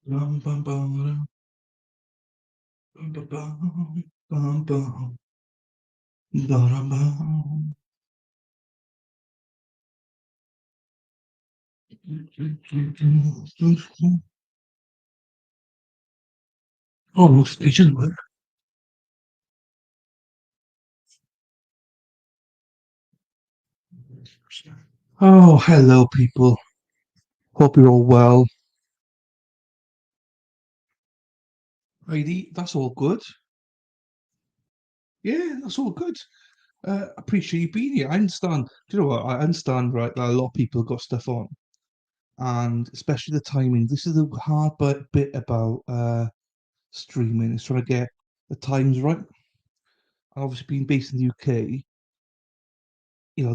Bum, bum, bum, bum, bum, bum, bum, bum, bum, bum. Oh, station work. Oh, hello, people. Hope you're all well. Heidi, that's all good. Yeah, that's all good. Appreciate you being here. I understand. Do you know what? I understand, right, that a lot of people got stuff on, and especially the timing. This is the hard bit about streaming, is trying to get the times right. Obviously, being based in the UK,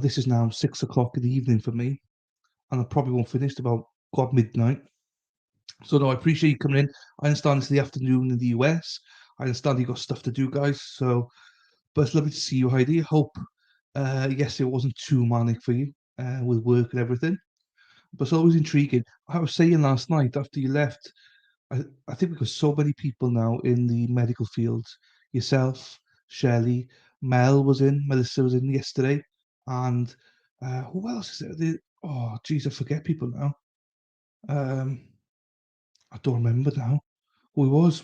this is now 6 o'clock in the evening for me, and I probably won't finish till about God midnight. So no, I appreciate you coming in. I understand it's the afternoon in the US. I understand you got stuff to do, guys. So, but it's lovely to see you, Heidi. I hope yesterday wasn't too manic for you with work and everything. But it's always intriguing. I was saying last night after you left, I think because so many people now in the medical field, yourself, Shelley, Melissa was in yesterday, and who else is there? Oh, geez, I forget people now. Um, I don't remember now who it was.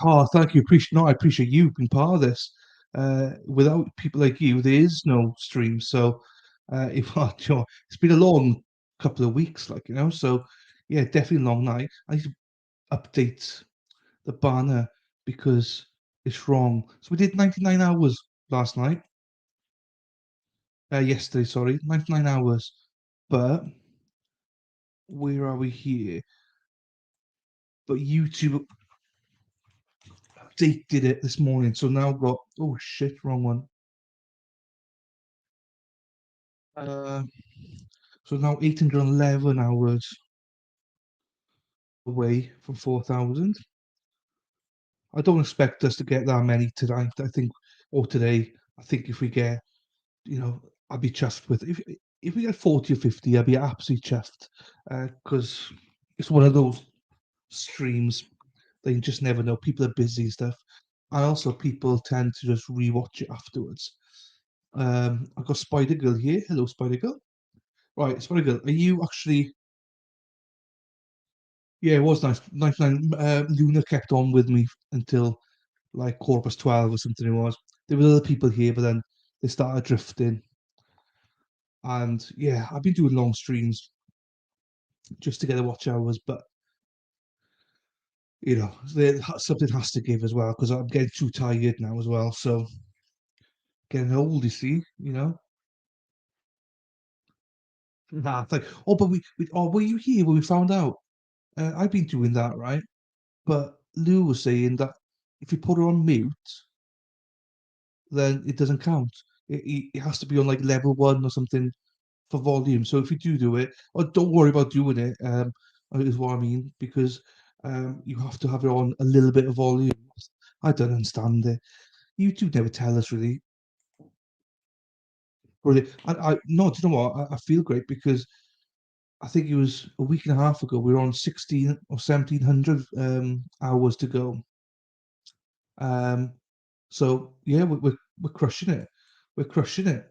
Oh, thank you. Appreciate no, I appreciate you being part of this. Without people like you, there is no stream. So, if it's been a long couple of weeks, So, yeah, definitely a long night. I need to update the banner because it's wrong. So we did 99 hours last night. Yesterday, sorry, 99 hours. But where are we here? But YouTube updated it this morning, so now I've got oh shit, wrong one. Uh, so now 811 hours away from 4,000. I don't expect us to get that many tonight. I think, or today. I think if we get, I'd be chuffed with if we get 40 or 50, I'd be absolutely chuffed because it's one of those streams that you just never know. People are busy and stuff, and also people tend to just rewatch it afterwards. I've got Spider Girl here. Hello, Spider Girl. Right, Spider Girl, are you actually? Yeah, it was nice. 99. Luna kept on with me until like 12:15 or something. It was. There were other people here, but then they started drifting. And yeah, I've been doing long streams just to get the watch hours, but something has to give as well because I'm getting too tired now as well. So getting old, you see, Nah, it's like, oh, but oh, were you here when we found out? I've been doing that, right? But Lou was saying that if you put her on mute, then it doesn't count. It has to be on like level one or something for volume. So if you do it, or don't worry about doing it, is what I mean, because you have to have it on a little bit of volume. I don't understand it. YouTube never tell us really. Really, I no, do you know what? I feel great because I think it was a week and a half ago. We were on 16 or 1700 hours to go. Um, so yeah, we're crushing it. We're crushing it.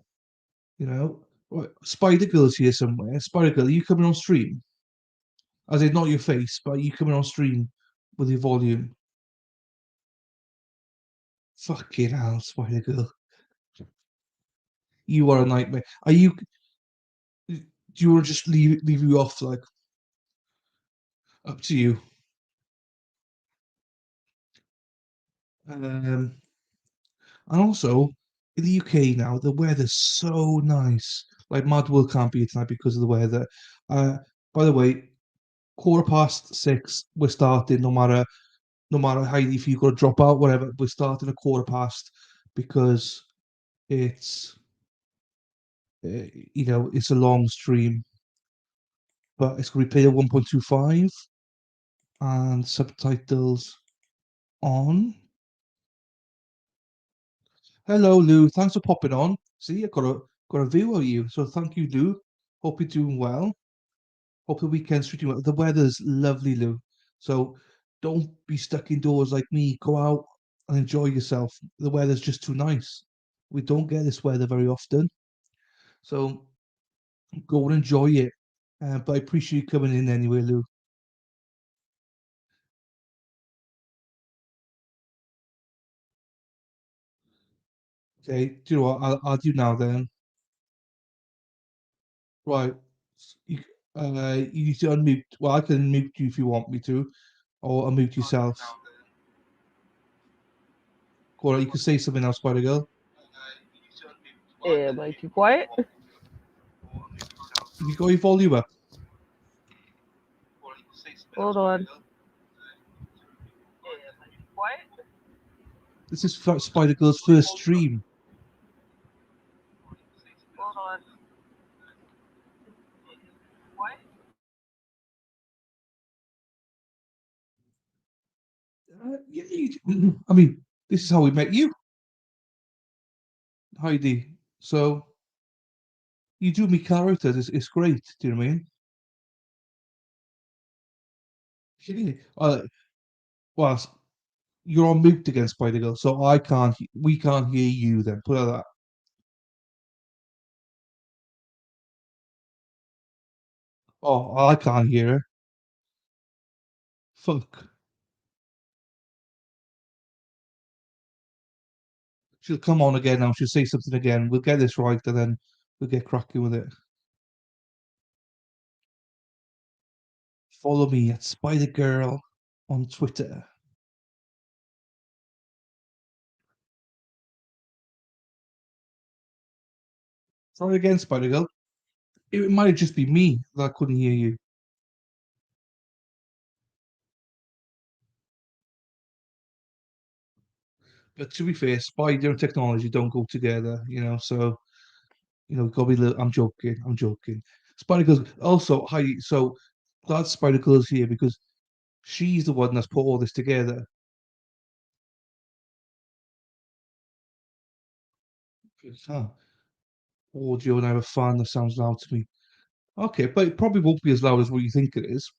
You know, right, Spider Girl's here somewhere. Spider Girl, are you coming on stream? As in, not your face, but are you coming on stream with your volume? Fucking hell, Spider Girl, you are a nightmare. Are you? Do you want to just leave you off? Like, up to you. Um, and also in the UK now, the weather's so nice. Like, Madwell can't be here tonight because of the weather. Uh, by the way, 6:15, we're starting. No matter how if you got to drop out, whatever, we're starting at 6:15 because it's it's a long stream, but it's going to be played at 1.25 and subtitles on. Hello, Lou. Thanks for popping on. See, I got a view of you, so thank you, Lou. Hope you're doing well. Hope the weekend's treating you well. The weather's lovely, Lou. So don't be stuck indoors like me. Go out and enjoy yourself. The weather's just too nice. We don't get this weather very often. So go and enjoy it. But I appreciate you coming in anyway, Lou. Okay, do you know what? I'll do now then. Right. You, you need to unmute. Well, I can mute you if you want me to, or unmute yourself. Go on, you can say something else, Spider Girl. Am I too quiet? You got your volume up. Hold on. This is Spider Girl's first stream. Hold on. I mean, this is how we met you, Heidi. So you do me characters. It's great. Do you know what I mean? Yeah. Well, you're on mute again, Spider Girl. So I can't. We can't hear you. Then put it like that. Oh, I can't hear her. Fuck. She'll come on again now. She'll say something again. We'll get this right, and then we'll get cracking with it. Follow me at Spider Girl on Twitter. Try again, Spider Girl. It might just be me that couldn't hear you. But to be fair, spider and technology don't go together, you know. So gotta be. I'm joking. I'm joking. Spider Girl. Also, hi. So glad Spider Girl's here because she's the one that's put all this together. Huh. Audio and I have a fan that sounds loud to me. Okay, but it probably won't be as loud as what you think it is.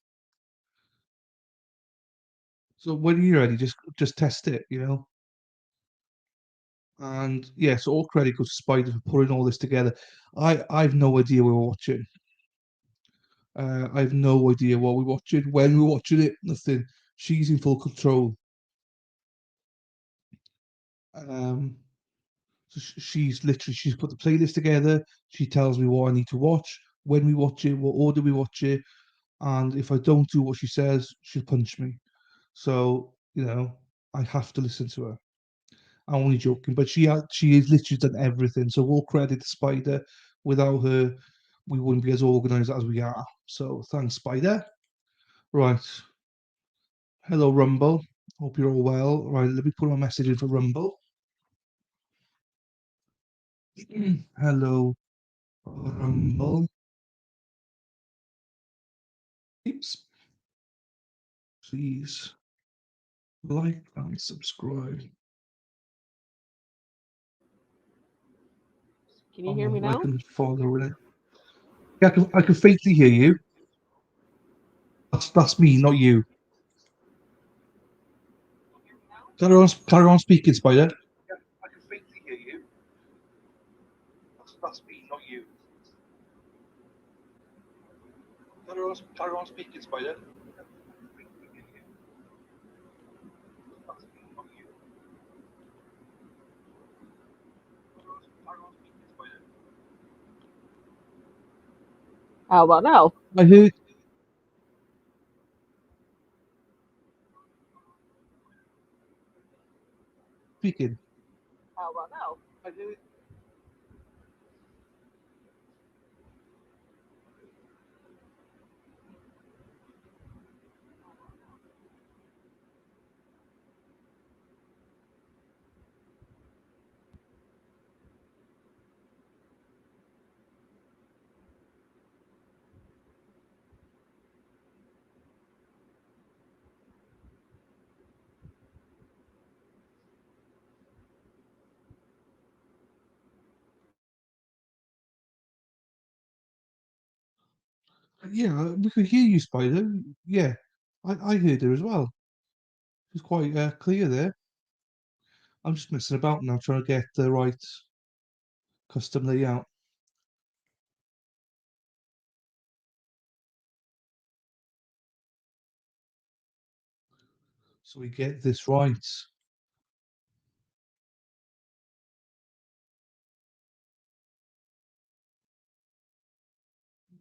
So when you're ready, just test it, you know. And yeah, so all credit goes to Spider for putting all this together. I've no idea what we're watching. I have no idea what we're watching, when we're watching it, nothing. She's in full control. Um, so she's put the playlist together. She tells me what I need to watch, when we watch it, what order we watch it, and if I don't do what she says, she'll punch me. So I have to listen to her. I'm only joking, but she has literally done everything. So all credit to Spider. Without her, we wouldn't be as organized as we are. So thanks, Spider. Right. Hello, Rumble. Hope you're all well. Right, let me put my message in for Rumble. Hello, Rumble. Please, please like and subscribe. Can you hear Oh, me like now? and follow it. Yeah, I can faintly hear you. That's me, not you. Carry on speaking, Spider. Yeah, I can faintly hear you. That's me, not you. Carry on speaking, Spider. How about now? I heard speaking. How about now? I heard. Yeah, we could hear you, Spider. Yeah, I heard her as well. She's quite clear there. I'm just messing about now, trying to get the right custom layout. So we get this right.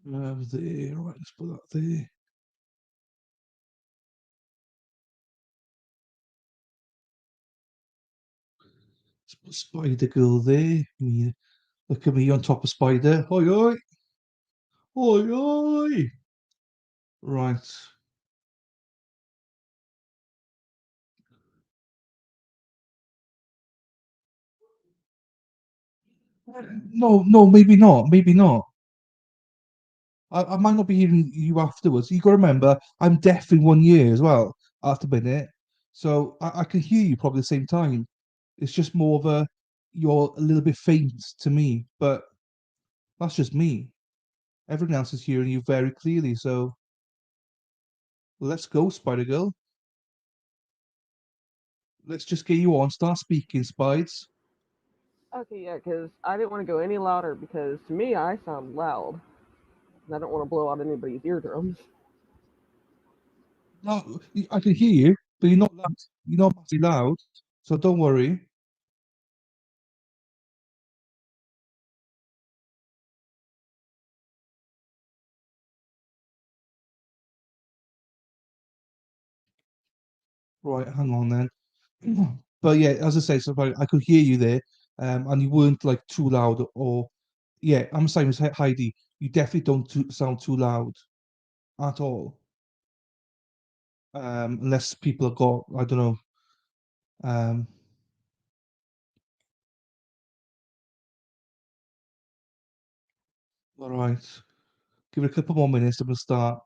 There, right, let's put that there. Let's put Spider Girl there. Me, look at me on top of Spider. Oi, oi, oi, oi. Right. No, no, maybe not. Maybe not. I might not be hearing you afterwards. You got to remember, I'm deaf in 1 year as well, after a minute. So I can hear you probably at the same time. It's just more of a, you're a little bit faint to me, but that's just me. Everyone else is hearing you very clearly. So let's go, Spider Girl. Let's just get you on. Start speaking, Spides. Okay, yeah, because I didn't want to go any louder because to me I sound loud. And I don't want to blow out anybody's eardrums. No, I can hear you, but you're not loud. You're not massively loud. So don't worry. Right, hang on then. But yeah, as I say, so I could hear you there, and you weren't like too loud or, yeah, I'm the same as Heidi. You definitely don't sound too loud at all, unless people have got, I don't know, um, all right. Give it a couple more minutes, and we'll start.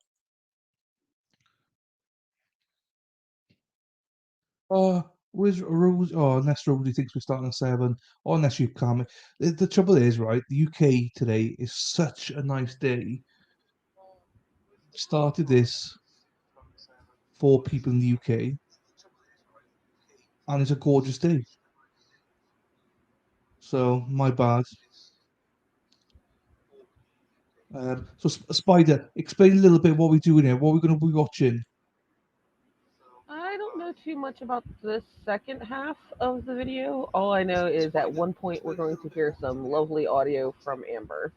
Where's Rose? Oh, unless Rosie thinks we're starting at 7, or unless you come. The trouble is, right, the UK today is such a nice day. Started this for people in the UK, and it's a gorgeous day. So my bad. So Spider, explain a little bit what we're doing here. What we're going to be watching. I don't know too much about the second half of the video. All I know is at one point we're going to hear some lovely audio from Amber.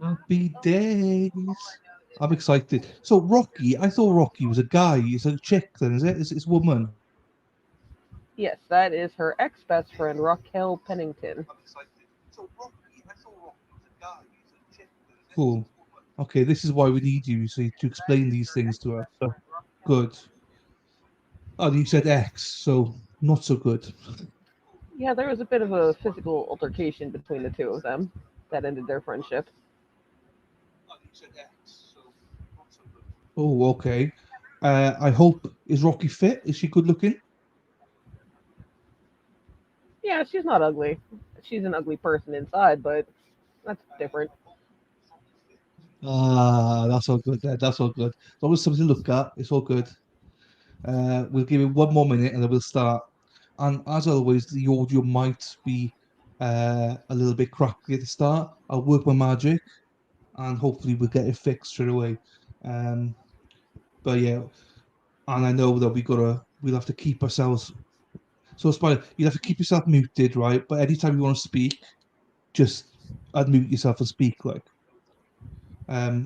Happy days. I'm excited. So Rocky, I thought Rocky was a guy. It's a chick then, is it? It's a woman. Yes, that is her ex best friend, Raquel Pennington. Cool. Okay, this is why we need you, see, to explain these things to us. So good. Oh, you said X, so not so good. Yeah, there was a bit of a physical altercation between the two of them that ended their friendship. Oh, okay. I hope, is Rocky fit? Is she good looking? Yeah, she's not ugly. She's an ugly person inside, but that's different. Ah, that's all good then. That's all good. As long as something to look at, it's all good. We'll give it 1 more minute and then we'll start. And as always, the audio might be a little bit crackly at the start. I'll work my magic and hopefully we'll get it fixed straight away. Um, but yeah, and I know that we'll have to keep ourselves. So, Spider, you'll have to keep yourself muted, right? But anytime you want to speak, just unmute yourself and speak, like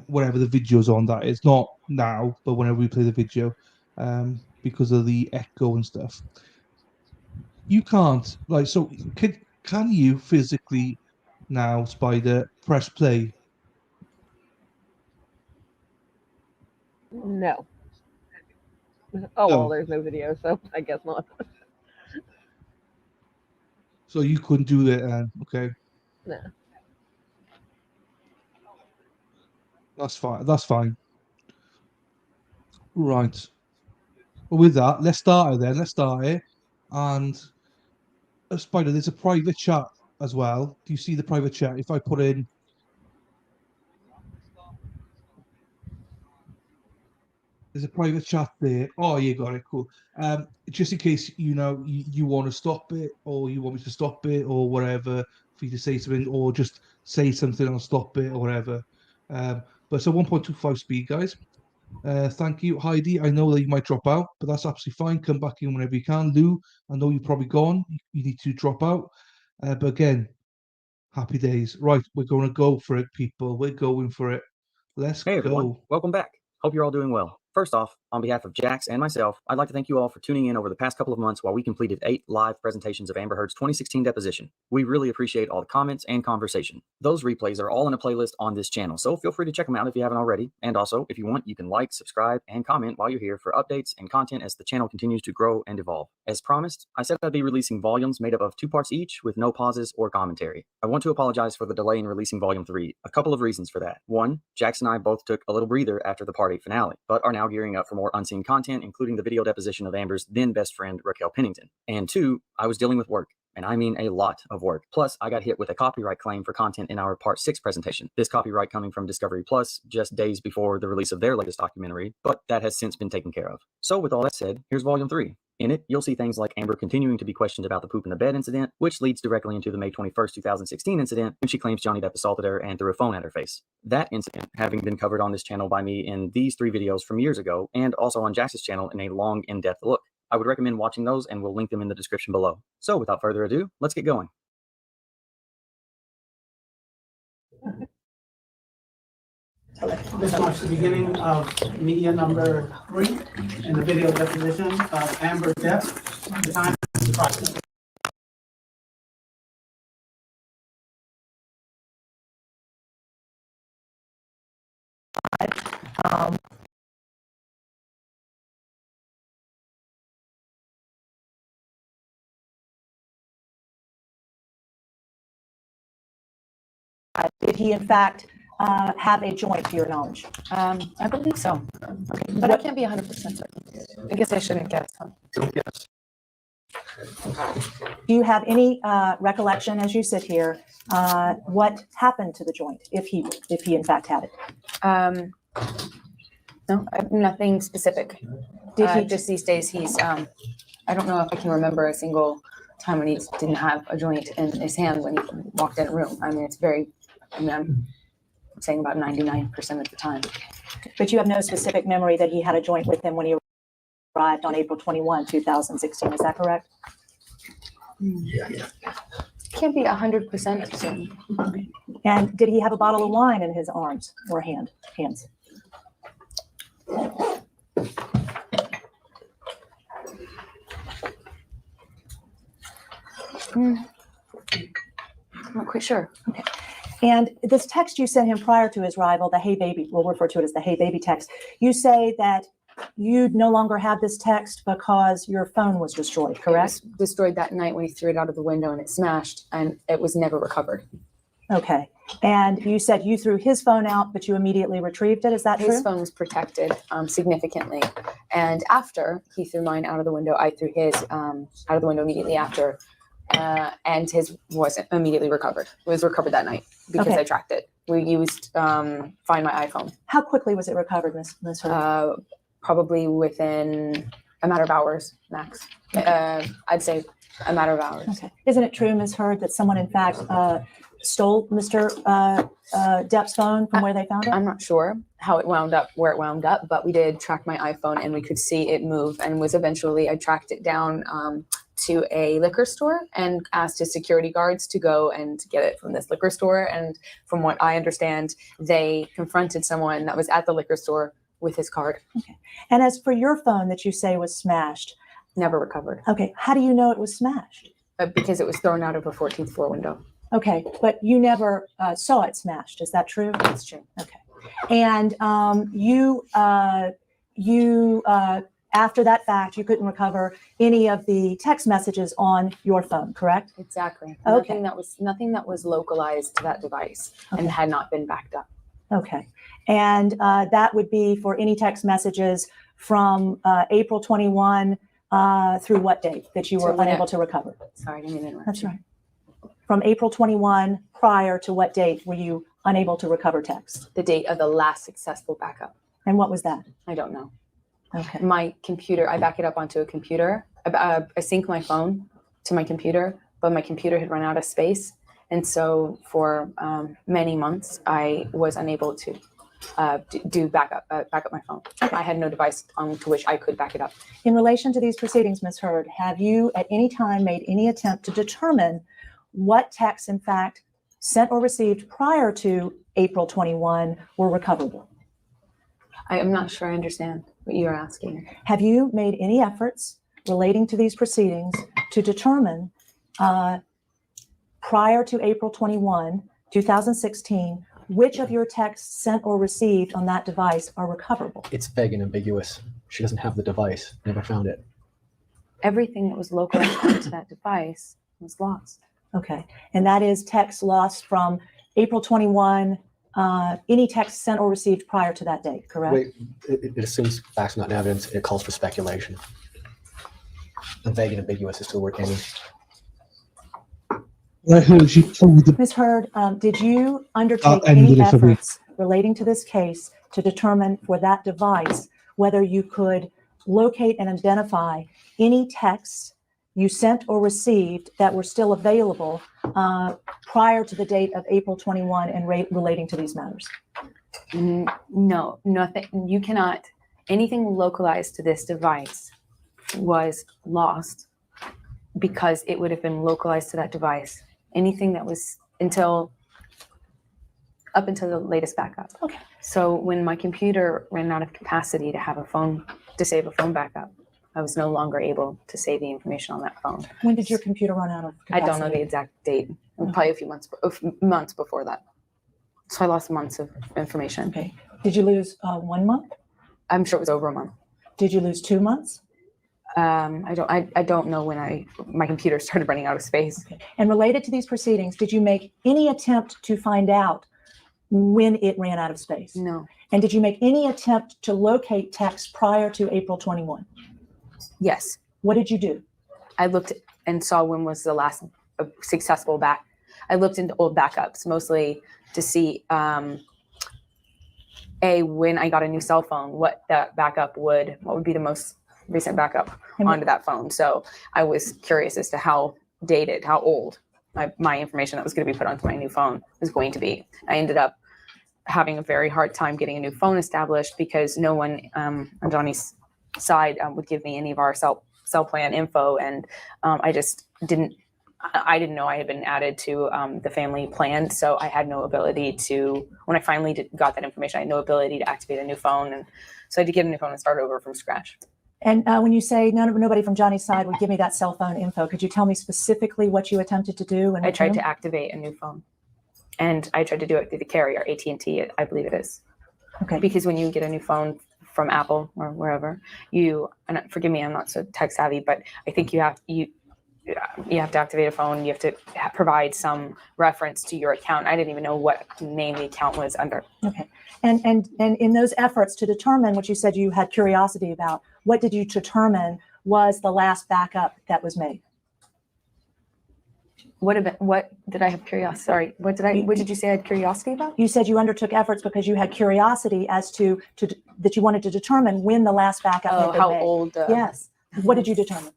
whenever the video's on. That is not now, but whenever we play the video, because of the echo and stuff. You can't like so. Can you physically now, Spider, press play? No. Oh well, No. there's no video, so I guess not. So you couldn't do that. Okay, No. that's fine. That's fine. Right. Well, with that, let's start it then. Let's start it. And Spider, there's a private chat as well. Do you see the private chat? If I put in there's a private chat there. Oh, you got it. Cool. Just in case you want to stop it, or you want me to stop it, or whatever, for you to say something, or just say something and I'll stop it, or whatever. But it's a 1.25 speed, guys. Thank you, Heidi. I know that you might drop out, but that's absolutely fine. Come back in whenever you can. Lou, I know you're probably gone. You need to drop out. But again, happy days. Right, we're going to go for it, people. We're going for it. Let's Hey everyone, go. welcome back. Hope you're all doing well. First off, on behalf of Jax and myself, I'd like to thank you all for tuning in over the past couple of months while we completed 8 live presentations of Amber Heard's 2016 deposition. We really appreciate all the comments and conversation. Those replays are all in a playlist on this channel, so feel free to check them out if you haven't already. And also, if you want, you can like, subscribe, and comment while you're here for updates and content as the channel continues to grow and evolve. As promised, I said I'd be releasing volumes made up of 2 parts each with no pauses or commentary. I want to apologize for the delay in releasing volume 3. A couple of reasons for that. One, Jax and I both took a little breather after the Part 8 finale, but are now gearing up for more unseen content, including the video deposition of Amber's then best friend, Raquel Pennington. And 2, I was dealing with work. And I mean a lot of work. Plus, I got hit with a copyright claim for content in our Part 6 presentation. This copyright coming from Discovery Plus just days before the release of their latest documentary, but that has since been taken care of. So with all that said, here's Volume 3. In it, you'll see things like Amber continuing to be questioned about the poop in the bed incident, which leads directly into the May 21st, 2016 incident when she claims Johnny Depp assaulted her and threw a phone at her face. That incident having been covered on this channel by me in these 3 videos from years ago, and also on Jax's channel in a long, in-depth look. I would recommend watching those, and we'll link them in the description below. So without further ado, let's get going. This marks the beginning of media number 3 in the video deposition of Amber Depp. The time is approximately did he in fact have a joint to your knowledge? I believe so, but I can't be 100% certain. I guess I shouldn't guess. Huh? don't guess. Do you have any recollection as you sit here what happened to the joint, if he in fact had it? No, nothing specific. Did he Just these days he's I don't know if I can remember a single time when he didn't have a joint in his hand when he walked in a room. I mean, it's very, I'm saying about 99% of the time. But you have no specific memory that he had a joint with him when he arrived on April 21, 2016, is that correct? Yeah. Can't be 100% certain. And did he have a bottle of wine in his arms or hands? Not quite sure. Okay. And this text you sent him prior to his arrival, the "Hey baby," we'll refer to it as the "Hey baby" text. You say that you no longer have this text because your phone was destroyed, correct? It was destroyed that night when he threw it out of the window and it smashed and it was never recovered. Okay. And you said you threw his phone out, but you immediately retrieved it. Is that true? His phone was protected significantly. And after he threw mine out of the window, I threw his out of the window immediately after. And his wasn't immediately recovered. It was recovered that night because Okay. I tracked it. We used Find My iPhone. How quickly was it recovered, Ms. Hurd? Probably within a matter of hours, max. I'd say a matter of hours. Okay. Isn't it true, Ms. Hurd, that someone in fact stole Mr. Depp's phone from where they found it? I'm not sure how it wound up, where it wound up, but we did track my iPhone and we could see it move and was eventually, I tracked it down to a liquor store and asked his security guards to go and get it from this liquor store. And from what I understand, they confronted someone that was at the liquor store with his card. Okay. And as for your phone that you say was smashed, Never recovered. okay, how do you know it was smashed? Because it was thrown out of a 14th floor window. Okay, but you never saw it smashed. Is that true? That's true. Okay. And you after that fact, you couldn't recover any of the text messages on your phone, correct? Exactly. Okay. Nothing that was localized to that device and had not been backed up. Okay. And that would be for any text messages from April 21 through what date that you were unable to recover? Sorry, I didn't mean to interrupt. That's right. From April 21 prior to what date were you unable to recover text? The date of the last successful backup. And what was that? I don't know. Okay. My computer, I back it up onto a computer. I sync my phone to my computer, but my computer had run out of space. And so for many months, I was unable to back up my phone. I had no device to which I could back it up. In relation to these proceedings, Ms. Hurd, have you at any time made any attempt to determine what texts, in fact, sent or received prior to April 21 were recoverable? I am not sure I understand what you're asking. Have you made any efforts relating to these proceedings to determine prior to April 21, 2016, which of your texts sent or received on that device are recoverable? It's vague and ambiguous. She doesn't have the device. Never found it. Everything that was localized onto that device was lost. Okay. And that is text lost from April 21, any text sent or received prior to that date, correct? Wait, it assumes facts, not evidence. It calls for speculation. And vague and ambiguous is still working. I heard you told the Ms. Hurd, did you undertake ended any it for me. efforts relating to this case to determine for that device whether you could locate and identify any texts you sent or received that were still available prior to the date of April 21 and relating to these matters? No, nothing. You cannot. Anything localized to this device was lost because it would have been localized to that device. Anything that was up until the latest backup. Okay. So when my computer ran out of capacity to save a phone backup, I was no longer able to save the information on that phone. When did your computer run out of I capacity? don't know the exact date. Probably a few months before that. So I lost months of information. Okay. Did you lose 1 month? I'm sure it was over a month. Did you lose 2 months? I don't know when my computer started running out of space. Okay. And related to these proceedings, did you make any attempt to find out when it ran out of space? No. And did you make any attempt to locate text prior to April 21? Yes. What did you do? I looked and saw when was the last successful back. I looked into old backups mostly to see when I got a new cell phone, what would be the most recent backup onto that phone. So I was curious as to how old my information that was going to be put onto my new phone was going to be. I ended up having a very hard time getting a new phone established because no one on Johnny's side would give me any of our cell plan info, and I didn't know I had been added to the family plan, so I had no ability to. When I finally got that information, I had no ability to activate a new phone, and so I had to get a new phone and start over from scratch. And when you say nobody from Johnny's side would give me that cell phone info, could you tell me specifically what you attempted to do? I tried to activate a new phone, and I tried to do it through the carrier, AT&T, I believe it is. Okay. Because when you get a new phone from Apple or wherever, and forgive me, I'm not so tech savvy, but I think you have to activate a phone. You have to provide some reference to your account. I didn't even know what name the account was under. Okay. And in those efforts to determine what you said you had curiosity about, what did you determine was the last backup that was made? What did I have curiosity? Sorry, what did you say I had curiosity about? You said you undertook efforts because you had curiosity as to that you wanted to determine when the last backup had been how made. old? Yes. What did you determine?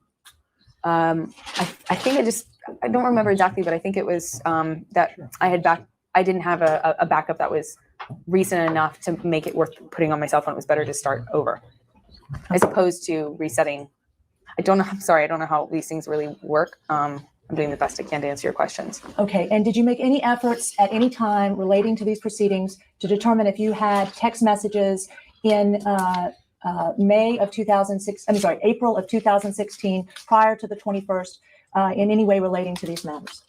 I think I don't remember exactly, but I think it was that I didn't have a backup that was recent enough to make it worth putting on my cell phone. It was better to start over as opposed to resetting. I don't know. I'm sorry. I don't know how these things really work. I'm doing the best I can to answer your questions. Okay. And did you make any efforts at any time relating to these proceedings to determine if you had text messages in April of 2016, prior to the 21st, in any way relating to these matters?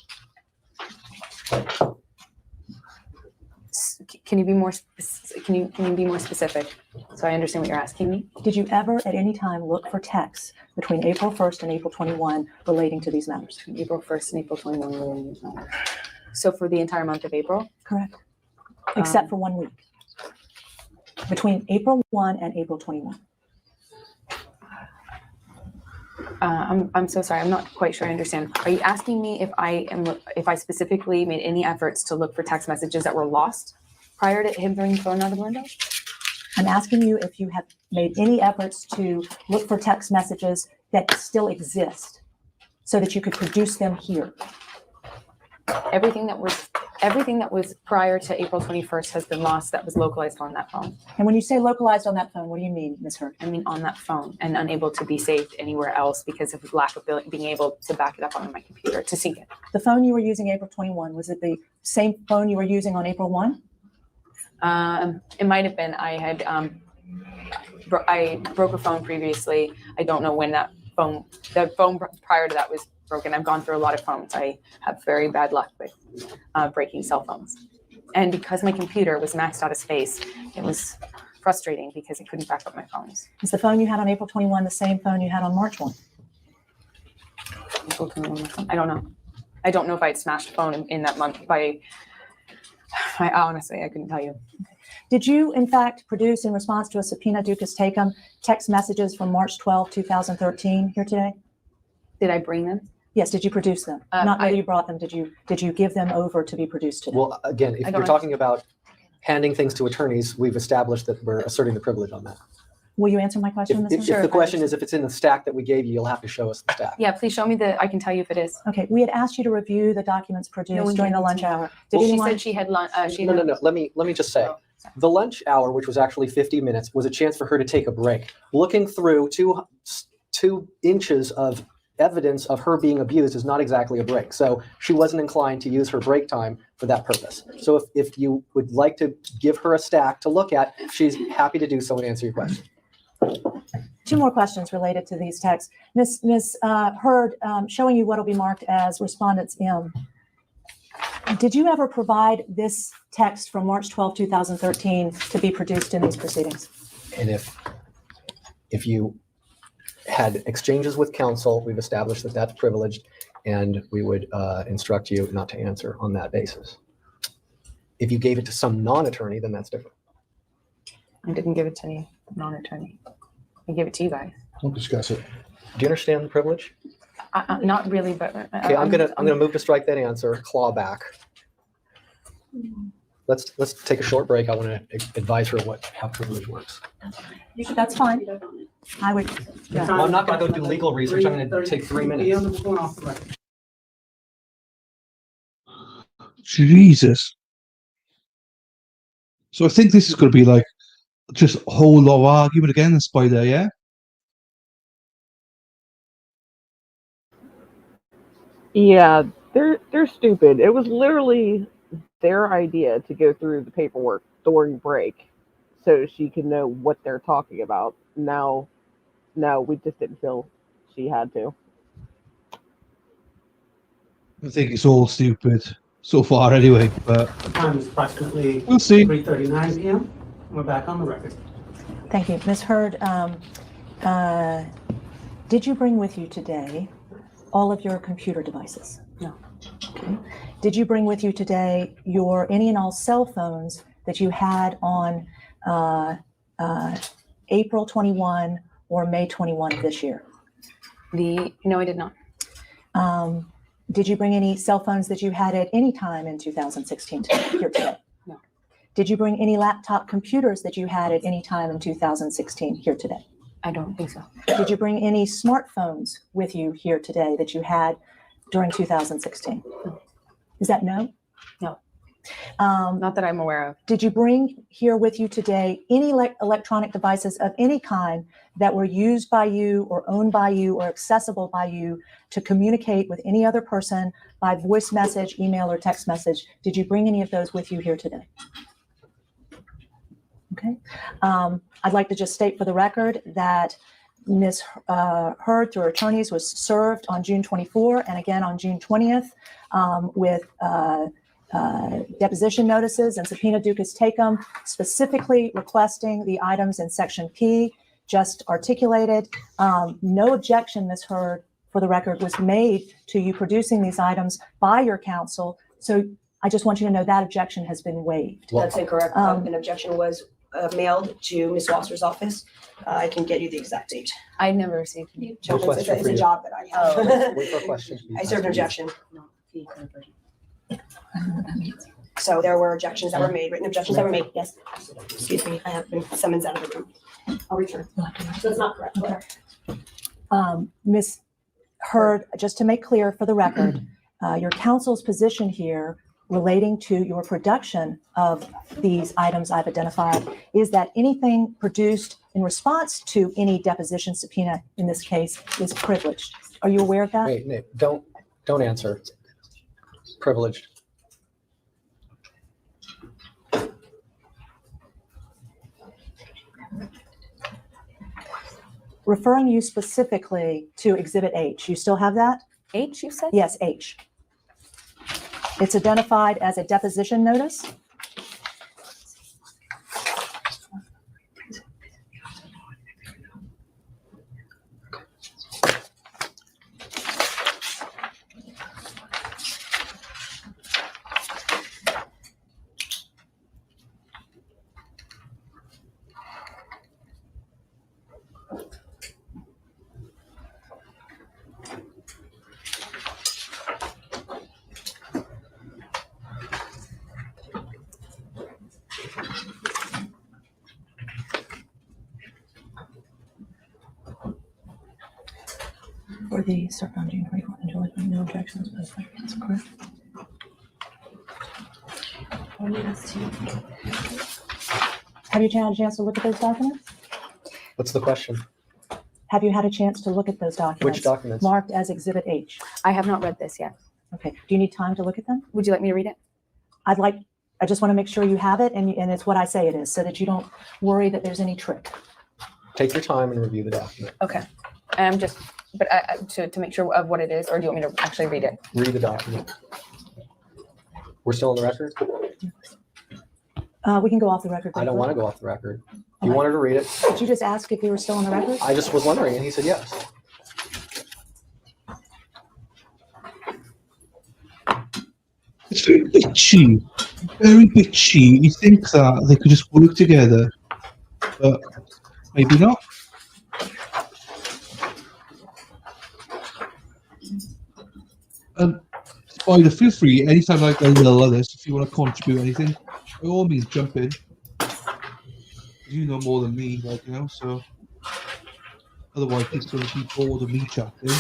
Can you be more specific so I understand what you're asking me? Did you ever at any time look for texts between April 1st and April 21 relating to these matters? April 1st and April 21 relating to these matters. So for the entire month of April? Correct. Except for 1 week. Between April 1 and April 21. I'm so sorry. I'm not quite sure I understand. Are you asking me if I specifically made any efforts to look for text messages that were lost prior to him throwing the phone out of the window? I'm asking you if you have made any efforts to look for text messages that still exist so that you could produce them here. Everything that was prior to April 21st has been lost that was localized on that phone. And when you say localized on that phone, what do you mean, Ms. Hurd? I mean, on that phone and unable to be saved anywhere else because of lack of being able to back it up on my computer to sync it. The phone you were using April 21, was it the same phone you were using on April 1? It might have been. I broke a phone previously. I don't know when the phone prior to that was broken. I've gone through a lot of phones. I have very bad luck with breaking cell phones. And because my computer was maxed out of space, it was frustrating because I couldn't back up my phones. Is the phone you had on April 21 the same phone you had on March 1? I don't know. I don't know if I had smashed a phone in that month. Honestly, I couldn't tell you. Did you, in fact, produce in response to a subpoena ducis tecum text messages from March 12, 2013 here today? Did I bring them? Yes, did you produce them? Not whether you brought them, did you give them over to be produced today? Well, again, if you're talking about handing things to attorneys, we've established that we're asserting the privilege on that. Will you answer my question, Ms. If the question is if it's in the stack that we gave you, you'll have to show us the stack. Yeah, please show me I can tell you if it is. Okay, we had asked you to review the documents produced during the lunch hour. She said she had lunch. No. Let me just say, the lunch hour, which was actually 50 minutes, was a chance for her to take a break. Looking through two inches of evidence of her being abused is not exactly a break. So she wasn't inclined to use her break time for that purpose. So if you would like to give her a stack to look at, she's happy to do so and answer your question. Two more questions related to these texts. Ms. Hurd, showing you what will be marked as Respondents M. Did you ever provide this text from March 12, 2013 to be produced in these proceedings? And if you had exchanges with counsel, we've established that that's privileged, and we would instruct you not to answer on that basis. If you gave it to some non-attorney, then that's different. I didn't give it to any non-attorney. I gave it to you guys. Don't discuss it. Do you understand the privilege? Not really, but Okay, I'm gonna move to strike that answer. Claw back. Let's take a short break. I want to advise her how privilege works. That's fine. I would. Yeah. I'm not going to go do legal research. I'm going to take 3 minutes. Jesus. So I think this is going to be like just a whole lot of argument again, Spider, yeah? Yeah, they're stupid. It was literally their idea to go through the paperwork during break so she can know what they're talking about. Now, no, we just didn't feel she had to. I think it's all stupid so far anyway, but The time is approximately we'll see. 3:39 p.m. We're back on the record. Thank you. Ms. Hurd, did you bring with you today all of your computer devices? No. Okay. Did you bring with you today any and all cell phones that you had on April 21 or May 21 of this year? No, I did not. Did you bring any cell phones that you had at any time in 2016 here today? No. Did you bring any laptop computers that you had at any time in 2016 here today? I don't think so. Did you bring any smartphones with you here today that you had during 2016? Is that no? No. Not that I'm aware of. Did you bring here with you today any electronic devices of any kind that were used by you or owned by you or accessible by you to communicate with any other person by voice message, email, or text message? Did you bring any of those with you here today? Okay. I'd like to just state for the record that Ms. Hurd, through her attorneys, was served on June 24 and again on June 20th with deposition notices and subpoena ducis tecum, specifically requesting the items in Section P just articulated. No objection, Ms. Hurd, for the record, was made to you producing these items by your counsel. So I just want you to know that objection has been waived. That's incorrect. An objection was mailed to Ms. Wasser's office. I can get you the exact date. I never received any. It's a job that I have. Wait for a question. I served an objection. So there were objections that were made, written objections that were made. Yes. Excuse me, I have been summoned out of the room. I'll return. So it's not correct. Okay. Ms. Hurd, just to make clear for the record, your counsel's position here relating to your production of these items I've identified is that anything produced in response to any deposition subpoena in this case is privileged. Are you aware of that? Wait, Nick, don't answer. Privileged. Referring you specifically to Exhibit H, you still have that? H, you said? Yes, H. It's identified as a deposition notice. For the served on June 24th and July 20, no objections, but that's correct. Have you had a chance to look at those documents? What's the question? Have you had a chance to look at those documents? Which documents? Marked as Exhibit H. I have not read this yet. Okay. Do you need time to look at them? Would you like me to read it? I just want to make sure you have it and it's what I say it is so that you don't worry that there's any trick. Take your time and review the document. Okay. But to make sure of what it is, or do you want me to actually read it? Read the document. We're still on the record? We can go off the record. I don't want to go off the record. If you Okay. wanted to read it, Did you just ask if you were still on the record? I just was wondering, and he said yes. It's very bitchy. Very bitchy. You think that they could just work together, but maybe not. And Spider, feel free anytime like I will this. If you want to contribute anything, by all means, jump in. You know more than me, like so. Otherwise, it's going to be bored of me chatting.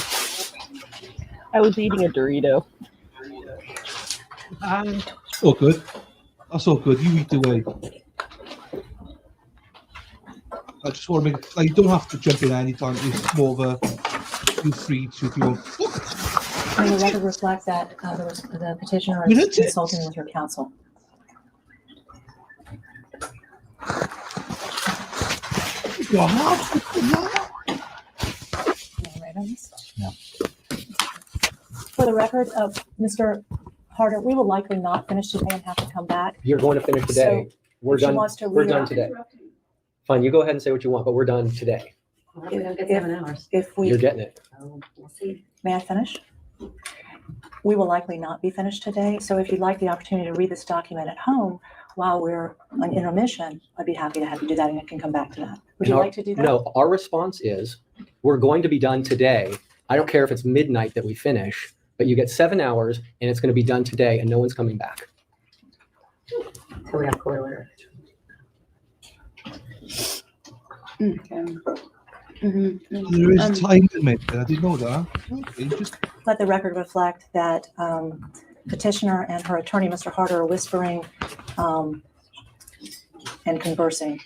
I was eating a Dorito. All good. That's all good. You eat away. I just want to make you don't have to jump in anytime. It's more of a feel free to if you want. And the record reflect that the petitioner You is did it. consulting with your counsel. For the record of Mr. Harder, we will likely not finish today and have to come back. You're going to finish today. We're if she done. wants to We're read done it- today. Fine, you go ahead and say what you want, but we're done today. If we, You're getting it. may I finish? We will likely not be finished today, so if you'd like the opportunity to read this document at home while we're on intermission, I'd be happy to have you do that and I can come back to that. Would you And like to do that? No, our response is, we're going to be done today. I don't care if it's midnight that we finish, but you get 7 hours and it's going to be done today and no one's coming back. So we have court order. Okay. There is a time limit. I didn't know that. Okay, just Let the record reflect that petitioner and her attorney, Mr. Harder, are whispering and conversing.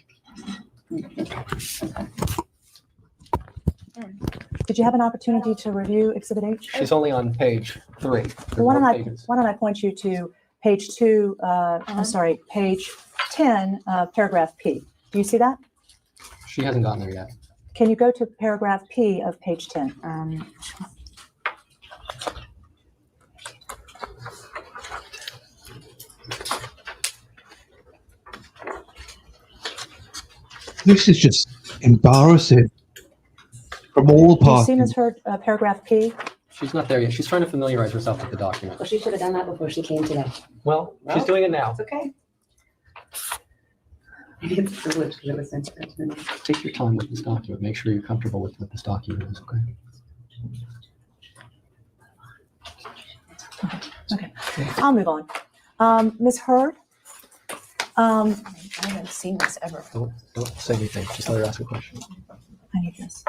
Did you have an opportunity to review Exhibit H? She's only on page 3. There's Well, why more don't pages. I point you to page 2, I'm sorry, page 10, paragraph P. Do you see that? She hasn't gotten there yet. Can you go to paragraph P of page 10? this is just embarrassing from all Do you see, parties. Ms. Hurd, paragraph P? She's not there yet. She's trying to familiarize herself with the document. Well, she should have done that before she came today. Well, she's Well, doing it now. It's okay. Maybe it's privileged because it was sent to her. Take your time with this document. Make sure you're comfortable with what this document is, okay? Okay, I'll move on. Ms. Hurd, I haven't seen this ever. Don't say anything. Just let her ask a question. I need this.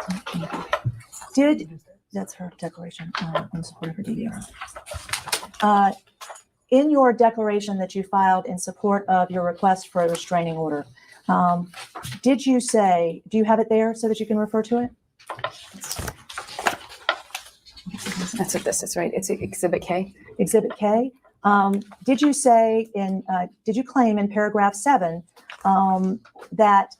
That's her declaration in support of her DVR. In your declaration that you filed in support of your request for a restraining order, did you say, do you have it there so that you can refer to it? That's what this is, right? It's Exhibit K. Exhibit K. Did you say did you claim in paragraph 7 that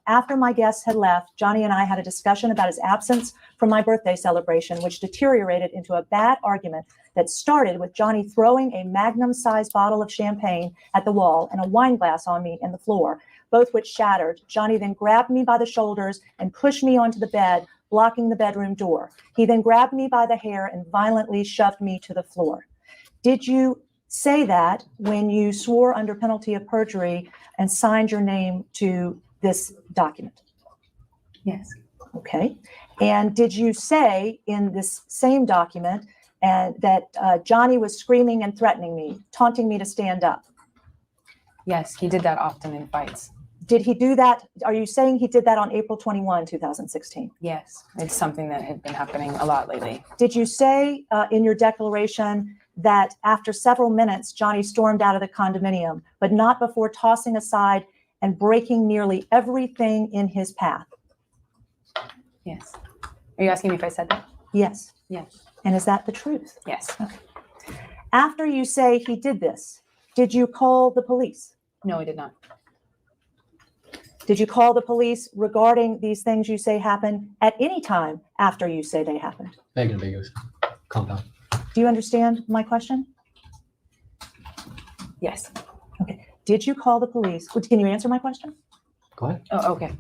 after my guests had left, Johnny and I had a discussion about his absence from my birthday celebration, which deteriorated into a bad argument that started with Johnny throwing a magnum-sized bottle of champagne at the wall and a wine glass on me and the floor, both which shattered. Johnny then grabbed me by the shoulders and pushed me onto the bed, blocking the bedroom door. He then grabbed me by the hair and violently shoved me to the floor. Did you say that when you swore under penalty of perjury and signed your name to this document? Yes. Okay. And did you say in this same document that Johnny was screaming and threatening me, taunting me to stand up? Yes, he did that often in fights. Did he do that? Are you saying he did that on April 21, 2016? Yes, it's something that had been happening a lot lately. Did you say in your declaration that after several minutes, Johnny stormed out of the condominium, but not before tossing aside and breaking nearly everything in his path? Yes. Are you asking me if I said that? Yes. Yes. And is that the truth? Yes. Okay. After you say he did this, did you call the police? No, I did not. Did you call the police regarding these things you say happened at any time after you say they happened? Vague and ambiguous. Calm down. Do you understand my question? Yes. Okay. Did you call the police? Can you answer my question? Go ahead. Oh, okay.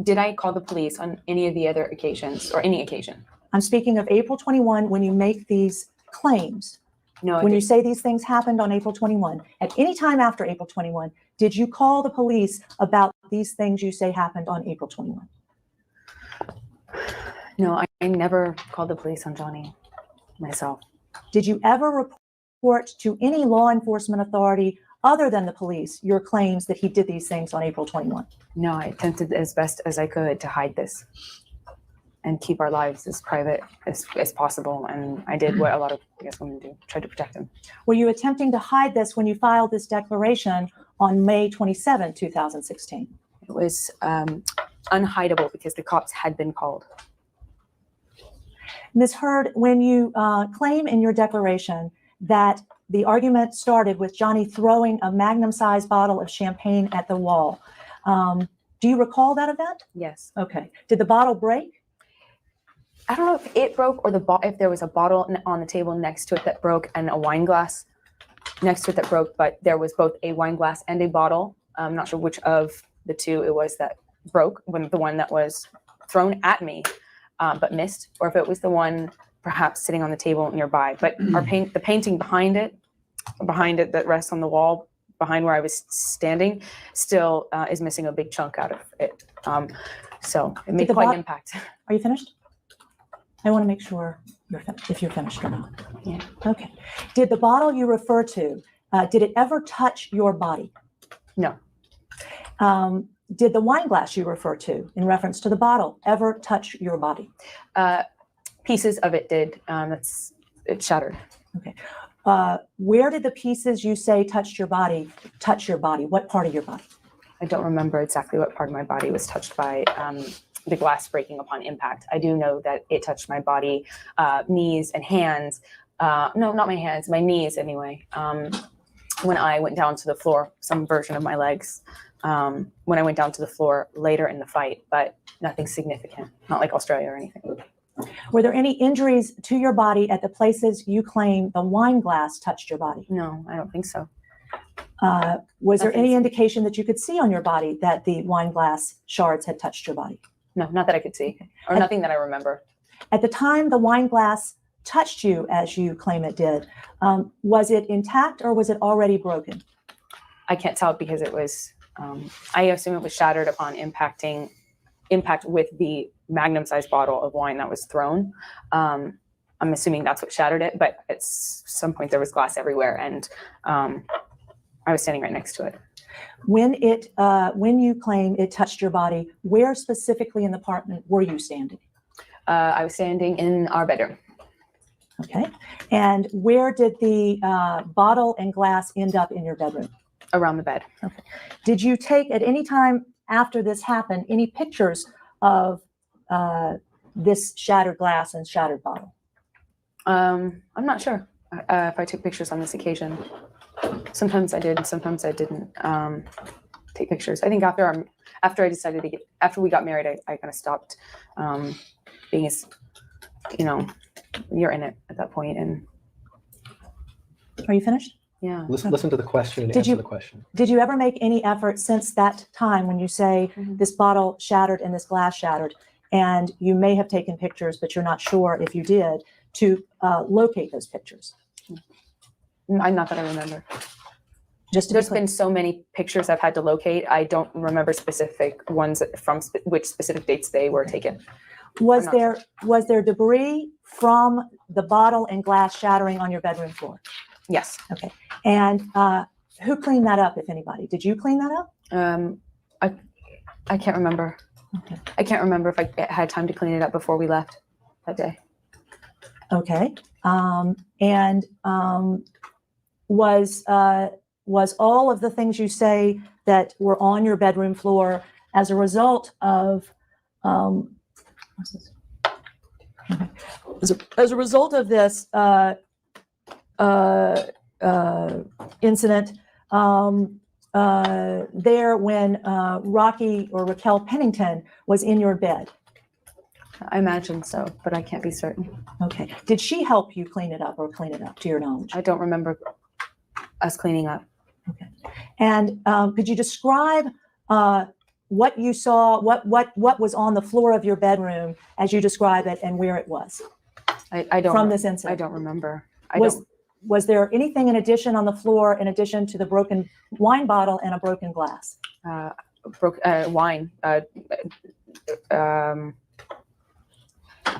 Did I call the police on any of the other occasions or any occasion? I'm speaking of April 21 when you make these claims. No, I When you didn't. say these things happened on April 21, at any time after April 21, did you call the police about these things you say happened on April 21? No, I never called the police on Johnny myself. Did you ever report to any law enforcement authority other than the police your claims that he did these things on April 21? No, I attempted as best as I could to hide this and keep our lives as private as possible. And I did what a lot of, I guess, women do, tried to protect him. Were you attempting to hide this when you filed this declaration on May 27, 2016? It was unhideable because the cops had been called. Ms. Hurd, when you claim in your declaration that the argument started with Johnny throwing a magnum-sized bottle of champagne at the wall, do you recall that event? Yes. Okay. Did the bottle break? I don't know if it broke or if there was a bottle on the table next to it that broke and a wine glass next to it that broke, but there was both a wine glass and a bottle. I'm not sure which of the two it was that broke, the one that was thrown at me but missed, or if it was the one perhaps sitting on the table nearby. But the painting behind it that rests on the wall behind where I was standing still is missing a big chunk out of it. So it made quite an impact. Are you finished? I want to make sure if you're finished or not. Yeah. Okay. Did the bottle you refer to, did it ever touch your body? No. Did the wine glass you refer to in reference to the bottle ever touch your body? Pieces of it did. It shattered. Okay. Where did the pieces you say touch your body? What part of your body? I don't remember exactly what part of my body was touched by the glass breaking upon impact. I do know that it touched my body, knees and hands. No, not my hands, my knees anyway. When I went down to the floor, some version of my legs, when I went down to the floor later in the fight, but nothing significant, not like Australia or anything. Were there any injuries to your body at the places you claim the wine glass touched your body? No, I don't think so. Was there any indication that you could see on your body that the wine glass shards had touched your body? No, not that I could see, or nothing that I remember. At the time the wine glass touched you, as you claim it did, was it intact or was it already broken? I can't tell because it was, I assume it was shattered upon impact with the magnum-sized bottle of wine that was thrown. I'm assuming that's what shattered it, but at some point there was glass everywhere, and I was standing right next to it. When you claim it touched your body, where specifically in the apartment were you standing? I was standing in our bedroom. Okay. And where did the bottle and glass end up in your bedroom? Around the bed. Okay. Did you take at any time after this happened any pictures of this shattered glass and shattered bottle? I'm not sure if I took pictures on this occasion. Sometimes I did, and sometimes I didn't take pictures. I think after we got married, I kind of stopped being as, you're in it at that point. And are you finished? Yeah. Listen to the question and answer the question. Did you ever make any effort since that time when you say this bottle shattered and this glass shattered, and you may have taken pictures, but you're not sure if you did, to locate those pictures? Not that I remember. There's been so many pictures I've had to locate. I don't remember specific ones from which specific dates they were taken. Was there debris from the bottle and glass shattering on your bedroom floor? Yes. Okay. And who cleaned that up, if anybody? Did you clean that up? I can't remember. Okay. I can't remember if I had time to clean it up before we left that day. Okay. Was all of the things you say that were on your bedroom floor as a result of as a result of this incident there when Rocky or Raquel Pennington was in your bed? I imagine so, but I can't be certain. Okay. Did she help you clean it up or clean it up to your knowledge? I don't remember us cleaning up. Okay. And could you describe what you saw, what was on the floor of your bedroom as you describe it, and where it was? I don't from this incident. I don't remember. Was there anything in addition on the floor in addition to the broken wine bottle and a broken glass? Wine.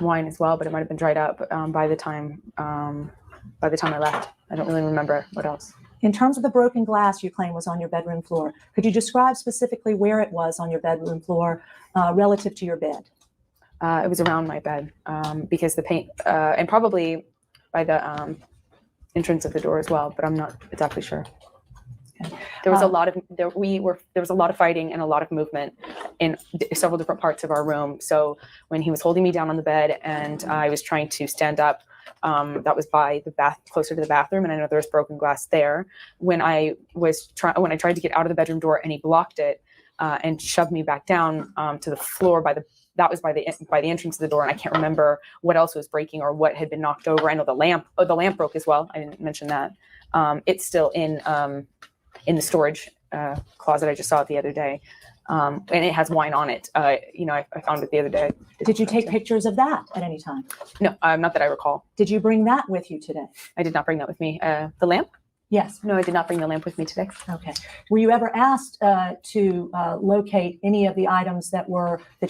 Wine as well, but it might have been dried up by the time I left. I don't really remember what else. In terms of the broken glass you claim was on your bedroom floor, could you describe specifically where it was on your bedroom floor relative to your bed? It was around my bed because the paint, and probably by the entrance of the door as well, but I'm not exactly sure. Okay. There was a lot of fighting and a lot of movement in several different parts of our room. So when he was holding me down on the bed and I was trying to stand up, that was by the closer to the bathroom, and I know there was broken glass there. When I tried to get out of the bedroom door, and he blocked it and shoved me back down to the floor that was by the entrance of the door, and I can't remember what else was breaking or what had been knocked over. I know the lamp broke as well. I didn't mention that. It's still in the storage closet. I just saw it the other day. And it has wine on it. I found it the other day. Did you take pictures of that at any time? No, not that I recall. Did you bring that with you today? I did not bring that with me. The lamp? Yes. No, I did not bring the lamp with me today. Okay. Were you ever asked to locate any of the items that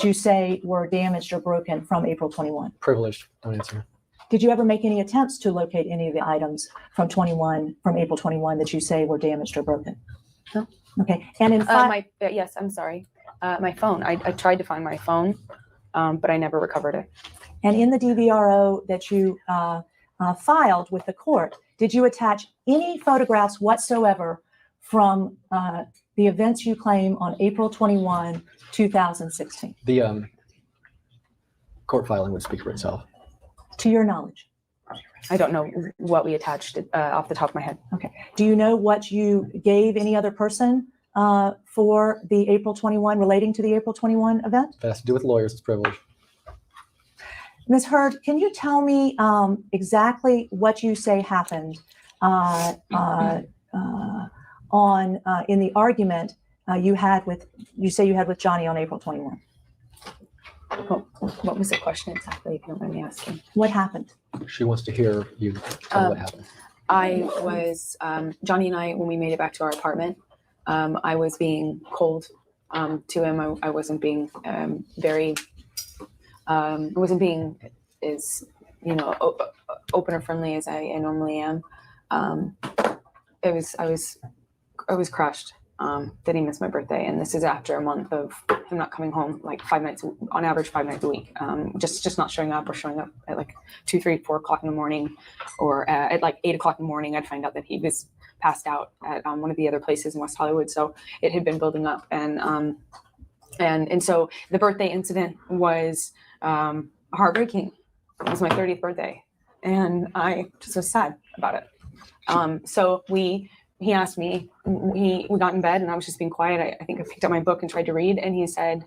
you say were damaged or broken from April 21? Privileged. Don't answer. Did you ever make any attempts to locate any of the items from April 21 that you say were damaged or broken? No. Okay. And in fact, yes, I'm sorry. My phone. I tried to find my phone, but I never recovered it. And in the DVRO that you filed with the court, did you attach any photographs whatsoever from the events you claim on April 21, 2016? The court filing would speak for itself. To your knowledge? I don't know what we attached off the top of my head. Okay. Do you know what you gave any other person for the April 21, relating to the April 21 event? That has to do with lawyers. It's privilege. Ms. Hurd, can you tell me exactly what you say happened in the argument you say you had with Johnny on April 21? What was the question exactly, if you don't mind me asking? What happened? She wants to hear you tell what happened. I was, Johnny and I, when we made it back to our apartment, I was being cold to him. I wasn't being I wasn't being as, open or friendly as I normally am. I was was crushed that he missed my birthday, and this is after a month of him not coming home, like 5 nights on average, 5 nights a week, just not showing up, or showing up at like 2, 3, 4 o'clock in the morning, or at like 8 o'clock in the morning. I'd find out that he was passed out at one of the other places in West Hollywood. So it had been building up, and so the birthday incident was heartbreaking. It was my 30th birthday, and I just was sad about it. So he asked me, we got in bed, and I was just being quiet. I think I picked up my book and tried to read, and he said,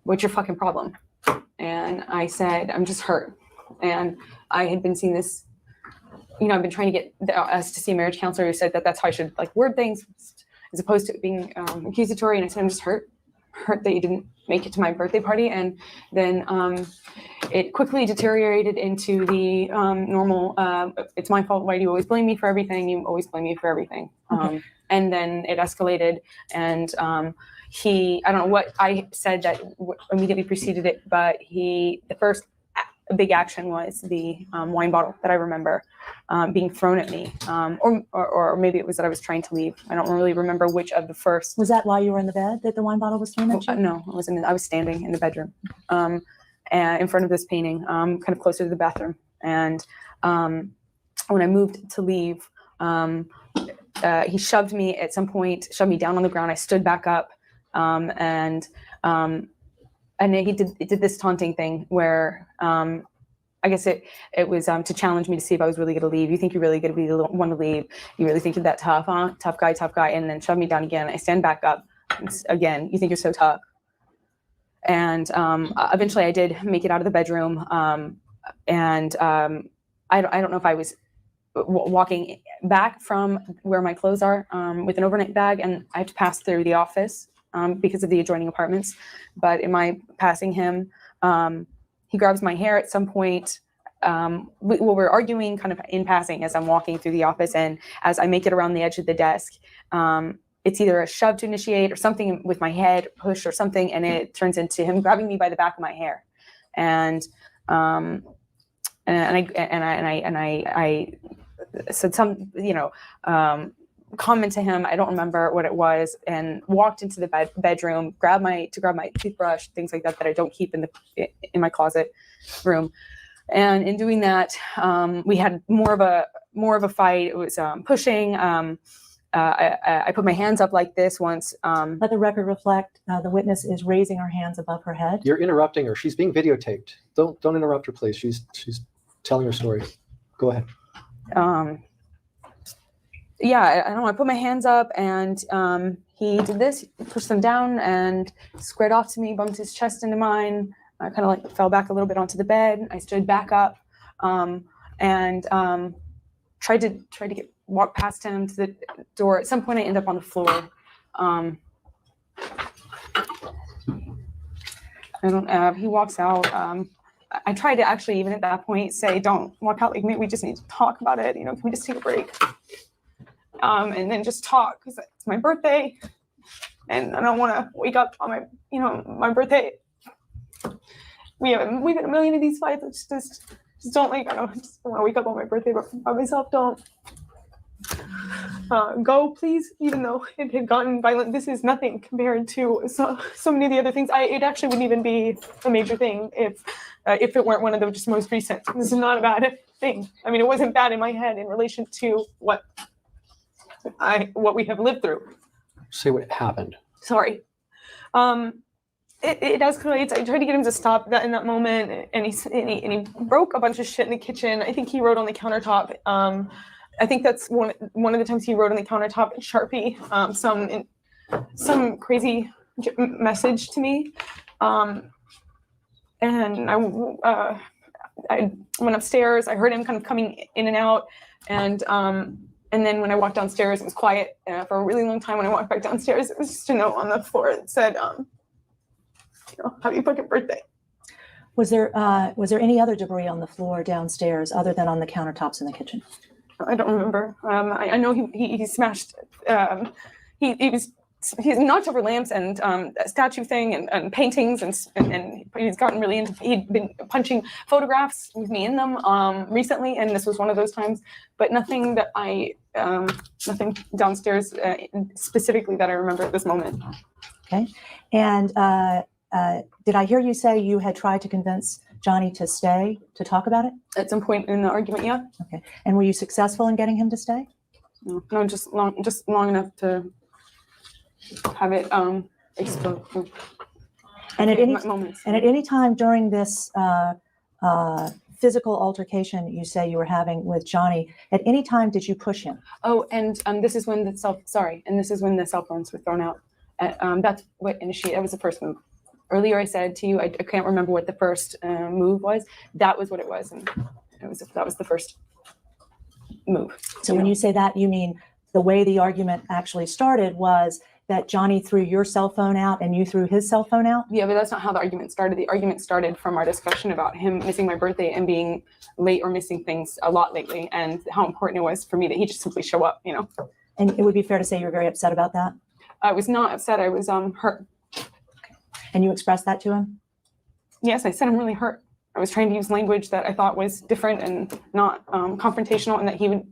what's your fucking problem? And I said, I'm just hurt. And I had been seeing this, I've been trying to get us to see a marriage counselor who said that that's how I should like word things, as opposed to being accusatory. And I said, I'm just hurt that you didn't make it to my birthday party. And then it quickly deteriorated into the normal, it's my fault, why do you always blame me for everything? You always blame me for everything. Okay. And then it escalated, and I don't know what I said that immediately preceded it, but the first big action was the wine bottle that I remember being thrown at me, or maybe it was that I was trying to leave. I don't really remember which of the first. Was that while you were in the bed that the wine bottle was thrown at you? No, I was standing in the bedroom, in front of this painting, kind of closer to the bathroom. And when I moved to leave, he shoved me at some point, shoved me down on the ground. I stood back up, and he did this taunting thing where I guess it was to challenge me to see if I was really going to leave. You think you're really going to be the one to leave? You really think you're that tough, huh? Tough guy. And then shove me down again. I stand back up again. You think you're so tough? And eventually I did make it out of the bedroom. And I don't know if I was walking back from where my clothes are with an overnight bag, and I have to pass through the office because of the adjoining apartments. But in my passing him, he grabs my hair at some point. We're arguing kind of in passing as I'm walking through the office, and as I make it around the edge of the desk, it's either a shove to initiate or something with my head, push or something, and it turns into him grabbing me by the back of my hair, and I said some comment to him. I don't remember what it was, and walked into the bedroom, grabbed my toothbrush, things like that I don't keep in my closet room. And in doing that, we had more of a fight. It was pushing. I put my hands up like this once. Let the record reflect the witness is raising her hands above her head. You're interrupting her. She's being videotaped. Don't interrupt her, please. She's telling her story. Go ahead. Yeah, I don't know. I put my hands up, and he did this, pushed them down, and squared off to me, bumped his chest into mine. I kind of like fell back a little bit onto the bed. I stood back up, and tried to walk past him to the door. At some point, I end up on the floor. He walks out. I tried to actually, even at that point, say, "Don't walk out. Like, maybe we just need to talk about it. Can we just take a break?" And then just talk, because it's my birthday, and I don't want to wake up on my birthday. We've had a million of these fights. It's just don't I just want to wake up on my birthday by myself. Don't go, please. Even though it had gotten violent, this is nothing compared to so many of the other things. It actually wouldn't even be a major thing if it weren't one of the just most recent. This is not a bad thing. I mean, it wasn't bad in my head in relation to what we have lived through. Say what happened. Sorry. It escalates. I tried to get him to stop that in that moment, and he broke a bunch of shit in the kitchen. I think he wrote on the countertop. I think that's one of the times he wrote on the countertop in Sharpie some crazy message to me. And I went upstairs. I heard him kind of coming in and out, and then when I walked downstairs, it was quiet for a really long time. When I walked back downstairs, it was just a note on the floor that said, "Happy fucking birthday." Was there any other debris on the floor downstairs other than on the countertops in the kitchen? I don't remember. I know he smashed. He's knocked over lamps and a statue thing and paintings and he's gotten really into. He'd been punching photographs with me in them recently, and this was one of those times. But nothing that I nothing downstairs specifically that I remember at this moment. Okay. And did I hear you say you had tried to convince Johnny to stay to talk about it? At some point in the argument, yeah. Okay. And were you successful in getting him to stay? No, just long enough to have it exposed. And at moments. any time during this physical altercation you say you were having with Johnny, at any time did you push him? Oh, and this is when the cell phones were thrown out. That's what initiated. That was the first move. Earlier, I said to you, I can't remember what the first move was. That was what it was, and that was the first move. So when you say that, you mean the way the argument actually started was that Johnny threw your cell phone out and you threw his cell phone out? Yeah, but that's not how the argument started. The argument started from our discussion about him missing my birthday and being late or missing things a lot lately, and how important it was for me that he just simply show up, And it would be fair to say you're very upset about that? I was not upset. I was hurt. And you expressed that to him? Yes, I said I'm really hurt. I was trying to use language that I thought was different and not confrontational, and that he would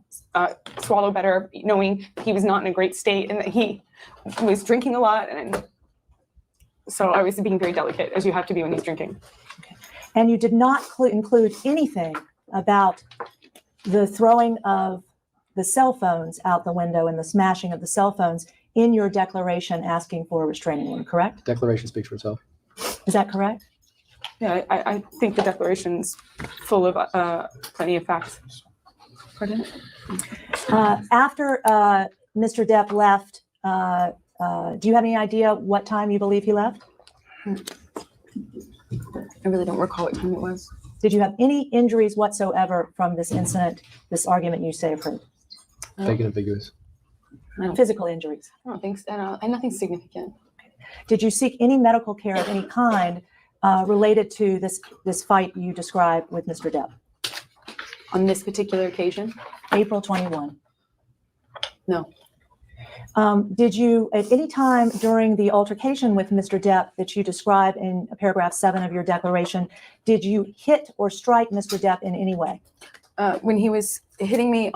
swallow better, knowing he was not in a great state and that he was drinking a lot. And so I was being very delicate, as you have to be when he's drinking. Okay. And you did not include anything about the throwing of the cell phones out the window and the smashing of the cell phones in your declaration asking for a restraining order, correct? Declaration speaks for itself. Is that correct? Yeah, I think the declaration's full of plenty of facts. Pardon? After Mr. Depp left, do you have any idea what time you believe he left? I really don't recall what time it was. Did you have any injuries whatsoever from this incident, this argument you say occurred? Vague and ambiguous. Physical injuries? I don't think so. And nothing significant. Did you seek any medical care of any kind related to this fight you described with Mr. Depp? On this particular occasion? April 21. No. Did you, at any time during the altercation with Mr. Depp that you describe in paragraph 7 of your declaration, did you hit or strike Mr. Depp in any way? When he was hitting me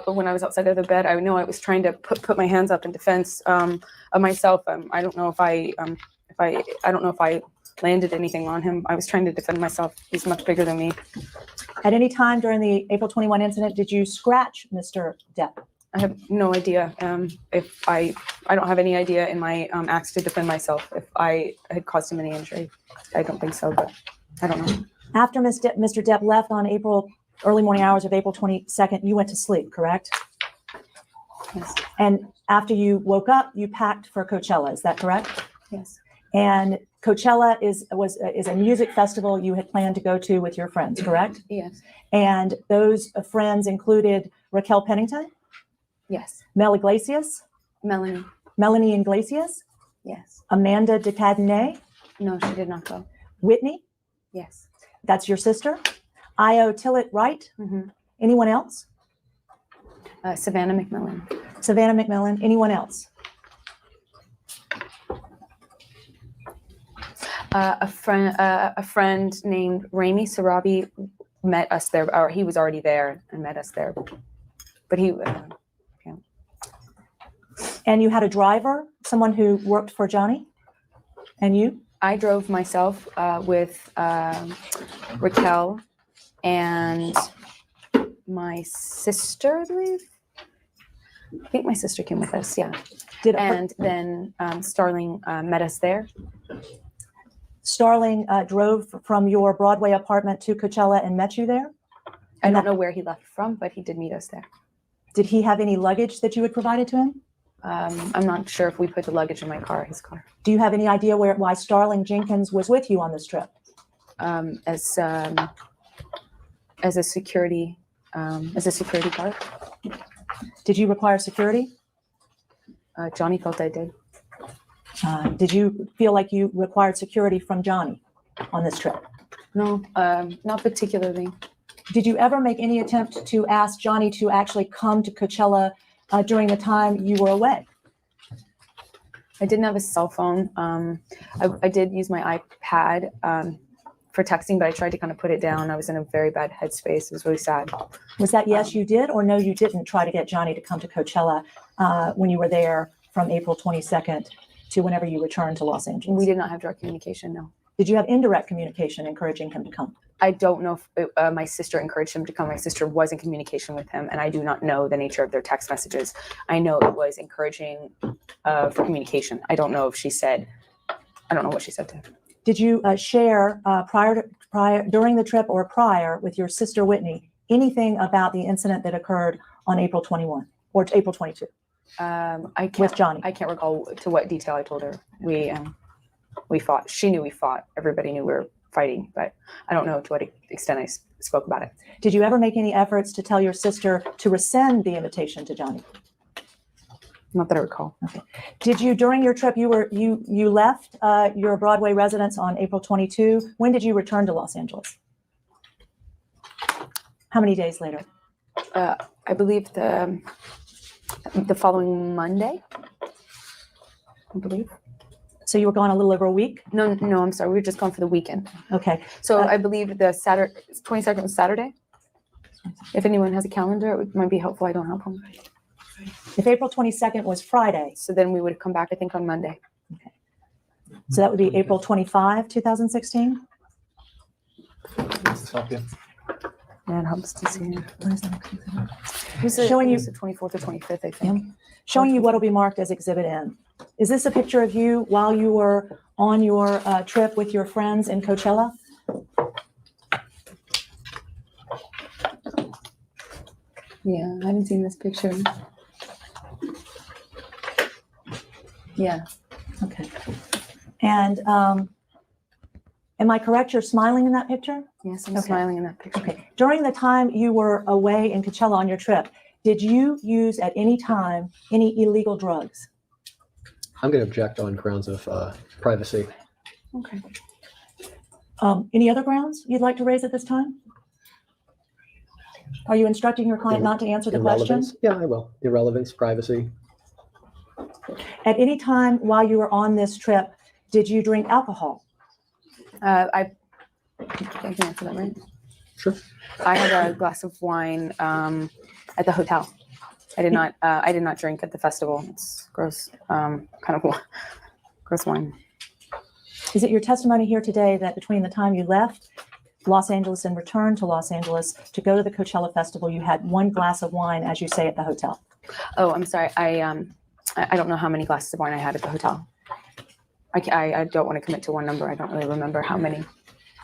when I was outside of the bed, I know I was trying to put my hands up in defense of myself. I don't know if I don't know if I landed anything on him. I was trying to defend myself. He's much bigger than me. At any time during the April 21 incident, did you scratch Mr. Depp? I have no idea. If I don't have any idea in my acts to defend myself if I had caused him any injury. I don't think so, but I don't know. After Mr. Depp left on early morning hours of April 22nd, you went to sleep, correct? Yes. And after you woke up, you packed for Coachella. Is that correct? Yes. And Coachella is a music festival you had planned to go to with your friends, correct? Yes. And those friends included Raquel Pennington, Yes. Mel Iglesias, Melanie Iglesias, Yes. Amanda de Cadenet, No, she did not go. Whitney, Yes. that's your sister, Io Tillett Wright, Mm-hmm. anyone else? Savannah McMillan. Savannah McMillan, anyone else? A friend named Rami Sarabi met us there, or he was already there and met us there. But he, yeah. And you had a driver, someone who worked for Johnny, and you? I drove myself with Raquel and my sister, I believe. I think my sister came with us, yeah. And then Starling met us there. Starling drove from your Broadway apartment to Coachella and met you there? I don't know where he left from, but he did meet us there. Did he have any luggage that you had provided to him? I'm not sure if we put the luggage in my car, his car. Do you have any idea why Starling Jenkins was with you on this trip? As a security guard. Did you require security? Johnny felt I did. Did you feel like you required security from Johnny on this trip? No, not particularly. Did you ever make any attempt to ask Johnny to actually come to Coachella during the time you were away? I didn't have a cell phone. I did use my iPad for texting, but I tried to kind of put it down. I was in a very bad headspace. It was really sad. Was that yes, you did, or no, you didn't try to get Johnny to come to Coachella when you were there from April 22nd to whenever you returned to Los Angeles? We did not have direct communication, no. Did you have indirect communication encouraging him to come? I don't know if my sister encouraged him to come. My sister was in communication with him, and I do not know the nature of their text messages. I know it was encouraging for communication. I don't know if she said, I don't know what she said to him. Did you share during the trip or prior with your sister Whitney anything about the incident that occurred on April 21 or April 22? I can't, with Johnny. I can't recall to what detail I told her. We fought. She knew we fought. Everybody knew we were fighting, but I don't know to what extent I spoke about it. Did you ever make any efforts to tell your sister to rescind the invitation to Johnny? Not that I recall. Okay. Did you, during your trip, you left your Broadway residence on April 22? When did you return to Los Angeles? How many days later? I believe the following Monday, I believe. So you were gone a little over a week? No, I'm sorry. We were just gone for the weekend. Okay. So I believe the 22nd was Saturday. If anyone has a calendar, it might be helpful. I don't have one. If April 22nd was Friday. So then we would come back, I think, on Monday. Okay. So that would be April 25, 2016? Help you. Yeah, it helps to see. Showing you the 24th or 25th, I think. Showing you what will be marked as Exhibit N. Is this a picture of you while you were on your trip with your friends in Coachella? Yeah, I haven't seen this picture. Yeah. Okay. And am I correct? You're smiling in that picture? Yes, I'm smiling in that picture. Okay. During the time you were away in Coachella on your trip, did you use at any time any illegal drugs? I'm going to object on grounds of privacy. Okay. Any other grounds you'd like to raise at this time? Are you instructing your client not to answer the question? Irrelevance? Yeah, I will. Irrelevance, privacy. At any time while you were on this trip, did you drink alcohol? I can answer that, right? Sure. I had a glass of wine at the hotel. I did not drink at the festival. It's gross, kind of gross wine. Is it your testimony here today that between the time you left Los Angeles and returned to Los Angeles to go to the Coachella Festival, you had one glass of wine, as you say, at the hotel? Oh, I'm sorry. I don't know how many glasses of wine I had at the hotel. I don't want to commit to one number. I don't really remember how many.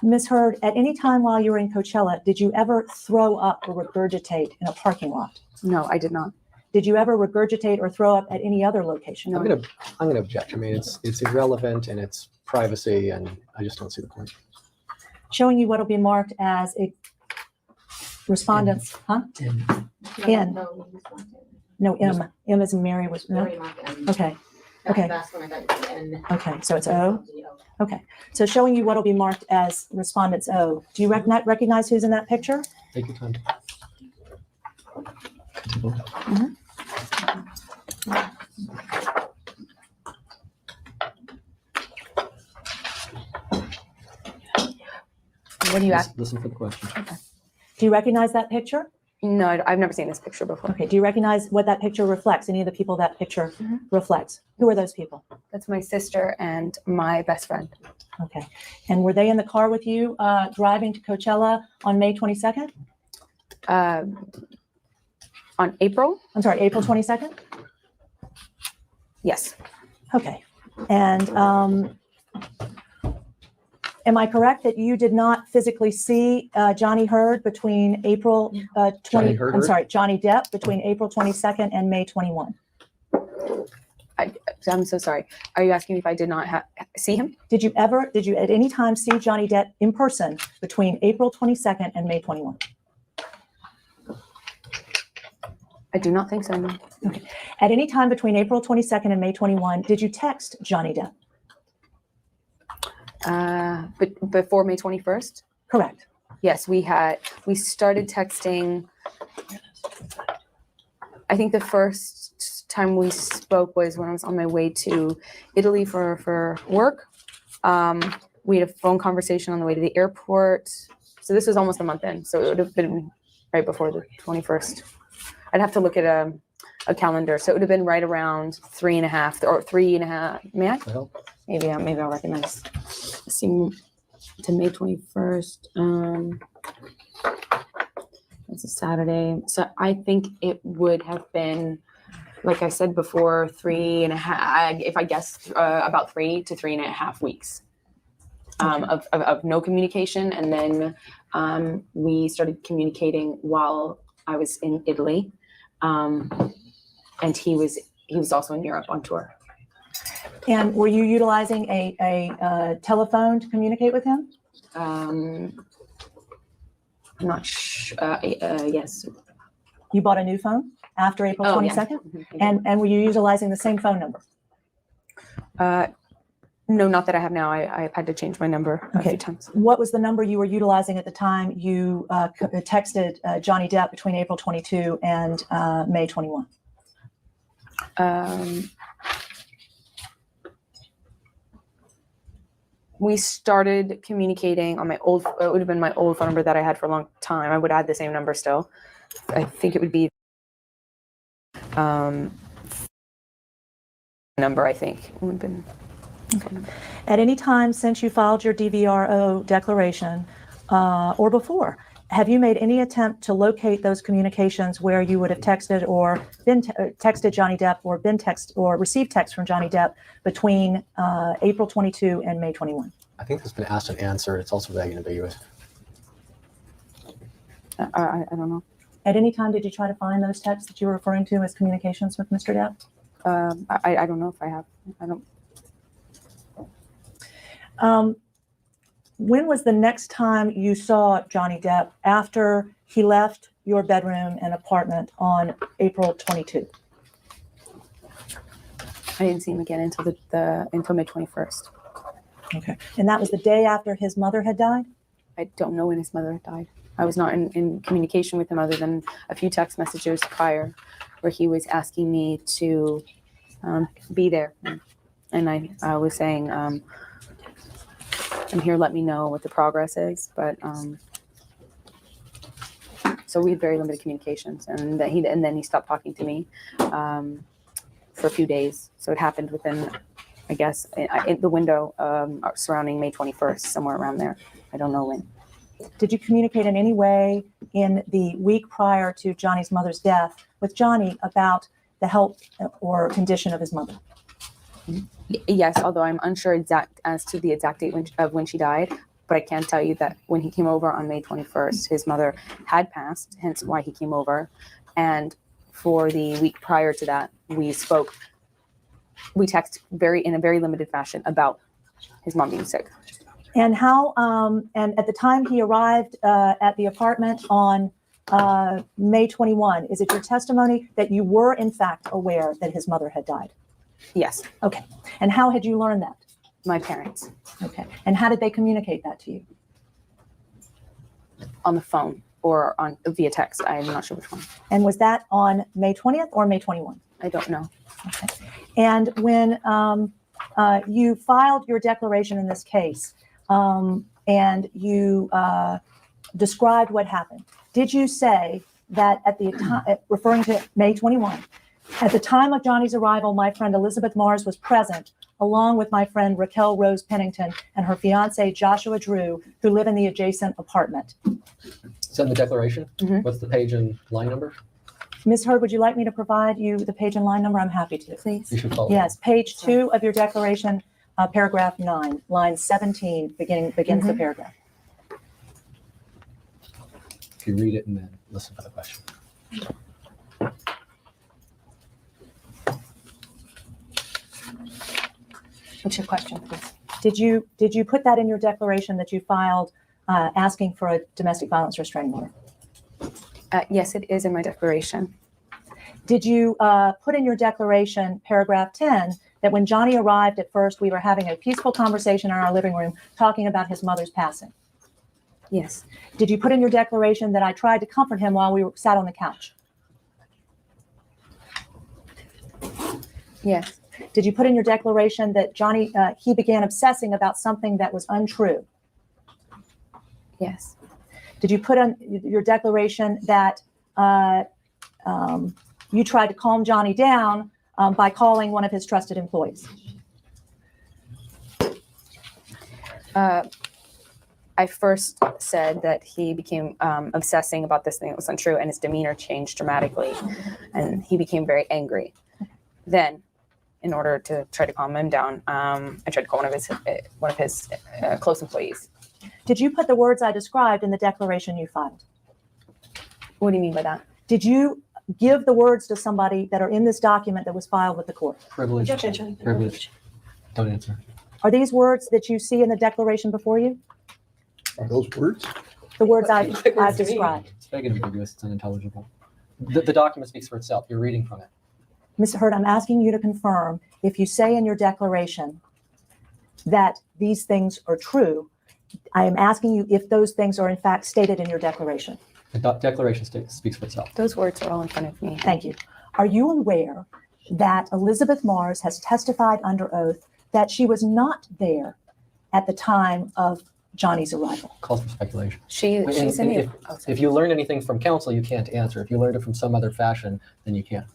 Ms. Hurd, at any time while you were in Coachella, did you ever throw up or regurgitate in a parking lot? No, I did not. Did you ever regurgitate or throw up at any other location? No. I'm gonna object. I mean, it's irrelevant and it's privacy, and I just don't see the point. Showing you what will be marked as a respondent's, huh? N. No, M. M as in Mary was, no? Okay. Okay. Okay, so it's O? Okay, so showing you what will be marked as respondent's O. Do you recognize who's in that picture? Take your time. What do you ask? Listen for the question. Okay. Do you recognize that picture? No, I've never seen this picture before. Okay, do you recognize what that picture reflects? Any of the people that picture reflects? Who are those people? That's my sister and my best friend. Okay, and were they in the car with you driving to Coachella on May 22nd? On April? I'm sorry, April 22nd? Yes. Okay, and am I correct that you did not physically see Johnny Hurd between April 20? I'm sorry, Johnny Depp between April 22nd and May 21? I'm so sorry. Are you asking me if I did not see him? Did you at any time see Johnny Depp in person between April 22nd and May 21? I do not think so. No. Okay. At any time between April 22nd and May 21, did you text Johnny Depp? But before May 21st? Correct. Yes, we started texting. I think the first time we spoke was when I was on my way to Italy for work. we had a phone conversation on the way to the airport. So this was almost a month in. So it would have been right before the 21st. I'd have to look at a calendar. So it would have been right around 3.5 or 3.5. May I? Maybe I'll recognize. See, to May 21st. It's a Saturday. So I think it would have been, like I said before, 3.5. If I guess about 3 to 3.5 weeks of no communication, and then we started communicating while I was in Italy, and he was also in Europe on tour. And were you utilizing a telephone to communicate with him? I'm not sure. Yes. You bought a new phone after April 22nd? Yeah. And were you utilizing the same phone number? No, not that I have now. I had to change my number a few times. What was the number you were utilizing at the time you texted Johnny Depp between April 22 and May 21? We started communicating on my old, it would have been my old phone number that I had for a long time. I would add the same number still. I think it would be number, I think. It would have been. Okay. At any time since you filed your DVRO declaration or before, have you made any attempt to locate those communications where you would have texted or been texted Johnny Depp or been text or received text from Johnny Depp between April 22 and May 21? I think that's been asked and answered. It's also vague and ambiguous. I don't know. At any time, did you try to find those texts that you were referring to as communications with Mr. Depp? I don't know if I have. I don't. When was the next time you saw Johnny Depp after he left your bedroom and apartment on April 22? I didn't see him again until until May 21st. Okay. And that was the day after his mother had died? I don't know when his mother had died. I was not in communication with him other than a few text messages prior where he was asking me to be there. And I was saying, I'm here, let me know what the progress is. But so we had very limited communications, and then he stopped talking to me for a few days. So it happened within, I guess, in the window surrounding May 21st, somewhere around there. I don't know when. Did you communicate in any way in the week prior to Johnny's mother's death with Johnny about the health or condition of his mother? Yes, although I'm unsure as to the exact date of when she died, but I can tell you that when he came over on May 21st, his mother had passed, hence why he came over. And for the week prior to that, we spoke. We texted in a very limited fashion about his mom being sick. And how? And at the time he arrived at the apartment on May 21, is it your testimony that you were in fact aware that his mother had died? Yes. Okay. And how had you learned that? My parents. Okay. And how did they communicate that to you? On the phone or via text. I'm not sure which one. And was that on May 20th or May 21? I don't know. Okay. And when you filed your declaration in this case, and you described what happened, did you say that at the time, referring to May 21, at the time of Johnny's arrival, my friend Elizabeth Mars was present, along with my friend Raquel Rose Pennington and her fiance Joshua Drew, who live in the adjacent apartment? It's in the declaration. Mm-hmm. What's the page and line number? Ms. Hurd, would you like me to provide you the page and line number? I'm happy to. Please. You should follow. Yes, page 2 of your declaration, paragraph 9, line 17 begins the paragraph. If you read it and then listen for the question. What's your question, please? Did you put that in your declaration that you filed asking for a domestic violence restraining order? Yes, it is in my declaration. Did you put in your declaration, paragraph 10, that when Johnny arrived at first, we were having a peaceful conversation in our living room talking about his mother's passing? Yes. Did you put in your declaration that I tried to comfort him while we sat on the couch? Yes. Did you put in your declaration that Johnny, he began obsessing about something that was untrue? Yes. Did you put on your declaration that you tried to calm Johnny down by calling one of his trusted employees? I first said that he became obsessing about this thing that was untrue, and his demeanor changed dramatically, and he became very angry. Then, in order to try to calm him down, I tried to call one of his close employees. Did you put the words I described in the declaration you filed? What do you mean by that? Did you give the words to somebody that are in this document that was filed with the court? Privilege. Objection. Privilege. Don't answer. Are these words that you see in the declaration before you? Are those words? The words I've described. It's vague and ambiguous. It's unintelligible. The document speaks for itself. You're reading from it. Ms. Hurd, I'm asking you to confirm if you say in your declaration that these things are true. I am asking you if those things are in fact stated in your declaration. The declaration speaks for itself. Those words are all in front of me. Thank you. Are you aware that Elizabeth Mars has testified under oath that she was not there at the time of Johnny's arrival? Calls for speculation. She's in the. If you learn anything from counsel, you can't answer. If you learned it from some other fashion, then you can.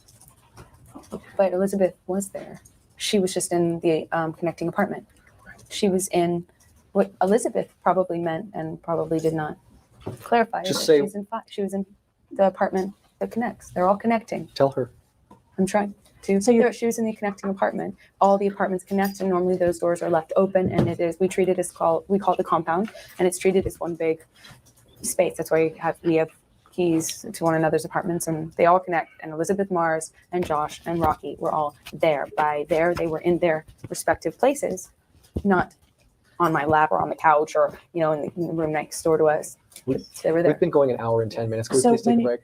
But Elizabeth was there. She was just in the connecting apartment. She was in what Elizabeth probably meant and probably did not clarify. Just say she was in the apartment that connects. They're all connecting. Tell her. I'm trying to. So she was in the connecting apartment. All the apartments connect, and normally those doors are left open. And we call it the compound, and it's treated as one big space. That's why we have keys to one another's apartments, and they all connect. And Elizabeth Mars and Josh and Rocky were all there. By there, they were in their respective places, not on my lap or on the couch or in the room next door to us. They were there. We've been going an hour and 10 minutes. Can we please take a break?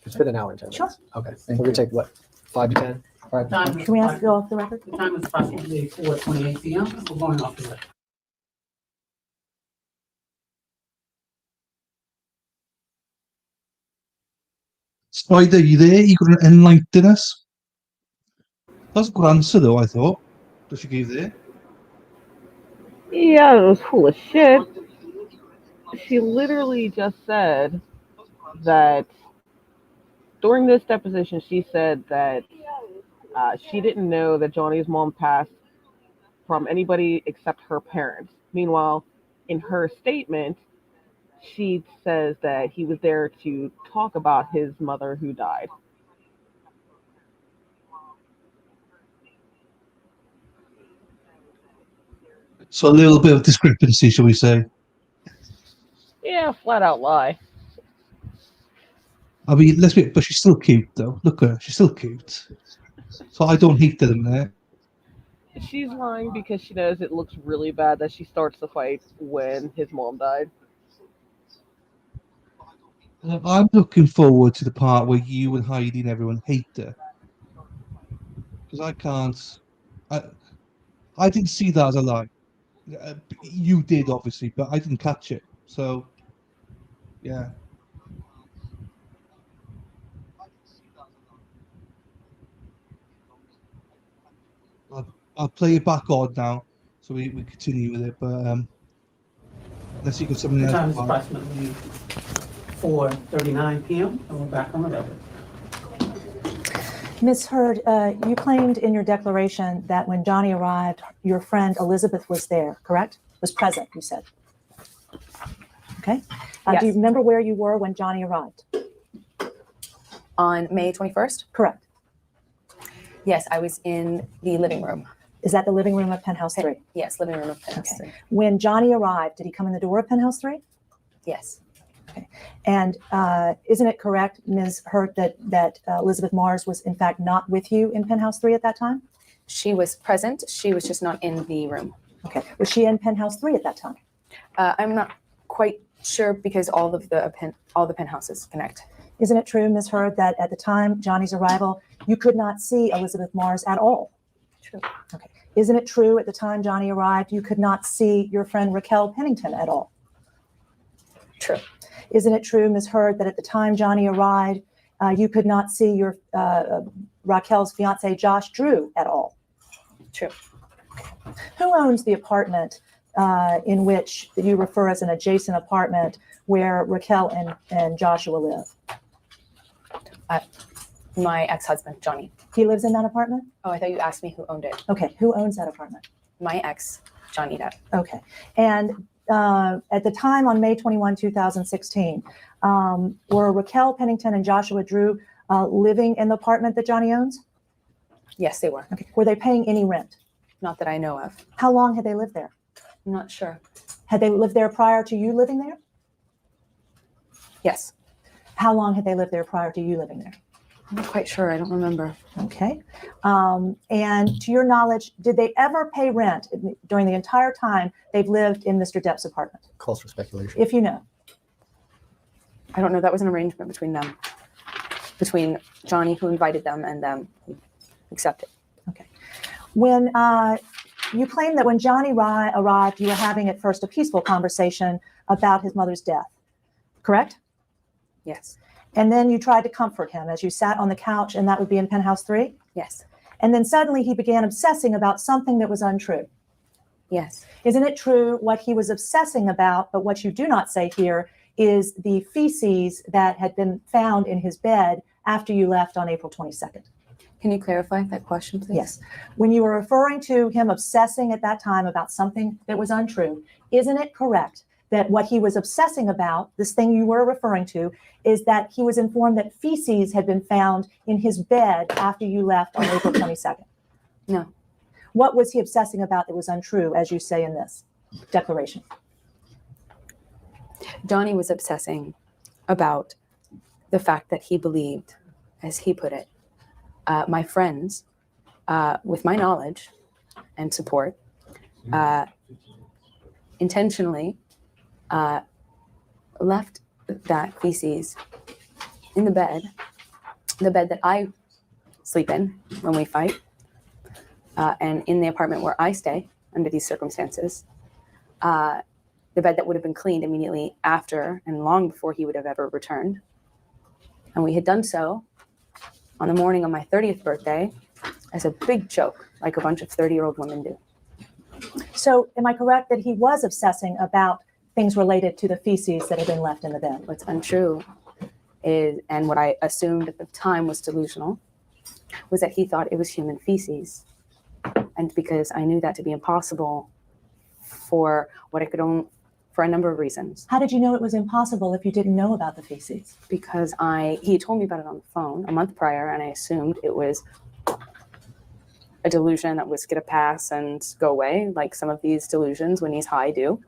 It's been an hour and 10 minutes. Sure. Okay. We're going to take what? 5 to 10? All right. Can we ask you off the record? The time is approximately 4:28 p.m. We're going off the record. Spider, you there? You got to enlighten us? That's a good answer, though, I thought, that she gave there. Yeah, it was full of shit. She literally just said that during this deposition, she said that she didn't know that Johnny's mom passed from anybody except her parents. Meanwhile, in her statement, she says that he was there to talk about his mother who died. So a little bit of discrepancy, shall we say? Yeah, flat out lie. I mean, but she's still cute, though. Look at her, she's still cute. So I don't hate them there. She's lying because she knows it looks really bad that she starts the fight when his mom died. I'm looking forward to the part where you and Heidi and everyone hate her. Because I can't. I didn't see that as a lie. You did, obviously, but I didn't catch it. So, yeah. I'll play it back on now, so we continue with it. But unless you got something The else. time is approximately 4:39 p.m. and we're back on the record. Ms. Hurd, you claimed in your declaration that when Johnny arrived, your friend Elizabeth was there, correct? Was present, you said. Okay. Yes. Do you remember where you were when Johnny arrived? On May 21st? Correct. Yes, I was in the living room. Is that the living room of Penthouse 3? Yes, living room of Penthouse 3. When Johnny arrived, did he come in the door of Penthouse 3? Yes. Okay. And isn't it correct, Ms. Hurt, that Elizabeth Mars was in fact not with you in Penthouse 3 at that time? She was present. She was just not in the room. Okay. Was she in Penthouse 3 at that time? I'm not quite sure because all the penthouses connect. Isn't it true, Ms. Hurd, that at the time Johnny's arrival, you could not see Elizabeth Mars at all? True. Okay. Isn't it true at the time Johnny arrived, you could not see your friend Raquel Pennington at all? True. Isn't it true, Ms. Hurd, that at the time Johnny arrived, you could not see your Raquel's fiance Josh Drew at all? True. Who owns the apartment in which you refer as an adjacent apartment where Raquel and Joshua live? My ex-husband, Johnny. He lives in that apartment? Oh, I thought you asked me who owned it. Okay, who owns that apartment? My ex, Johnny Depp. Okay, and at the time on May 21, 2016, were Raquel Pennington and Joshua Drew living in the apartment that Johnny owns? Yes, they were. Okay, were they paying any rent? Not that I know of. How long had they lived there? I'm not sure. Had they lived there prior to you living there? Yes. How long had they lived there prior to you living there? I'm not quite sure. I don't remember. Okay. And to your knowledge, did they ever pay rent during the entire time they've lived in Mr. Depp's apartment? Calls for speculation. If you know. I don't know. That was an arrangement between them, between Johnny, who invited them, and them who accepted. Okay. When you claim that when Johnny arrived, you were having at first a peaceful conversation about his mother's death, correct? Yes. And then you tried to comfort him as you sat on the couch, and that would be in penthouse 3? Yes. And then suddenly he began obsessing about something that was untrue. Yes. Isn't it true what he was obsessing about, but what you do not say here is the feces that had been found in his bed after you left on April 22nd? Can you clarify that question, please? Yes. When you were referring to him obsessing at that time about something that was untrue, isn't it correct that what he was obsessing about, this thing you were referring to, is that he was informed that feces had been found in his bed after you left on April 22nd? No. What was he obsessing about that was untrue, as you say in this declaration? Johnny was obsessing about the fact that he believed, as he put it, my friends, with my knowledge and support, intentionally left that feces in the bed that I sleep in when we fight, and in the apartment where I stay under these circumstances, the bed that would have been cleaned immediately after and long before he would have ever returned. And we had done so on the morning of my 30th birthday as a big joke, like a bunch of 30-year-old women do. So am I correct that he was obsessing about things related to the feces that had been left in the bed? What's untrue is, and what I assumed at the time was delusional, was that he thought it was human feces. And because I knew that to be impossible for what I could own, for a number of reasons. How did you know it was impossible if you didn't know about the feces? Because he told me about it on the phone a month prior, and I assumed it was a delusion that was going to pass and go away, like some of these delusions when he's high do.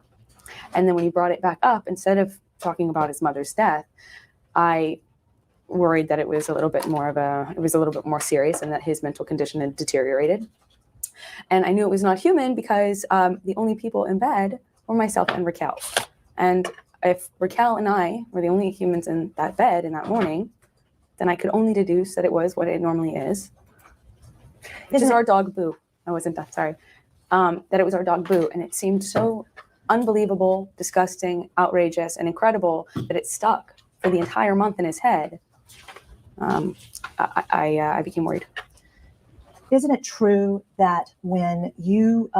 And then when he brought it back up, instead of talking about his mother's death, I worried that it was a little bit more serious and that his mental condition had deteriorated. And I knew it was not human because the only people in bed were myself and Raquel. And if Raquel and I were the only humans in that bed in that morning, then I could only deduce that it was what it normally is. Which is our dog Boo. I wasn't that, sorry. That it was our dog Boo. And it seemed so unbelievable, disgusting, outrageous, and incredible that it stuck for the entire month in his head. I became worried. Isn't it true that when you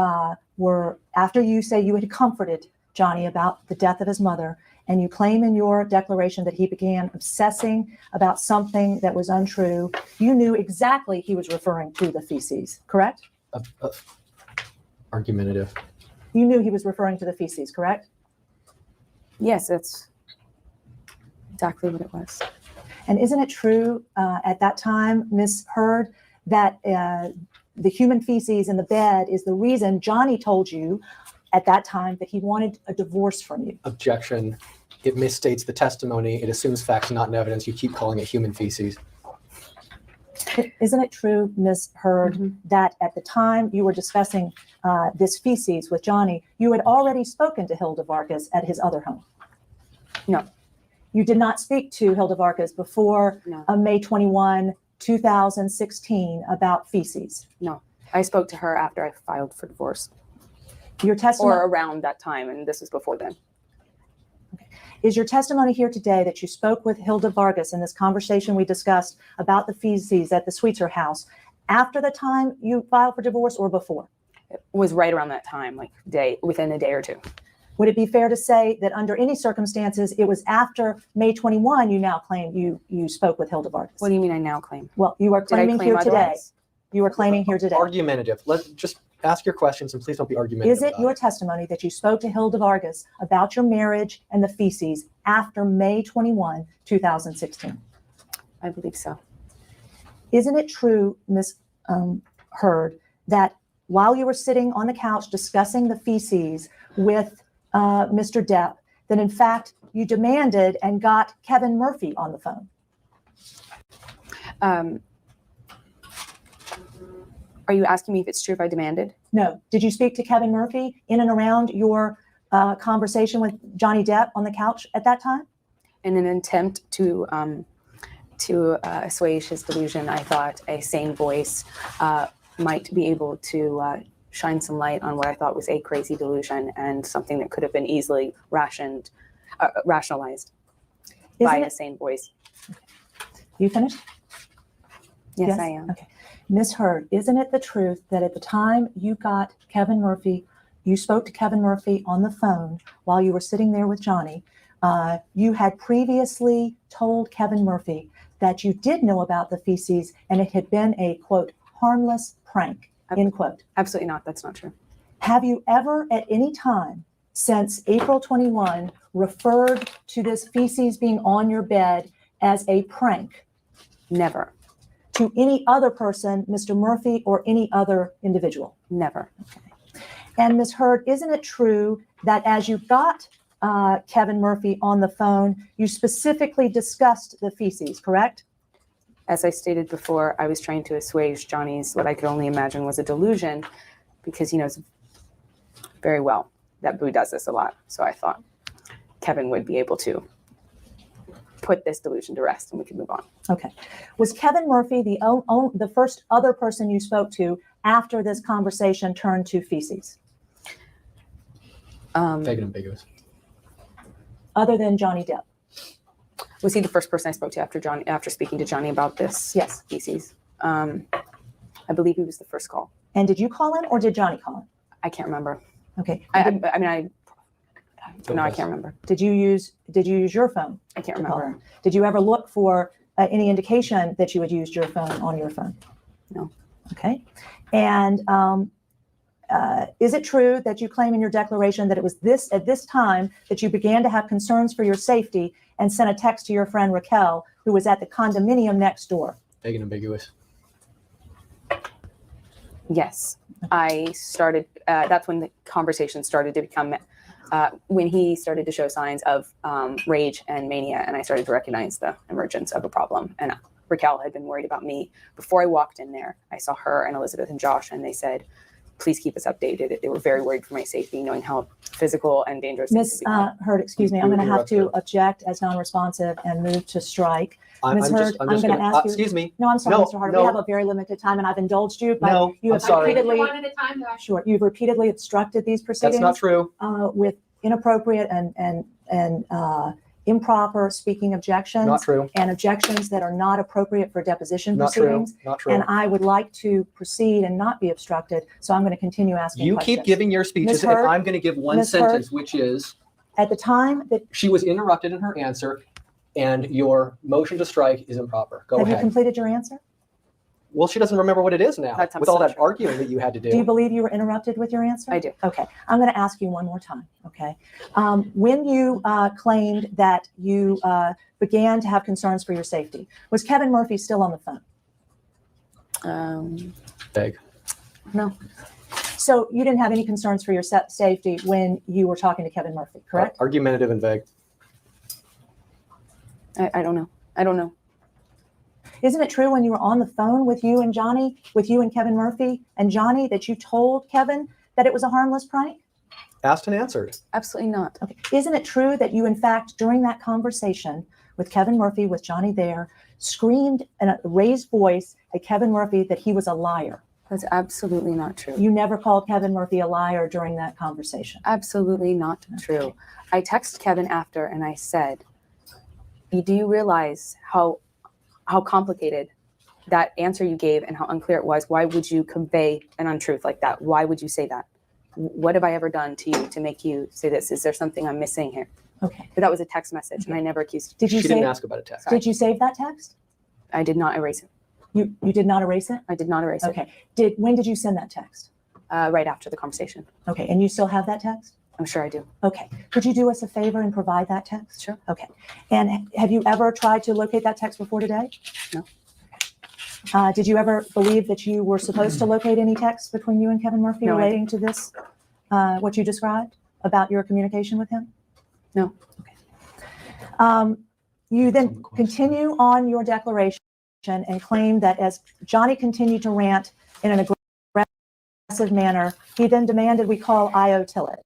after you say you had comforted Johnny about the death of his mother, and you claim in your declaration that he began obsessing about something that was untrue, you knew exactly he was referring to the feces, correct? Argumentative. You knew he was referring to the feces, correct? Yes, that's exactly what it was. And isn't it true at that time, Ms. Heard, that the human feces in the bed is the reason Johnny told you at that time that he wanted a divorce from you? Objection. It misstates the testimony. It assumes facts, not in evidence. You keep calling it human feces. Isn't it true, Ms. Heard, that at the time you were discussing this feces with Johnny, you had already spoken to Hilda Vargas at his other home? No. You did not speak to Hilda Vargas before May 21, 2016 about feces? No. I spoke to her after I filed for divorce. Your testimony, or around that time, and this was before then. Okay. Is your testimony here today that you spoke with Hilda Vargas in this conversation we discussed about the feces at the Sweetser house after the time you filed for divorce or before? It was right around that time, like within a day or two. Would it be fair to say that under any circumstances, it was after May 21 you now claim you spoke with Hilda Vargas? What do you mean I now claim? Well, you are Did I claiming claim here today. otherwise? You are claiming here today. Argumentative. Let's just ask your questions and please don't be argumentative. Is it about your testimony that you spoke to Hilda Vargas about your marriage and the feces after May 21, 2016? I believe so. Isn't it true, Ms. Heard, that while you were sitting on the couch discussing the feces with Mr. Depp, that in fact you demanded and got Kevin Murphy on the phone? Are you asking me if it's true if I demanded? No. Did you speak to Kevin Murphy in and around your conversation with Johnny Depp on the couch at that time? In an attempt to assuage his delusion, I thought a sane voice might be able to shine some light on what I thought was a crazy delusion and something that could have been easily rationalized by a sane voice. You finished? Yes, I am. Okay. Ms. Heard, isn't it the truth that at the time you got Kevin Murphy, you spoke to Kevin Murphy on the phone while you were sitting there with Johnny, you had previously told Kevin Murphy that you did know about the feces and it had been a, quote, harmless prank, end quote? Absolutely not. That's not true. Have you ever at any time since April 21 referred to this feces being on your bed as a prank? Never. To any other person, Mr. Murphy or any other individual? Never. Okay. And Ms. Heard, isn't it true that as you got Kevin Murphy on the phone, you specifically discussed the feces, correct? As I stated before, I was trying to assuage Johnny's, what I could only imagine was a delusion, because he knows very well that Boo does this a lot. So I thought Kevin would be able to put this delusion to rest and we could move on. Okay. Was Kevin Murphy the first other person you spoke to after this conversation turned to feces? Vague and ambiguous. Other than Johnny Depp? Was he the first person I spoke to after speaking to Johnny about this? Yes. Feces. I believe he was the first call. And did you call him or did Johnny call him? I can't remember. Okay. I can't remember. Did you use your phone? I can't to call remember. him? Did you ever look for any indication that you had used your phone on your phone? No. Okay. And is it true that you claim in your declaration that it was at this time that you began to have concerns for your safety and sent a text to your friend Raquel, who was at the condominium next door? Vague and ambiguous. Yes. I started, that's when the conversation started to become, when he started to show signs of rage and mania, and I started to recognize the emergence of a problem. And Raquel had been worried about me. Before I walked in there, I saw her and Elizabeth and Josh, and they said, please keep us updated. They were very worried for my safety, knowing how physical and dangerous. Ms. Heard, excuse me, I'm going to have to object as non-responsive and move to strike. Ms. Heard, I'm going to ask you. Excuse me. No, I'm sorry, No, Mr. Harder. no. We have a very limited time, and I've indulged you, but No, you I'm have sorry. repeatedly. One at a time, though. Sure, you've repeatedly obstructed these proceedings. That's not true. With inappropriate and improper speaking objections. Not true. And objections that are not appropriate for deposition Not true. proceedings. Not true. And I would like to proceed and not be obstructed, so I'm going to continue asking You questions. keep giving your speeches, Ms. and Heard? I'm going to give one Ms. sentence, Heard? which is, At the time that, she was interrupted in her answer, and your motion to strike is improper. Go have you ahead. completed your answer? Well, she doesn't remember what it is now, That's with all that absolutely arguing that you had to do. Do you believe you were interrupted with your answer? I do. Okay, I'm going to ask you one more time, okay? When you claimed that you began to have concerns for your safety, was Kevin Murphy still on the phone? Vague. No. So you didn't have any concerns for your safety when you were talking to Kevin Murphy, correct? Argumentative and vague. I don't know. I don't know. Isn't it true when you were on the phone with you and Johnny, with you and Kevin Murphy and Johnny, that you told Kevin that it was a harmless prank? Asked and answered. Absolutely not. Okay. Isn't it true that you, in fact, during that conversation with Kevin Murphy, with Johnny there, screamed in a raised voice at Kevin Murphy that he was a liar? That's absolutely not true. You never called Kevin Murphy a liar during that conversation. Absolutely not true. I texted Kevin after and I said, do you realize how complicated that answer you gave and how unclear it was, why would you convey an untruth like that? Why would you say that? What have I ever done to you to make you say this? Is there something I'm missing here? Okay. But that was a text message, and I never accused you. Did you She didn't save? ask about a text. Did you save that text? I did not erase it. You did not erase it? I did not erase Okay. When did you send that text? it. Right after the conversation. Okay. And you still have that text? I'm sure I do. Okay. Could you do us a favor and provide that text? Sure. Okay. And have you ever tried to locate that text before today? No. Did you ever believe that you were supposed to locate any text between you and Kevin Murphy No, I relating to this, what you described about your communication with him? No. Okay. You then continue on your declaration and claim that as Johnny continued to rant in an aggressive manner, he then demanded we call Io Tillett.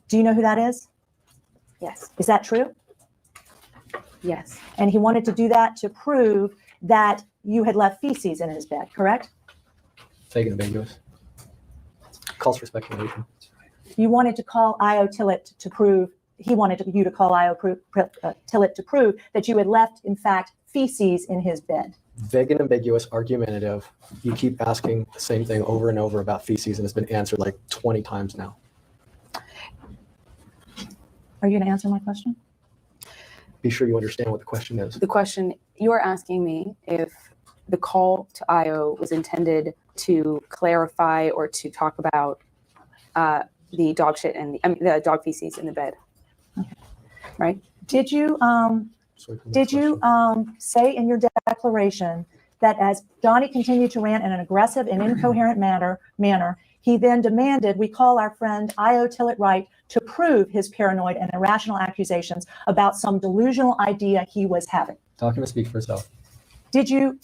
Do you know who that is? Yes. Is that true? Yes. And he wanted to do that to prove that you had left feces in his bed, correct? Vague and ambiguous. Calls for speculation. You wanted to call Io Tillett to prove, he wanted you to call Io Tillett to prove that you had left, in fact, feces in his bed. Vague and ambiguous, argumentative. You keep asking the same thing over and over about feces, and it's been answered like 20 times now. Are you going to answer my question? Be sure you understand what the question is. The question, you are asking me if the call to Io was intended to clarify or to talk about the dog shit and the dog feces in the bed. Okay. Right? Did you say in your declaration that as Johnny continued to rant in an aggressive and incoherent manner, he then demanded we call our friend Io Tillett Wright to prove his paranoid and irrational accusations about some delusional idea he was having? Document speak for itself. Did you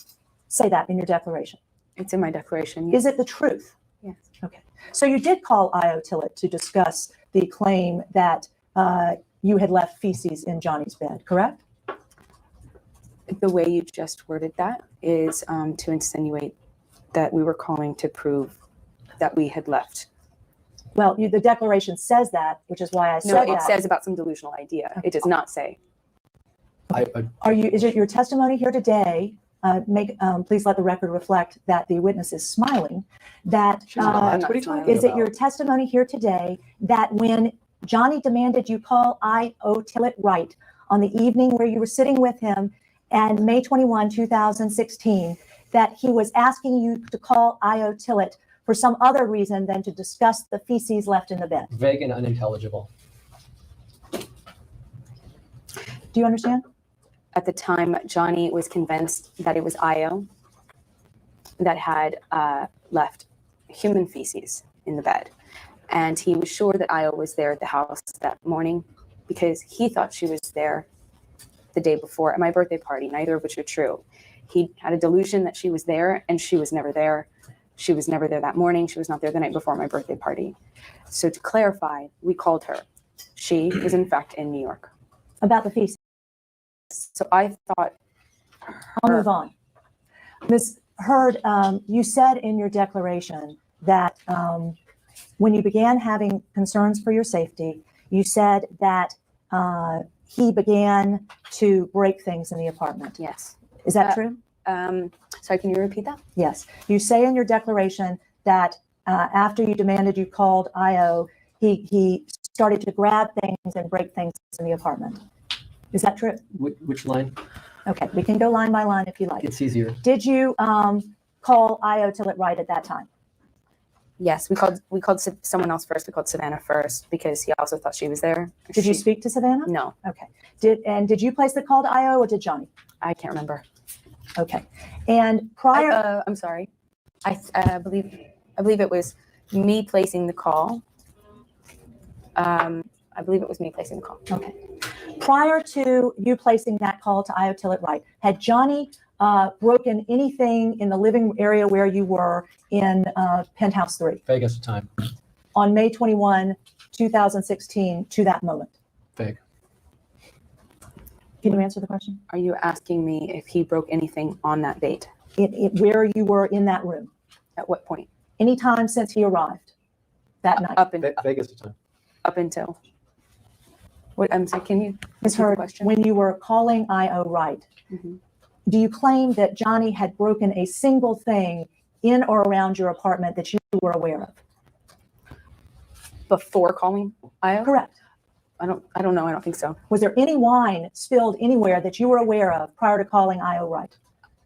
say that in your declaration? It's in my declaration. Yes. Is it the truth? Yes. Okay. So you did call Io Tillett to discuss the claim that you had left feces in Johnny's bed, correct? The way you just worded that is to insinuate that we were calling to prove that we had left. Well, the declaration says that, which is why I said No, that. it says about some delusional idea. It does not say. Is it your testimony here today? Please let the record reflect that the witness is smiling. That I'm not smiling. is it your testimony here today that when Johnny demanded you call Io Tillett Wright on the evening where you were sitting with him and May 21, 2016, that he was asking you to call Io Tillett for some other reason than to discuss the feces left in the bed? Vague and unintelligible. Do you understand? At the time, Johnny was convinced that it was Io that had left human feces in the bed. And he was sure that Io was there at the house that morning because he thought she was there the day before at my birthday party, neither of which are true. He had a delusion that she was there and she was never there. She was never there that morning. She was not there the night before my birthday party. So to clarify, we called her. She was in fact in New York. About the feces? So I thought I'll move on. Ms. Hurd, you said in your declaration that when you began having concerns for your safety, you said that he began to break things in the apartment. yes. Is that true? Sorry, can you repeat that? Yes. You say in your declaration that after you demanded you called Io, he started to grab things and break things in the apartment. Is that true? Which line? Okay, we can go line by line if you like. It's easier. Did you call Io Tillett Wright at that time? Yes, we called someone else first. We called Savannah first because he also thought she was there. Did you speak to Savannah? No, Okay. Did you place the call to Io or did Johnny? I can't remember. Okay. And prior, I'm sorry. I believe it was me placing the call. I believe it was me placing the call. okay. Prior to you placing that call to Io Tillett Wright, had Johnny broken anything in the living area where you were in Penthouse 3 Vague as to time. on May 21, 2016 to that moment? Vague. Can you answer the question? Are you asking me if he broke anything on that date? Where you were in that room, At what point? anytime since he arrived that night? Vague as to time. Up until. What? I'm sorry. Can you? Ms. repeat the Hurd, question? when you were calling Io Wright, Mhm. do you claim that Johnny had broken a single thing in or around your apartment that you were aware of? Before calling IO? Correct. I don't know. I don't think so. Was there any wine spilled anywhere that you were aware of prior to calling IO Wright?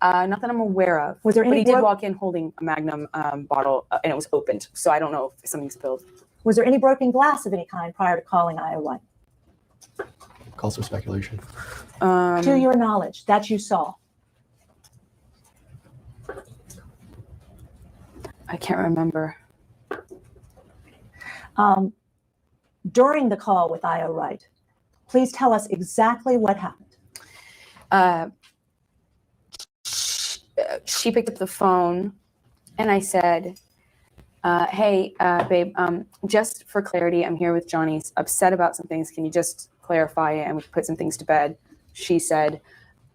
Not that I'm aware of. Was there But any he did walk in holding a Magnum bottle, and it was opened. So I don't know if something spilled. Was there any broken glass of any kind prior to calling IO Wright? Calls for speculation. To your knowledge, that you saw? I can't remember. During the call with IO Wright, please tell us exactly what happened. She picked up the phone, and I said, hey, babe, just for clarity, I'm here with Johnny. He's upset about some things. Can you just clarify it and we can put some things to bed? She said,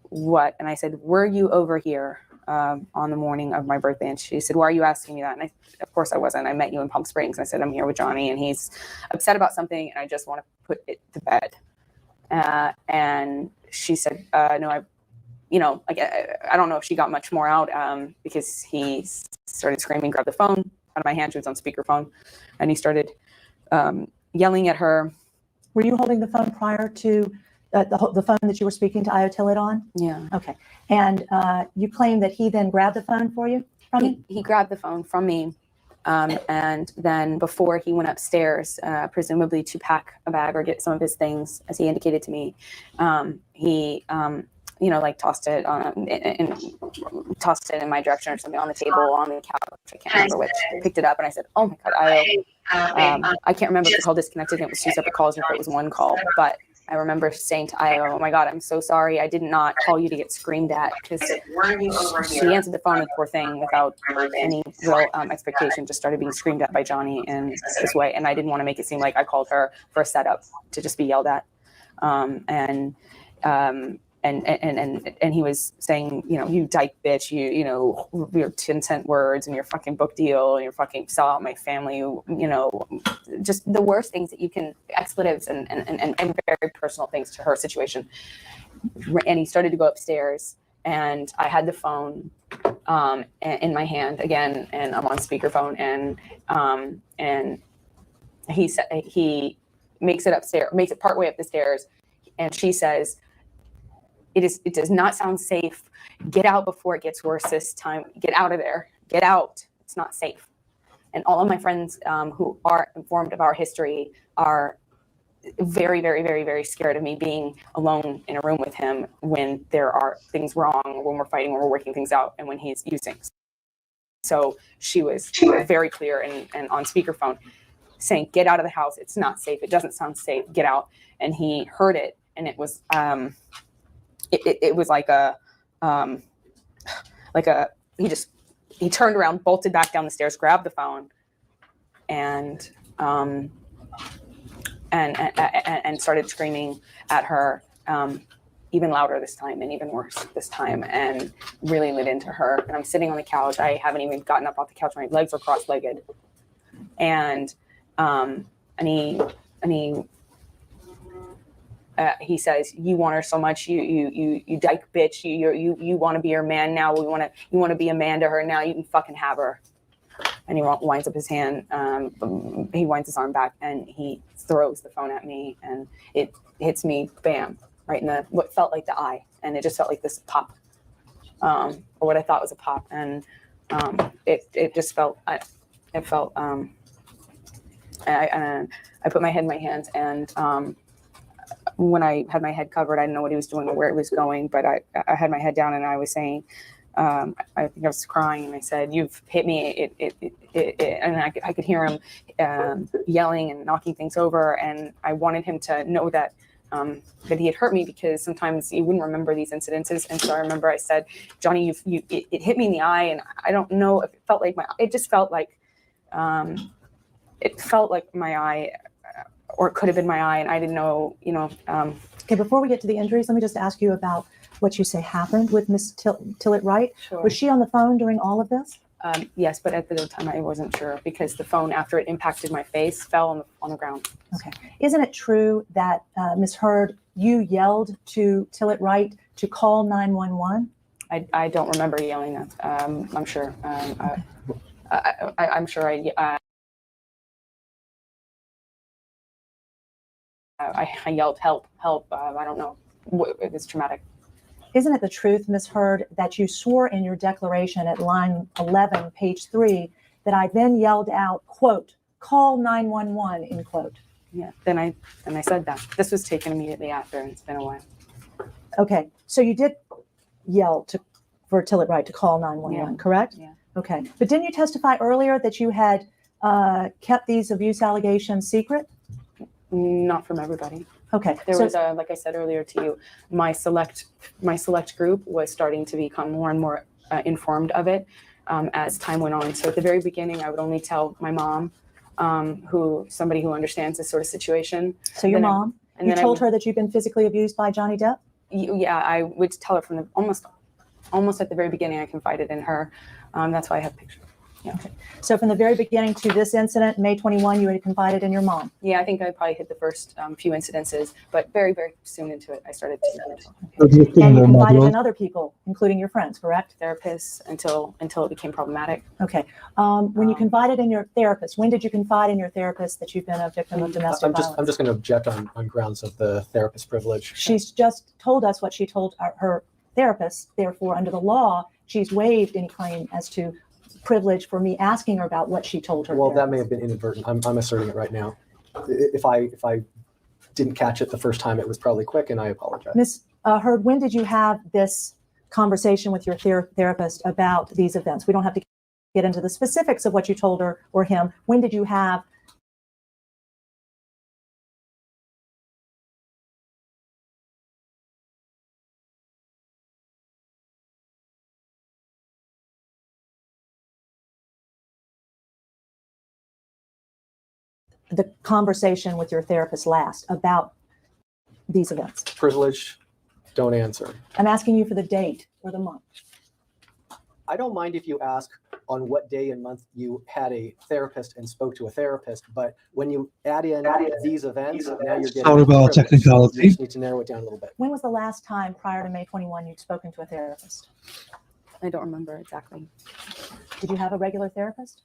what? And I said, were you over here on the morning of my birthday? And she said, why are you asking me that? And of course I wasn't. I met you in Palm Springs. I said, I'm here with Johnny and he's upset about something and I just want to put it to bed. And she said, no, I don't know if she got much more out because he started screaming, grabbed the phone out of my hand. She was on speakerphone and he started yelling at her. Were you holding the phone prior to the phone that you were speaking to IO Tillett on? Yeah. Okay. And you claim that he then grabbed the phone for you from you? He grabbed the phone from me. And then before he went upstairs, presumably to pack a bag or get some of his things, as he indicated to me, he tossed it in my direction or something on the table, on the couch. I can't remember which. I picked it up and I said, oh my God, I can't remember if the call disconnected and it was two separate calls or if it was one call, but I remember saying to Io, oh my God, I'm so sorry. I did not call you to get screamed at, because she answered the phone, the poor thing, without any real expectation, just started being screamed at by Johnny in this way. And I didn't want to make it seem like I called her for a setup to just be yelled at. And he was saying, you dyke bitch, your 10-cent words and your fucking book deal and your fucking sell out my family, just the worst things that you can, expletives and very personal things to her situation. And he started to go upstairs and I had the phone in my hand again, and I'm on speakerphone, and he said, he makes it partway up the stairs, and she says, it does not sound safe. Get out before it gets worse this time. Get out of there. Get out. It's not safe. And all of my friends who are informed of our history are very, very, very, very scared of me being alone in a room with him when there are things wrong, when we're fighting, when we're working things out, and when he's using. So she was very clear and on speakerphone saying, get out of the house. It's not safe. It doesn't sound safe. Get out. And he heard it. And it was, it was he turned around, bolted back down the stairs, grabbed the phone, and started screaming at her, even louder this time and even worse this time, and really lit into her. And I'm sitting on the couch. I haven't even gotten up off the couch. My legs are cross-legged, and he says, "You want her so much, you dyke bitch. You want to be her man now. You want to be a man to her now. You can fucking have her." And he winds up his hand. He winds his arm back and he throws the phone at me, and it hits me, bam, right in what felt like the eye, and it just felt like this pop, or what I thought was a pop, and it just felt. I put my head in my hands, and when I had my head covered, I didn't know what he was doing or where it was going, but I had my head down and I was saying, I think I was crying, and I said, "You've hit me." And I could hear him yelling and knocking things over, and I wanted him to know that he had hurt me, because sometimes he wouldn't remember these incidences. And so I remember I said, "Johnny, it hit me in the eye, and I don't know if it felt like it just felt like it felt like my eye." Or it could have been my eye, and I didn't know, Okay, before we get to the injuries, let me just ask you about what you say happened with Miss Tillett Wright. Sure. Was she on the phone during all of this? Yes, but at the time I wasn't sure, because the phone, after it impacted my face, fell on the ground. Okay. Isn't it true that, Ms. Hurd, you yelled to Tillett Wright to call 911? I don't remember yelling that. I'm sure. I'm sure I yelled help, help. I don't know. It was traumatic. Isn't it the truth, Ms. Heard, that you swore in your declaration at line 11, page 3, that I then yelled out, quote, call 911, end quote? Yeah. Then I said that. This was taken immediately after, and it's been a while. Okay, so you did yell for Tillett Wright to call 911, correct? Yeah. Okay, but didn't you testify earlier that you had kept these abuse allegations secret? Not from everybody. Okay, There was a, like I said earlier to you, my select group was starting to become more and more informed of it as time went on. So at the very beginning, I would only tell my mom, somebody who understands this sort of situation. So your mom, you told her that you've been physically abused by Johnny Depp? Yeah, I would tell her from the almost at the very beginning. I confided in her. That's why I have pictures. Yeah. Okay. So from the very beginning to this incident, May 21, you had confided in your mom? Yeah, I think I probably hit the first few incidences, but very, very soon into it, I started to. And you confided in other people, including your friends, correct? Therapists until it became problematic. Okay. When you confided in your therapist, when did you confide in your therapist that you've been a victim of domestic violence? I'm just going to object on grounds of the therapist privilege. She's just told us what she told her therapist. Therefore, under the law, she's waived any claim as to privilege for me asking her about what she told her. Well, therapist. that may have been inadvertent. I'm asserting it right now. If I didn't catch it the first time, it was probably quick, and I apologize. Ms. Heard, when did you have this conversation with your therapist about these events? We don't have to get into the specifics of what you told her or him. When did you have the conversation with your therapist last about these events? Privilege, don't answer. I'm asking you for the date or the month. I don't mind if you ask on what day and month you had a therapist and spoke to a therapist, but when you add in these events, now you're getting Sorry about technicality. You just need to narrow it down a little bit. When was the last time prior to May 21 you'd spoken to a therapist? I don't remember exactly. Did you have a regular therapist?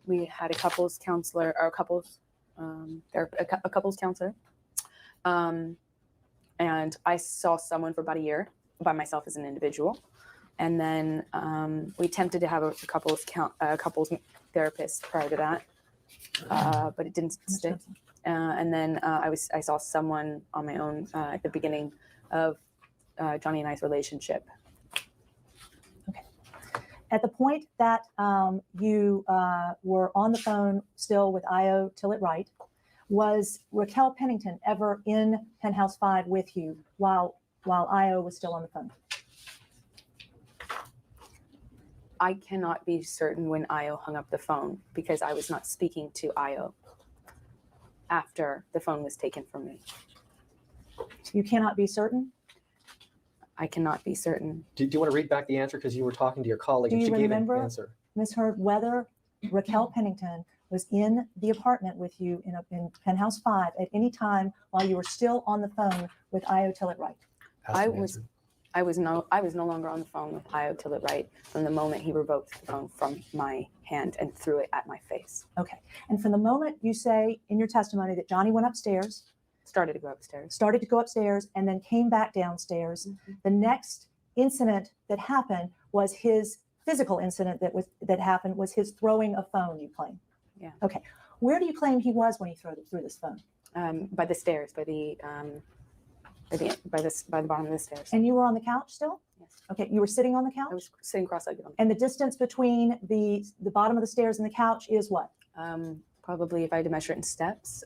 We had a couples counselor or a couples counselor. And I saw someone for about a year by myself as an individual. And then we attempted to have a couples therapist prior to that, but it didn't stick. And then I saw someone on my own at the beginning of Johnny and I's relationship. Okay. At the point that you were on the phone still with Io Tillett Wright, was Raquel Pennington ever in Penthouse 5 with you while Io was still on the phone? I cannot be certain when Io hung up the phone because I was not speaking to Io after the phone was taken from me. You cannot be certain? I cannot be certain. Do you want to read back the answer because you were talking to your colleague and she gave an answer? Ms. Heard, whether Raquel Pennington was in the apartment with you in Penthouse 5 at any time while you were still on the phone with Io Tillett Wright? I was no longer on the phone with Io Tillett Wright from the moment he revoked the phone from my hand and threw it at my face. Okay. And from the moment you say in your testimony that Johnny went upstairs, started to go upstairs, and then came back downstairs, the next incident that happened was his physical incident that happened was his throwing a phone, you claim. Yeah. Okay. Where do you claim he was when he threw this phone? By the stairs, by the bottom of the stairs. And you were on the couch still? Yes. Okay. You were sitting on the couch? I was sitting cross-legged on. And the distance between the bottom of the stairs and the couch is what? Probably, if I had to measure it in steps,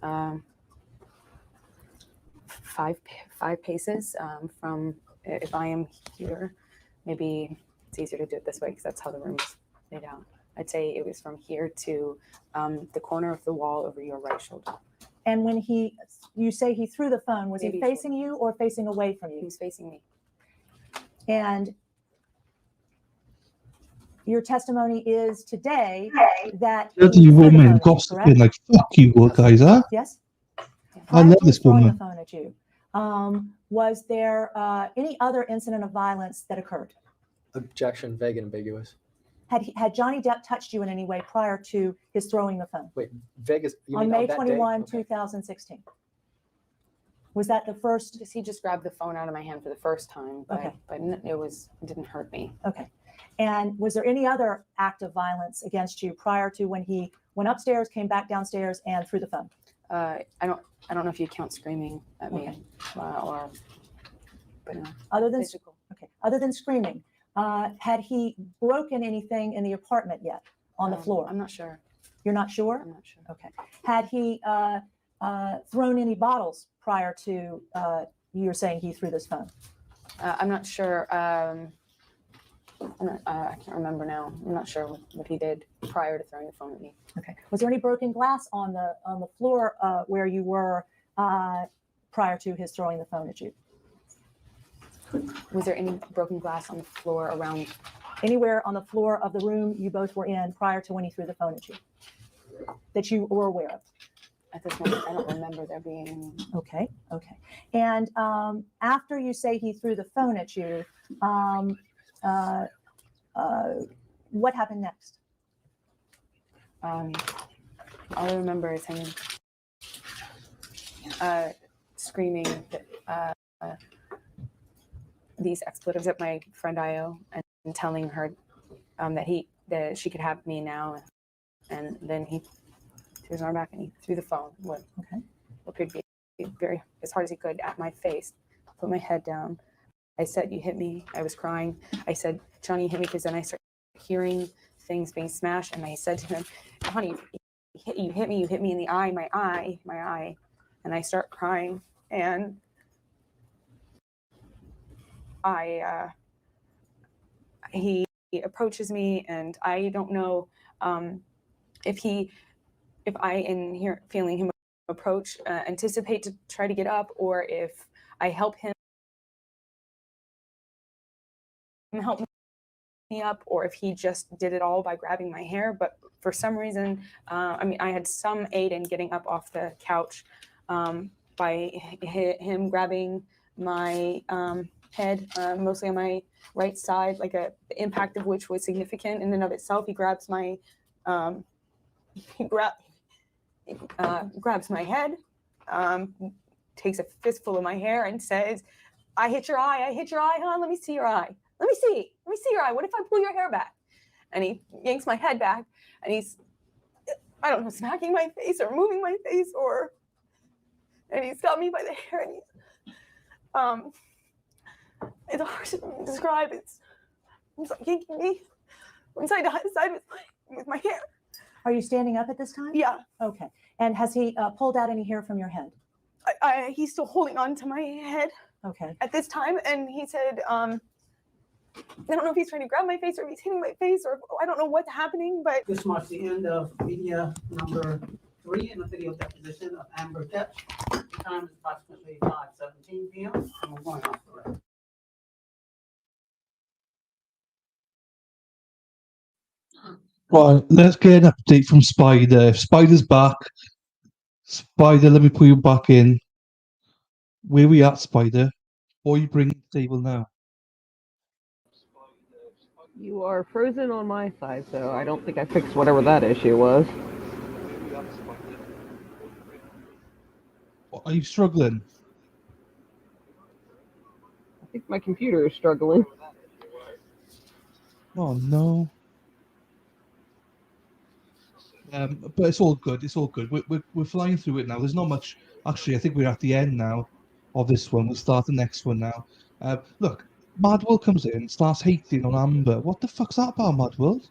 5 paces from, if I am here, maybe it's easier to do it this way because that's how the room is laid out. I'd say it was from here to the corner of the wall over your right shoulder. And when you say he threw the phone, was he facing you or facing away from you? He was facing me. And your testimony is today that Bloody woman gossiping like fuck you guys, huh? Yes. I love this woman. The phone at you. Was there any other incident of violence that occurred? Objection, vague and ambiguous. Had Johnny Depp touched you in any way prior to his throwing the phone? Wait, vague is you On mean May that 21, day? Okay. 2016. Was that the first? He just grabbed the phone out of my hand for the first time, but Okay. it didn't hurt me. Okay. And was there any other act of violence against you prior to when he went upstairs, came back downstairs, and threw the phone? I don't know if you count screaming at me or, but no. Other than Physical. okay, other than screaming, had he broken anything in the apartment yet on the floor? I'm not sure. You're not sure? I'm not sure. Okay. Had he thrown any bottles prior to you were saying he threw this phone? I'm not sure. I can't remember now. I'm not sure what he did prior to throwing the phone at me. Okay. Was there any broken glass on the floor where you were prior to his throwing the phone at you? Was there any broken glass on the floor around? Anywhere on the floor of the room you both were in prior to when he threw the phone at you that you were aware of? At this moment, I don't remember there being any. Okay. Okay. And after you say he threw the phone at you, what happened next? All I remember is him screaming these expletives at my friend Io and telling her that she could have me now, and then he threw his arm back and he threw the phone. What appeared to be very as hard as he could at my face. Put my head down. I said, "You hit me." I was crying. I said, "Johnny, you hit me," because then I started hearing things being smashed, and I said to him, "Honey, you hit me in the eye, my eye," and I start crying, and he approaches me, and I don't know if I in here feeling him approach anticipate to try to get up, or if I help him help me up, or if he just did it all by grabbing my hair. But for some reason, I had some aid in getting up off the couch by him grabbing my head, mostly on my right side, the impact of which was significant in and of itself. He grabs my grabs my head, takes a fistful of my hair and says, I hit your eye, hon. Let me see your eye. Let me see your eye. What if I pull your hair back?" And he yanks my head back, and he's, I don't know, smacking my face or moving my face, and he's got me by the hair, and it's hard to describe. It's like yanking me from side to side with my hair. Are you standing up at this time? Yeah. Okay. And has he pulled out any hair from your head? He's still holding on to my head. Okay. At this time, and he said, I don't know if he's trying to grab my face or if he's hitting my face, or I don't know what's happening, but This marks the end of media number 3 in the video deposition of Amber Depp. The time is approximately 5:17 p.m. and we're going off the record. Right, let's get an update from Spider. If Spider's back, Spider, let me put you back in. Where we at, Spider? What are you bringing to the table now? You are frozen on my side, so I don't think I fixed whatever that issue was. Are you struggling? I think my computer is struggling. Oh no. But it's all good. It's all good. We're flying through it now. There's not much. Actually, I think we're at the end now of this one. We'll start the next one now. Look, Madworld comes in, starts hating on Amber. What the fuck's that about, Madworld?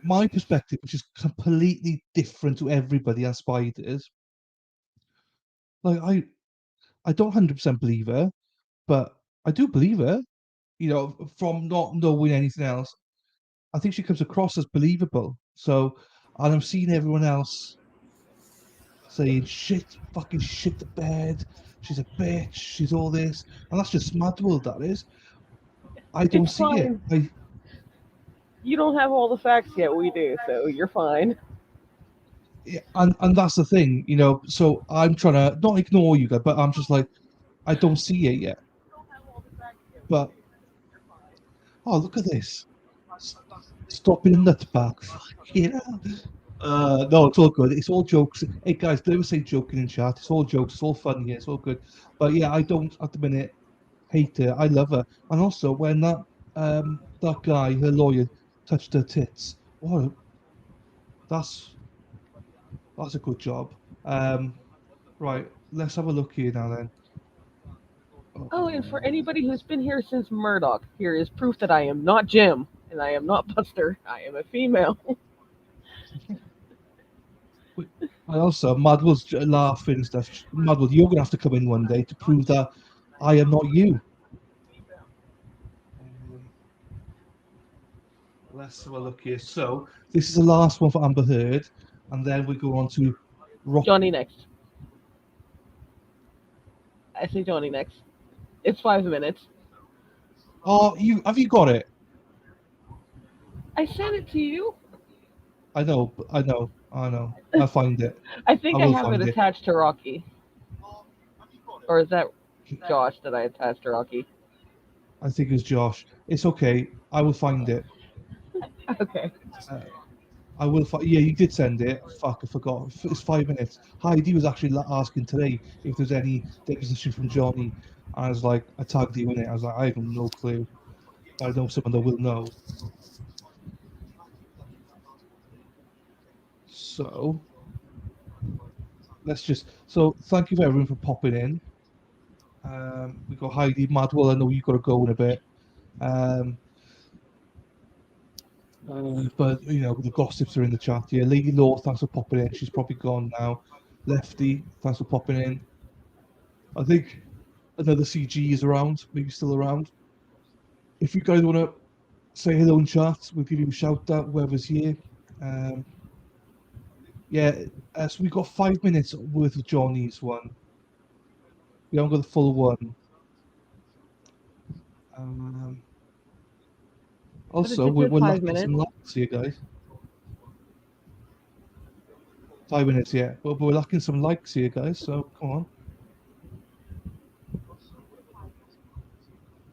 My perspective, which is completely different to everybody and Spider's. Like I don't 100% believe her, but I do believe her. You know, from not knowing anything else, I think she comes across as believable. So, and I'm seeing everyone else saying shit, fucking shit the bed. She's a bitch. She's all this, and that's just Madworld. That is. I don't It's see fine. it. You don't have all the facts yet. We do, so you're fine. Yeah, and that's the thing, you know. So I'm trying to not ignore you guys, but I'm just like, I don't see it yet. But Oh, look at this. Stopping a nutbag. You know. No, it's all good. It's all jokes. Hey guys, never say joking in chat. It's all jokes. It's all fun here. It's all good. But yeah, I don't at the minute hate her. I love her. And also when that guy, her lawyer, touched her tits. What? That's a good job. Right. Let's have a look here now then. Oh, and for anybody who's been here since Murdoch, here is proof that I am not Jim and I am not Buster. I am a female. I also Madwell's laughing and stuff. Madwell, you're gonna have to come in one day to prove that I am not you. Let's have a look here. So this is the last one for Amber Heard, and then we go on to Rock. Johnny next. I say Johnny next. It's 5 minutes. Oh, have you got it? I sent it to you. I know. I'll find it. I think I I will have it find it. attached to Rocky. Or is that Josh that I attached to Rocky? I think it's Josh. It's okay. I will find it. Okay. I will find. Yeah, you did send it. Fuck, I forgot. It's 5 minutes. Heidi was actually asking today if there's any deposition from Johnny. I was like, I tagged you in it. I was like, I have no clue. But I know someone that will know. So let's just. So thank you for everyone for popping in. We got Heidi Madwell. I know you've got to go in a bit. But you know the gossips are in the chat. Yeah, Lady Law, thanks for popping in. She's probably gone now. Lefty, thanks for popping in. I think another CG is around, maybe still around. If you guys want to say hello in chat, we'll give you a shout out, whoever's here. Yeah, so we've got 5 minutes worth of Johnny's one. We haven't got the full one. Also, we're lacking some likes here, guys. 5 minutes, yeah. But we're lacking some likes here, guys, so come on.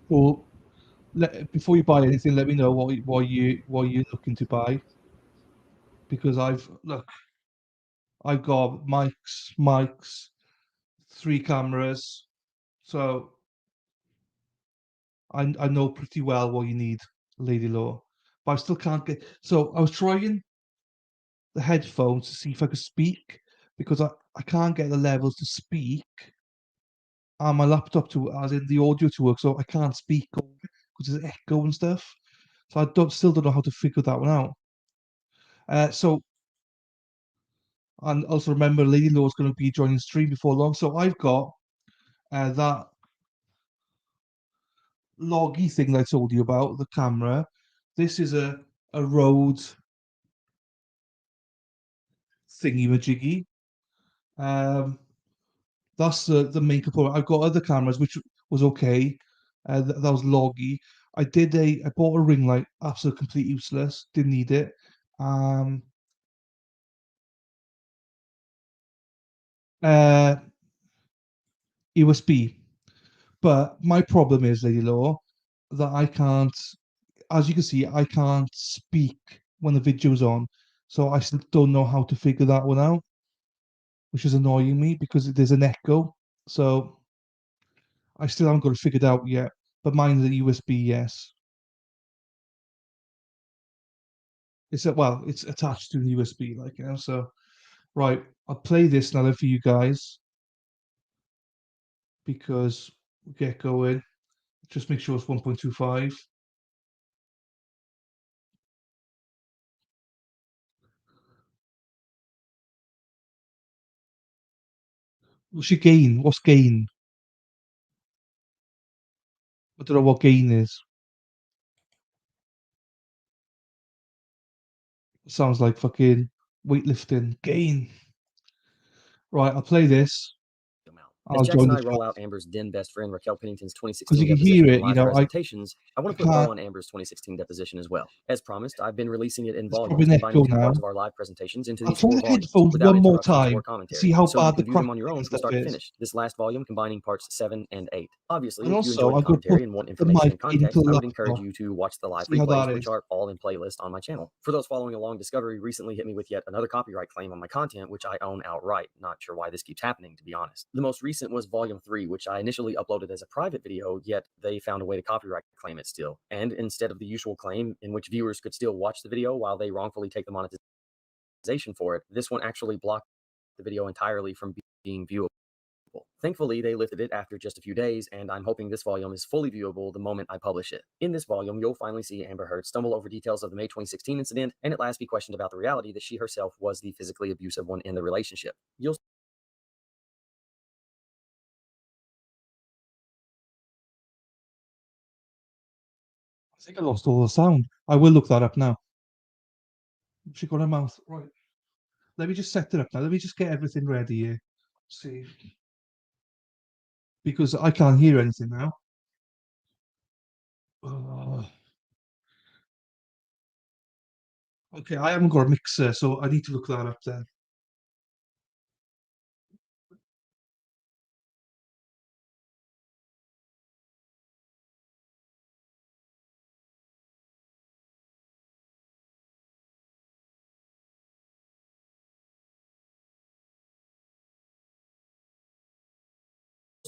Well, before you buy anything, let me know what you're looking to buy. Because I've got mics, 3 cameras, so I know pretty well what you need, Lady Law. But I still can't get. So I was trying the headphones to see if I could speak because I can't get the levels to speak on my laptop to as in the audio to work, so I can't speak because there's echo and stuff. So I still don't know how to figure that one out. So and also remember, Lady Law is going to be joining the stream before long. So I've got that loggy thing that I told you about, the camera. This is a Rode thingy majiggy. That's the main component. I've got other cameras which was okay. That was loggy. I bought a ring light, absolutely complete useless. Didn't need it. USB. But my problem is, Lady Law, that I can't, as you can see, I can't speak when the video's on. So I still don't know how to figure that one out, which is annoying me because there's an echo. So I still haven't got it figured out yet. But mine's a USB, yes. It's attached to the USB, like so. Right, I'll play this now for you guys because we get going. Just make sure it's 1.25. What's your gain? What's gain? I don't know what gain is. Sounds like fucking weightlifting. Gain. Right, I'll play this I'll As Jax join and the I roll chat. out Amber's den best friend Raquel Pennington's 'Cause 2016 you can hear deposition it, and you live know, I presentations, I want to put a can't. bow on Amber's 2016 deposition as well. As promised, I've been releasing it in There's probably volumes, an combining echo two now. parts of our live presentations into I'll these try 4 the volumes, headphones without one more interruptions time or to commentary, see how so you bad the can view them on crackling your own and from stuff start to is. finish. This last volume combining parts 7 and 8. Obviously, And if you also, enjoy the I'm going to put commentary and want the information mic and context, into the I would encourage laptop. you to watch the live See how replays, that which is. are all in playlist on my channel. For those following along, Discovery recently hit me with yet another copyright claim on my content, which I own outright. Not sure why this keeps happening, to be honest. The most recent was Volume 3, which I initially uploaded as a private video, yet they found a way to copyright claim it still. And instead of the usual claim in which viewers could still watch the video while they wrongfully take the monetization for it, this one actually blocked the video entirely from being viewable. Thankfully, they lifted it after just a few days, and I'm hoping this volume is fully viewable the moment I publish it. In this volume, you'll finally see Amber Heard stumble over details of the May 2016 incident, and at last be questioned about the reality that she herself was the physically abusive one in the relationship. You'll I think I lost all the sound. I will look that up now. She got her mouth right. Let me just set it up now. Let me just get everything ready here. See, because I can't hear anything now. Okay, I haven't got a mixer, so I need to look that up then.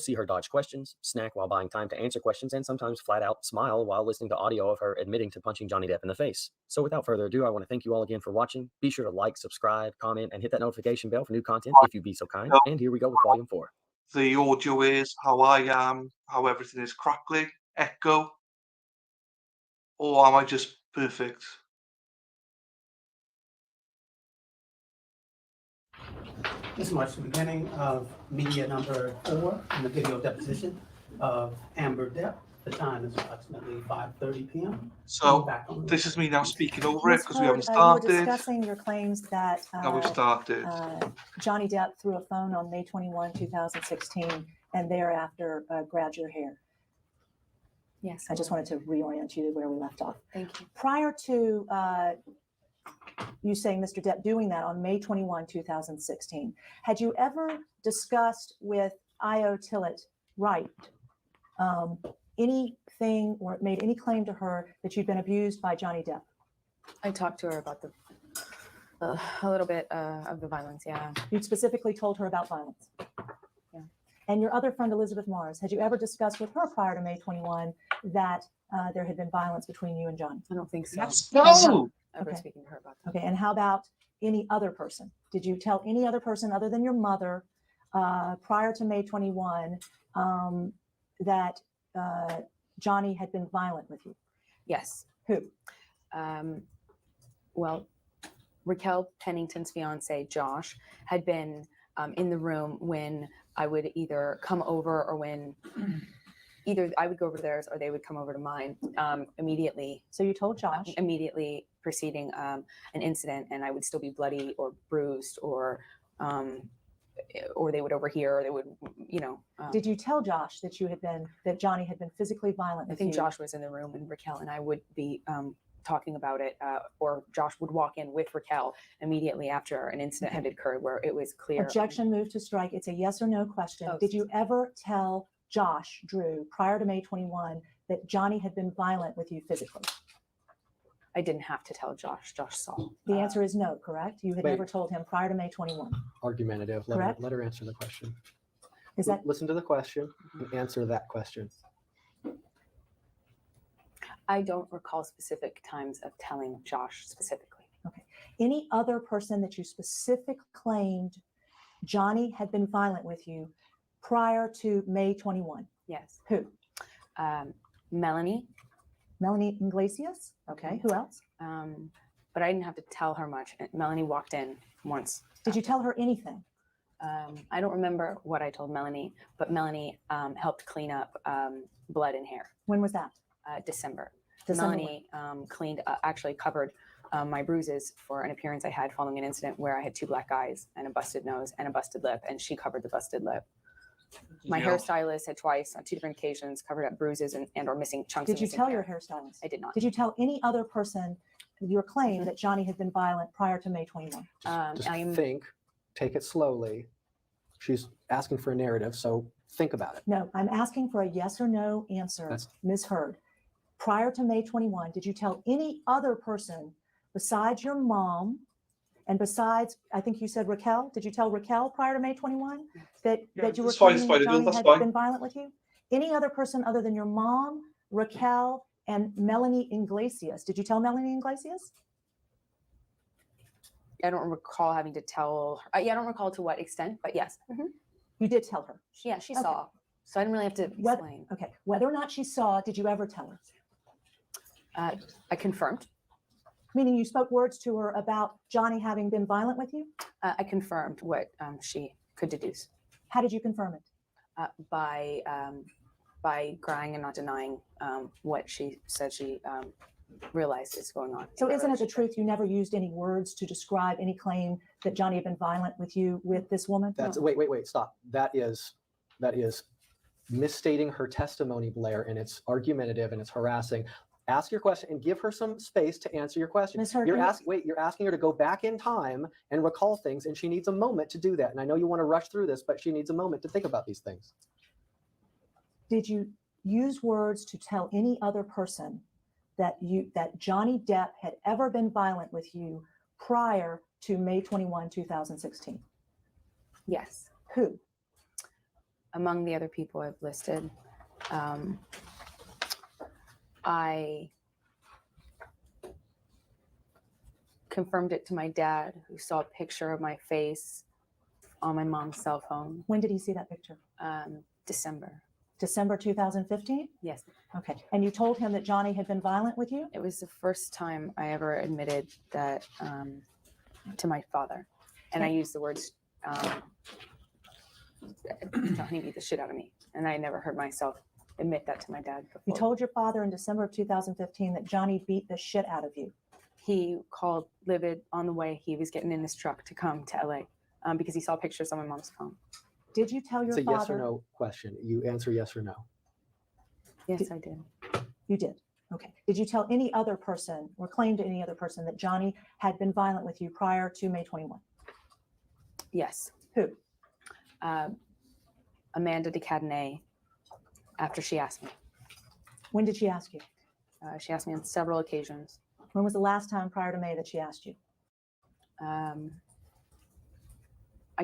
see her dodge questions, snack while buying time to answer questions, and sometimes flat out smile while listening to audio of her admitting to punching Johnny Depp in the face. So without further ado, I want to thank you all again for watching. Be sure to like, subscribe, comment, and hit that notification bell for new content if you'd be so kind. And here we go with Volume 4. The audio is how I am, how everything is crackling, echo, or am I just perfect? This marks the beginning of media number 4 in the video deposition of Amber Depp. The time is approximately 5:30 p.m. So Back on the this is me now speaking over it Ms. because we haven't Heard, you were started. discussing your claims that Now we've started. Johnny Depp threw a phone on May 21, 2016, and thereafter grabbed your hair. Yes. I just wanted to reorient you to where we left off. Thank you. Prior to you saying Mr. Depp doing that on May 21, 2016, had you ever discussed with Io Tillett Wright anything or made any claim to her that you'd been abused by Johnny Depp? I talked to her about the a little bit of the violence. Yeah. You'd specifically told her about violence. Yeah. And your other friend, Elizabeth Mars, had you ever discussed with her prior to May 21 that there had been violence between you and Johnny? I don't think so. No. Ever Okay. speaking to her about that. Okay. And how about any other person? Did you tell any other person other than your mother prior to May 21 that Johnny had been violent with you? Yes. Who? Well, Raquel Pennington's fiance, Josh, had been in the room when I would either come over or when either I would go over to theirs or they would come over to mine immediately. So you told Josh? Immediately preceding an incident, and I would still be bloody or bruised or they would overhear or they would, Did you tell Josh that that Johnny had been physically violent with you? I think Josh was in the room and Raquel and I would be talking about it, or Josh would walk in with Raquel immediately after an incident had occurred where it was clear. Objection, move to strike. It's a yes or no question. Did you ever tell Josh Drew prior to May 21 that Johnny had been violent with you physically? I didn't have to tell Josh. Josh saw. The answer is no, correct? You had Wait. never told him prior to May 21. Argumentative. Correct. Let her answer the question. Is that Listen to the question and answer that question. I don't recall specific times of telling Josh specifically. okay? Any other person that you specifically claimed Johnny had been violent with you prior to May 21? Yes. Who? Melanie. Melanie Iglesias? Okay. Who else? But I didn't have to tell her much. Melanie walked in once. Did you tell her anything? I don't remember what I told Melanie, but Melanie helped clean up blood and hair. When was that? December. December Melanie actually covered my bruises for an appearance I had following an incident where I had 2 black eyes and a busted nose and a busted lip, and she covered the busted lip. My Yeah. hairstylist had twice on 2 different occasions covered up bruises and or missing chunks. Did of you missing tell hair. your hairstylist? I did not. Did you tell any other person your claim that Johnny had been violent prior to May 21? Just I'm think, take it slowly. She's asking for a narrative, so think about it. No, I'm asking for a yes or no answer, That's- Ms. Hurd. Prior to May 21, did you tell any other person besides your mom and besides, I think you said Raquel, did you tell Raquel prior to May 21 that you were that's fine, claiming that's that fine, Johnny that's had fine. been violent with you? Any other person other than your mom, Raquel, and Melanie Iglesias? Did you tell Melanie Iglesias? I don't recall having to tell her. I don't recall to what extent, but yes. You did tell her. Yeah, she Okay. saw. So I didn't really have to explain. Okay. Whether or not she saw, did you ever tell her? I confirmed. Meaning you spoke words to her about Johnny having been violent with you? I confirmed what she could deduce How did you confirm it? by crying and not denying what she said she realized is going on. So isn't it the truth you never used any words to describe any claim that Johnny had been violent with you with this woman? That's wait, stop. That is misstating her testimony, Blair, and it's argumentative and it's harassing. Ask your question and give her some space to answer your question. Ms. Hurd, You're asking her to go back in time and recall things, and she needs a moment to do that. And I know you want to rush through this, but she needs a moment to think about these things. Did you use words to tell any other person that Johnny Depp had ever been violent with you prior to May 21, 2016? Yes. Who? Among the other people I've listed, I confirmed it to my dad, who saw a picture of my face on my mom's cell phone. When did he see that picture? December. December 2015? Yes. Okay. And you told him that Johnny had been violent with you? It was the first time I ever admitted that to my father. And I used the words, Johnny beat the shit out of me. And I never heard myself admit that to my dad before. You told your father in December of 2015 that Johnny beat the shit out of you. He called livid on the way he was getting in his truck to come to LA because he saw pictures on my mom's phone. Did you tell your It's a father? yes or no question. You answer yes or no. Yes, I did. You did. Okay. Did you tell any other person or claim to any other person that Johnny had been violent with you prior to May 21? Yes. Who? Amanda de Cadenet, after she asked me. When did she ask you? She asked me on several occasions. When was the last time prior to May that she asked you? I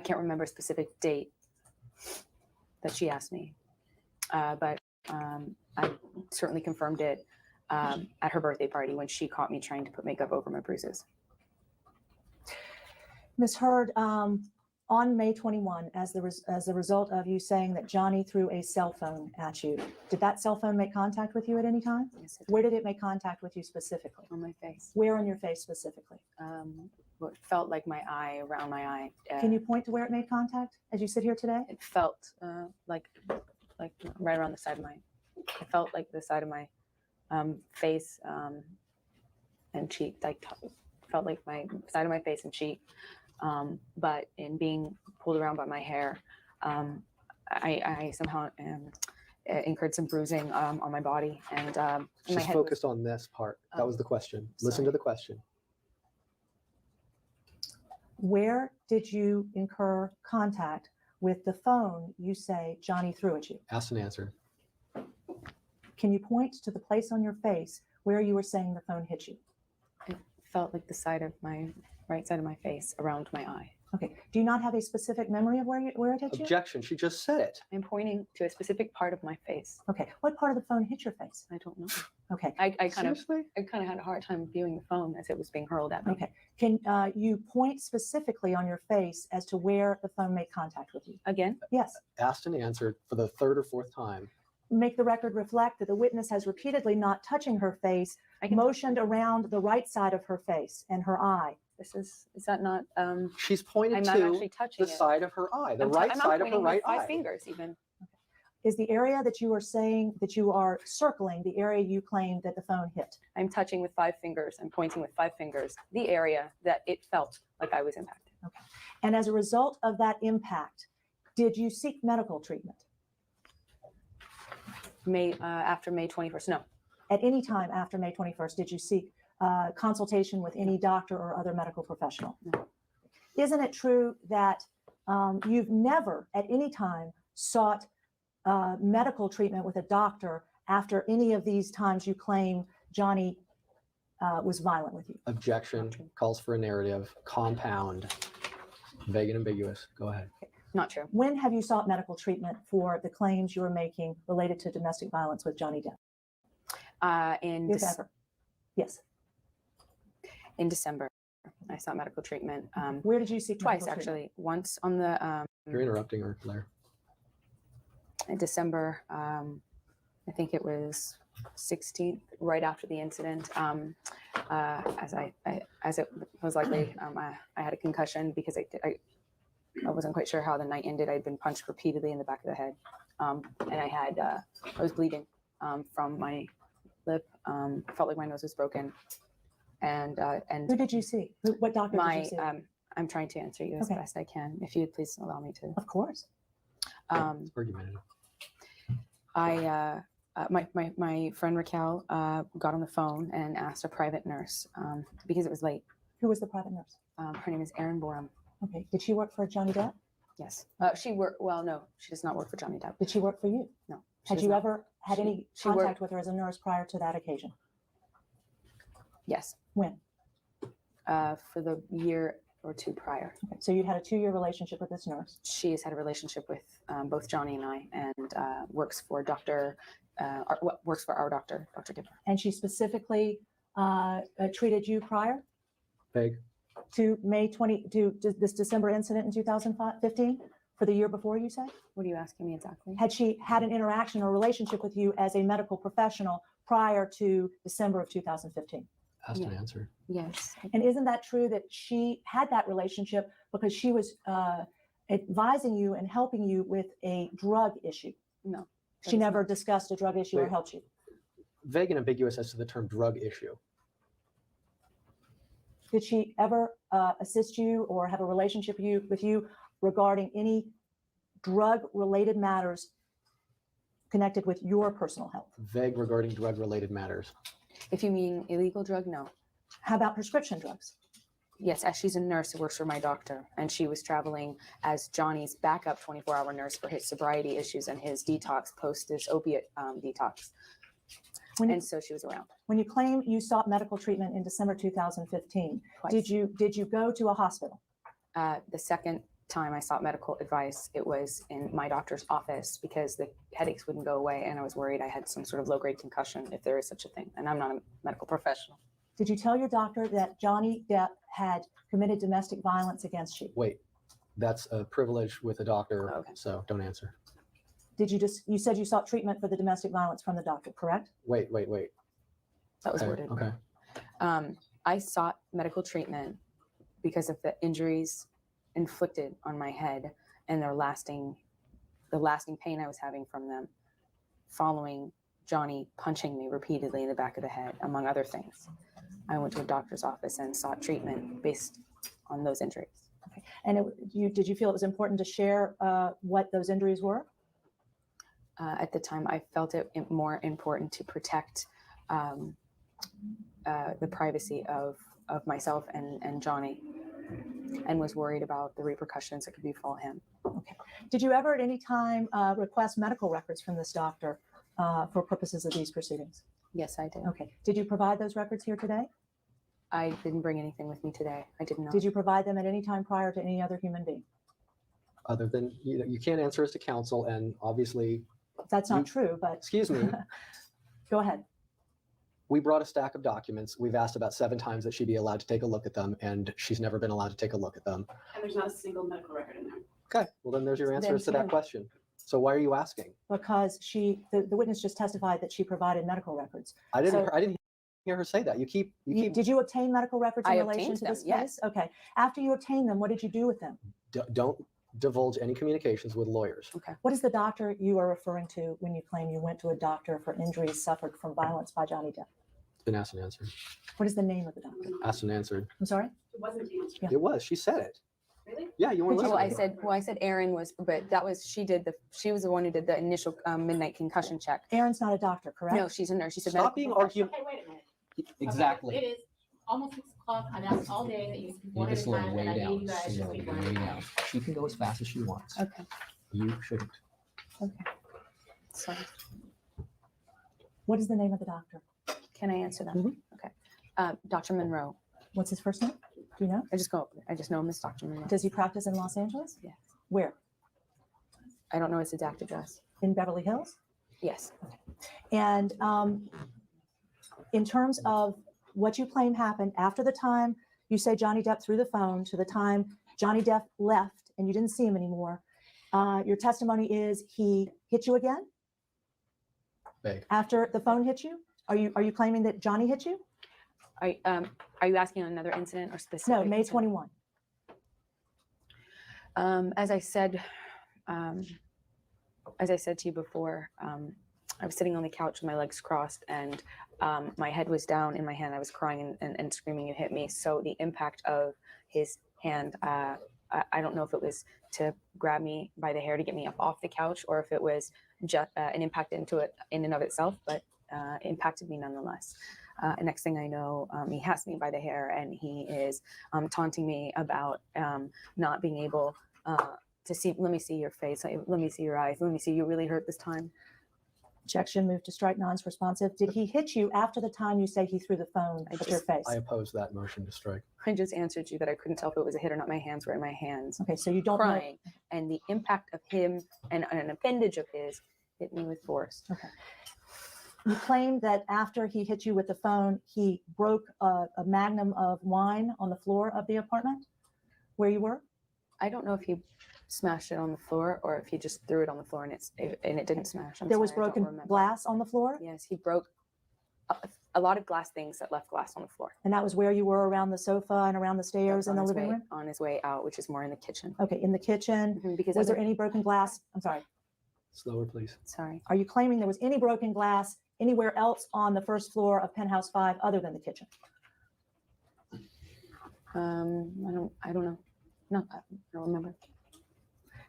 can't remember a specific date that she asked me, but I certainly confirmed it at her birthday party when she caught me trying to put makeup over my bruises. Ms. Hurd, on May 21, as a result of you saying that Johnny threw a cell phone at you, did that cell phone make contact with you at any time? Yes, it Where did it make contact with you specifically? on my face. Where on your face specifically? What felt like my eye, around my eye. Can you point to where it made contact as you sit here today? It felt like right around the side of my. It felt like the side of my face and cheek. Felt like my side of my face and cheek. But in being pulled around by my hair, I somehow incurred some bruising on my body, and my She's head focused on this part. That was the question. Listen to the question. Where did you incur contact with the phone you say Johnny threw at you? Asked and answered. Can you point to the place on your face where you were saying the phone hit you? It felt like the side of my right side of my face, around my eye. Okay. Do you not have a specific memory of where it hit you? Objection. She just said it. I'm pointing to a specific part of my face. Okay. What part of the phone hit your face? I don't know. Okay. I kind of Seriously? had a hard time viewing the phone as it was being hurled at me. Okay. Can you point specifically on your face as to where the phone made contact with you? Again, Yes. Asked and answered for the third or fourth time. Make the record reflect that the witness has repeatedly, not touching her face, I can. motioned around the right side of her face and her eye. Is that not? She's pointed I'm not to actually touching the it. side of her eye, the I'm right not side of her pointing right with five eye. fingers even. Is the area that you are saying that you are circling the area you claimed that the phone hit? I'm touching with 5 fingers. I'm pointing with 5 fingers the area that it felt like I was impacted. And as a result of that impact, Did you seek medical treatment After May 21st? No. at any time after May 21st? Did you seek consultation with any doctor or other medical professional? No. Isn't it true that you've never at any time sought medical treatment with a doctor after any of these times you claim Johnny was violent with you? Objection. Calls for a narrative. Compound. Vague and ambiguous. Go ahead. Not true. When have you sought medical treatment for the claims you were making related to domestic violence with Johnny Depp? If ever. Yes. In December, I sought medical treatment. Where did you seek Twice, medical treatment? actually. Once on the You're interrupting her, Claire. in December, I think it was 16th, right after the incident. As it was likely, I had a concussion because I wasn't quite sure how the night ended. I'd been punched repeatedly in the back of the head, and I was bleeding from my lip. Felt like my nose was broken, and Who did you see? What doctor did you see? I'm trying to answer you as Okay. best I can. If you'd please allow me to. Of course. It's argumentative. My friend Raquel got on the phone and asked a private nurse because it was late. Who was the private nurse? Her name is Erin Borum. Okay. Did she work for Johnny Depp? Yes. She worked. Well, no, she does not work for Johnny Depp. Did she work for you? No. she Had does you not. ever had any she worked- contact with her as a nurse prior to that occasion? Yes. When? For the year or two prior. Okay. So you had a 2-year relationship with this nurse. She has had a relationship with both Johnny and I, and works for works for our doctor, Dr. Dipper. And she specifically treated you prior Vague. to this December incident in 2015 for the year before, you say? What are you asking me exactly? Had she had an interaction or relationship with you as a medical professional prior to December of 2015? Asked and Yeah. answered. Yes. And isn't that true that she had that relationship because she was advising you and helping you with a drug issue? No. that She is never not- discussed a drug issue or Wait. helped you? Vague and ambiguous as to the term drug issue. Did she ever assist you or have a relationship with you regarding any drug-related matters connected with your personal health? Vague regarding drug-related matters. If you mean illegal drug, no. How about prescription drugs? Yes, as she's a nurse who works for my doctor, and she was traveling as Johnny's backup 24-hour nurse for his sobriety issues and his detox post his opiate detox. And so she was around. When you claim you sought medical treatment in December 2015, Twice. did you go to a hospital? The second time I sought medical advice, it was in my doctor's office because the headaches wouldn't go away, and I was worried I had some sort of low-grade concussion, if there is such a thing. And I'm not a medical professional. Did you tell your doctor that Johnny Depp had committed domestic violence against you? Wait, that's a privilege with a doctor, Okay. so don't answer. You said you sought treatment for the domestic violence from the doctor, correct? Wait. That was Okay, worded. okay. I sought medical treatment because of the injuries inflicted on my head and the lasting pain I was having from them following Johnny punching me repeatedly in the back of the head, among other things. I went to a doctor's office and sought treatment based on those injuries. Okay. And did you feel it was important to share what those injuries were? At the time, I felt it more important to protect the privacy of myself and Johnny, and was worried about the repercussions that could befall him. Okay. Did you ever at any time request medical records from this doctor for purposes of these proceedings? Yes, I did. Okay. Did you provide those records here today? I didn't bring anything with me today. I did not. Did you provide them at any time prior to any other human being? Other than, you can't answer as to counsel, and obviously, That's not true, but excuse me, go ahead. we brought a stack of documents. We've asked about 7 times that she be allowed to take a look at them, and she's never been allowed to take a look at them. And there's not a single medical record in there. Okay, well then there's your answer Then as to that can- question. So why are you asking? Because the witness just testified that she provided medical records. I didn't So- hear her say that. You keep Did you obtain medical records in I relation obtained to them, this yes. case? Okay. After you obtained them, what did you do with them? don't divulge any communications with lawyers. What is the doctor you are referring to when you claim you went to a doctor for injuries suffered from violence by Johnny Depp? It's been asked and answered. What is the name of the doctor? Asked and answered. I'm sorry? It wasn't answered. Yeah. It was. She said it. Really? Yeah, you want to Well, listen? I said Erin was, but that was, she was the one who did the initial midnight concussion check. Erin's not a doctor, correct? No, she's a nurse. She's a Stop medical being professional. argumentative. Okay, wait a minute. Exactly. Okay, it is almost 6 o'clock. I've asked all day that you speak one at a time, and I gave you guys to speak one at a time. She can go as fast as she wants. Okay. You shouldn't. Okay. Sorry. What is the name of the doctor? Can I answer that? Mhm. Okay. Dr. Monroe. What's his first name? Do you know? I just know him as Dr. Monroe. Does he practice in Los Angeles? Yes. Where? I don't know his exact address. In Beverly Hills? Yes. And in terms of what you claim happened after the time you say Johnny Depp threw the phone to the time Johnny Depp left and you didn't see him anymore, your testimony is he hit you again Vague. after the phone hit you? Are you claiming that Johnny hit you? Are you asking another incident or specific? No, May incident? 21. As I said to you before, I was sitting on the couch with my legs crossed and my head was down in my hand. I was crying and screaming, "You hit me." So the impact of his hand, I don't know if it was to grab me by the hair to get me up off the couch or if it was just an impact into it in and of itself, but it impacted me nonetheless. Next thing I know, he has me by the hair and he is taunting me about not being able to see. Let me see your face. Let me see your eyes. Let me see you really hurt this time. Objection, move to strike, non-responsive. Did he hit you after the time you say he threw the phone at your face? I oppose that motion to strike. I just answered you that I couldn't tell if it was a hit or not. My hands were in my hands. Okay, so you don't know. Crying, and the impact of him and an appendage of his hit me with force. Okay. You claim that after he hit you with the phone, he broke a magnum of wine on the floor of the apartment where you were? I don't know if he smashed it on the floor or if he just threw it on the floor and it didn't smash. There was sorry, I don't broken remember. glass on the floor? Yes, he broke a lot of glass things that left glass on the floor. And that was where you were around the sofa and around the stairs in the living room? On his way out, which is more in the kitchen. Okay, in the kitchen. Because Was there any broken glass? I'm sorry. Slower, please. Sorry. Are you claiming there was any broken glass anywhere else on the first floor of Penthouse 5 other than the kitchen? I don't know. No, I don't remember.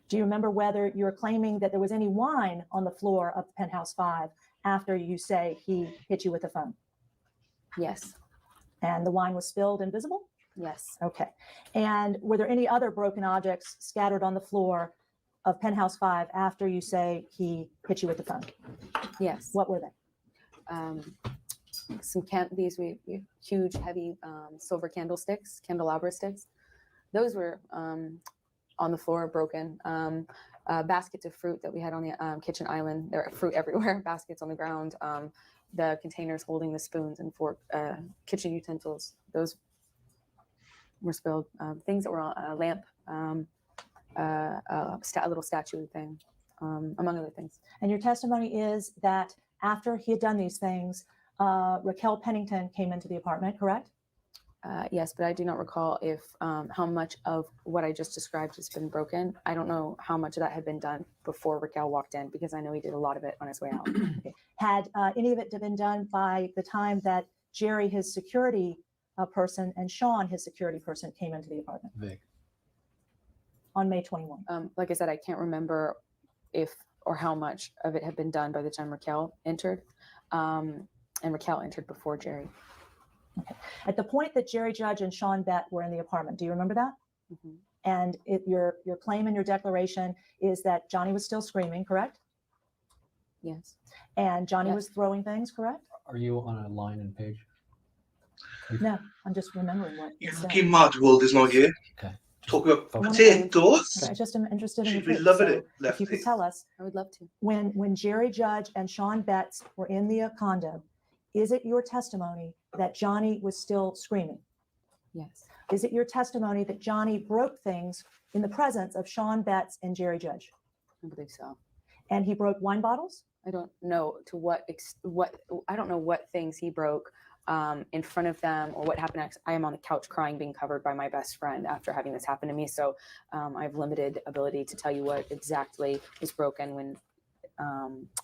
Do you remember whether you're claiming that there was any wine on the floor of Penthouse 5 after you say he hit you with the phone? Yes. And the wine was spilled and visible? Yes. Okay. And were there any other broken objects scattered on the floor of Penthouse 5 after you say he hit you with the phone? Yes. What were they? Some these huge, heavy silver candlesticks, candelabra sticks. Those were on the floor, broken. Baskets of fruit that we had on the kitchen island. There are fruit everywhere. Baskets on the ground. The containers holding the spoons and fork, kitchen utensils. Those were spilled. Things that were on a lamp, a little statue thing, among other things. And your testimony is that after he had done these things, Raquel Pennington came into the apartment, correct? Yes, but I do not recall if how much of what I just described has been broken. I don't know how much of that had been done before Raquel walked in because I know he did a lot of it on his way out. Okay. Had any of it been done by the time that Jerry, his security person, and Sean, his security person, came into the apartment? Vague. On May 21. Like I said, I can't remember if or how much of it had been done by the time Raquel entered. And Raquel entered before Jerry. Okay. At the point that Jerry Judge and Sean Bett were in the apartment, do you remember that? Mm-hmm. And your claim in your declaration is that Johnny was still screaming, correct? Yes. And Johnny Yes. was throwing things, correct? Are you on a line and page? No, I'm just remembering what You it said. fucking mad world is not here. Okay. Talk about Focus. potatoes. I just am interested in the She'd be truth. loving So it, if you could Lefty. tell us, I would love to. when Jerry Judge and Sean Betts were in the condo, is it your testimony that Johnny was still screaming? Yes. Is it your testimony that Johnny broke things in the presence of Sean Betts and Jerry Judge? I believe so. And he broke wine bottles? I don't know to what I don't know what things he broke in front of them or what happened next. I am on the couch crying, being covered by my best friend after having this happen to me. So I have limited ability to tell you what exactly was broken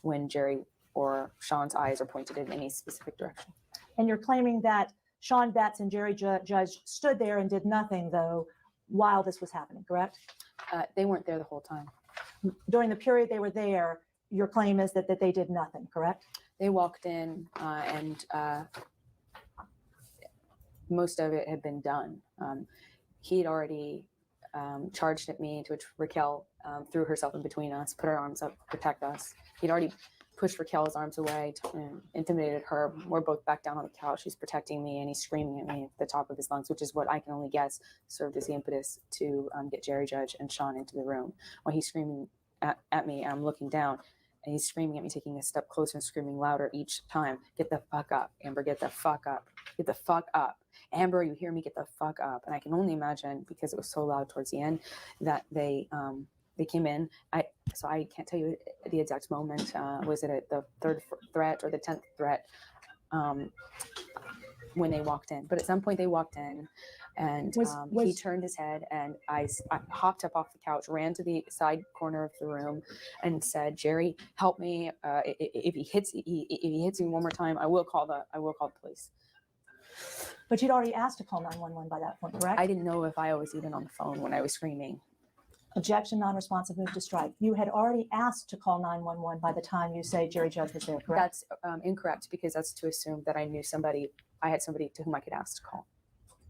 when Jerry or Sean's eyes are pointed in any specific direction. And you're claiming that Sean Betts and Jerry Judge stood there and did nothing, though, while this was happening, correct? They weren't there the whole time. During the period they were there, your claim is that they did nothing, correct? They walked in and most of it had been done. He'd already charged at me, to which Raquel threw herself in between us, put her arms up, protect us. He'd already pushed Raquel's arms away, intimidated her. We're both back down on the couch. He's protecting me and he's screaming at me at the top of his lungs, which is what I can only guess served as the impetus to get Jerry Judge and Sean into the room. While he's screaming at me, I'm looking down and he's screaming at me, taking a step closer and screaming louder each time. Get the fuck up, Amber, get the fuck up. Get the fuck up. Amber, you hear me? Get the fuck up. And I can only imagine, because it was so loud towards the end, that they came in. So I can't tell you the exact moment. Was it at the 3rd threat or the 10th threat when they walked in? But at some point they walked in, and he turned his head, and I hopped up off the couch, ran to the side corner of the room, and said, "Jerry, help me! If he hits me one more time, I will call the police." But you'd already asked to call 911 by that point, correct? I didn't know if I was even on the phone when I was screaming. Objection, non-responsive, move to strike. You had already asked to call 911 by the time you say Jerry Judge was there, correct? That's incorrect, because that's to assume that I knew somebody, I had somebody to whom I could ask to call.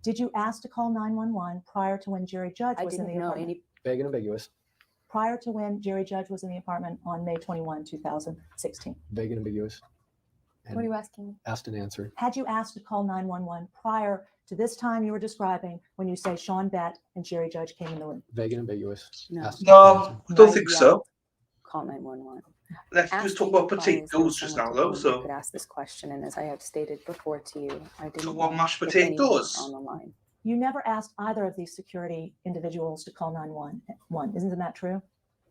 Did you ask to call 911 prior to when Jerry Judge was in the apartment? Vague and ambiguous. Prior to when Jerry Judge was in the apartment on May 21, 2016? Vague and ambiguous. And what are you asking? Asked and answered. Had you asked to call 911 prior to this time you were describing when you say Sean Bett and Jerry Judge came in the room? Vague and ambiguous. No. No, I don't think so. Call 911. Let's just talk about potatoes just now, though. So I could ask this question, and as I have stated before to you, I didn't talk about mashed if anyone was potatoes on the line. You never asked either of these security individuals to call 911. Isn't that true?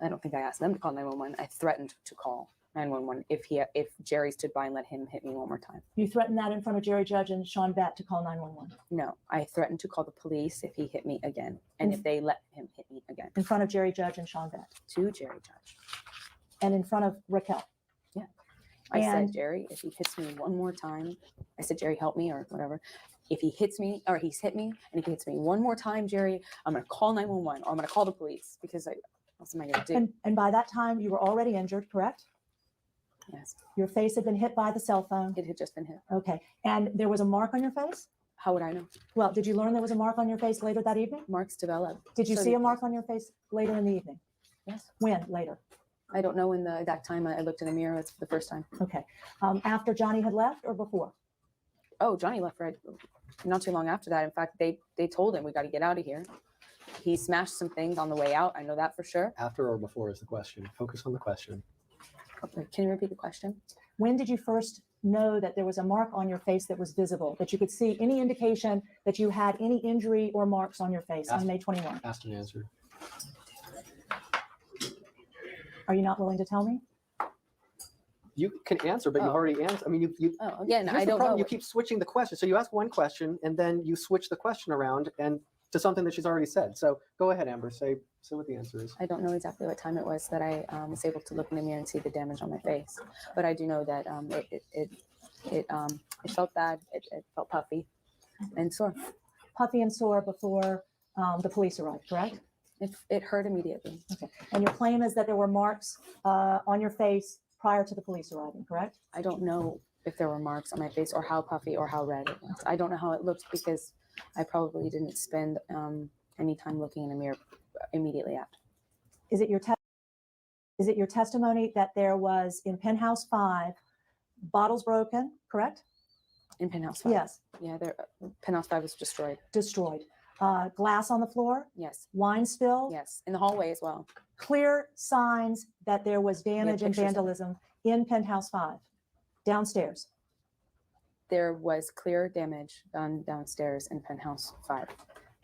I don't think I asked them to call 911. I threatened to call 911 if Jerry stood by and let him hit me one more time. You threatened that in front of Jerry Judge and Sean Bett to call 911? No, I threatened to call the police if he hit me again, and if they let him hit me again. In front of Jerry Judge and Sean Bett? To Jerry Judge. And in front of Raquel? Yeah. I said, Jerry, if he hits me one more time, I said, Jerry, help me, or whatever. If he hits me, or he's hit me, and if he hits me one more time, Jerry, I'm going to call 911, or I'm going to call the police, because what else am I going to do? And by that time, you were already injured, correct? Yes. Your face had been hit by the cell phone? It had just been hit. Okay. And there was a mark on your face? How would I know? Well, did you learn there was a mark on your face later that evening? Marks develop. Did you see a mark on your face later in the evening? Yes. When later? I don't know when the exact time I looked in the mirror. It's the first time. Okay. After Johnny had left or before? Oh, Johnny left right not too long after that. In fact, they told him, we got to get out of here. He smashed some things on the way out. I know that for sure. After or before is the question. Focus on the question. Okay. Can you repeat the question? When did you first know that there was a mark on your face that was visible, that you could see any indication that you had any injury or marks on your face on May 21? Asked and answered. Are you not willing to tell me? You can answer, but you already answered. I mean, you again, I don't know. You keep switching the question. So you ask one question and then you switch the question around and to something that she's already said. So go ahead, Amber. Say what the answer is. I don't know exactly what time it was that I was able to look in the mirror and see the damage on my face, but I do know that it felt bad. It felt puffy and sore. Puffy and sore before the police arrived, correct? It hurt immediately. Okay. And your claim is that there were marks on your face prior to the police arriving, correct? I don't know if there were marks on my face or how puffy or how red it was. I don't know how it looked because I probably didn't spend any time looking in the mirror immediately after. Is it your testimony that there was in penthouse 5 bottles broken, correct? In penthouse 5? Yes. Yeah, penthouse 5 was destroyed. Destroyed. Glass on the floor? Yes. Wine spilled? Yes. In the hallway as well. Clear signs that there was damage and vandalism in penthouse 5 downstairs. There was clear damage done downstairs in penthouse 5.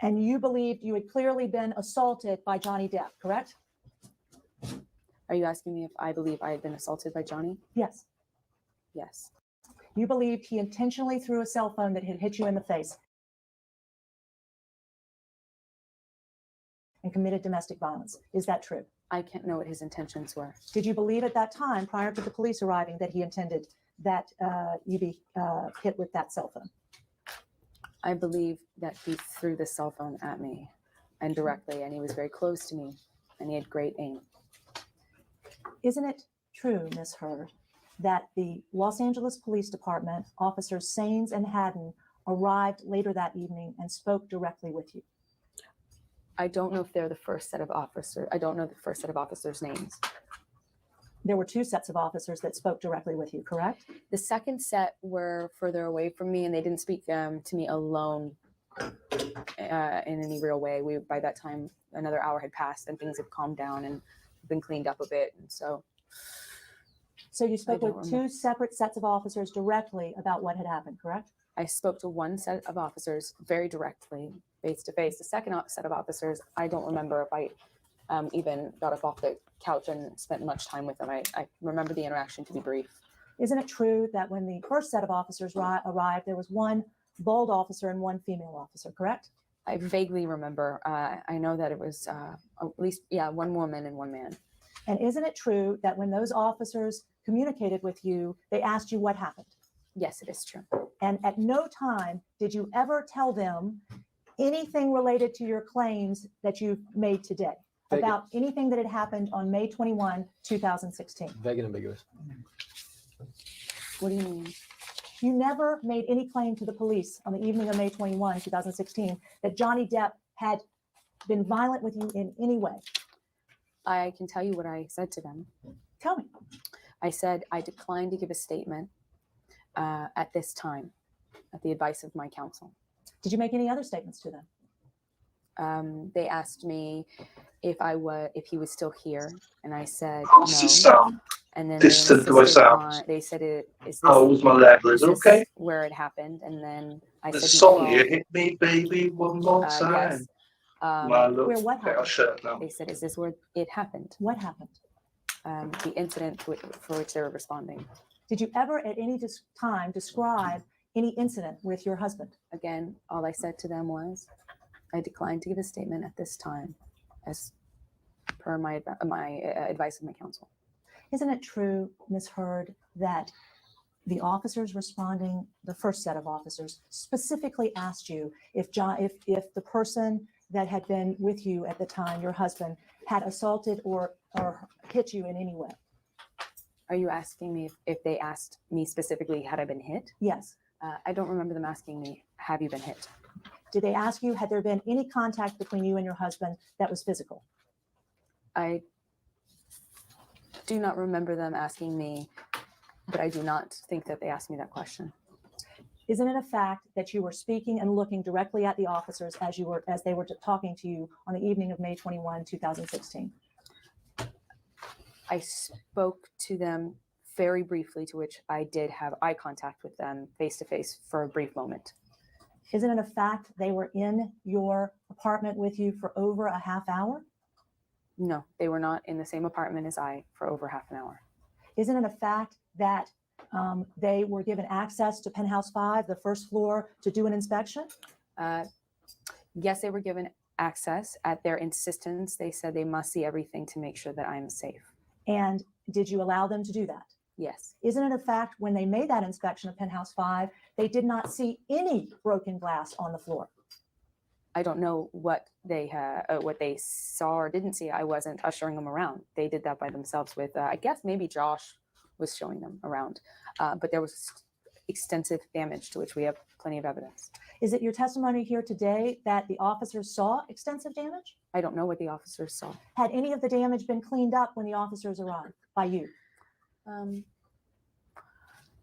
And you believed you had clearly been assaulted by Johnny Depp, correct? Are you asking me if I believe I had been assaulted by Johnny? Yes. Yes. You believed he intentionally threw a cell phone that had hit you in the face and committed domestic violence. Is that true? I can't know what his intentions were. Did you believe at that time, prior to the police arriving, that he intended that you be hit with that cell phone? I believe that he threw the cell phone at me. and directly, and he was very close to me, and he had great aim. Isn't it true, Ms. Hurd, that the Los Angeles Police Department, Officers Saines and Haddon, arrived later that evening and spoke directly with you? I don't know if they're the first set of officers. I don't know the first set of officers' names. There were two sets of officers that spoke directly with you, correct? The second set were further away from me, and they didn't speak to me alone in any real way. By that time, another hour had passed, and things had calmed down and been cleaned up a bit. And so you spoke with two separate sets of officers directly about what had happened, correct? I spoke to one set of officers very directly, face to face. The second set of officers, I don't remember if I even got up off the couch and spent much time with them. I remember the interaction to be brief. Isn't it true that when the first set of officers arrived, there was one bald officer and one female officer, correct? I vaguely remember. I know that it was at least, one woman and one man. And isn't it true that when those officers communicated with you, they asked you what happened? Yes, it is true. And at no time did you ever tell them anything related to your claims that you've made today about anything that had happened on May 21, 2016? Vague and ambiguous. What do you mean? You never made any claim to the police on the evening of May 21, 2016, that Johnny Depp had been violent with you in any way. I can tell you what I said to them. Tell me. I said I declined to give a statement at this time, at the advice of my counsel. Did you make any other statements to them? They asked me if he was still here, and I said How's no. this sound? And then This to the sound. they said, "Is this, How's my leg? is Is this okay? where it happened?" And then I The said, song "Well, you hit me, baby, one more time. yes." My love. Where what Okay, I'll happened? shut up now. They said, "Is this where it happened?" What happened? The incident for which they were responding. Did you ever at any time describe any incident with your husband? Again, all I said to them was, I declined to give a statement at this time, as per my advice of my counsel. Isn't it true, Ms. Hurd, that the officers responding, the first set of officers, specifically asked you if the person that had been with you at the time, your husband, had assaulted or hit you in any way? Are you asking me if they asked me specifically, had I been hit? Yes. I don't remember them asking me, have you been hit? Did they ask you, had there been any contact between you and your husband that was physical? I do not remember them asking me, but I do not think that they asked me that question. Isn't it a fact that you were speaking and looking directly at the officers as they were talking to you on the evening of May 21, 2016? I spoke to them very briefly, to which I did have eye contact with them face to face for a brief moment. Isn't it a fact they were in your apartment with you for over a half hour? No, they were not in the same apartment as I for over half an hour. Isn't it a fact that they were given access to Penthouse 5, the first floor, to do an inspection? Yes, they were given access. At their insistence, they said they must see everything to make sure that I'm safe. And did you allow them to do that? Yes. Isn't it a fact when they made that inspection of Penthouse 5, they did not see any broken glass on the floor? I don't know what they saw or didn't see. I wasn't ushering them around. They did that by themselves with, I guess maybe Josh was showing them around. But there was extensive damage to which we have plenty of evidence. Is it your testimony here today that the officers saw extensive damage? I don't know what the officers saw. Had any of the damage been cleaned up when the officers arrived by you?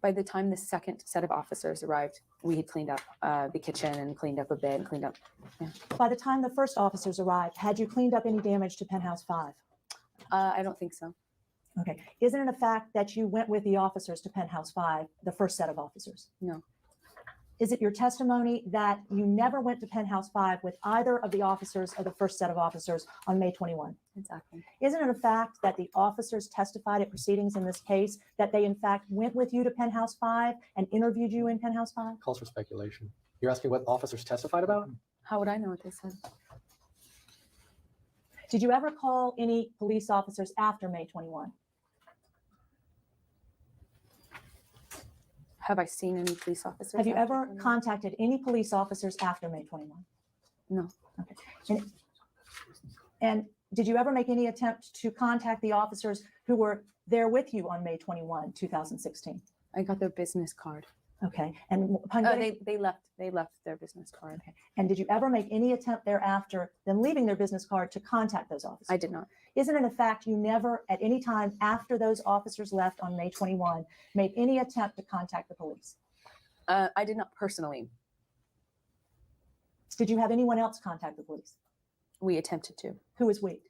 By the time the second set of officers arrived, we had cleaned up the kitchen and cleaned up a bed and cleaned up. Yeah. By the time the first officers arrived, had you cleaned up any damage to Penthouse 5? I don't think so. Okay. Isn't it a fact that you went with the officers to Penthouse 5, the first set of officers? No. Is it your testimony that you never went to Penthouse 5 with either of the officers of the first set of officers on May 21? Exactly. Isn't it a fact that the officers testified at proceedings in this case that they in fact went with you to Penthouse 5 and interviewed you in Penthouse 5? Calls for speculation. You're asking what officers testified about? How would I know what they said? Did you ever call any police officers after May 21? Have I seen any police officers? Have you after ever 21? contacted any police officers after May 21? No. Okay. And And did you ever make any attempt to contact the officers who were there with you on May 21, 2016? I got their business card. Okay. And upon getting, They left their business card. okay. And did you ever make any attempt thereafter, them leaving their business card, to contact those officers? I did not. Isn't it a fact you never at any time after those officers left on May 21 made any attempt to contact the police? I did not personally. Did you have anyone else contact the police? We attempted to. Who is we?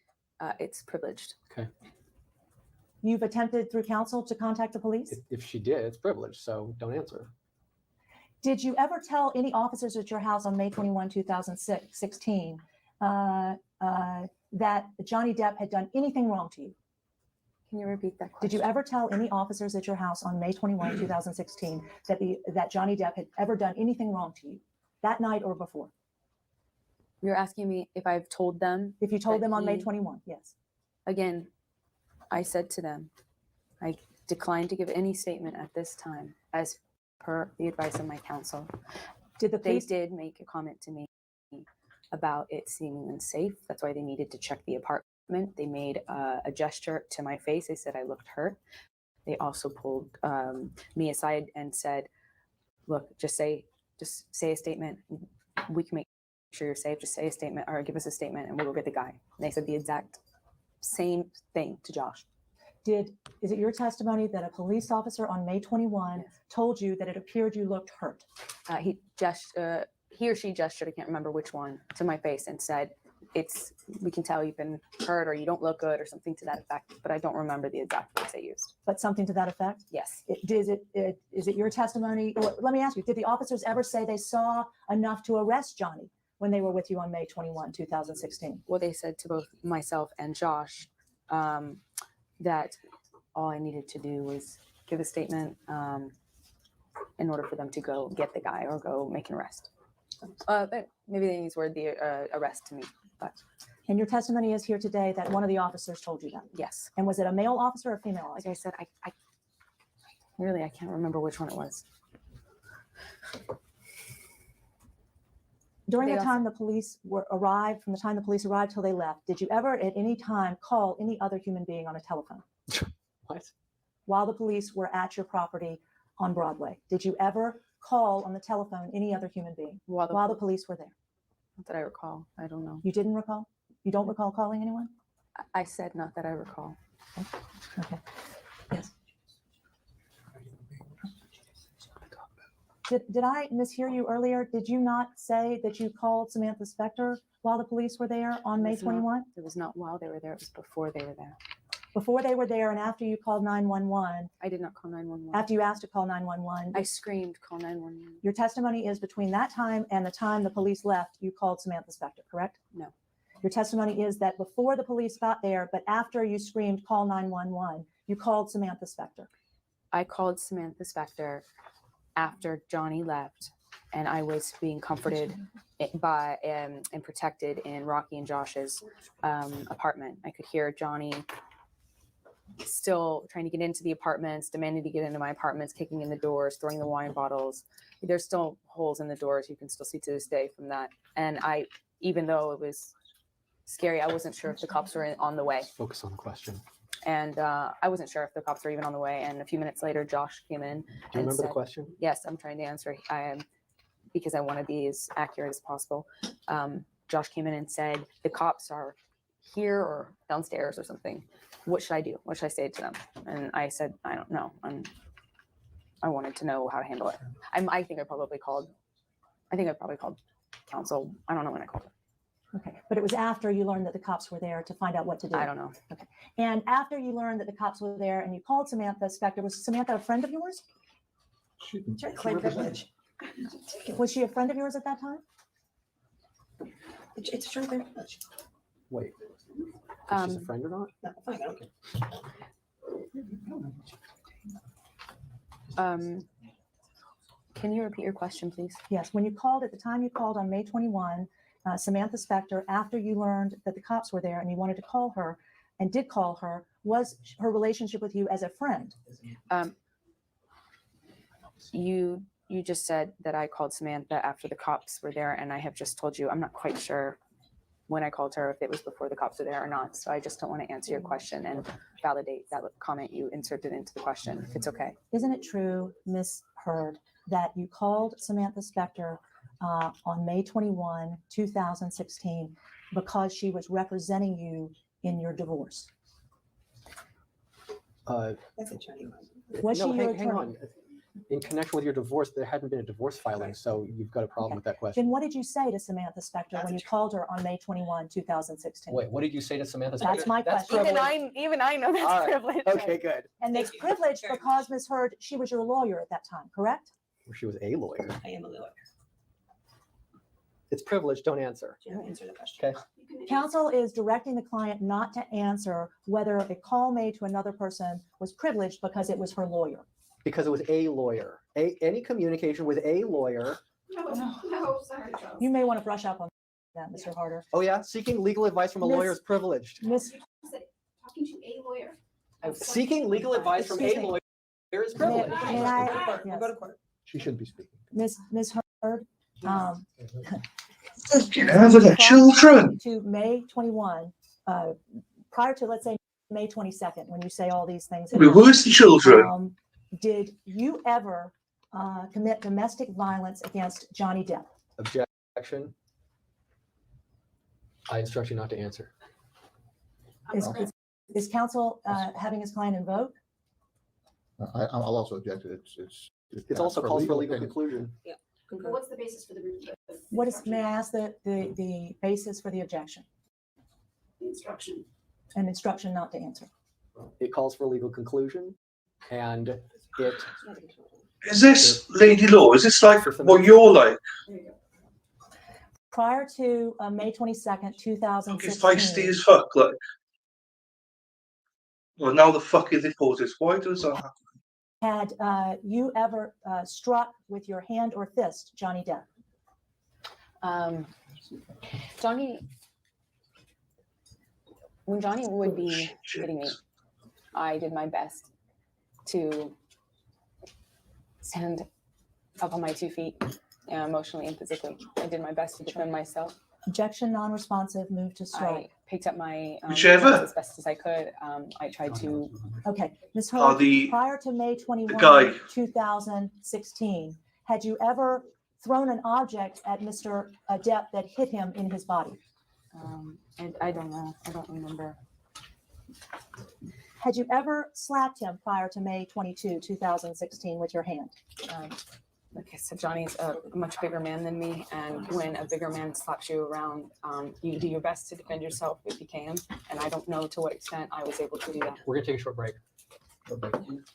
It's privileged. Okay. You've attempted through counsel to contact the police? If she did, it's privileged, so don't answer. Did you ever tell any officers at your house on May 21, 2016 that Johnny Depp had done anything wrong to you? Can you repeat that question? Did you ever tell any officers at your house on May 21, 2016 that Johnny Depp had ever done anything wrong to you that night or before? You're asking me if I've told them? If you told that them on May he- 21, yes. Again, I said to them, I declined to give any statement at this time as per the advice of my counsel. Did the They police? did make a comment to me about it seeming unsafe. That's why they needed to check the apartment. They made a gesture to my face. They said I looked hurt. They also pulled me aside and said, look, just say a statement. We can make sure you're safe. Just say a statement or give us a statement and we'll go get the guy. And they said the exact same thing to Josh. Is it your testimony that a police officer on May 21 Yes. told you that it appeared you looked hurt? He or she gestured, I can't remember which one, to my face and said, we can tell you've been hurt or you don't look good or something to that effect, but I don't remember the exact words they used. But something to that effect? Yes. Is it your testimony? Let me ask you, did the officers ever say they saw enough to arrest Johnny when they were with you on May 21, 2016? Well, they said to both myself and Josh that all I needed to do was give a statement in order for them to go get the guy or go make an arrest. Maybe they use word the arrest to me, but And your testimony is here today that one of the officers told you that. yes. And was it a male officer or a female Like officer? I said, I really, I can't remember which one it was. During They the also- time the police arrived, from the time the police arrived till they left, did you ever at any time call any other human being on a telephone What? while the police were at your property on Broadway? Did you ever call on the telephone any other human being While while the police were there? not that I recall. I don't know. You didn't recall? You don't recall calling anyone? I said not that I recall. Okay. Yes. Did I mishear you earlier? Did you not say that you called Samantha Spector while the police were there on May was not. 21? It was not while they were there. It was before they were there. Before they were there and after you called 911, I did not call 911. after you asked to call 911, I screamed, call 911. your testimony is between that time and the time the police left, you called Samantha Spector, correct? No. Your testimony is that before the police got there, but after you screamed, call 911, you called Samantha Spector. I called Samantha Spector after Johnny left, and I was being comforted by and protected in Rocky and Josh's apartment. I could hear Johnny still trying to get into the apartments, demanding to get into my apartments, kicking in the doors, throwing the wine bottles. There's still holes in the doors. You can still see to this day from that. And I, even though it was scary, I wasn't sure if the cops were on the way. Focus on the question. And I wasn't sure if the cops were even on the way. And a few minutes later, Josh came in. Do you and remember the said- question? Yes, I'm trying to answer. I am because I want to be as accurate as possible. Josh came in and said, the cops are here or downstairs or something. What should I do? What should I say to them? And I said, I don't know. I wanted to know how to handle it. I think I probably called counsel. I don't know when I called her. Okay, but it was after you learned that the cops were there to find out what to do. I don't know. And after you learned that the cops were there and you called Samantha Spector, was Samantha a friend of yours? Claim privilege. Was she a friend of yours at that time? It's true privilege. Wait. If she's a friend or not? No, fine, I don't care. Can you repeat your question, please? Yes, when you called, at the time you called on May 21, Samantha Spector, after you learned that the cops were there and you wanted to call her and did call her, was her relationship with you as a friend? You just said that I called Samantha after the cops were there, and I have just told you I'm not quite sure when I called her, if it was before the cops were there or not. So I just don't want to answer your question and validate that comment you inserted into the question, if it's okay. Isn't it true, Ms. Hurd, that you called Samantha Spector on May 21, 2016, because she was representing you in your divorce? That's a Johnny one. Was no, she your hang attorney? on. In connection with your divorce, there hadn't been a divorce filing, so you've got a problem Okay. with that question. Then what did you say to Samantha Spector when you called her on May 21, 2016? Wait, what did you say to Samantha? That's Spector? my question. Even I know that's All right. privilege. Okay, good. And it's privileged because, Ms. Hurd, she was your lawyer at that time, correct? Well, she was a lawyer. I am a lawyer. It's privileged. Don't answer. Do you answer the question? Okay. Counsel is directing the client not to answer whether a call made to another person was privileged because it was her lawyer. Because it was a lawyer. Any communication with a lawyer. No, sorry, Charles. You may want to brush up on that, Mr. Harder. Oh yeah, seeking legal advice from a lawyer is privileged. Miss, Talking to a lawyer. Seeking legal advice from a Excuse me. lawyer is may, privileged. may I, We'll go to court. She shouldn't be speaking. Miss Hurd, Yeah, for the children. to May 21, prior to, let's say, May 22nd, when you say all these things, Where's the children? did you ever commit domestic violence against Johnny Depp? Objection. I instruct you not to answer. Is counsel having his client invoke? I'll also object to it. It's also calls for legal opinion. conclusion. But what's the basis for the What is, may I ask the basis for the objection? instruction? An instruction not to answer. It calls for legal conclusion, and it. Is this Lady Law? Is this like what you're like? There you go. Prior to May 22nd, It's 2016. feisty as fuck. Like, well, now the fuck is it pauses? Why does that happen? Had you ever struck with your hand or fist Johnny Depp? When Johnny would be hitting me, I did my best to stand up on my 2 feet, emotionally and physically. I did my best to defend myself. Objection non-responsive, move to I strike. picked up my Whichever. defense as best as I could. I tried to. Okay, Ms. Hurd, the prior to May 21, guy. 2016, had you ever thrown an object at Mr. Depp that hit him in his body? And I don't know. I don't remember. Had you ever slapped him prior to May 22, 2016 with your hand? Like I said, Johnny's a much bigger man than me, and when a bigger man slaps you around, you do your best to defend yourself if you can. And I don't know to what extent I was able to do that. We're gonna take a short break.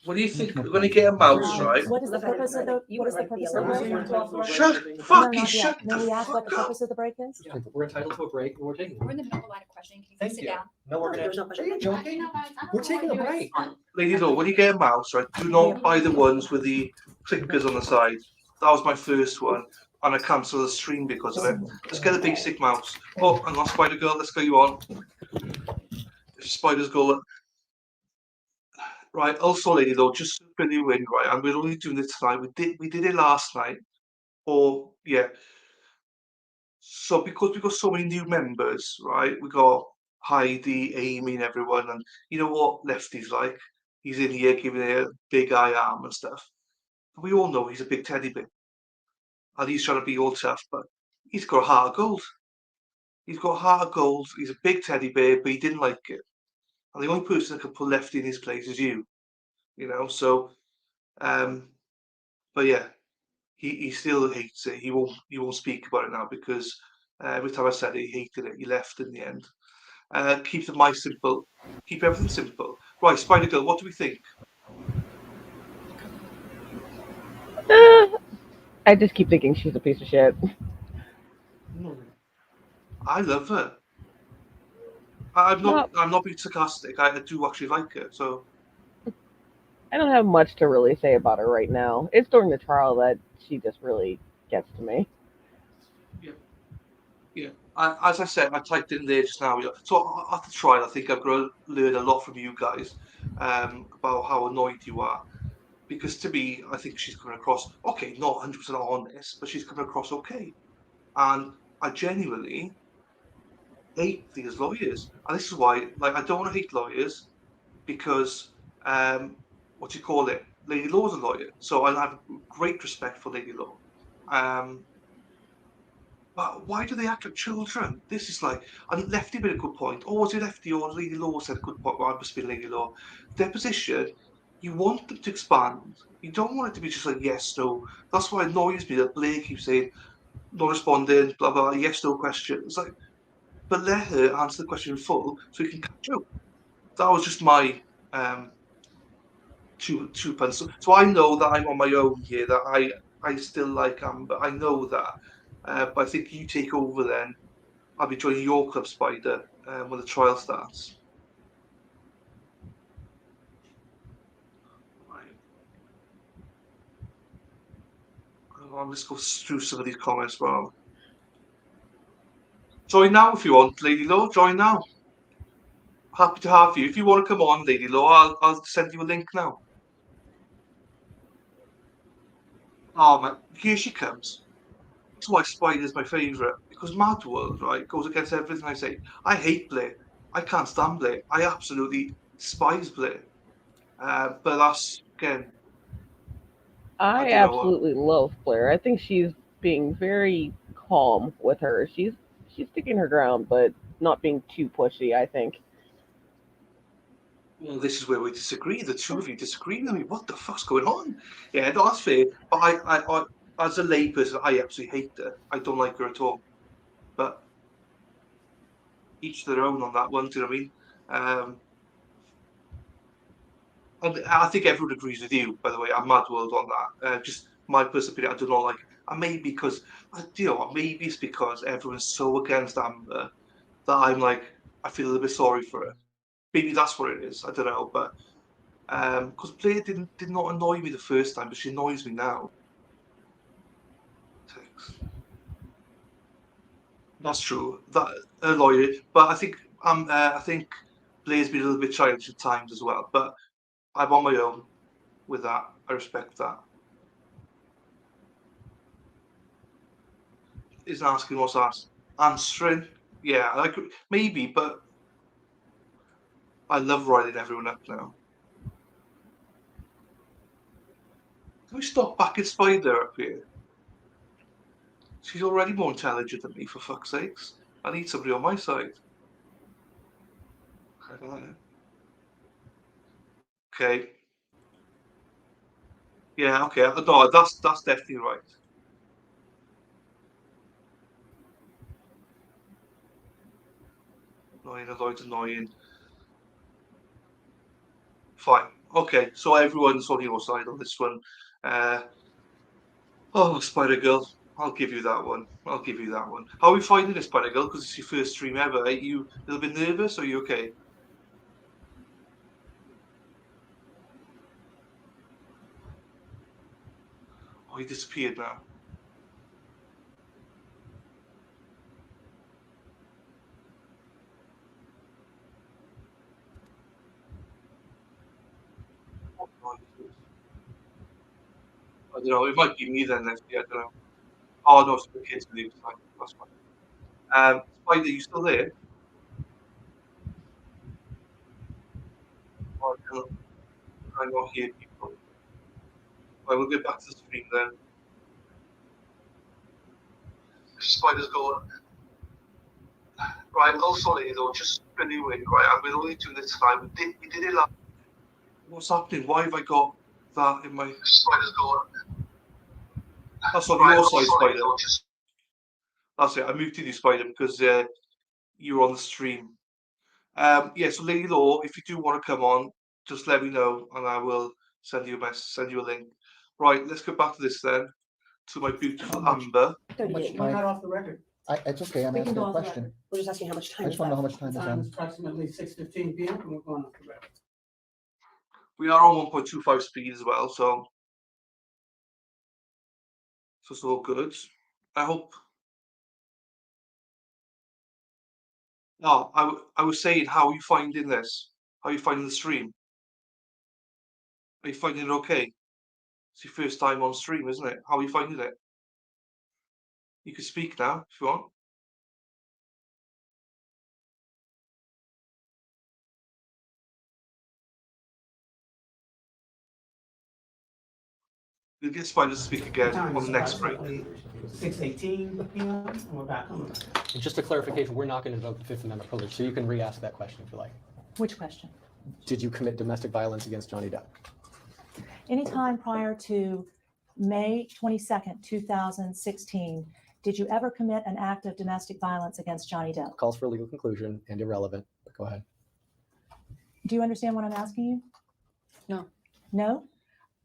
What do you think? We're going to get a mouse, right? What is the purpose of the, what is the purpose of the break? Shut, No, fucking not shut yet. May we the ask what fuck the up. purpose of the break is? We're entitled to a break, and we're taking We're one. in the middle of a line of questioning. Can you Thank sit you. down? No, we're gonna. There's no Are question. you joking? No, guys, I don't We're know taking what a you're break. doing. Lady Law, when you get a mouse, right, do not buy the ones with the clickers on the side. That was my first one, and I cancelled the stream because of it. Let's get a basic mouse. Oh, hang on, Spider Girl, let's go you on. If Spiders go. Right, also, Lady Law, just to fill you in, right, and we're only doing it tonight. We did it last night, or yeah. So because we've got so many new members, right, we got Heidi, Amy, and everyone, and you know what Lefty's like. He's in here giving it a big eye arm and stuff. We all know he's a big teddy bear, and he's trying to be all tough, but he's got a heart of gold. He's got a heart of gold. He's a big teddy bear, but he didn't like it. And the only person that could put Lefty in his place is you. You know, so but yeah, he still hates it. He won't speak about it now because every time I said it, he hated it. He left in the end. Keep the mic simple. Keep everything simple. Right, Spider Girl, what do we think? I just keep thinking she's a piece of shit. I love her. I'm not being sarcastic. I do actually like her. So I don't have much to really say about her right now. It's during the trial that she just really gets to me. yeah. As I said, I typed in there just now. So at the trial, I think I've got to learn a lot from you guys about how annoyed you are. Because to me, I think she's coming across okay, not 100% honest, but she's coming across okay. And I genuinely hate these lawyers, and this is why, like, I don't want to hate lawyers because, what do you call it? Lady Law's a lawyer, so I have great respect for Lady Law. But why do they act like children? This is like, and Lefty made a good point. Or was it Lefty or Lady Law said a good point? Well, I must be Lady Law. Deposition, you want them to expand. You don't want it to be just like yes, no. That's why it annoys me that Blair keeps saying, not responding, blah, blah, yes, no question. It's like, but let her answer the question in full so we can catch up. That was just my two pence. So I know that I'm on my own here, that I still like Amber. I know that. But I think you take over then. I'll be joining your club, Spider, when the trial starts. Right. Let's go through some of these comments. Well, join now if you want, Lady Law. Join now. Happy to have you. If you want to come on, Lady Law, I'll send you a link now. Oh man, here she comes. That's why Spider's my favourite, because Mad World, right, goes against everything I say. I hate Blair. I can't stand Blair. I absolutely despise Blair. But that's, again, I I don't know what. absolutely love Blair. I think she's being very calm with her. She's sticking her ground, but not being too pushy, I think. Well, this is where we disagree. The two of you disagree with me. What the fuck's going on? Yeah, no, that's fair. But I as a layperson, I absolutely hate her. I don't like her at all. But each their own on that one. Do you know what I mean? And I think everyone agrees with you, by the way. I'm Mad World on that. Just my personal opinion, I do not like it. And maybe because, you know what, maybe it's because everyone's so against Amber that I'm like, I feel a little bit sorry for her. Maybe that's what it is. I don't know. But because Blair did not annoy me the first time, but she annoys me now. That's true. That a lawyer, but I think Blair's been a little bit childish at times as well. But I'm on my own with that. I respect that. Is asking what's asked. Answering, yeah, like maybe, but I love riding everyone up now. Can we stop backing Spider up here? She's already more intelligent than me, for fuck's sakes. I need somebody on my side. Okay. Yeah, okay. No, that's definitely right. Annoying. Fine. Okay, so everyone's on your side on this one. Oh, Spider Girl, I'll give you that one. I'll give you that one. How are we finding this, Spider Girl? Because it's your first stream ever. Are you a little bit nervous? Or are you okay? Oh, he disappeared now. I don't know. It might be me then next year. I don't know. Oh no, it's the kids leave. That's fine. Spider, you still there? Oh, I not hear people. I will get back to the stream then. Spider's gone. Right, oh sorry though, just anyway, right, I'm only doing this time. We did it last. What's happening? Why have I got that in my Spider's gone? That's on your side, Spider. That's it. I moved to the Spider because you were on the stream. Yeah, so Lady Law, if you do want to come on, just let me know and I will send you a message, send you a link. Right, let's go back to this then. To my beautiful Amber. How much We're not time? off the record. It's okay, I'm We can asking go a off the question. record. We're just asking how much I time is just want to know how left. much time The is time is on. approximately 6:15 p.m. and we're going off the record. We are on 1.25 speed as well, so it's all good. I hope. No, I was saying, how are you finding this? How are you finding the stream? Are you finding it okay? It's your first time on stream, isn't it? How are you finding it? You can speak now if you want. We'll get Spider to speak again Time on is the next break. approximately 6:18 p.m. and we're back on. And just a clarification, we're not going to invoke the Fifth Amendment privilege, so you can re-ask that question if you like. Which question? Did you commit domestic violence against Johnny Depp? Anytime prior to May 22nd, 2016, did you ever commit an act of domestic violence against Johnny Depp? Calls for a legal conclusion and irrelevant, but go ahead. Do you understand what I'm asking you? No. No?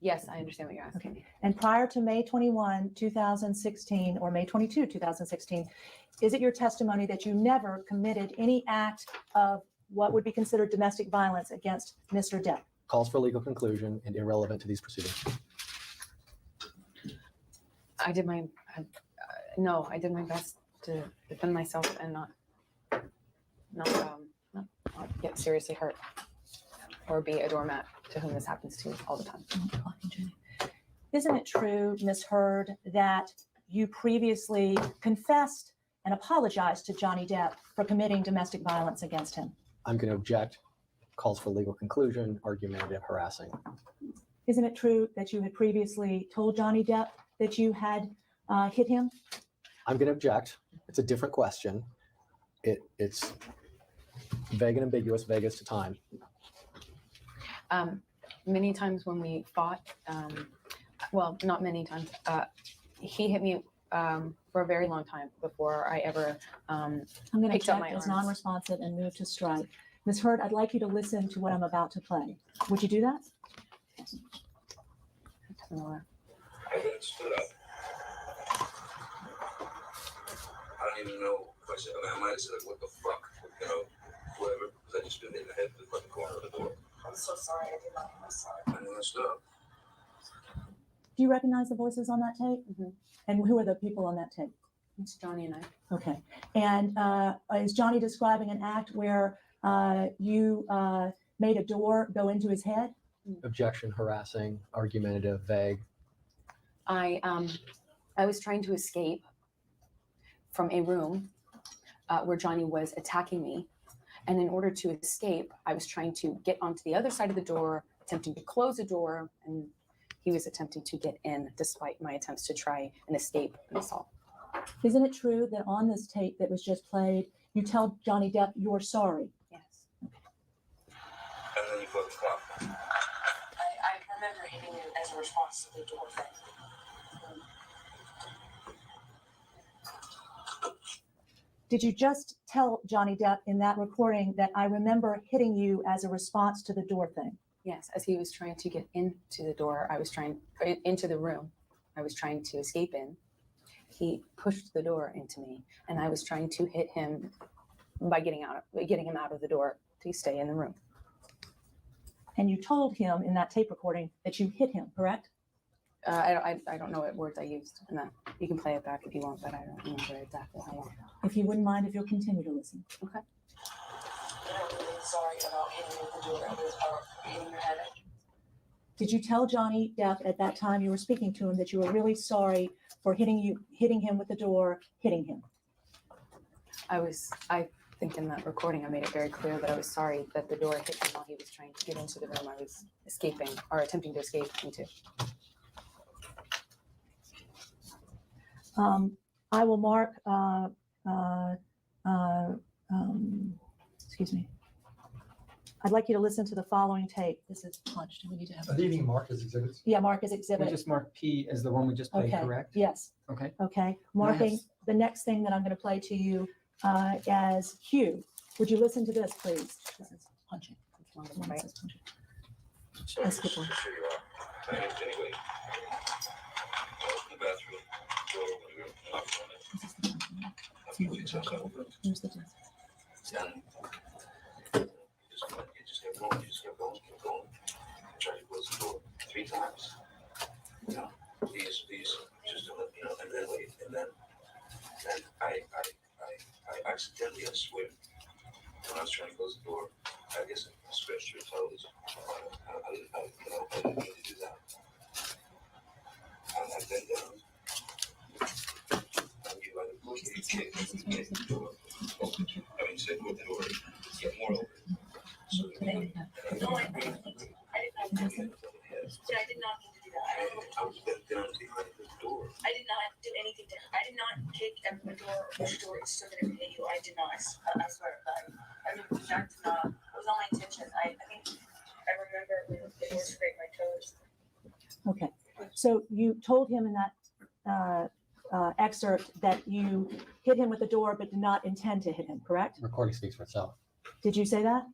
Yes, I understand what you're asking. Okay. And prior to May 21, 2016, or May 22, 2016, is it your testimony that you never committed any act of what would be considered domestic violence against Mr. Depp? Calls for a legal conclusion and irrelevant to these proceedings. I did my best to defend myself and not get seriously hurt or be a doormat to whom this happens to all the time. Isn't it true, Ms. Hurd, that you previously confessed and apologized to Johnny Depp for committing domestic violence against him? I'm going to object. Calls for legal conclusion, argumentative, harassing. Isn't it true that you had previously told Johnny Depp that you had hit him? I'm going to object. It's a different question. It's vague and ambiguous, vague as to time. Many times when we fought, well, not many times, he hit me for a very long time before I ever I'm going to picked up check my as arms. non-responsive and move to strike. Ms. Hurd, I'd like you to listen to what I'm about to play. Would you do that? No. I then stood up. I don't even know if I said, I might have said, what the fuck, you know, whatever, because I just been hitting the head with the fucking corner of the door. I'm so sorry. I did not hear my sorry. And then I stood up. Do you recognize the voices on that tape? Mhm. And who are the people on that tape? It's Johnny and I. Okay. And is Johnny describing an act where you made a door go into his head? Objection, harassing, argumentative, vague. I was trying to escape from a room where Johnny was attacking me. And in order to escape, I was trying to get onto the other side of the door, attempting to close the door, and he was attempting to get in despite my attempts to try and escape an assault. Isn't it true that on this tape that was just played, you tell Johnny Depp you're sorry? Yes. And then you fucking clapped. I remember hitting you as a response to the door thing. Did you just tell Johnny Depp in that recording that I remember hitting you as a response to the door thing? Yes, as he was trying to get into the door, into the room, I was trying to escape in. He pushed the door into me, and I was trying to hit him by getting him out of the door to stay in the room. And you told him in that tape recording that you hit him, correct? I don't know what words I used in that. You can play it back if you want, but I don't remember exactly how long. If you wouldn't mind, if you'll continue to listen. Okay. I'm really sorry about hitting you with the door or hitting your head. Did you tell Johnny Depp at that time you were speaking to him that you were really sorry for hitting him with the door, hitting him? I think in that recording I made it very clear that I was sorry that the door hit him while he was trying to get into the room I was escaping or attempting to escape into. I will mark, excuse me. I'd like you to listen to the following tape. This is punched. We need to have. Are they being marked as exhibits? Yeah, mark as We exhibit. just marked P as the one we just played, Okay. correct? Yes. Okay. Okay. Marking the next thing that I'm going to play to you as Q. Would you listen to this, please? This is punching. Right? This is punching. So, That's a good one. sure you are. Anyway, I was in the bathroom, door open, we were knocking on it. This is the punching. A few weeks outside of it. Here's the disc. And you just kept going, kept going. I tried to close the door 3 times. You know, these, just to let you know, and then wait, and then I accidentally, I swear, when I was trying to close the door, I guess I scratched your toes. I didn't mean to do that. And I bent down. And you like a kick the door. I mean, say move the door, get more over. So No, I did not mean to do that. I was bent kitchen. I think I remember when they were scrape my toes. Okay, so you told him in that excerpt that you hit him with the door but did not intend to hit him, correct? Recording speaks for itself. Did you say that?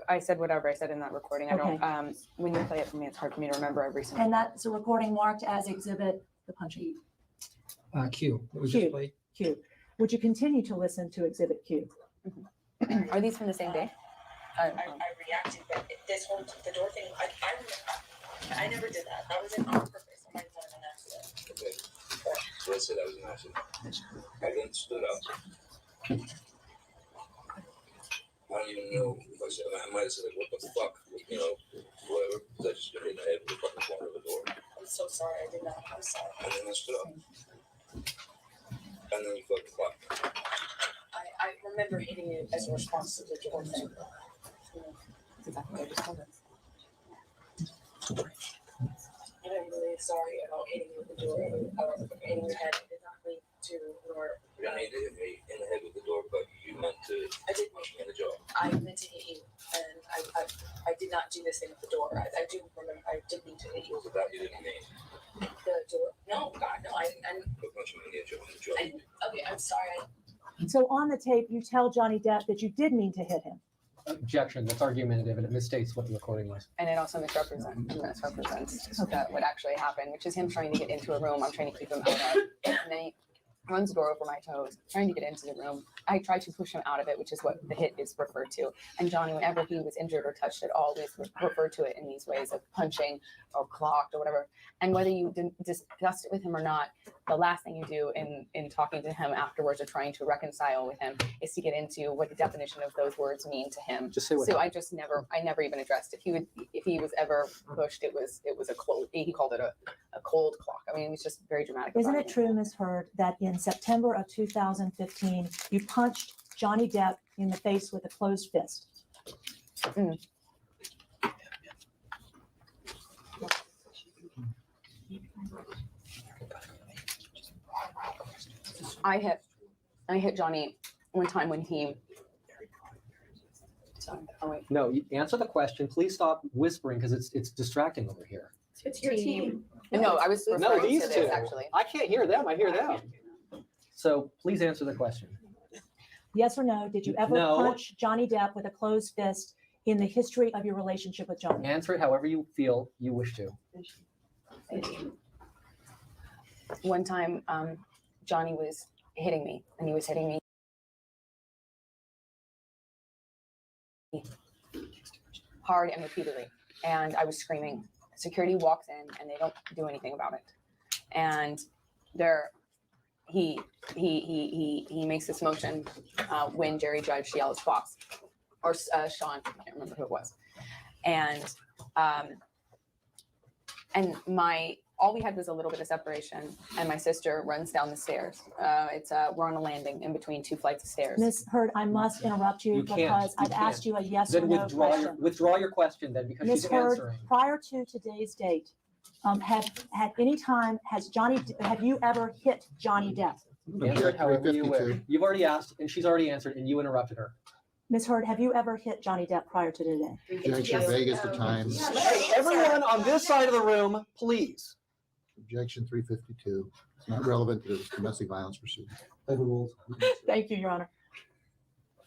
I said whatever I said in that recording. I don't, when you play it for me, it's hard for me to remember every single. And that's a recording marked as exhibit the punching. Q. What we Q. just played. Q. Would you continue to listen to exhibit Q? Are these from the same day? I reacted, but this whole the door thing. I never did that. That was on purpose. Somebody thought it was an accident. Okay. So let's say that was an accident. I then stood up. I don't even know if I said, I might have said, like, what the fuck, you know, whatever, because I just got hit in the head with the fucking corner of the door. I'm so sorry. I did not. I'm sorry. And then I stood up. And then you fucking clapped. I remember hitting it as a response to the door thing. That's exactly what I just told us. I'm really sorry about hitting you with the door or hitting your head. I did not mean to, nor. You don't need to hit me in the head with the door, but you meant to punch me in the jaw. I meant to hit you, and I did not do this thing with the door. I do remember. I did mean to hit you. So that you didn't mean. The door. No, God, no. I But punch me in the jaw. okay, I'm sorry. So on the tape, you tell Johnny Depp that you did mean to hit him. Objection. That's argumentative, and it misstates what the recording was. And it also misrepresents what actually happened, which is him trying to get into a room I'm trying to keep him out of. And then he runs the door over my toes, trying to get into the room. I tried to push him out of it, which is what the hit is referred to. And Johnny, whenever he was injured or touched it, always referred to it in these ways of punching or clocked or whatever. And whether you discussed it with him or not, the last thing you do in talking to him afterwards or trying to reconcile with him is to get into what the definition of those words mean to him. Just say what So I never even addressed it. If he was ever pushed, it was a cold. He called it a cold clock. I mean, it was just very dramatic. Isn't it true, Ms. Heard, that in September of 2015, you punched Johnny Depp in the face with a closed fist? Mm. I hit Johnny one time when he. Sorry, oh wait. No, you answer the question. Please stop whispering because it's distracting over here. It's your team. No, I was No, referring these to two. this actually. I can't hear them. I hear them. So please answer the question. Yes or no? Did you ever No. punch Johnny Depp with a closed fist in the history of your relationship with Johnny? Answer it however you feel you wish to. One time, Johnny was hitting me, and he was hitting me hard and repeatedly, and I was screaming. Security walks in, and they don't do anything about it. And he makes this motion when Jerry Judge yells "Fox" or Sean. I can't remember who it was. And all we had was a little bit of separation, and my sister runs down the stairs. We're on a landing in between two flights of stairs. Ms. Heard, I must interrupt you, because I've asked you a yes or no question. Withdraw your question then, because Ms. she's Heard, answering. prior to today's date, have you ever hit Johnny Depp? Answer it however you wish. 352. You've already asked, and she's already answered, and you interrupted her. Ms. Heard, have you ever hit Johnny Depp prior to today? Objection, Vegas to time. Hey, everyone on this side of the room, please. Objection 352. It's not relevant to the domestic violence proceeding. Overruled. Thank you, Your Honor.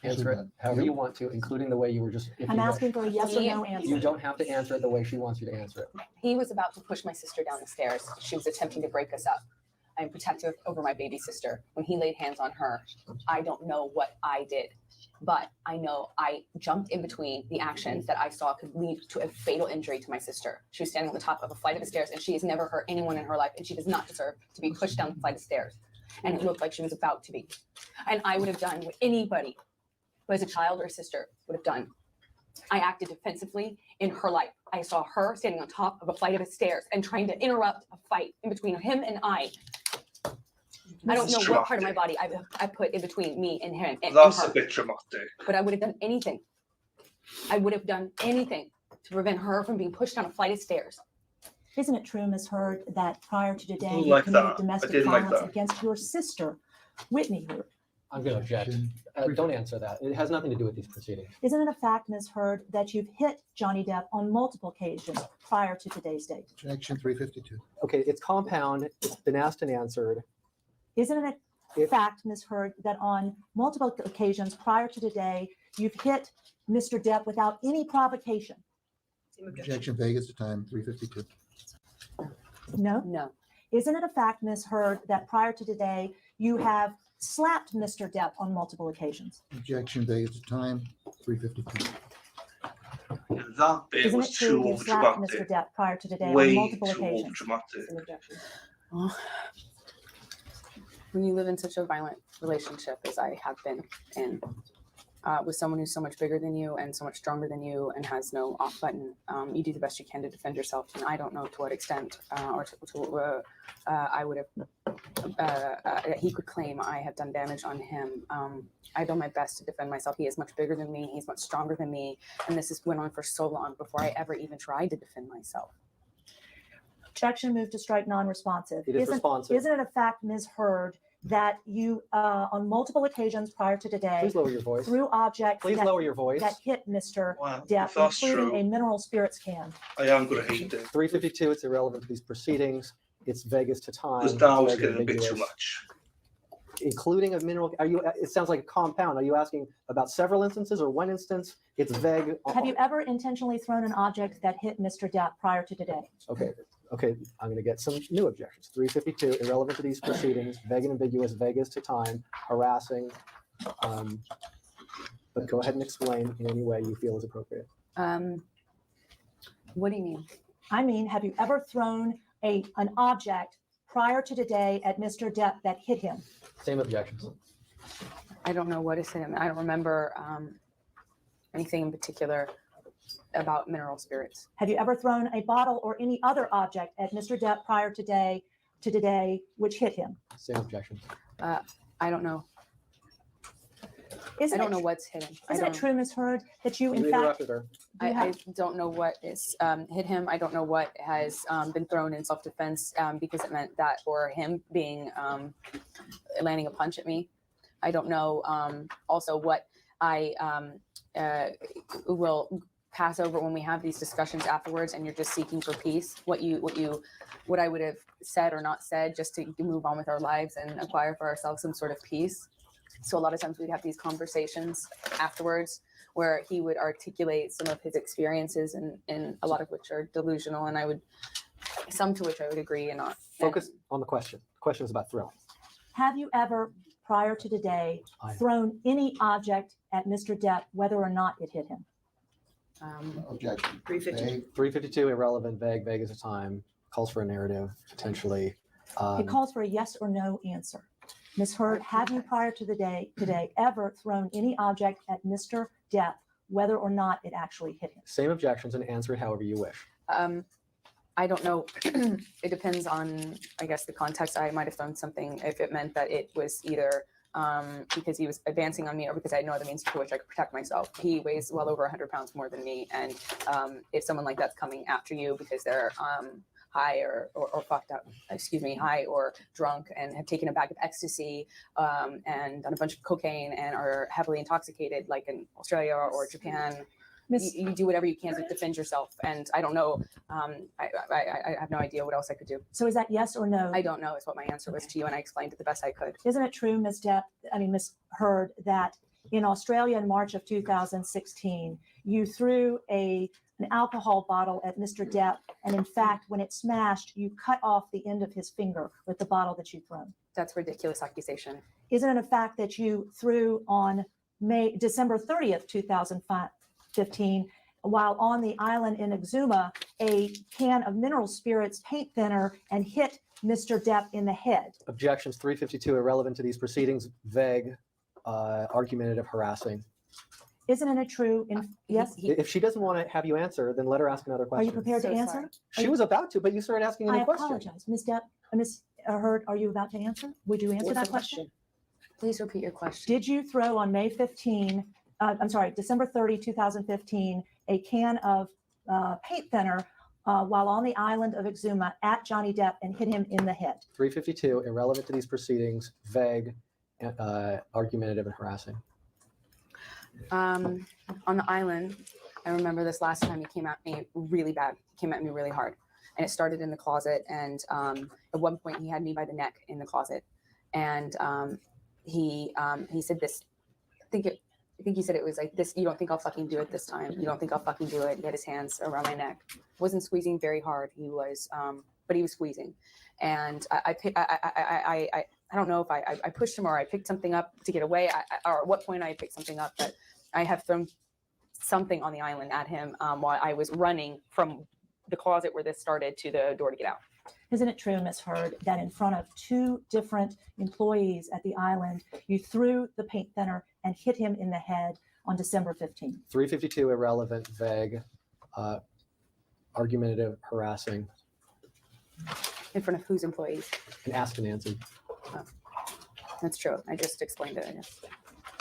Answer it however you want to, including the way you were just. if I'm you wish. asking for a yes or no answer. You don't have to answer it the way she wants you to answer it. He was about to push my sister down the stairs. She was attempting to break us up. I'm protective over my baby sister. When he laid hands on her, I don't know what I did, but I know I jumped in between the actions that I saw could lead to a fatal injury to my sister. She was standing on the top of a flight of stairs, and she has never hurt anyone in her life, and she does not deserve to be pushed down the flight of stairs. And it looked like she was about to be. And I would have done what anybody who has a child or a sister would have done. I acted defensively in her life. I saw her standing on top of a flight of stairs and trying to interrupt a fight in between him and I. I don't know what part of my body I put in between me and him. That's a bit dramatic. But I would have done anything. I would have done anything to prevent her from being pushed down a flight of stairs. Isn't it true, Ms. Heard, that prior to today, you Like committed that. I domestic didn't like violence that. against your sister, Whitney Heard? I'm going to object. Don't answer that. It has nothing to do with these proceedings. Isn't it a fact, Ms. Heard, that you've hit Johnny Depp on multiple occasions prior to today's date? Objection 352. Okay, it's compound. It's been asked and answered. Isn't it a fact, Ms. Heard, that on multiple occasions prior to today, you've hit Mr. Depp without any provocation? Objection Vegas to time 352. No? No. Isn't it a fact, Ms. Heard, that prior to today, you have slapped Mr. Depp on multiple occasions? Objection Vegas to time 352. That bit Isn't was it true too you slapped Mr. overdramatic. Depp prior to today on Way multiple too occasions? overdramatic. When you live in such a violent relationship as I have been in, with someone who's so much bigger than you and so much stronger than you and has no off button, you do the best you can to defend yourself. And I don't know to what extent I would have, he could claim I have done damage on him. I do my best to defend myself. He is much bigger than me. He's much stronger than me. And this has went on for so long before I ever even tried to defend myself. Objection, move to strike non-responsive. It is responsive. Isn't it a fact, Ms. Heard, that you, on multiple occasions prior to today, Please lower your voice. threw objects Please lower your voice. that hit Mr. Well, Depp, if that's including true, a mineral spirits can? I am going to hate it. 352, it's irrelevant to these proceedings. It's Vegas to time. Because now it's It's getting a bit too ambiguous. much. Including a mineral, are you, it sounds like a compound. Are you asking about several instances or one instance? It's vague. Have you ever intentionally thrown an object that hit Mr. Depp prior to today? Okay, I'm going to get some new objections. 352, irrelevant to these proceedings, vague and ambiguous, Vegas to time, harassing. But go ahead and explain in any way you feel is appropriate. What do you mean? I mean, have you ever thrown an object prior to today at Mr. Depp that hit him? Same objections. I don't know what is him. I don't remember anything in particular about mineral spirits. Have you ever thrown a bottle or any other object at Mr. Depp prior to today, which hit him? Same objections. I don't know. I don't know what's hit him. Isn't it true, Ms. Heard, that you in You fact, interrupted her. I don't know what is hit him. I don't know what has been thrown in self-defense because it meant that, or him being landing a punch at me. I don't know also what I will pass over when we have these discussions afterwards and you're just seeking for peace, what I would have said or not said just to move on with our lives and acquire for ourselves some sort of peace. So a lot of times we'd have these conversations afterwards where he would articulate some of his experiences and a lot of which are delusional, and some to which I would agree and not. Focus on the question. The question is about throwing. have you ever, prior to today, thrown any object at Mr. Depp, whether or not it hit him? Objection. 352, irrelevant, vague as a time, calls for a narrative, potentially. It calls for a yes or no answer. Ms. Heard, have you prior to today ever thrown any object at Mr. Depp, whether or not it actually hit him? Same objections and answer it however you wish. I don't know. It depends on, I guess, the context. I might have thrown something if it meant that it was either because he was advancing on me or because I had no other means to which I could protect myself. He weighs well over 100 pounds more than me. And if someone like that's coming after you because they're high or fucked up, high or drunk and have taken a bag of ecstasy and done a bunch of cocaine and are heavily intoxicated, like in Australia or Japan, you do whatever you can to defend yourself. And I don't know. I have no idea what else I could do. So is that yes or no? I don't know is what my answer was to you, and I explained it the best I could. Isn't it true, Ms. Heard, that in Australia in March of 2016, you threw an alcohol bottle at Mr. Depp, and in fact, when it smashed, you cut off the end of his finger with the bottle that you'd thrown? That's a ridiculous accusation. Isn't it a fact that you threw on December 30th, 2015, while on the island in Exuma, a can of mineral spirits paint thinner and hit Mr. Depp in the head? Objections 352, irrelevant to these proceedings, vague, argumentative, harassing. Isn't it true? Yes. If she doesn't want to have you answer, then let her ask another Are question. you prepared to answer? She was about to, but you started asking a new question. I apologize. Ms. Heard, are you about to answer? Would you answer that question? Please repeat your question. Did you throw on December 30, 2015, a can of paint thinner while on the island of Exuma at Johnny Depp and hit him in the head? 352, irrelevant to these proceedings, vague, argumentative and harassing. On the island, I remember this last time he came at me really bad. He came at me really hard, and it started in the closet. And at one point, he had me by the neck in the closet, and he said this. I think he said it was like this. You don't think I'll fucking do it this time? You don't think I'll fucking do it? He had his hands around my neck. Wasn't squeezing very hard. He was, but he was squeezing, and I don't know if I pushed him or I picked something up to get away, or at what point I picked something up, but I have thrown something on the island at him while I was running from the closet where this started to the door to get out. Isn't it true, Ms. Hurd, that in front of 2 different employees at the island, you threw the paint thinner and hit him in the head on December 15th? 352, irrelevant, vague, argumentative, harassing. In front of whose employees? And asked and answered. Oh, that's true. I just explained it, I guess.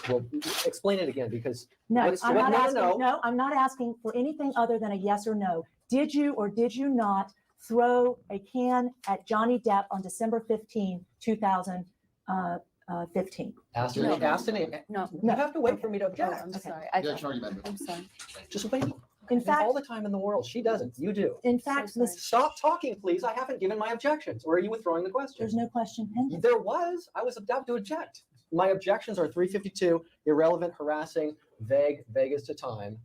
Well, explain it again, because No, what's- I'm not no, no, asking. no. No, I'm not asking for anything other than a yes or no. Did you or did you not throw a can at Johnny Depp on December 15, 2015? Asked No. and asked and No. you have to wait for me to Oh, object. I'm sorry. argumentative. I'm sorry. Just wait. In You have fact, all the time in the world. She doesn't. You do. in fact, sorry. Ms. Stop talking, please. I haven't given my objections. Or are you withdrawing the question? There's no question pending. There was. I was about to object. My objections are 352, irrelevant, harassing, vague as to time,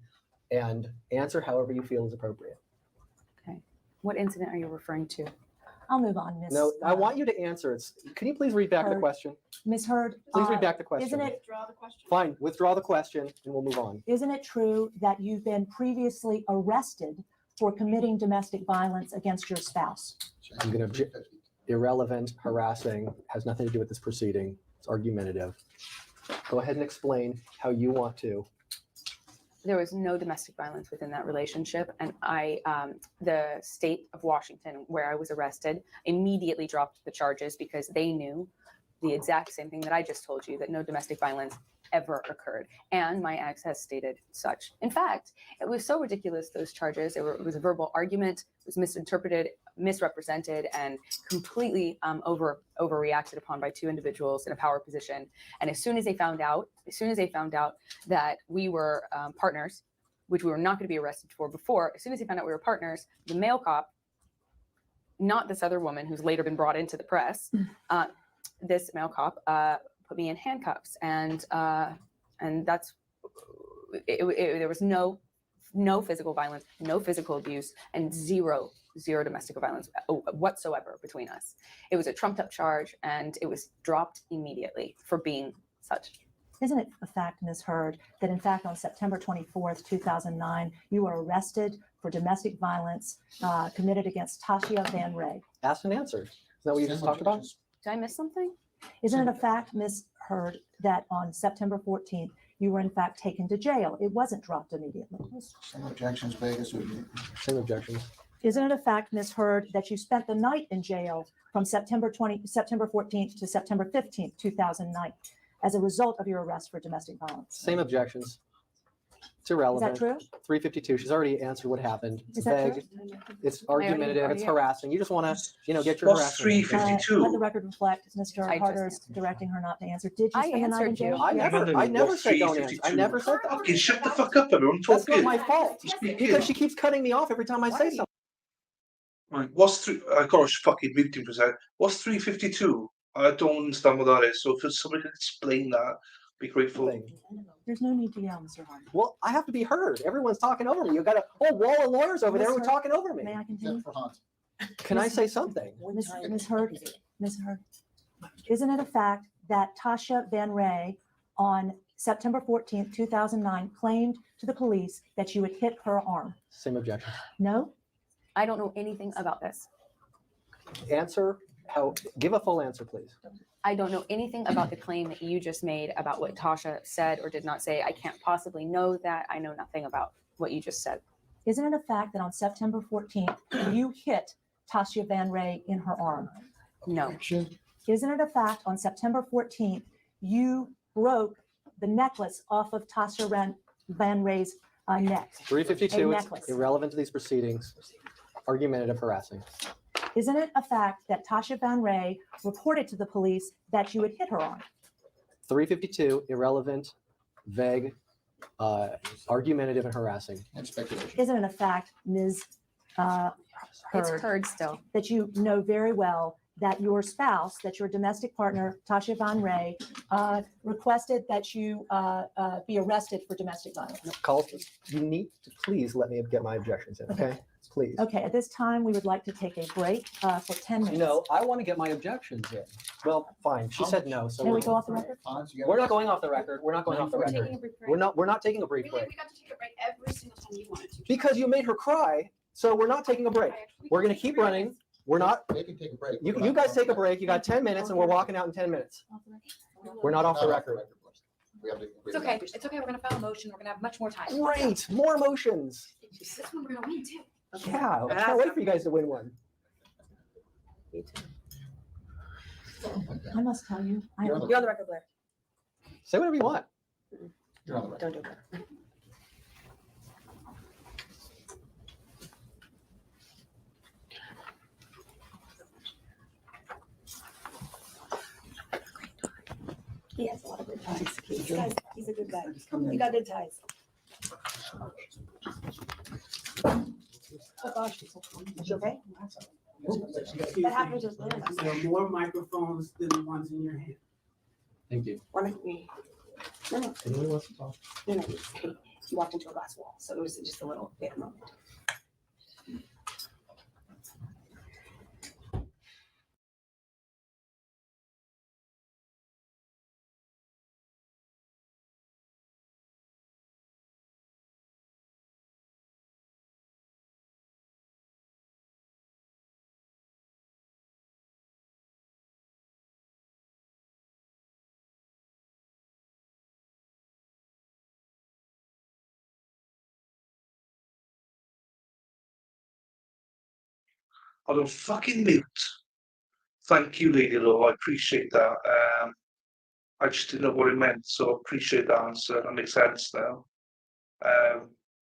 and answer however you feel is appropriate. Okay. What incident are you referring to? I'll move on, Ms. No, I want you to answer. Can you please read back the Hurd. question? Ms. Hurd. Please read back the question. Isn't it Withdraw the question. Fine, withdraw the question and we'll move on. Isn't it true that you've been previously arrested for committing domestic violence against your spouse? I'm going to object. Irrelevant, harassing, has nothing to do with this proceeding. It's argumentative. Go ahead and explain how you want to. There was no domestic violence within that relationship, and the state of Washington, where I was arrested, immediately dropped the charges because they knew the exact same thing that I just told you, that no domestic violence ever occurred, and my ex has stated such. In fact, it was so ridiculous, those charges. It was a verbal argument, it was misinterpreted, misrepresented, and completely overreacted upon by 2 individuals in a power position. And as soon as they found out that we were partners, which we were not going to be arrested for before, as soon as they found out we were partners, the male cop, not this other woman who's later been brought into the press, this male cop put me in handcuffs, and that's it. There was no physical violence, no physical abuse, and zero domestic violence whatsoever between us. It was a trumped up charge, and it was dropped immediately for being such. Isn't it a fact, Ms. Hurd, that in fact on September 24th, 2009, you were arrested for domestic violence committed against Tasha Van Ray? Asked and answered. Is that what you just talked about? Did I miss something? Isn't it a fact, Ms. Hurd, that on September 14th, you were in fact taken to jail? It wasn't dropped immediately. Some objections, Vegas would be. Same objections. Isn't it a fact, Ms. Hurd, that you spent the night in jail from September 14th to September 15th, 2009, as a result of your arrest for domestic violence? Same objections. It's Is irrelevant. that true? 352. She's already answered what happened. It's Is that vague. true? It's argumentative. It's harassing. You just want to, get your What's harassment. 352? Let the record reflect Mr. I just Harder's answered. directing her not to answer. Did you I spend the night in answered you. jail? I never What's said don't answer. I 352? never said that. Fucking shut the fuck up, everyone. That's not Talking. my fault. Speaking. Because she keeps cutting me off every time I say something. Right. I gotta fucking mute him for a second. What's 352? I don't understand what that is. So if somebody could explain that, be grateful. There's no need to yell, Mr. Harder. Well, I have to be heard. Everyone's talking over me. You've got a whole wall of lawyers over there who are Mr. talking over me. May I continue? For Hunt. Can I say something? Ms. Hurd, isn't it a fact that Tasha Van Ray on September 14th, 2009 claimed to the police that you had hit her arm? Same objection. No? I don't know anything about this. Answer give a full answer, please. I don't know anything about the claim that you just made about what Tasha said or did not say. I can't possibly know that. I know nothing about what you just said. Isn't it a fact that on September 14th, you hit Tasha Van Ray in her arm? No. Isn't it a fact on September 14th, you broke the necklace off of Tasha Van Ray's neck? 352, A it's necklace. irrelevant to these proceedings. Argumentative harassing. Isn't it a fact that Tasha Van Ray reported to the police that you had hit her arm? 352, irrelevant, vague, argumentative, and harassing. And speculation. Isn't it a fact, Ms. It's Heard, heard still. that you know very well that your spouse, that your domestic partner, Tasha Von Ray, requested that you be arrested for domestic violence? Call, you need to please let me get my objections in, okay? Please. Okay, at this time, we would like to take a break for 10 minutes. No, I want to get my objections in. Well, fine. She said no, so May we go off the record? we're not going off the record. We're not going off the record. We're not taking a brief break. We got to take a break every single time you wanted to. Because you made her cry, so we're not taking a break. We're going to keep running. We're not. They can take a break. You guys take a break. You got 10 minutes, and we're walking out in 10 minutes. We're not off the record. We have to agree It's on okay. that. It's okay. We're gonna file a motion. We're gonna have much more time. Great, more emotions. This one we're gonna win too. Yeah, I can't wait for you guys to win one. I must tell you, I You're am on You're on the record, Blair. Say whatever you want. You're on the record. Don't do that. He has a lot of good ties. He's a good guy. You got good ties. Oh gosh, is she okay? That happens with little ones. There are more microphones than the ones in your hand. Thank you. Why don't we? No, no. Anyone wants to talk? No, he walked into a glass wall, so it was just a little bit moment. I'm on fucking mute. Thank you, Lady Law. I appreciate that. I just didn't know what it meant, so I appreciate that answer. That makes sense now.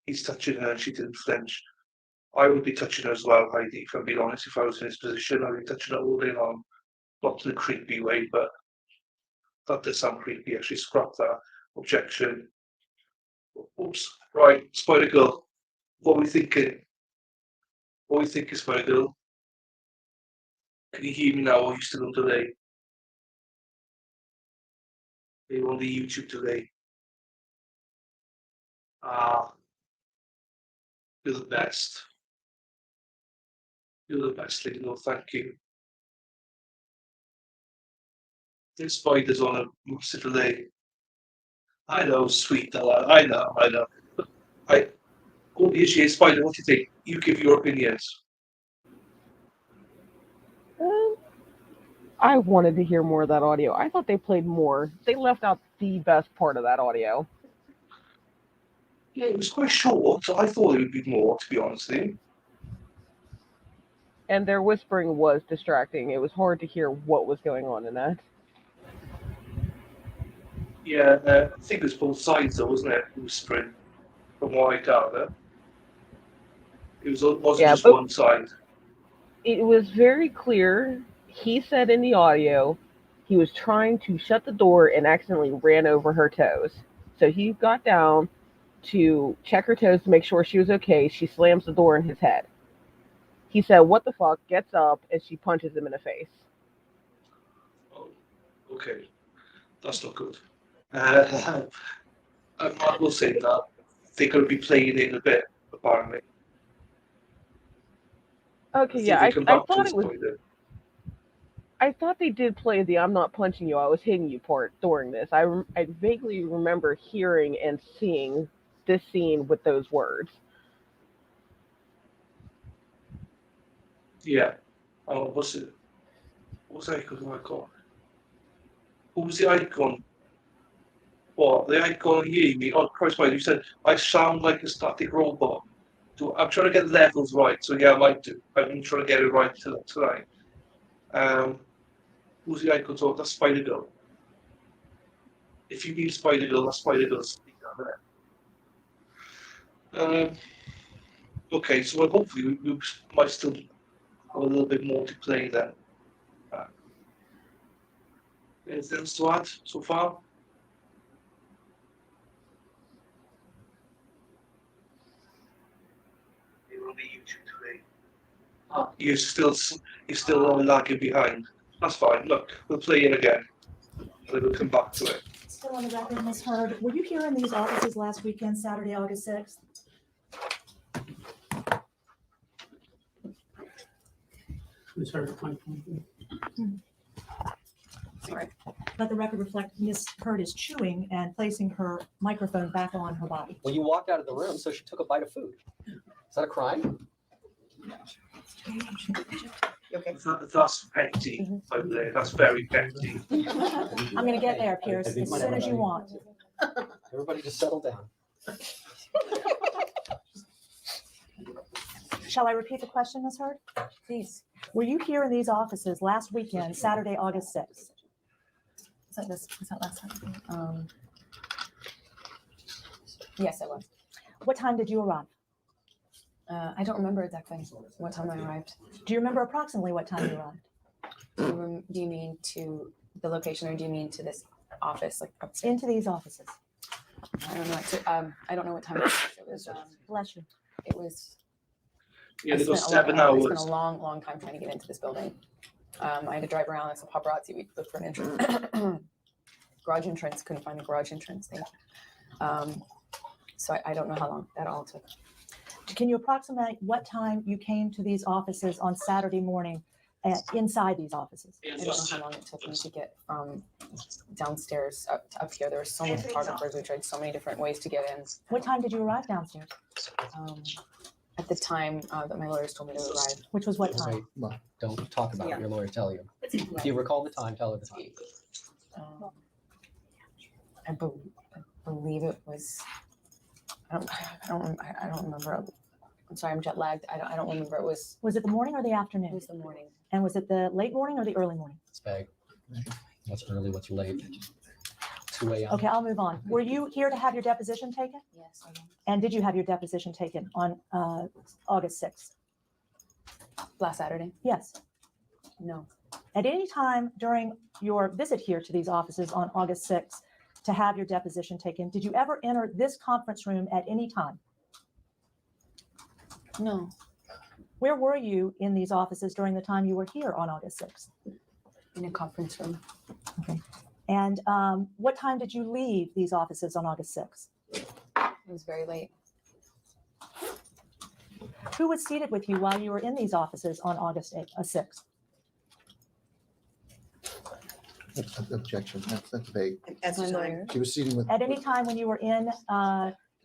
He's touching her and she didn't flinch. I would be touching her as well, Heidi, if I'm being honest. If I was in his position, I'd be touching her all day long. Not in a creepy way, but that does sound creepy. Actually, scrap that. Objection. Oops. Right, Spider Girl. What are we thinking? What are we thinking, Spider Girl? Can you hear me now, or are you still on delay? Are you on the YouTube delay? You're the best. You're the best, Lady Law. Thank you. This Spider's on a massive delay. I know, sweet. I know. Go be a Spider. What do you think? You give your opinions. I wanted to hear more of that audio. I thought they played more. They left out the best part of that audio. Yeah, it was quite short, so I thought it would be more, to be honest with you. And their whispering was distracting. It was hard to hear what was going on in that. Yeah, I think it was both sides, though, wasn't it? Whispering, from what I gather. It wasn't just one side. It was very clear. He said in the audio he was trying to shut the door and accidentally ran over her toes. So he got down to check her toes to make sure she was okay. She slams the door in his head. He said, "What the fuck?" Gets up and she punches him in the face. Oh, okay. That's not good. I will say that they're going to be playing in a bit, apparently. Okay, yeah, I thought it was. I thought they did play the "I'm not punching you, I was hitting you" part during this. I vaguely remember hearing and seeing this scene with those words. Yeah. Oh, what's it? What's the icon? Oh, God. Who was the icon? What? The icon here? You mean? Oh, Christ, mate, you said I sound like a static robot. I'm trying to get levels right, so yeah, I might do. I'm trying to get it right tonight. Who's the icon? So that's Spider Girl. If you mean Spider Girl, that's Spider Girl. Okay, so hopefully we might still have a little bit more to play then. Anything else to add so far? only you two today. You're still lagging behind. That's fine. Look, we'll play it again. We'll come back to it. Still on the record, Ms. Hurd, were you here in these offices last weekend, Saturday, August 6th? Ms. Hurd, point. Sorry. Let the record reflect Ms. Hurd is chewing and placing her microphone back on her body. Well, you walked out of the room, so she took a bite of food. Is that a crime? Okay. That's petty, over there. That's very petty. I'm going to get there, Pierce, as soon as you want. Everybody just settle down. Shall I repeat the question, Ms. Hurd? Please. Were you here in these offices last weekend, Saturday, August 6th? Was that last time? Yes, I was. What time did you arrive? I don't remember exactly what time I arrived. Do you remember approximately what time you arrived? Do you mean to the location, or do you mean to this office, like upstairs? Into these offices. I don't know. I don't know what time it was. It was. Bless you. It was. Yeah, they I got spent 7 I hours. spent a long time trying to get into this building. I had to drive around like some paparazzi. We looked for an entrance. Garage entrance. Couldn't find the garage entrance. Thank you. So I don't know how long that all took. Can you approximate what time you came to these offices on Saturday morning inside these offices? I don't know how long it took me to get from downstairs up here. There were so many photographers. We tried so many different ways to get in. What time did you arrive downstairs? At the time that my lawyers told me to arrive. Which was what time? Wait, well, don't talk about what your lawyers tell you. If you recall the time, tell her the time. I believe it was. I don't remember. I'm sorry, I'm jet lagged. I don't remember. It was. Was it the morning or the afternoon? It was the morning. And was it the late morning or the early morning? It's vague. What's early, what's late? 2 a.m. Okay, I'll move on. Were you here to have your deposition taken? Yes, I am. And did you have your deposition taken on August 6th? Last Saturday? Yes. No. At any time during your visit here to these offices on August 6th to have your deposition taken, did you ever enter this conference room at any time? No. Where were you in these offices during the time you were here on August 6th? In a conference room. Okay. And what time did you leave these offices on August 6th? It was very late. Who was seated with you while you were in these offices on August 6th? Objection, that's vague. That's My the time. lawyer. She was seating with. At any time when you were in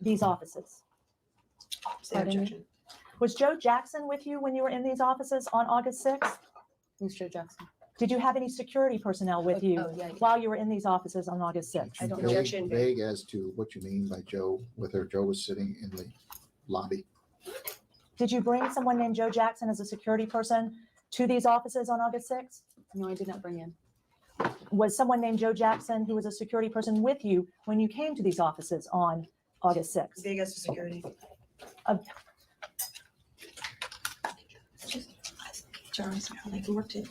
these offices? Say objection. Was Joe Jackson with you when you were in these offices on August 6th? Who's Joe Jackson? Did you have any security personnel with you Oh, yeah. while you were in these offices on August 6th? I don't Vague- Objection. Vague as to what you mean by Joe, whether Joe was sitting in the lobby. Did you bring someone named Joe Jackson as a security person to these offices on August 6th? No, I did not bring him. Was someone named Joe Jackson, who was a security person with you when you came to these offices on August 6th? Big as to security. Jarvis, how they worked it.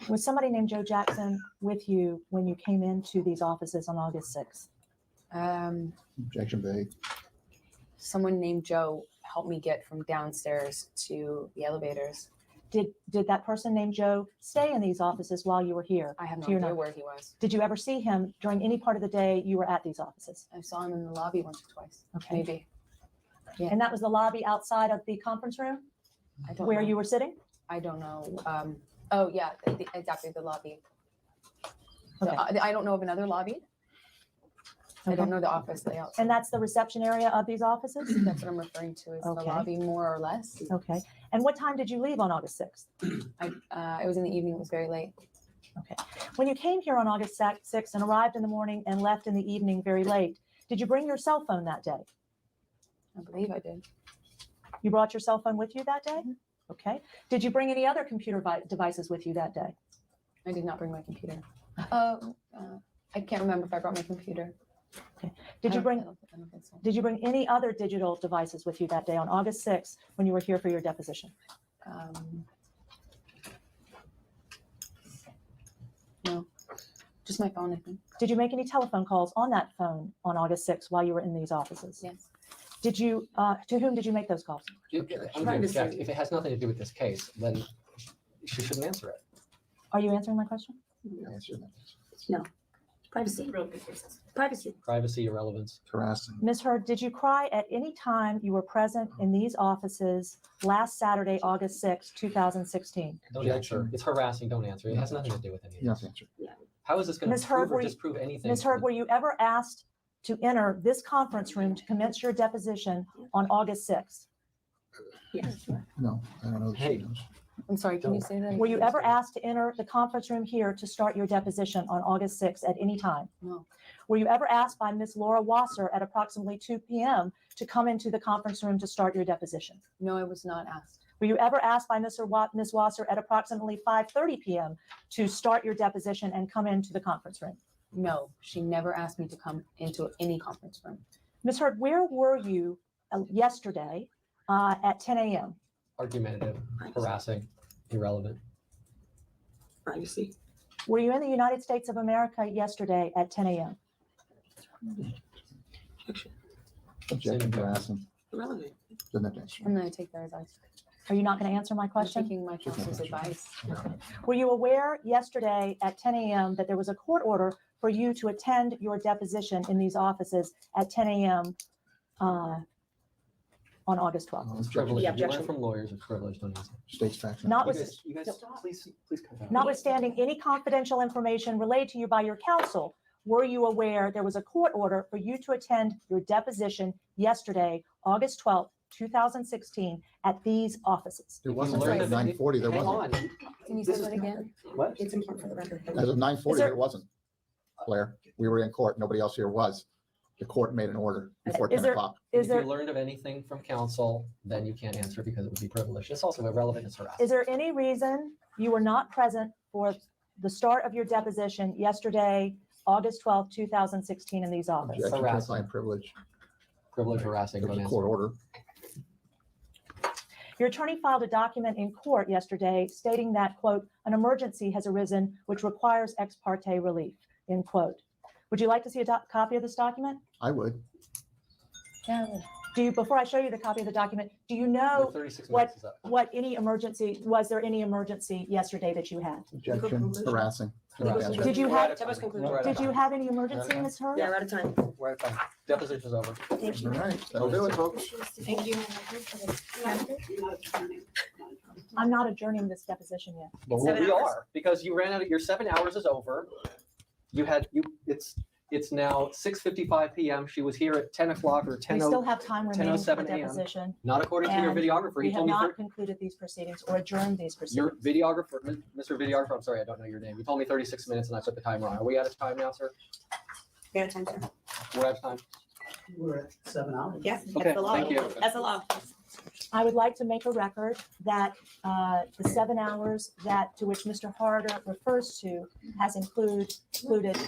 Was somebody named Joe Jackson with you when you came into these offices on August 6th? Objection vague. Someone named Joe helped me get from downstairs to the elevators. Did that person named Joe stay in these offices while you were here? I have no To your idea knowledge? where he was. Did you ever see him during any part of the day you were at these offices? I saw him in the lobby once or twice. Okay. Maybe. Yeah. And that was the lobby outside of the conference room I don't where know. you were sitting? I don't know. Oh yeah, exactly, the lobby. Okay. I don't know of another lobby. I don't Okay. know the office layout. And that's the reception area of these offices? That's what I'm referring to is Okay. the lobby, more or less. Okay. And what time did you leave on August 6th? It was in the evening. It was very late. Okay. When you came here on August 6th and arrived in the morning and left in the evening very late, did you bring your cell phone that day? I believe I did. You brought your cell phone with you that day? Mhm. Okay. Did you bring any other computer devices with you that day? I did not bring my computer. I can't remember if I brought my computer. Did you I bring don't think so. Did you bring any other digital devices with you that day on August 6th when you were here for your deposition? No, just my phone, I think. Did you make any telephone calls on that phone on August 6th while you were in these offices? Yes. Did you, to whom did you make those calls? I'm going to object. If it has nothing to do with this case, then she shouldn't answer it. Are you answering my question? No. Privacy. Privacy. Privacy, irrelevance. Harassing. Ms. Hurd, did you cry at any time you were present in these offices last Saturday, August 6, 2016? Don't answer. It's harassing. Don't answer. It has nothing to do with any of Yes, this. answer. How is this going Ms. to Hurd, prove or were you- disprove anything? Ms. Hurd, were you ever asked to enter this conference room to commence your deposition on August 6th? Yes. No, I don't know. Hey. She knows. I'm sorry, can you say that? Were you ever asked to enter the conference room here to start your deposition on August 6th at any time? No. Were you ever asked by Ms. Laura Wasser at approximately 2 p.m. to come into the conference room to start your deposition? No, I was not asked. Were you ever asked by Ms. Wasser at approximately 5:30 p.m. to start your deposition and come into the conference room? No, she never asked me to come into any conference room. Ms. Hurd, where were you yesterday at 10 a.m.? Argumentative, harassing, irrelevant. Privacy. Were you in the United States of America yesterday at 10 a.m.? Objection, harassing. Irrelevant. Doesn't have to answer. I'm going to take their advice. Are you not going to answer my I'm question? taking my counsel's advice. Were you aware yesterday at 10 a.m. that there was a court order for you to attend your deposition in these offices at 10 a.m. On August 12th? It's privilege. Yeah, If you learn objection. from lawyers, it's privilege. Don't use it. States facts. You guys, please cut that. Notwithstanding any confidential information relayed to you by your counsel, were you aware there was a court order for you to attend your deposition yesterday, August 12th, 2016, at these offices? There wasn't learn at that- 9:40. There Hang wasn't. on. Can you This say is- that again? What? It's important for the record. As of 9:40, Is there- there wasn't. Claire, we were in court. Nobody else here was. The court made an order before Is 10 there- o'clock. Is If there you learned of anything from counsel, then you can't answer because it would be privileged. It's also irrelevant. It's harassing. Is there any reason you were not present for the start of your deposition yesterday, August 12th, 2016, in these offices? Objection, Harassing. client privilege. Privilege, harassing. There's Don't a answer. court order. Your attorney filed a document in court yesterday stating that, quote, an emergency has arisen which requires ex parte relief, end quote. Would you like to see a copy of this document? I would. Yeah. Do you, before I show you the copy of the document, do you Your know 36 what- minutes is up. what any emergency, was there any emergency yesterday that you had? Objection, harassing. Harassing. Did you We're have- out of time. That was concluded. We're out of Did you time. have any emergency, Ms. Hurd? Yeah, we're out of time. We're out of time. Deposition's over. Thank All you. right, that'll do it, folks. Thank you. I'm not adjourning this deposition yet. But 7 we hours. are, because you ran out of, your 7 hours is over. It's now 6:55 p.m. She was here at 10 o'clock or We 10, still have time remaining for the 10:07 a.m. deposition. not according to your and videographer. We He have told me, not concluded these proceedings or adjourned these your proceedings. videographer, Mr. Videographer, I'm sorry, I don't know your name. You told me 36 minutes and I took the timer on. Are we out of time now, sir? We're out of time, sir. We're out of time. We're at 7 hours. Yeah, Okay, that's the law. thank you. That's the law. I would like to make a record that the 7 hours to which Mr. Harder refers to has included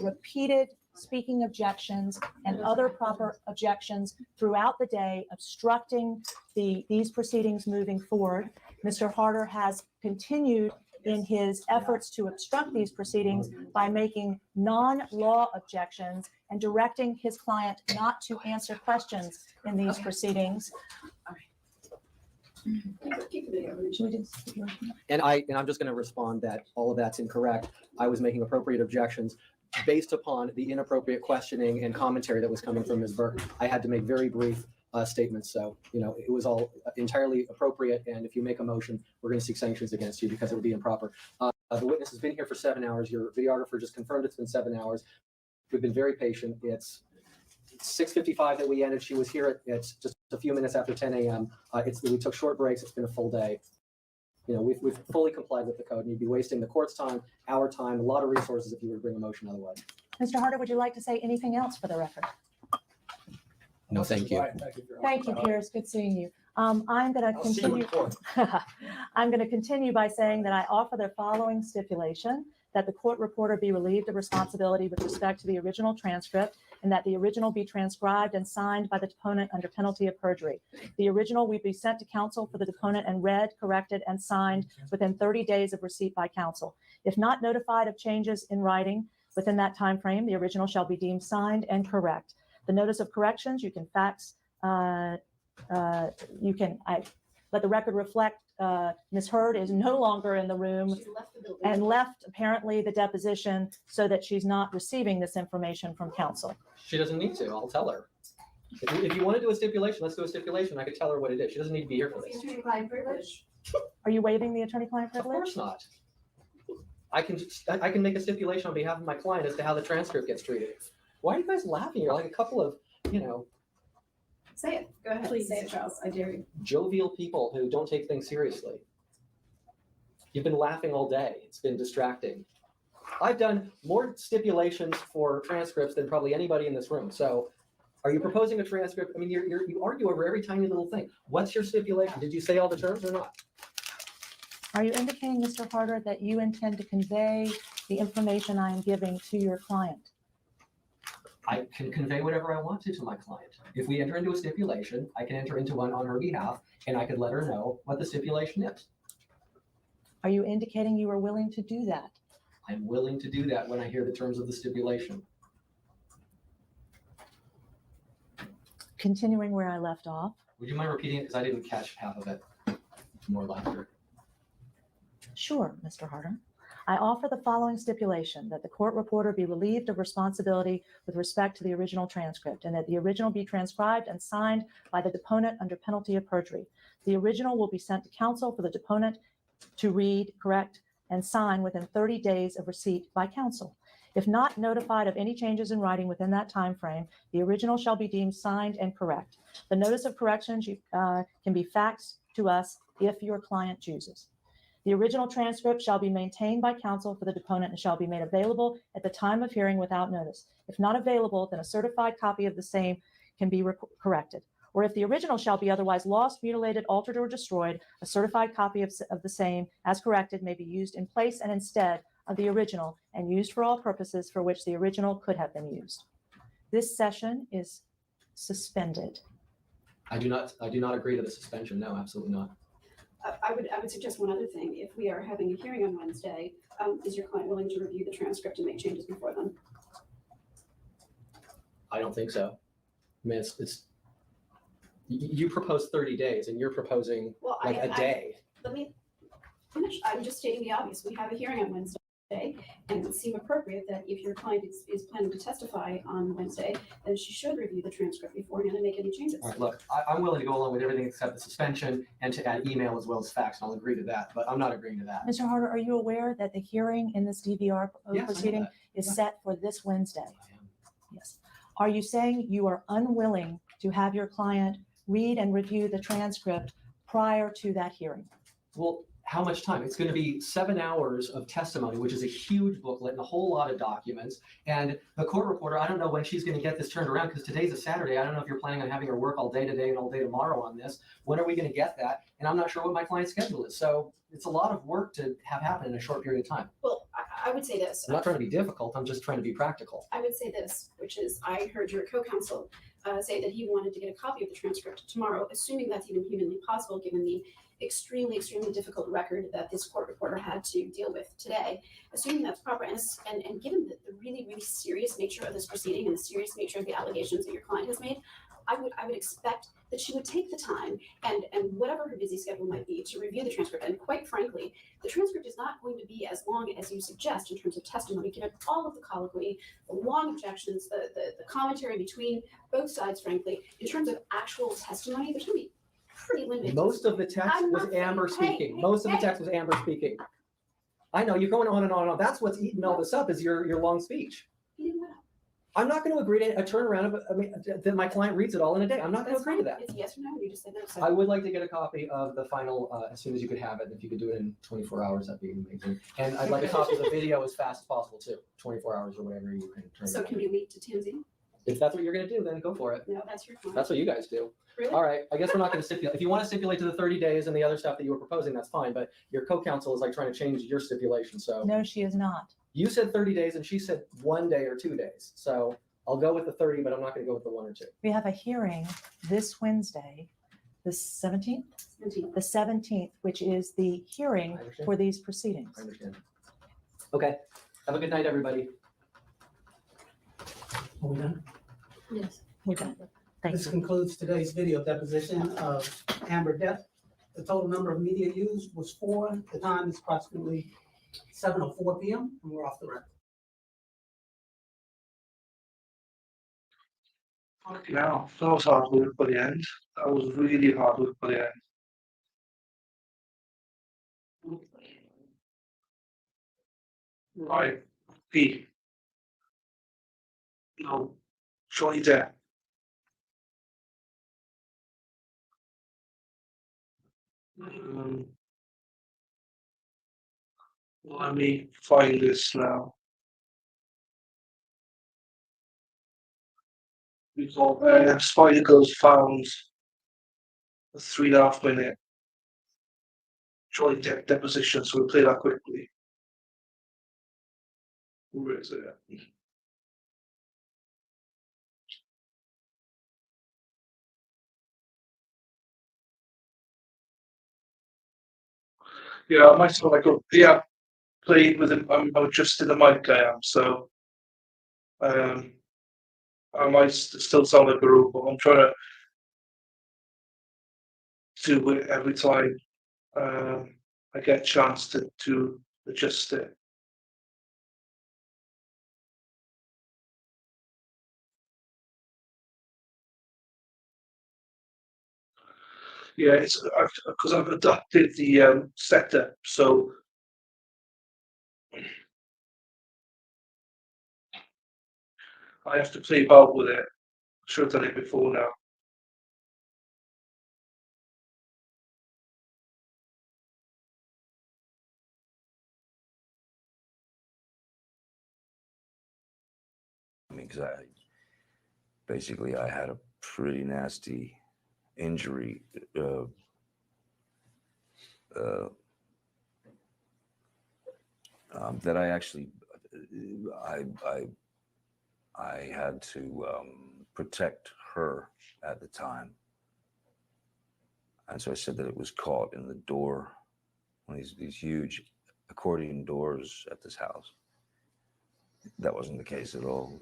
repeated speaking objections and other proper objections throughout the day, obstructing these proceedings moving forward. Mr. Harder has continued in his efforts to obstruct these proceedings by making non-law objections and directing his client not to answer questions in these proceedings. And I'm just going to respond that all of that's incorrect. I was making appropriate objections based upon the inappropriate questioning and commentary that was coming from Ms. Burke. I had to make very brief statements. So, it was all entirely appropriate. And if you make a motion, we're going to seek sanctions against you because it would be improper. The witness has been here for 7 hours. Your videographer just confirmed it's been 7 hours. We've been very patient. It's 6:55 that we ended. She was here it's just a few minutes after 10 a.m. We took short breaks. It's been a full day. We've fully complied with the code, and you'd be wasting the court's time, our time, a lot of resources if you were to bring a motion otherwise. Mr. Harder, would you like to say anything else for the record? No, thank you. Thank you, Piers. Good seeing you. I'm going to continue. I'm going to continue by saying that I offer the following stipulation: that the court reporter be relieved of responsibility with respect to the original transcript, and that the original be transcribed and signed by the deponent under penalty of perjury. The original will be sent to counsel for the deponent and read, corrected, and signed within 30 days of receipt by counsel. If not notified of changes in writing within that time frame, the original shall be deemed signed and correct. The notice of corrections you can fax you can, let the record reflect, Ms. Hurd is no longer in the room She's left the building. and left apparently the deposition so that she's not receiving this information from counsel. She doesn't need to. I'll tell her. If you want to do a stipulation, let's do a stipulation. I could tell her what it is. She doesn't need to be here for this. Attorney-client privilege. Are you waiving the attorney-client Of privilege? course not. I can make a stipulation on behalf of my client as to how the transcript gets treated. Why are you guys laughing? You're like a couple of, Say it. Go ahead. Please. Say it, Charles. I dare you. jovial people who don't take things seriously. You've been laughing all day. It's been distracting. I've done more stipulations for transcripts than probably anybody in this room. So are you proposing a transcript? I mean, you argue over every tiny little thing. What's your stipulation? Did you say all the terms or not? Are you indicating, Mr. Harder, that you intend to convey the information I am giving to your client? I can convey whatever I want to my client. If we enter into a stipulation, I can enter into one on her behalf, and I could let her know what the stipulation is. Are you indicating you are willing to do that? I'm willing to do that when I hear the terms of the stipulation. Continuing where I left off. Would you mind repeating it? Because I didn't catch half of it. More laughter. Sure, Mr. Harder. I offer the following stipulation: that the court reporter be relieved of responsibility with respect to the original transcript, and that the original be transcribed and signed by the deponent under penalty of perjury. The original will be sent to counsel for the deponent to read, correct, and sign within 30 days of receipt by counsel. If not notified of any changes in writing within that time frame, the original shall be deemed signed and correct. The notice of corrections can be faxed to us if your client chooses. The original transcript shall be maintained by counsel for the deponent and shall be made available at the time of hearing without notice. If not available, then a certified copy of the same can be corrected. Or if the original shall be otherwise lost, mutilated, altered, or destroyed, a certified copy of the same, as corrected, may be used in place and instead of the original and used for all purposes for which the original could have been used. This session is suspended. I do not agree to the suspension. No, absolutely not. I would suggest one other thing. If we are having a hearing on Wednesday, is your client willing to review the transcript and make changes before then? I don't think so. I mean, you propose 30 days and you're proposing a day. Let me finish. I'm just stating the obvious. We have a hearing on Wednesday, and it would seem appropriate that if your client is planning to testify on Wednesday, then she should review the transcript beforehand and make any changes. All right, look, I'm willing to go along with everything except the suspension and to add email as well as fax, and I'll agree to that, but I'm not agreeing to that. Mr. Harder, are you aware that the hearing in this DVR Yes, I know proceeding that. is Yeah. set for this Wednesday? I am. Yes. Are you saying you are unwilling to have your client read and review the transcript prior to that hearing? Well, how much time? It's going to be 7 hours of testimony, which is a huge booklet and a whole lot of documents. And the court reporter, I don't know when she's going to get this turned around because today's a Saturday. I don't know if you're planning on having her work all day today and all day tomorrow on this. When are we going to get that? And I'm not sure what my client's schedule is. So it's a lot of work to have happen in a short period of time. Well, I would say this. I'm not trying to be difficult. I'm just trying to be practical. I would say this, which is I heard your co-counsel say that he wanted to get a copy of the transcript tomorrow, assuming that's even humanly possible given the extremely difficult record that this court reporter had to deal with today. Assuming that's proper, and given the really serious nature of this proceeding and the serious nature of the allegations that your client has made, I would expect that she would take the time and whatever her busy schedule might be to review the transcript. And quite frankly, the transcript is not going to be as long as you suggest in terms of testimony, given all of the colloquy, the long objections, the commentary between both sides, frankly. In terms of actual testimony, there's going to be pretty limited. Most of the text was Amber speaking. Most of the text was Amber speaking. I know, you're going on and on and on. That's what's eating all this up is your long speech. I'm not going to agree to a turnaround that my client reads it all in a day. I'm not going to agree to that. It's yes or no. You just said no. So. I would like to get a copy of the final as soon as you could have it. If you could do it in 24 hours, that'd be amazing. And I'd like a copy of the video as fast as possible too. 24 hours or whatever you can turn. So can we leak to TMZ? If that's what you're going to do, then go for it. No, that's your client. That's what you guys do. Really? All right. I guess we're not going to stipulate. If you want to stipulate to the 30 days and the other stuff that you were proposing, that's fine. But your co-counsel is like trying to change your stipulation. So No, she is not. you said 30 days and she said 1 day or 2 days. So I'll go with the 30, but I'm not going to go with the 1 or 2. We have a hearing this Wednesday, the 17th? 17th. The 17th, which is the hearing I understand. for these proceedings. I understand. Okay. Have a good night, everybody. Are we done? Yes. We're done. Thank This you. concludes today's video deposition of Amber Depp. The total number of media used was 4. The time is approximately 7:04 p.m. and we're off the record. Yeah, that was hard work by the end. That was really hard work by the end. Right, P. No, Johnny Depp. Let me find this now. We've got Spider Girls found a 3.5 minute Johnny Depp deposition, so we'll play that quickly. Where is it? Yeah, I might sound like played with him. I'm adjusting the mic I am, so I might still sound like a robot. I'm trying to do it every time I get a chance to adjust it. Yeah, it's because I've adapted the setup, so I have to play about with it. Should have done it before now. Because basically I had a pretty nasty injury that I actually I had to protect her at the time, and so I said that it was caught in the door, one of these huge accordion doors at this house. That wasn't the case at all.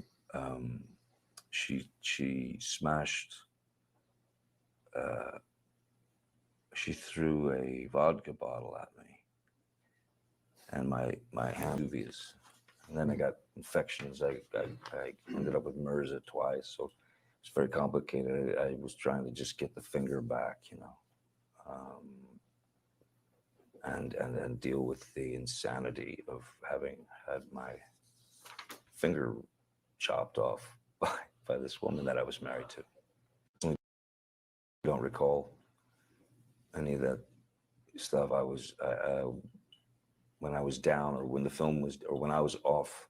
She smashed. She threw a vodka bottle at me, and my hand dubious, and then I got infections. I ended up with MRSA twice, so it's very complicated. I was trying to just get the finger back, and then deal with the insanity of having had my finger chopped off by this woman that I was married to. I don't recall any of that stuff. I was when I was down, or when the film was, or when I was off,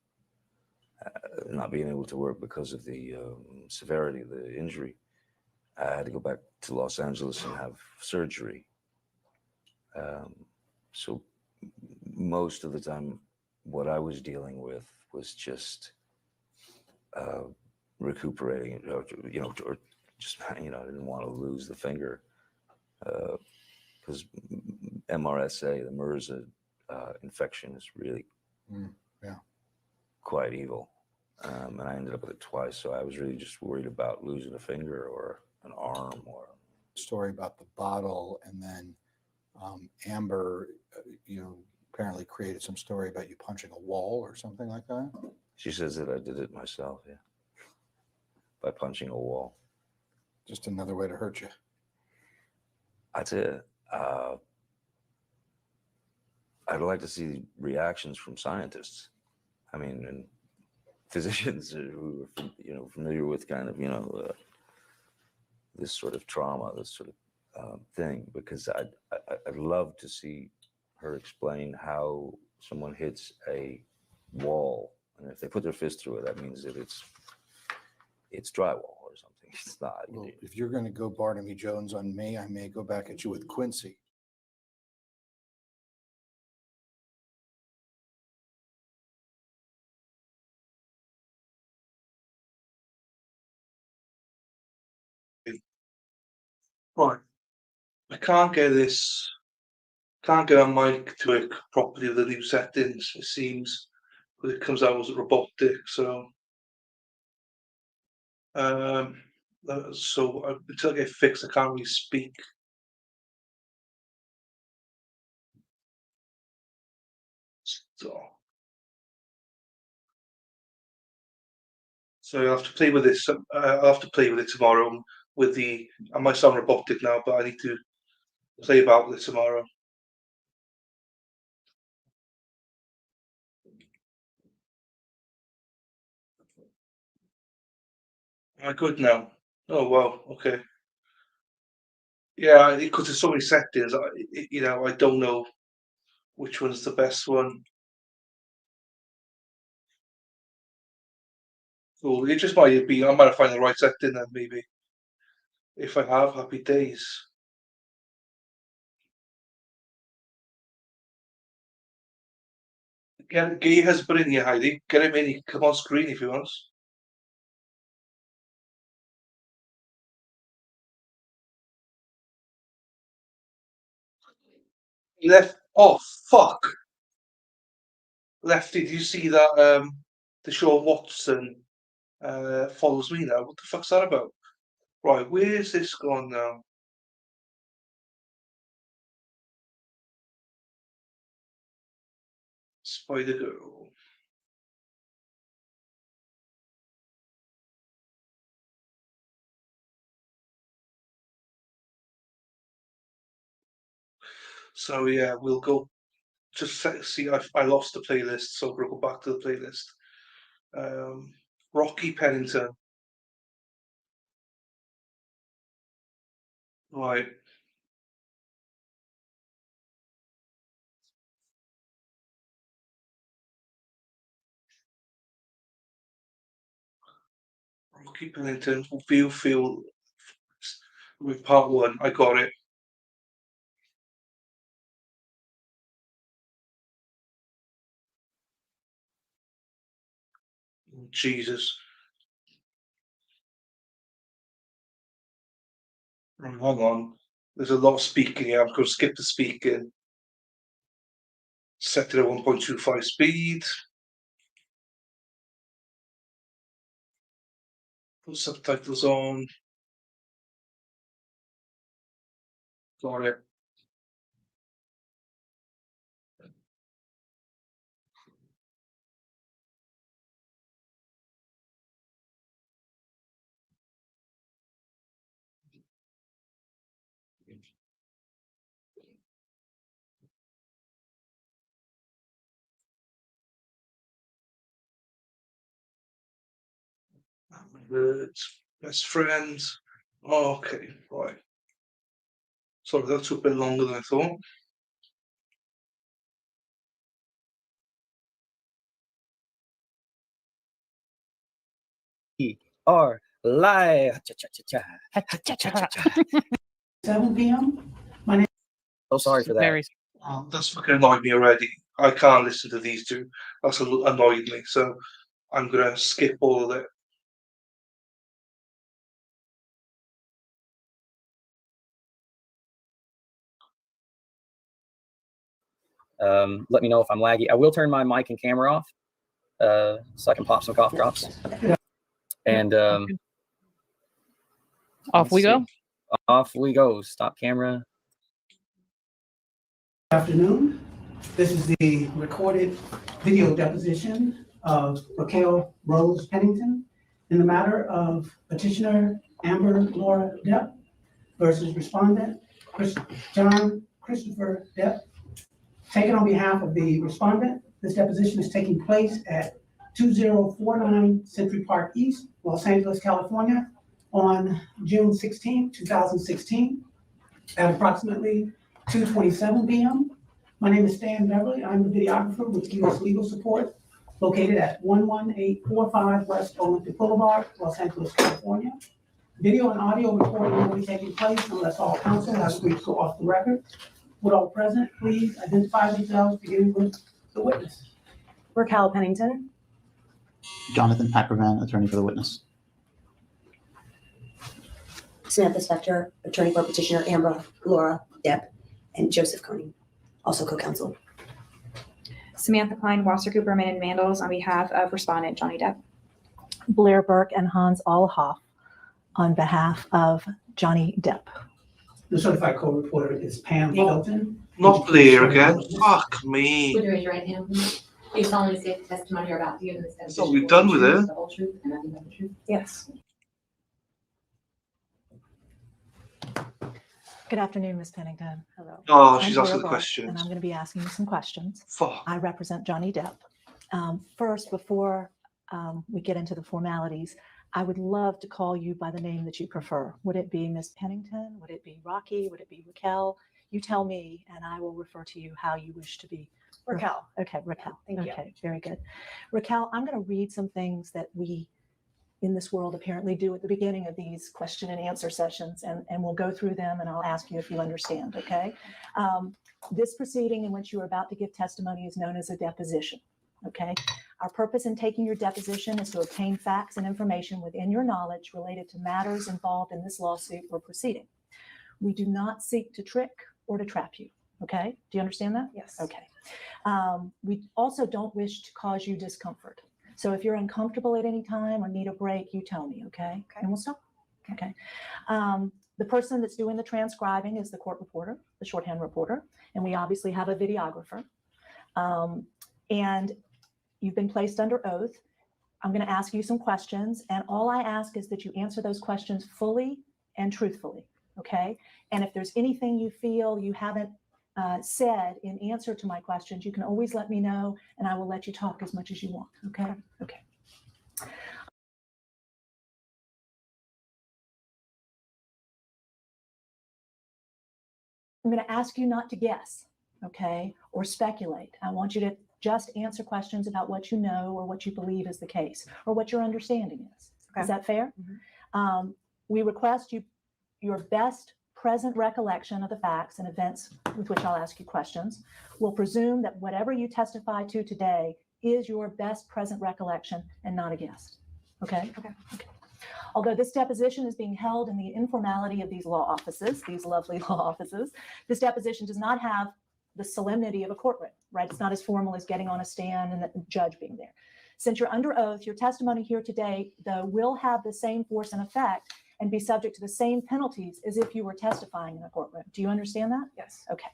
not being able to work because of the severity of the injury, I had to go back to Los Angeles and have surgery. So most of the time, what I was dealing with was just recuperating, or just, I didn't want to lose the finger, because MRSA, the MRSA infection, is really quite evil. And I ended up with it twice, so I was really just worried about losing a finger or an arm. Or story about the bottle, and then Amber, apparently created some story about you punching a wall or something like that. She says that I did it myself, yeah, by punching a wall. Just another way to hurt you. That's it. I'd like to see reactions from scientists. I mean, and physicians who are familiar with kind of this sort of trauma, this sort of thing, because I'd love to see her explain how someone hits a wall, and if they put their fist through it, that means that it's drywall or something. It's not. Well, if you're going to go Barnaby Jones on me, I may go back at you with Quincy. Right. I can't get a mic to work properly with the new settings, it seems. But it comes out as robotic, so So until I get fixed, I can't really speak. So I'll have to play with this. I'll have to play with it tomorrow. With the, I might sound robotic now, but I need to play about with it tomorrow. Am I good now? Oh wow, okay. Yeah, because there's so many settings. I don't know which one's the best one. Cool. It just might be. I might have find the right setting then, maybe. If I have, happy days. Get your husband in here, Heidi. Get him in. He can come on screen if he wants. Left. Oh fuck. Lefty, did you see that? The show Watson follows me now. What the fuck's that about? Right, where's this gone now? Spider Girl. So yeah, we'll go. Just see. I lost the playlist, so we'll go back to the playlist. Rocky Pennington. Right. Rocky Pennington. Feel with part one. I got it. Jesus. Right, hang on. There's a lot of speaking here. I'm going to skip the speaking. Set it at 1.25 speed. Put subtitles on. Got it. Birds, best friends. Okay, right. Sorry, that took a bit longer than I thought. We are live. 7 p.m. My name. So sorry for that. That's fucking annoyed me already. I can't listen to these two. That's annoyed me. So I'm gonna skip all of it. Let me know if I'm laggy. I will turn my mic and camera off so I can pop some cough drops. And off we go. Off we go. Stop camera. Good afternoon. This is the recorded video deposition of Raquel Rose Pennington in the matter of petitioner Amber Laura Depp versus respondent John Christopher Depp. Taken on behalf of the respondent, this deposition is taking place at 2049 Century Park East, Los Angeles, California, on June 16, 2016, at approximately 2:27 p.m. My name is Stan Beverly. I'm the videographer with U.S. Legal Support, located at 11845 West Olympic Boulevard, Los Angeles, California. Video and audio recording will be taking place unless all counsel has agreed to go off the record. Would all present please identify themselves, beginning with the witness? Raquel Pennington. Jonathan Ackerman, attorney for the witness. Samantha Spector, attorney for petitioner Amber Laura Depp, and Joseph Koenig, also co-counsel. Samantha Klein, Wasser Cooperman and Mandels on behalf of respondent Johnny Depp. Blair Burke and Hans Allhoff, on behalf of Johnny Depp. The certified co-reporter is Pam Felton. Not Blair again. Fuck me. Would you raise your right hand, please? You solemnly state the testimony you're about to give in this That's deposition what we've done will be with the truth, it. the whole truth, and nothing but the truth? Yes. Good afternoon, Ms. Pennington. Hello. Oh, she's I'm asking Blair the Buck, questions. And I'm going to be asking you some questions. Fuck. I represent Johnny Depp. First, before we get into the formalities, I would love to call you by the name that you prefer. Would it be Ms. Pennington? Would it be Rocky? Would it be Raquel? You tell me, and I will refer to you how you wish to be. Raquel. Okay, Raquel. Thank you. Okay, very good. Raquel, I'm going to read some things that we in this world apparently do at the beginning of these question and answer sessions, and we'll go through them and I'll ask you if you understand, okay? This proceeding in which you are about to give testimony is known as a deposition, okay? Our purpose in taking your deposition is to obtain facts and information within your knowledge related to matters involved in this lawsuit or proceeding. We do not seek to trick or to trap you, okay? Do you understand that? Yes. Okay. We also don't wish to cause you discomfort. So if you're uncomfortable at any time or need a break, you tell me, okay? And we'll stop. Okay. The person that's doing the transcribing is the court reporter, the shorthand reporter, and we obviously have a videographer. And you've been placed under oath. I'm going to ask you some questions, and all I ask is that you answer those questions fully and truthfully, okay? And if there's anything you feel you haven't said in answer to my questions, you can always let me know, and I will let you talk as much as you want, okay? Okay. I'm going to ask you not to guess, okay, or speculate. I want you to just answer questions about what you know or what you believe is the case or what your understanding is. Okay. Is that fair? Mm-hmm. We request your best present recollection of the facts and events with which I'll ask you questions. We'll presume that whatever you testify to today is your best present recollection and not a guess. Okay? Okay. Although this deposition is being held in the informality of these law offices, these lovely law offices, this deposition does not have the solemnity of a courtroom, right? It's not as formal as getting on a stand and the judge being there. Since you're under oath, your testimony here today, though, will have the same force and effect and be subject to the same penalties as if you were testifying in a courtroom. Do you understand that? Yes. Okay.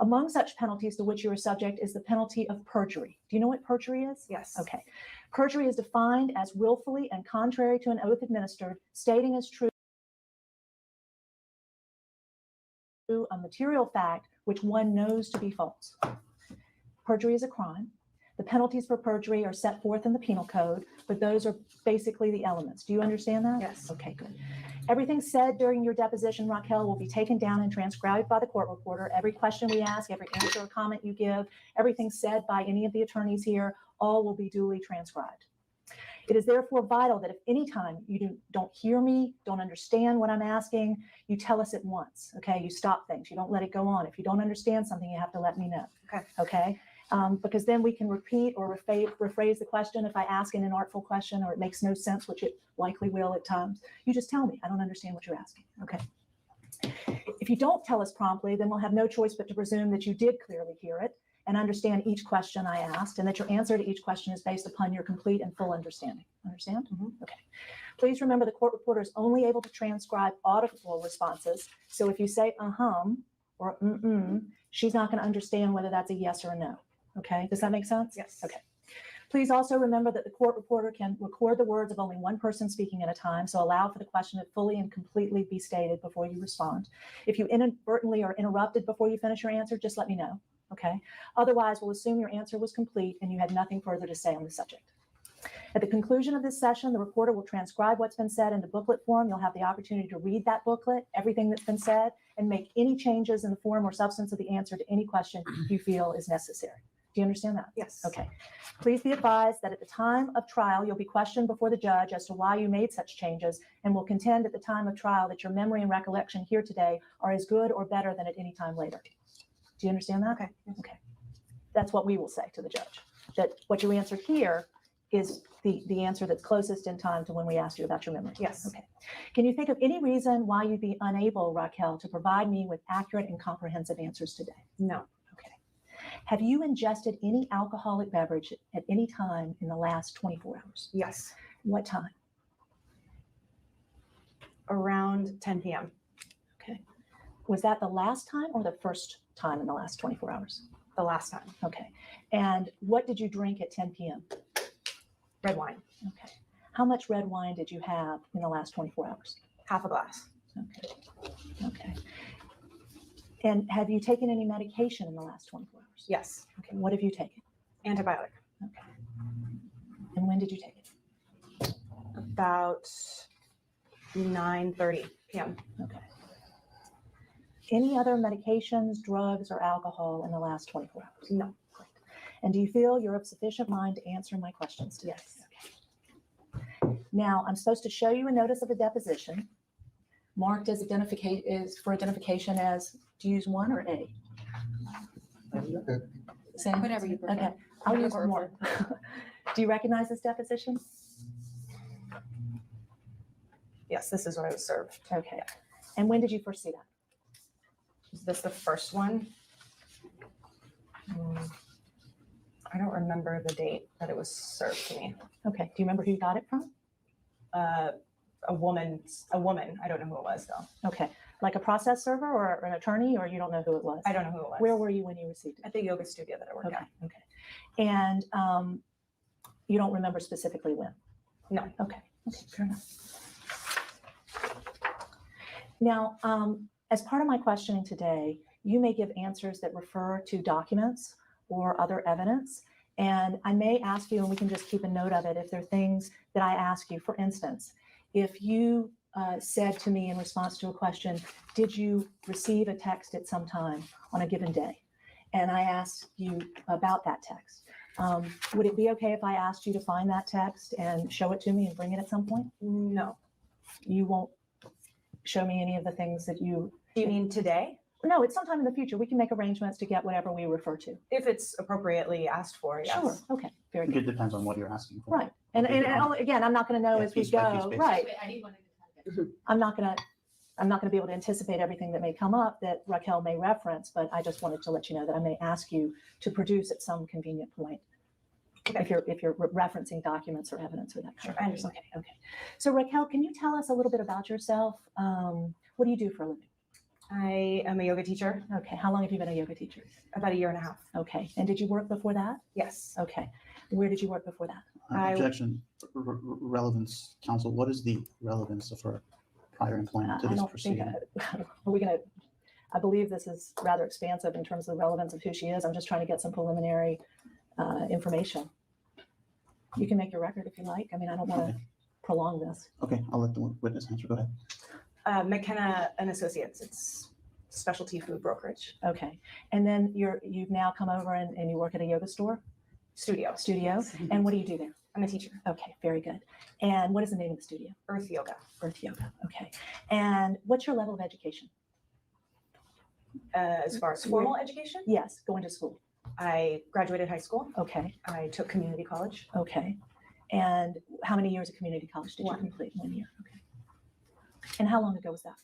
Among such penalties to which you are subject is the penalty of perjury. Do you know what perjury is? Yes. Okay. Perjury is defined as willfully and contrary to an oath administered, stating as true a material fact which one knows to be false. Perjury is a crime. The penalties for perjury are set forth in the penal code, but those are basically the elements. Do you understand that? Yes. Okay, good. Everything said during your deposition, Raquel, will be taken down and transcribed by the court reporter. Every question we ask, every answer or comment you give, everything said by any of the attorneys here, all will be duly transcribed. It is therefore vital that if any time you don't hear me, don't understand what I'm asking, you tell us at once, okay? You stop things. You don't let it go on. If you don't understand something, you have to let me know, okay? Because then we can repeat or rephrase the question. If I ask an inartful question or it makes no sense, which it likely will at times, you just tell me, I don't understand what you're asking, okay? If you don't tell us promptly, then we'll have no choice but to presume that you did clearly hear it and understand each question I asked, and that your answer to each question is based upon your complete and full understanding. Understand? Mm-hmm. Okay. Please remember the court reporter is only able to transcribe audible responses. So if you say or she's not going to understand whether that's a yes or a no. Okay. Does that make sense? Yes. Okay. Please also remember that the court reporter can record the words of only one person speaking at a time, so allow for the question to fully and completely be stated before you respond. If you inadvertently are interrupted before you finish your answer, just let me know. Okay. Otherwise, we'll assume your answer was complete and you had nothing further to say on the subject. At the conclusion of this session, the reporter will transcribe what's been said into booklet form. You'll have the opportunity to read that booklet, everything that's been said, and make any changes in the form or substance of the answer to any question you feel is necessary. Do you understand that? Yes. Okay. Please be advised that at the time of trial, you'll be questioned before the judge as to why you made such changes, and will contend at the time of trial that your memory and recollection here today are as good or better than at any time later. Do you understand that? Okay. Okay. That's what we will say to the judge, that what you answered here is the answer that's closest in time to when we asked you about your memory. Yes. Okay. Can you think of any reason why you'd be unable, Raquel, to provide me with accurate and comprehensive answers today? No. Okay. Have you ingested any alcoholic beverage at any time in the last 24 hours? Yes. What time? Around 10 p.m. Okay. Was that the last time or the first time in the last 24 hours? The last time. Okay. And what did you drink at 10 p.m.? Red wine. Okay. How much red wine did you have in the last 24 hours? Half a glass. Okay. Okay. And have you taken any medication in the last 24 hours? Yes. Okay. What have you taken? Antibiotic. Okay. And when did you take it? About 9:30 p.m. Okay. Any other medications, drugs, or alcohol in the last 24 hours? No. Great. And do you feel you're of sufficient mind to answer my questions today? Yes. Okay. Now, I'm supposed to show you a notice of a deposition marked as for identification as, do you use 1 or A? Same? Whatever you prefer. Okay, I'll use 1. Do you recognize this deposition? Yes, this is what I was served. Okay. And when did you first see that? Is this the first one? I don't remember the date that it was served to me. Okay. Do you remember who you got it from? A woman. I don't know who it was though. Okay. Like a process server or an attorney, or you don't know who it was? I don't know who it was. Where were you when you received it? At the yoga studio that I work Okay. at. Okay. And you don't remember specifically when? No. Okay. Okay. Fair enough. Now, as part of my questioning today, you may give answers that refer to documents or other evidence. And I may ask you, and we can just keep a note of it, if there are things that I ask you. For instance, if you said to me in response to a question, did you receive a text at some time on a given day? And I asked you about that text. Would it be okay if I asked you to find that text and show it to me and bring it at some point? No. You won't show me any of the things that you... Do you mean today? No, it's sometime in the future. We can make arrangements to get whatever we refer to. If it's appropriately asked for, yes. Sure. Okay. Very It good. depends on what you're asking for. Right. And again, I'm not going to know as we piece by piece go. basis. Right. Wait, I need one at a time. I'm not going to be able to anticipate everything that may come up that Raquel may reference, but I just wanted to let you know that I may ask you to produce at some convenient point. Okay. If you're referencing documents or evidence or that kind of I thing. understand. Okay. Okay. So Raquel, can you tell us a little bit about yourself? What do you do for a living? I am a yoga teacher. Okay. How long have you been a yoga teacher? About 1.5 years. Okay. And did you work before that? Yes. Okay. Where did you work before that? Objection, relevance, counsel. What is the relevance of her prior employment to I this don't think, proceeding? are we going to, I believe this is rather expansive in terms of the relevance of who she is. I'm just trying to get some preliminary information. You can make your record if you like. I mean, I don't want to prolong this. Okay, I'll let the witness answer. Go ahead. McKenna and Associates. It's specialty food brokerage. Okay. And then you've now come over and you work at a yoga store? Studio. And what do you do there? I'm a teacher. Okay, very good. And what is the name of the studio? Earth Yoga. Earth Yoga. Okay. And what's your level of education? As far as formal education? Yes, going to school. I graduated high school. Okay. I took community college. Okay. And how many years of community college did you complete? 1 year. Okay. And how long ago was that?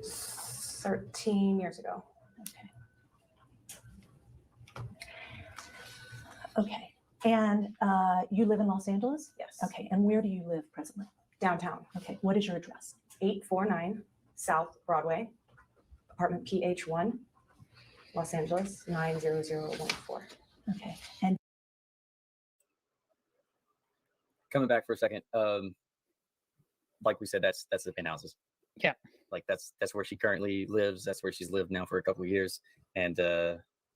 13 years ago. Okay. And you live in Los Angeles? Yes. Okay. And where do you live presently? Downtown. Okay. What is your address? 849 South Broadway, apartment PH1, Los Angeles, 90014. Okay. And Coming back for a second, like we said, that's the penthouses. Yeah. Like that's where she currently lives. That's where she's lived now for a couple of years, and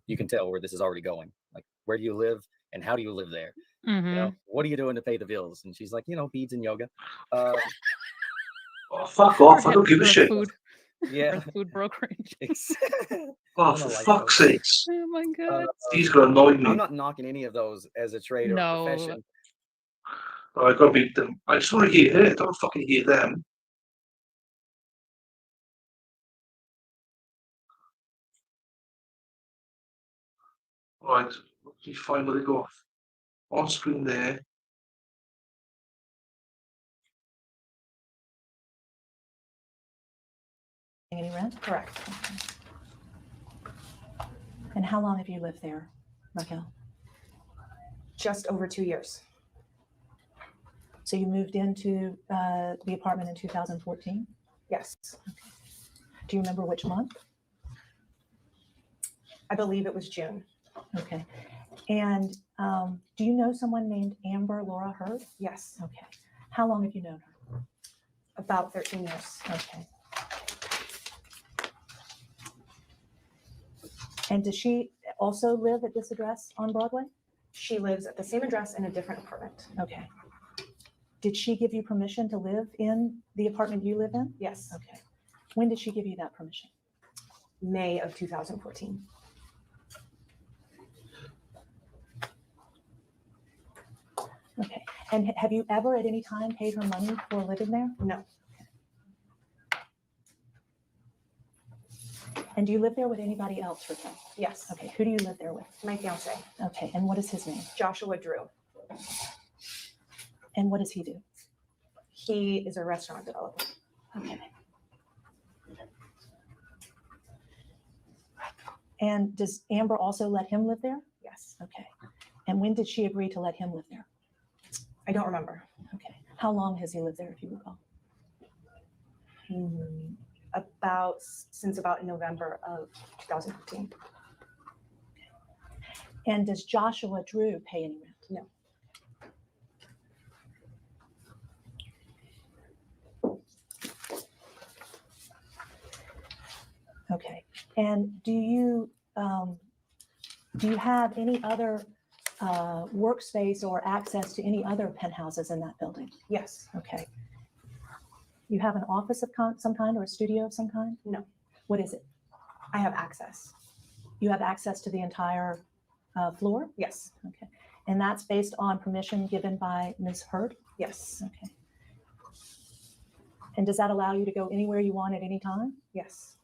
you can tell where this is already going. Like, where do you live, and how do you live there? Mm-hmm. You know, what are you doing to pay the bills? And she's like, beads and yoga. Oh, fuck off! I don't give a shit. Food. Yeah. Or food brokerage. Oh, for fuck's sakes! Oh my god. These gonna annoy me. I'm not knocking any of those as a trade or a profession. Oh, I gotta beat them. I just want to hear her. Don't fucking hear them. Right, you find where they go off. On screen there. any rent? Correct. And how long have you lived there, Raquel? Just over 2 years. So you moved into the apartment in 2014? Yes. Do you remember which month? I believe it was June. Okay. And do you know someone named Amber Laura Hurd? Yes. Okay. How long have you known her? About 13 years. Okay. And does she also live at this address on Broadway? She lives at the same address in a different apartment. Okay. Did she give you permission to live in the apartment you live in? Yes. Okay. When did she give you that permission? May of 2014. Okay. And have you ever at any time paid her money for living there? No. And do you live there with anybody else, Raquel? Yes. Okay. Who do you live there with? My fiance. Okay. And what is his name? Joshua Drew. And what does he do? He is a restaurant developer. Okay. And does Amber also let him live there? Yes. Okay. And when did she agree to let him live there? I don't remember. Okay. How long has he lived there, if you recall? Since about November of 2015. And does Joshua Drew pay any rent? No. Okay. And do you have any other workspace or access to any other penthouses in that building? Yes. Okay. You have an office of some kind or a studio of some kind? No. What is it? I have access. You have access to the entire floor? Yes. Okay. And that's based on permission given by Ms. Hurd? Yes. Okay. And does that allow you to go anywhere you want at any time? Yes.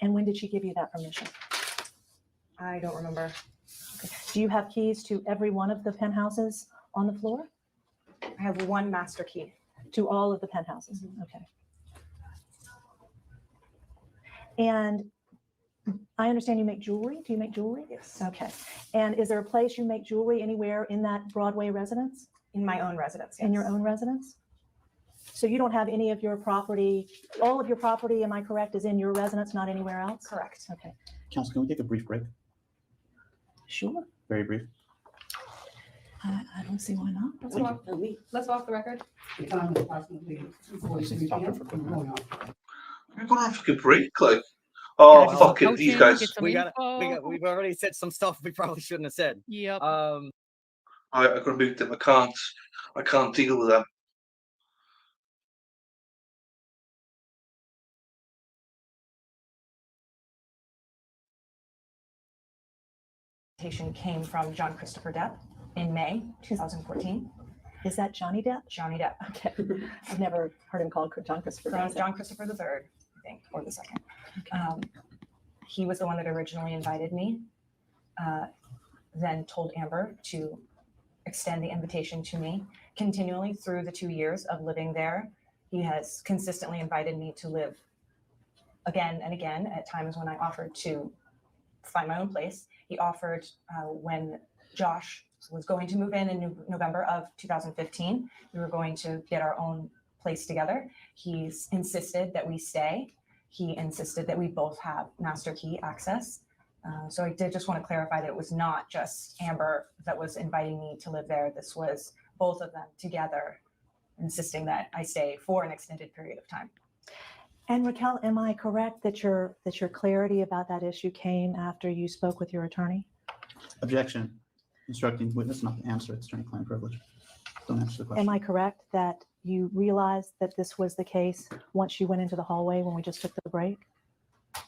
And when did she give you that permission? I don't remember. Okay. Do you have keys to every one of the penthouses on the floor? I have one master key. To all of the penthouses? Okay. And I understand you make jewelry. Do you make jewelry? Yes. Okay. And is there a place you make jewelry anywhere in that Broadway residence? In my own residence. Yes. In your own residence? So you don't have any of your property, all of your property, am I correct, is in your residence, not anywhere else? Correct. Okay. Council, can we take a brief break? Sure. Very brief. I don't see why not. Let's walk the record. The time is approximately 2:43 p.m. We're going on. We're going on a fucking break, like. Oh, Guys, fuck it, these guys. We've already said some stuff we probably shouldn't have said. Yep. I gotta mute them. I can't deal with them. Came from John Christopher Depp in May 2014. Is that Johnny Depp? Johnny Depp. Okay. I've never heard him called John Christopher Depp. John Christopher III, I think, or the second. He was the one that originally invited me, then told Amber to extend the invitation to me. Continually through the 2 years of living there, he has consistently invited me to live again and again at times when I offered to find my own place. He offered when Josh was going to move in November of 2015. We were going to get our own place together. He's insisted that we stay. He insisted that we both have master key access. So I did just want to clarify that it was not just Amber that was inviting me to live there. This was both of them together insisting that I stay for an extended period of time. And Raquel, am I correct that your clarity about that issue came after you spoke with your attorney? Objection. Instructing witness not to answer attorney-client privilege. Don't answer the question. Am I correct that you realized that this was the case once you went into the hallway when we just took the break?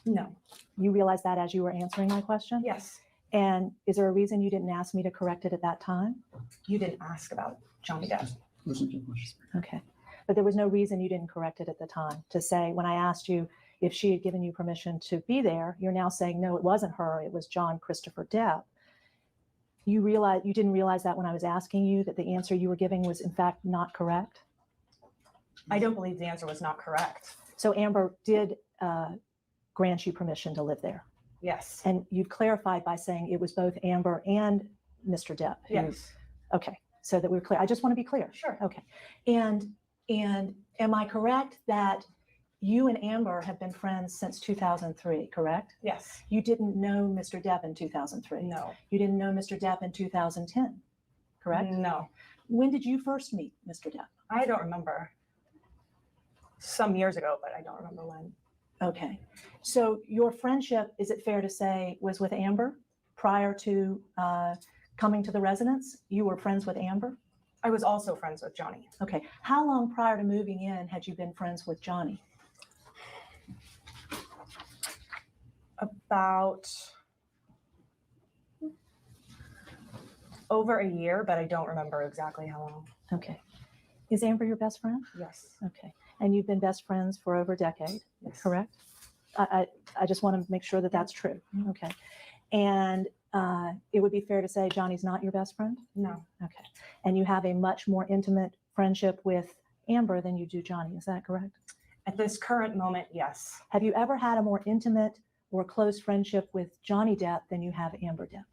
No. You realized that as you were answering my question? Yes. And is there a reason you didn't ask me to correct it at that time? You didn't ask about Johnny Depp. Listen to the question. Okay. But there was no reason you didn't correct it at the time to say, when I asked you if she had given you permission to be there, you're now saying, no, it wasn't her, it was John Christopher Depp. You didn't realize that when I was asking you that the answer you were giving was in fact not correct? I don't believe the answer was not correct. So Amber did grant you permission to live there? Yes. And you've clarified by saying it was both Amber and Mr. Depp? Yes. Okay. so that we're clear. I just want to be clear. Sure. Okay. And am I correct that you and Amber have been friends since 2003, correct? Yes. You didn't know Mr. Depp in 2003? No. You didn't know Mr. Depp in 2010, correct? No. When did you first meet Mr. Depp? I don't remember. Some years ago, but I don't remember when. Okay. So your friendship, is it fair to say, was with Amber prior to coming to the residence? You were friends with Amber? I was also friends with Johnny. Okay. How long prior to moving in had you been friends with Johnny? About over a year, but I don't remember exactly how long. Okay. Is Amber your best friend? Yes. Okay. And you've been best friends for over a decade, Yes. correct? I just want to make sure that that's true. Okay. And it would be fair to say Johnny's not your best friend? No. Okay. And you have a much more intimate friendship with Amber than you do Johnny, is that correct? At this current moment, yes. Have you ever had a more intimate or close friendship with Johnny Depp than you have Amber Depp?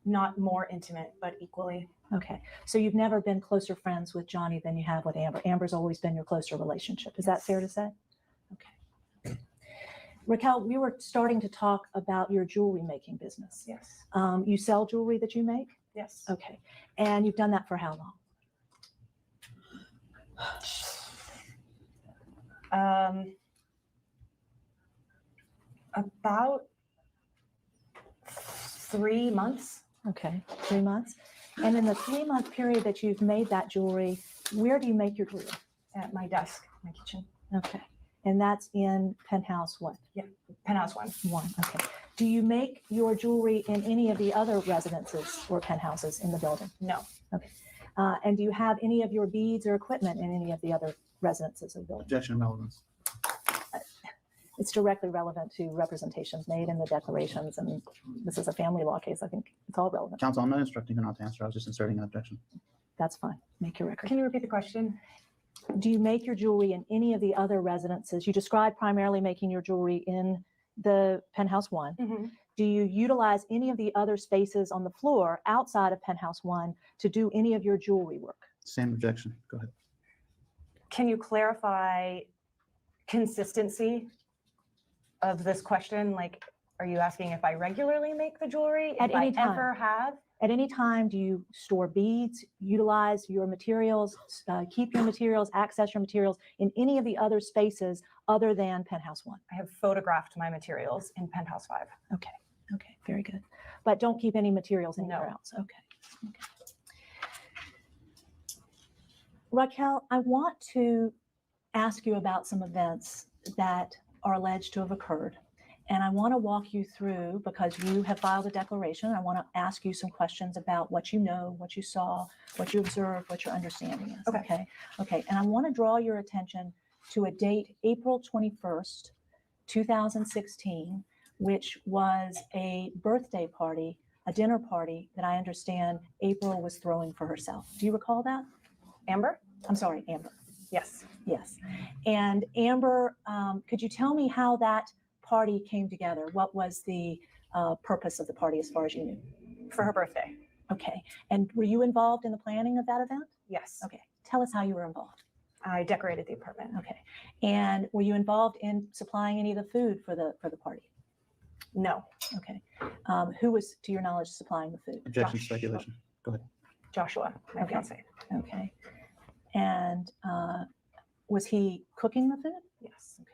Not more intimate, but equally. Okay. So you've never been closer friends with Johnny than you have with Amber. Amber's always been your closer relationship. Is that fair to say? Okay. Raquel, we were starting to talk about your jewelry making business. Yes. You sell jewelry that you make? Yes. Okay. And you've done that for how long? About 3 months. Okay, 3 months. And in the 3-month period that you've made that jewelry, where do you make your jewelry? At my desk, my kitchen. Okay. And that's in penthouse what? Yeah, penthouse 1. 1, okay. Do you make your jewelry in any of the other residences or penthouses in the building? No. Okay. And do you have any of your beads or equipment in any of the other residences of the building? Objection, relevance. It's directly relevant to representations made in the declarations, and this is a family law case. I think it's all relevant. Counsel, I'm not instructing you not to answer. I was just inserting an objection. That's fine. Make your record. Can you repeat the question? Do you make your jewelry in any of the other residences? You described primarily making your jewelry in the penthouse 1. Mm-hmm. Do you utilize any of the other spaces on the floor outside of penthouse 1 to do any of your jewelry work? Same objection. Go ahead. Can you clarify consistency of this question? Like, are you asking if I regularly make the jewelry? At if any I time. ever have? At any time, do you store beads, utilize your materials, keep your materials, access your materials in any of the other spaces other than penthouse 1? I have photographed my materials in penthouse 5. Okay. Okay. Very good. But don't keep any materials anywhere else. Okay. Okay. Raquel, I want to ask you about some events that are alleged to have occurred. And I want to walk you through, because you have filed a declaration, I want to ask you some questions about what you know, what you saw, what you observed, what your understanding is. Okay. Okay. Okay. And I want to draw your attention to a date, April 21st, 2016, which was a birthday party, a dinner party that I understand April was throwing for herself. Do you recall that? Amber? I'm sorry, Amber. Yes. Yes. And Amber, could you tell me how that party came together? What was the purpose of the party as far as you knew? For her birthday. Okay. And were you involved in the planning of that event? Yes. Okay. Tell us how you were involved. I decorated the apartment. Okay. And were you involved in supplying any of the food for the party? No. Okay. Who was, to your knowledge, supplying the food? Objection, speculation. Go ahead. Joshua, my fiance. Okay. And was he cooking the food? Yes. Okay.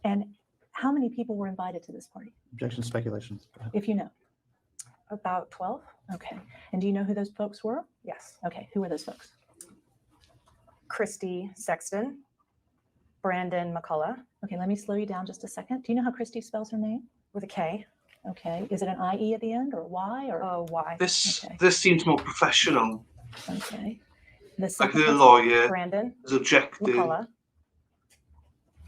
And how many people were invited to this party, Objection, speculation. Go ahead. if you know? About 12. Okay. And do you know who those folks were? Yes. Okay. Who were those folks? Christy Sexton, Brandon McCullough. Okay. Let me slow you down just a second. Do you know how Christy spells her name? With a K. Okay. Is it an IE at the end or Y or? Y. This Okay. this seems more professional. Okay. The Like second the person? lawyer Brandon is objecting, McCullough.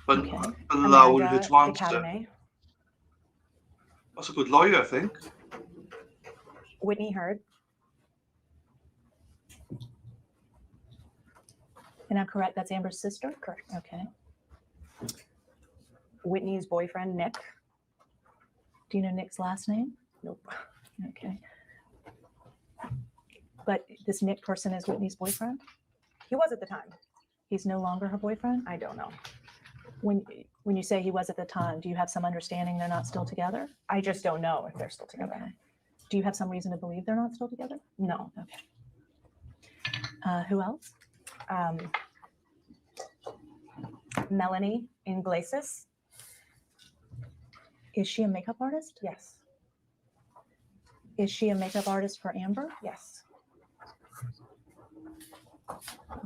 but Okay. allowed her Amanda to answer. Academy. That's a good lawyer, I think. Whitney Hurd. And I'm correct, that's Amber's sister? Correct. Okay. Whitney's boyfriend, Nick. Do you know Nick's last name? Nope. Okay. But this Nick person is Whitney's boyfriend? He was at the time. He's no longer her boyfriend? I don't know. When you say he was at the time, do you have some understanding they're not still together? I just don't know if they're still together. Okay. Do you have some reason to believe they're not still together? No. Okay. Who else? Melanie Iglesias. Is she a makeup artist? Yes. Is she a makeup artist for Amber? Yes.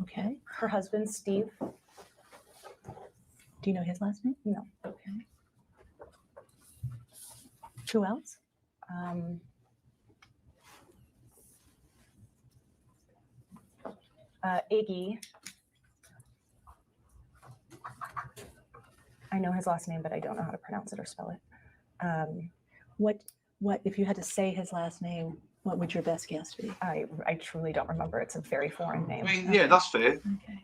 Okay. Her husband, Steve. Do you know his last name? No. Okay. Who else? Iggy. I know his last name, but I don't know how to pronounce it or spell it. What if you had to say his last name, what would your best guess be? I truly don't remember. It's a very foreign name. I mean, yeah, that's fair. Okay.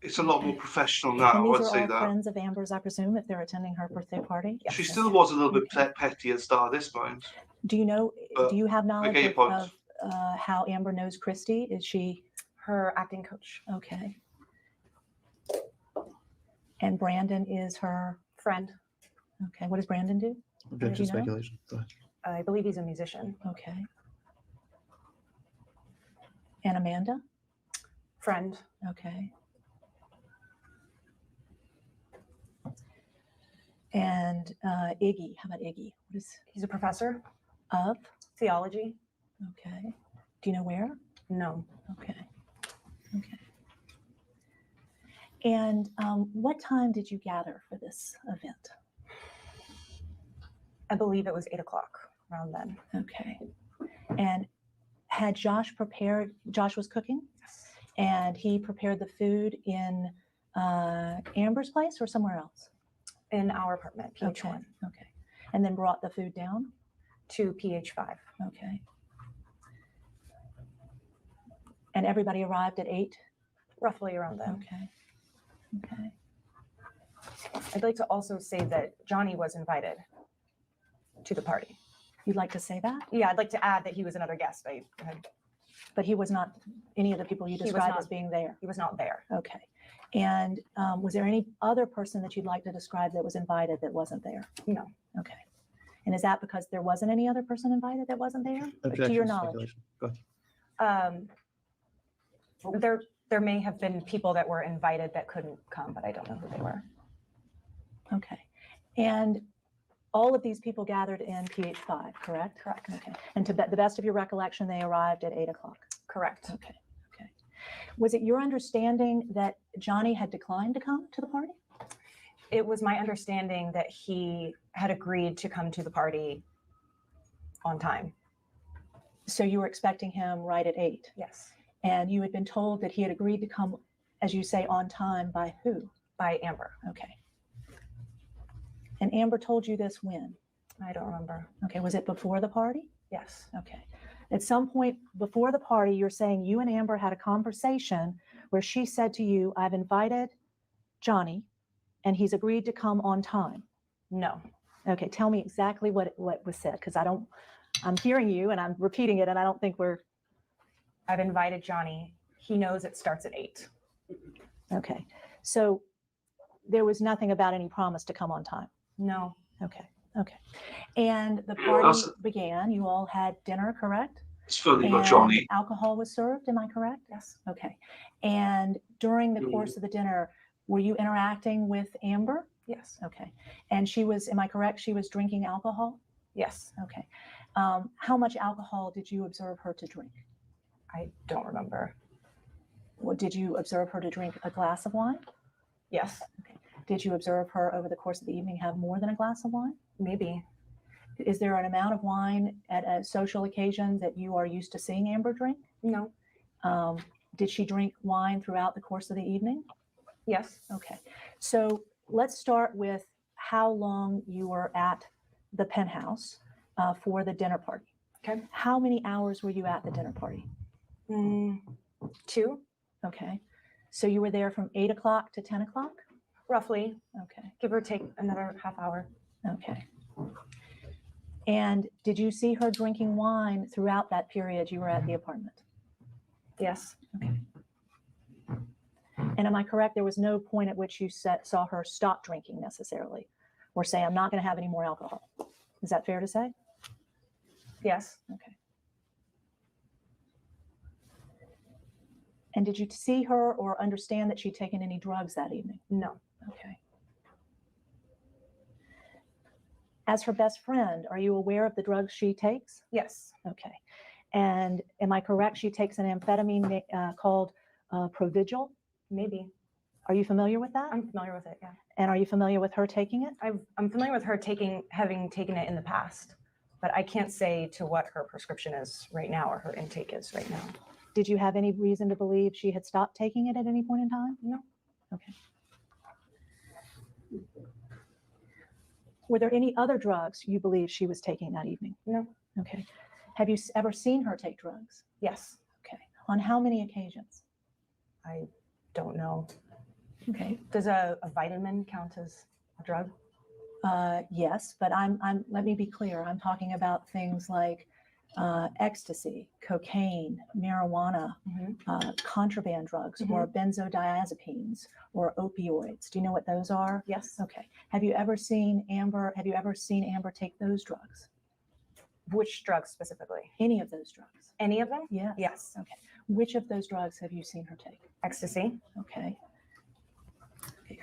It's a lot more professional And now, these I'd are say all that. friends of Amber's, I presume, if they're attending her birthday party? She still was a little bit petty at the start of this point. Do you know, do you have knowledge get your point. of how Amber knows Christy? Is she her acting coach? Okay. And Brandon is her friend. Okay. What does Brandon do? Objection, speculation. Go ahead. I believe he's a musician. Okay. And Amanda? Friend. Okay. And Iggy, how about Iggy? What is? He's a professor of theology. Okay. Do you know where? No. Okay. Okay. And what time did you gather for this event? I believe it was 8 o'clock, around then. Okay. And had Josh prepared, Josh was cooking? Yes. And he prepared the food in Amber's place or somewhere else? In our apartment, PH1. Okay. Okay. And then brought the food down? To PH5. Okay. And everybody arrived at 8? Roughly around then. Okay. Okay. I'd like to also say that Johnny was invited to the party. You'd like to say that? Yeah, I'd like to add that he was another guest. But he was not any of the people you described as being there? He was not there. Okay. And was there any other person that you'd like to describe that was invited that wasn't there? No. Okay. And is that because there wasn't any other person invited that wasn't there? To your knowledge? Go ahead. There may have been people that were invited that couldn't come, but I don't know who they were. Okay. And all of these people gathered in PH5, correct? Correct. Okay. And to the best of your recollection, they arrived at 8 o'clock? Correct. Okay. Okay. Was it your understanding that Johnny had declined to come to the party? It was my understanding that he had agreed to come to the party on time. So you were expecting him right at 8? Yes. And you had been told that he had agreed to come, as you say, on time by who? By Amber. Okay. And Amber told you this when? I don't remember. Okay. Was it before the party? Yes. Okay. At some point before the party, you're saying you and Amber had a conversation where she said to you, I've invited Johnny and he's agreed to come on time. No. Okay. Tell me exactly what was said, because I'm hearing you and I'm repeating it and I don't think I've invited Johnny. He knows it starts at 8. Okay. So there was nothing about any promise to come on time? No. Okay. Okay. And the party began. You all had dinner, correct? It's funny about And Johnny. alcohol was served, am I correct? Yes. Okay. And during the course of the dinner, were you interacting with Amber? Yes. Okay. And she was, am I correct, she was drinking alcohol? Yes. Okay. How much alcohol did you observe her to drink? I don't remember. Well, did you observe her to drink a glass of wine? Yes. Okay. Did you observe her over the course of the evening have more than a glass of wine? Maybe. Is there an amount of wine at a social occasion that you are used to seeing Amber drink? No. Did she drink wine throughout the course of the evening? Yes. Okay. So let's start with how long you were at the penthouse for the dinner party. Okay. How many hours were you at the dinner party? 2. Okay. So you were there from 8 o'clock to 10 o'clock? Roughly. Okay. Give or take another half hour. Okay. And did you see her drinking wine throughout that period you were at the apartment? Yes. Okay. And am I correct? There was no point at which you saw her stop drinking necessarily, or say, I'm not going to have any more alcohol. Is that fair to say? Yes. Okay. And did you see her or understand that she'd taken any drugs that evening? No. Okay. As her best friend, are you aware of the drugs she takes? Yes. Okay. And am I correct? She takes an amphetamine called Provigil? Maybe. Are you familiar with that? I'm familiar with it, yeah. And are you familiar with her taking it? I'm familiar with her having taken it in the past, but I can't say to what her prescription is right now or her intake is right now. Did you have any reason to believe she had stopped taking it at any point in time? No. Okay. Were there any other drugs you believe she was taking that evening? No. Okay. Have you ever seen her take drugs? Yes. Okay. On how many occasions? I don't know. Okay. Does a vitamin count as a drug? Yes, but let me be clear. I'm talking about things like ecstasy, cocaine, marijuana, contraband drugs, or benzodiazepines, or opioids. Do you know what those are? Yes. Okay. Have you ever seen Amber take those drugs? Which drugs specifically? Any of those drugs? Any of them? Yes. Yes. Okay. Which of those drugs have you seen her take? Ecstasy. Okay.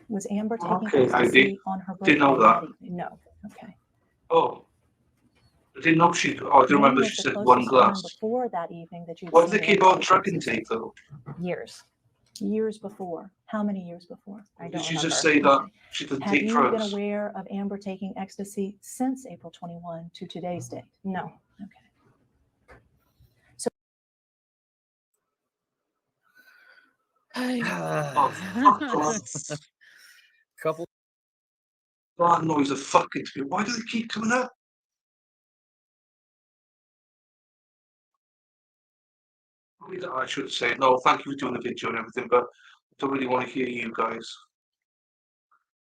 Was Amber taking Okay, I ecstasy on her birthday? didn't know that. Evening? No. Okay. Oh, I didn't know she. Oh, I do When remember was she the said closest one time glass. before that evening that you? What did they keep on drug intake though? Years. Years before. How many years before? I don't Did she remember. just say that she didn't Have take you drugs? been aware of Amber taking ecstasy since April 21 to today's date? No. Okay. So. Oh, fuck off. Couple. That noise are fucking to me. Why do they keep coming up? I should say no. Thank you for doing the video and everything, but I don't really want to hear you guys.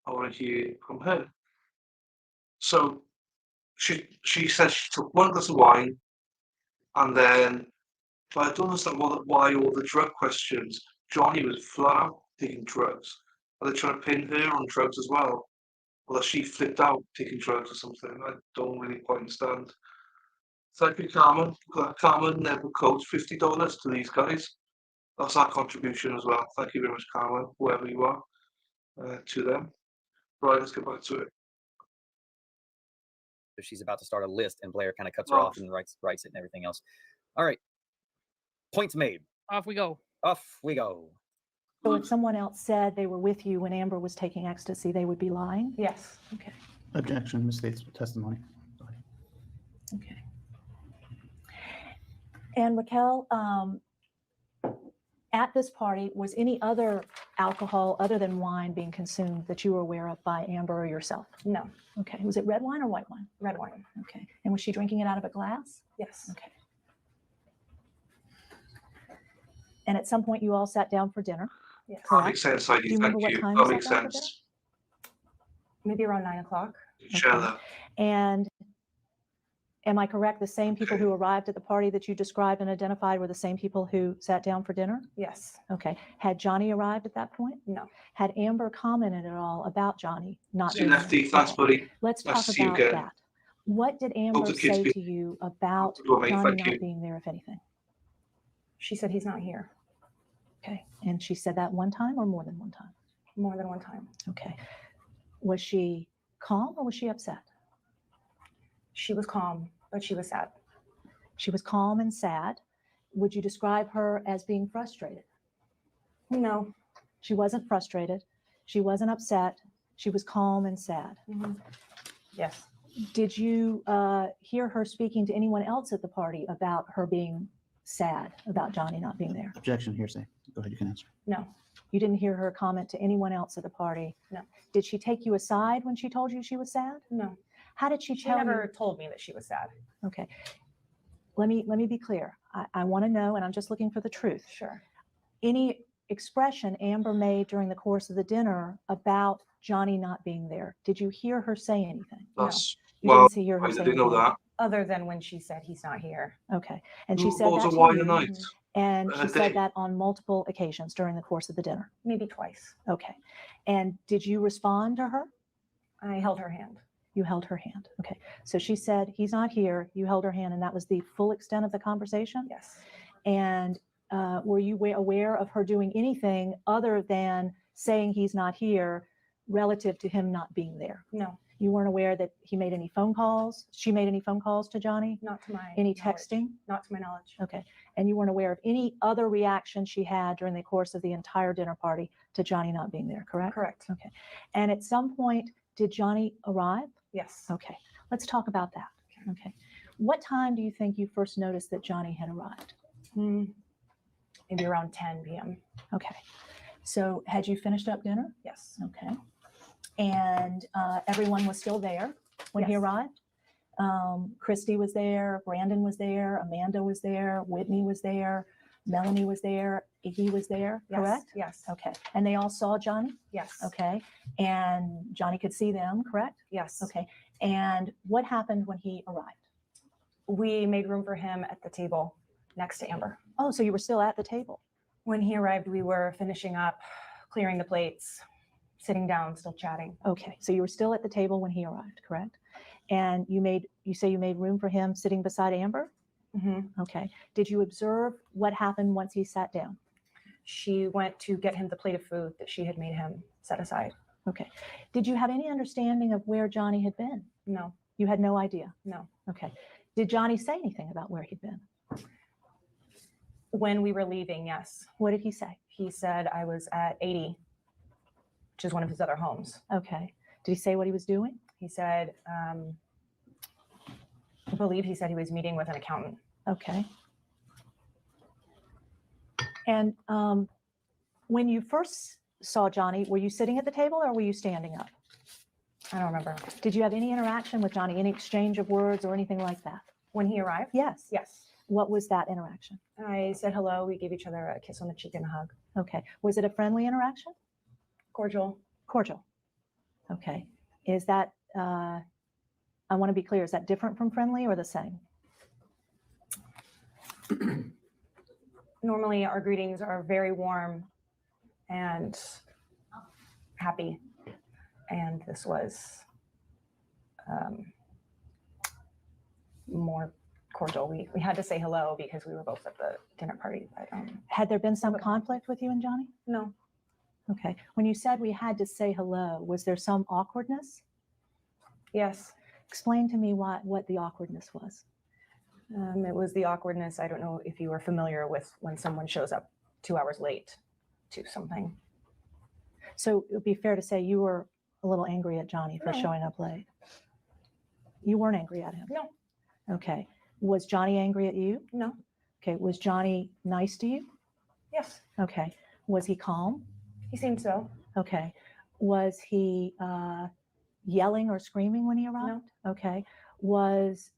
I want to hear from her. So she says she took one glass of wine, and then, but I don't understand why all the drug questions. Johnny was flat out taking drugs. Are they trying to pin her on drugs as well? Or that she flipped out taking drugs or something? I don't really quite understand. Thank you, Carmen. Carmen never codes $50 to these guys. That's our contribution as well. Thank you very much, Carmen, whoever you are, to them. Right, let's get back to it. She's about to start a list, and Blair kind of cuts her off and writes it and everything else. All right. Points made. Off we go. Off we go. So if someone else said they were with you when Amber was taking ecstasy, they would be lying? Yes. Okay. Objection, misstates testimony. Okay. And Raquel, at this party, was any other alcohol other than wine being consumed that you were aware of by Amber or yourself? No. Okay. Was it red wine or white wine? Red wine. Okay. And was she drinking it out of a glass? Yes. Okay. And at some point you all sat down for dinner? Yes. That makes sense, Do you remember thank what you. time That you makes sat down for sense. Maybe around 9 o'clock. Share that. And am I correct, the same people who arrived at the party that you described and identified were the same people who sat down for dinner? Yes. Okay. Had Johnny arrived at that point? No. Had Amber commented at all about Johnny not See you, being Lefty. there? Thanks, Okay. buddy. Let's Nice talk to see you about again. that. What did Hope Amber the kids say be- to you about Well, mate, Johnny thank not you. being there, if anything? She said he's not here. Okay. And she said that one time or more than one time? More than one time. Okay. Was she calm or was she upset? She was calm, but she was sad. She was calm and sad. Would you describe her as being frustrated? No. She wasn't frustrated. She wasn't upset. She was calm and sad. Yes. Did you hear her speaking to anyone else at the party about her being sad about Johnny not being there? Objection, hearsay. Go ahead, you can answer. No. You didn't hear her comment to anyone else at the party? No. Did she take you aside when she told you she was sad? No. How did she She tell never you? told me that she was sad. Okay. Let me be clear. I want to know, and I'm just looking for the truth. Sure. Any expression Amber made during the course of the dinner about Johnny not being there, did you hear her say anything? That's You well, didn't hear her I say didn't know anything. that. Other than when she said he's not here. Okay. And she Who said that orders to wine a you, night? and A she day? said that on multiple occasions during the course of the dinner. Maybe twice. Okay. And did you respond to her? I held her hand. You held her hand. Okay. So she said, he's not here. You held her hand, and that was the full extent of the conversation? Yes. And were you aware of her doing anything other than saying he's not here relative to him not being there? No. You weren't aware that he made any phone calls? She made any phone calls to Johnny? Not to my Any knowledge. texting? Not to my knowledge. Okay. And you weren't aware of any other reaction she had during the course of the entire dinner party to Johnny not being there, correct? Correct. Okay. And at some point, did Johnny arrive? Yes. Okay. Let's talk about that. Okay. What time do you think you first noticed that Johnny had arrived? Maybe around 10 p.m. Okay. So had you finished up dinner? Yes. Okay. And everyone was still there when he Yes. arrived? Christy was there, Brandon was there, Amanda was there, Whitney was there, Melanie was there, Iggy was there, Yes. correct? Yes. Okay. And they all saw Johnny? Yes. Okay. And Johnny could see them, correct? Yes. Okay. And what happened when he arrived? We made room for him at the table next to Amber. Oh, so you were still at the table? When he arrived, we were finishing up, clearing the plates, sitting down, still chatting. Okay. So you were still at the table when he arrived, correct? And you say you made room for him sitting beside Amber? Mm-hmm. Okay. Did you observe what happened once he sat down? She went to get him the plate of food that she had made him set aside. Okay. Did you have any understanding of where Johnny had been? No. You had no idea? No. Okay. Did Johnny say anything about where he'd been? When we were leaving, yes. What did he say? He said I was at 80, which is one of his other homes. Okay. Did he say what he was doing? He said, I believe he said he was meeting with an accountant. Okay. And when you first saw Johnny, were you sitting at the table or were you standing up? I don't remember. Did you have any interaction with Johnny, any exchange of words or anything like that? When he arrived? Yes. Yes. What was that interaction? I said hello. We gave each other a kiss on the cheek and a hug. Okay. Was it a friendly interaction? Cordial. Cordial. Okay. Is that, I want to be clear, is that different from friendly or the same? Normally, our greetings are very warm and happy. And this was more cordial. We had to say hello because we were both at the dinner party. But, had there been some conflict with you and Johnny? No. Okay. When you said we had to say hello, was there some awkwardness? Yes. Explain to me what the awkwardness was. It was the awkwardness. I don't know if you were familiar with when someone shows up 2 hours late to something. So it would be fair to say you were a little angry at Johnny for No. showing up late. You weren't angry at him? No. Okay. Was Johnny angry at you? No. Okay. Was Johnny nice to you? Yes. Okay. Was he calm? He seemed so. Okay. Was he yelling or screaming when he arrived? No. Okay. Was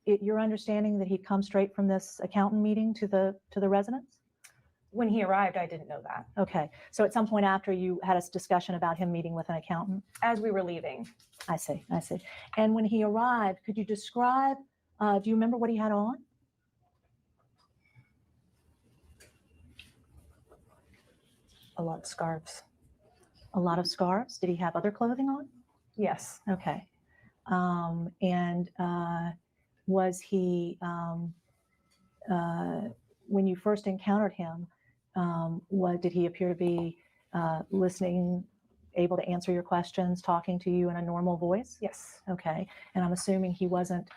it your understanding that he'd come straight from this accountant meeting to the residence? When he arrived, I didn't know that. Okay. So at some point after you had a discussion about him meeting with an accountant? As we were leaving. I see. I see. And when he arrived, could you describe, do you remember what he had on? A lot of scarves. A lot of scarves. Did he have other clothing on? Yes. Okay. And was he, when you first encountered him, did he appear to be listening, able to answer your questions, talking to you in a normal voice? Yes. Okay. And I'm assuming he wasn't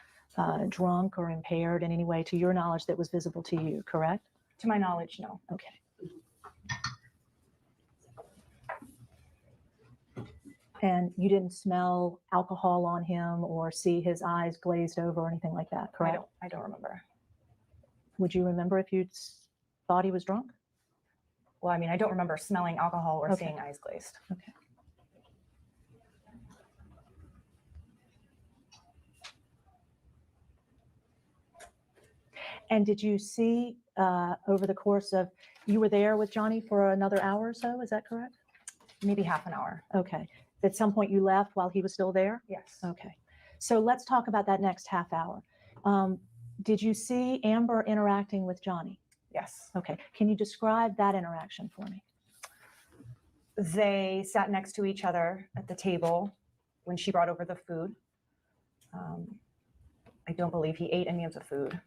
drunk or impaired in any way, to your knowledge, that was visible to you, correct? To my knowledge, no. Okay. And you didn't smell alcohol on him or see his eyes glazed over or anything like that, correct? I don't remember. Would you remember if you thought he was drunk? Well, I mean, I don't remember smelling alcohol or Okay. seeing eyes glazed. Okay. And did you see over the course of, you were there with Johnny for another hour or so, is that correct? Maybe half an hour. Okay. At some point you left while he was still there? Yes. Okay. So let's talk about that next half hour. Did you see Amber interacting with Johnny? Yes. Okay. Can you describe that interaction for me? They sat next to each other at the table when she brought over the food. I don't believe he ate any of the food.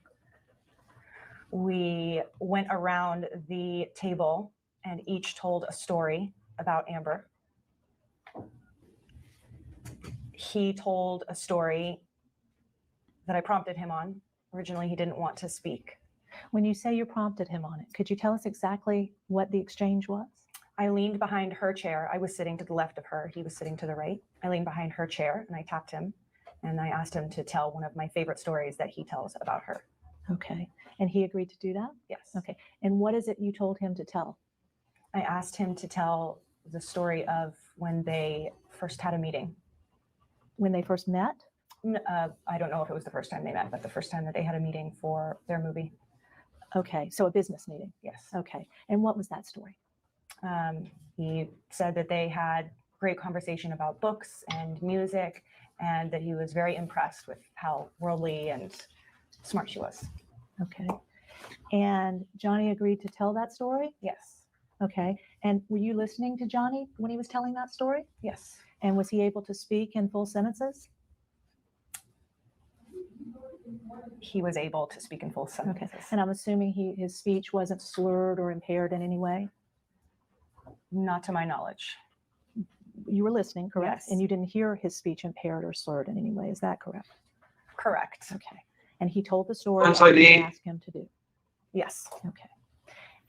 We went around the table and each told a story about Amber. He told a story that I prompted him on. Originally, he didn't want to speak. When you say you prompted him on it, could you tell us exactly what the exchange was? I leaned behind her chair. I was sitting to the left of her. He was sitting to the right. I leaned behind her chair and I tapped him and I asked him to tell one of my favorite stories that he tells about her. Okay. And he agreed to do that? Yes. Okay. And what is it you told him to tell? I asked him to tell the story of when they first had a meeting. When they first met? I don't know if it was the first time they met, but the first time that they had a meeting for their movie. Okay. So a business meeting? Yes. Okay. And what was that story? He said that they had great conversation about books and music and that he was very impressed with how worldly and smart she was. Okay. And Johnny agreed to tell that story? Yes. Okay. And were you listening to Johnny when he was telling that story? Yes. And was he able to speak in full sentences? He was able to speak in full sentences. Okay. And I'm assuming his speech wasn't slurred or impaired in any way? Not to my knowledge. You were listening, correct? Yes. And you didn't hear his speech impaired or slurred in any way. Is that correct? Correct. Okay. And he told the story Once as I you leave. asked him to do. Yes. Okay.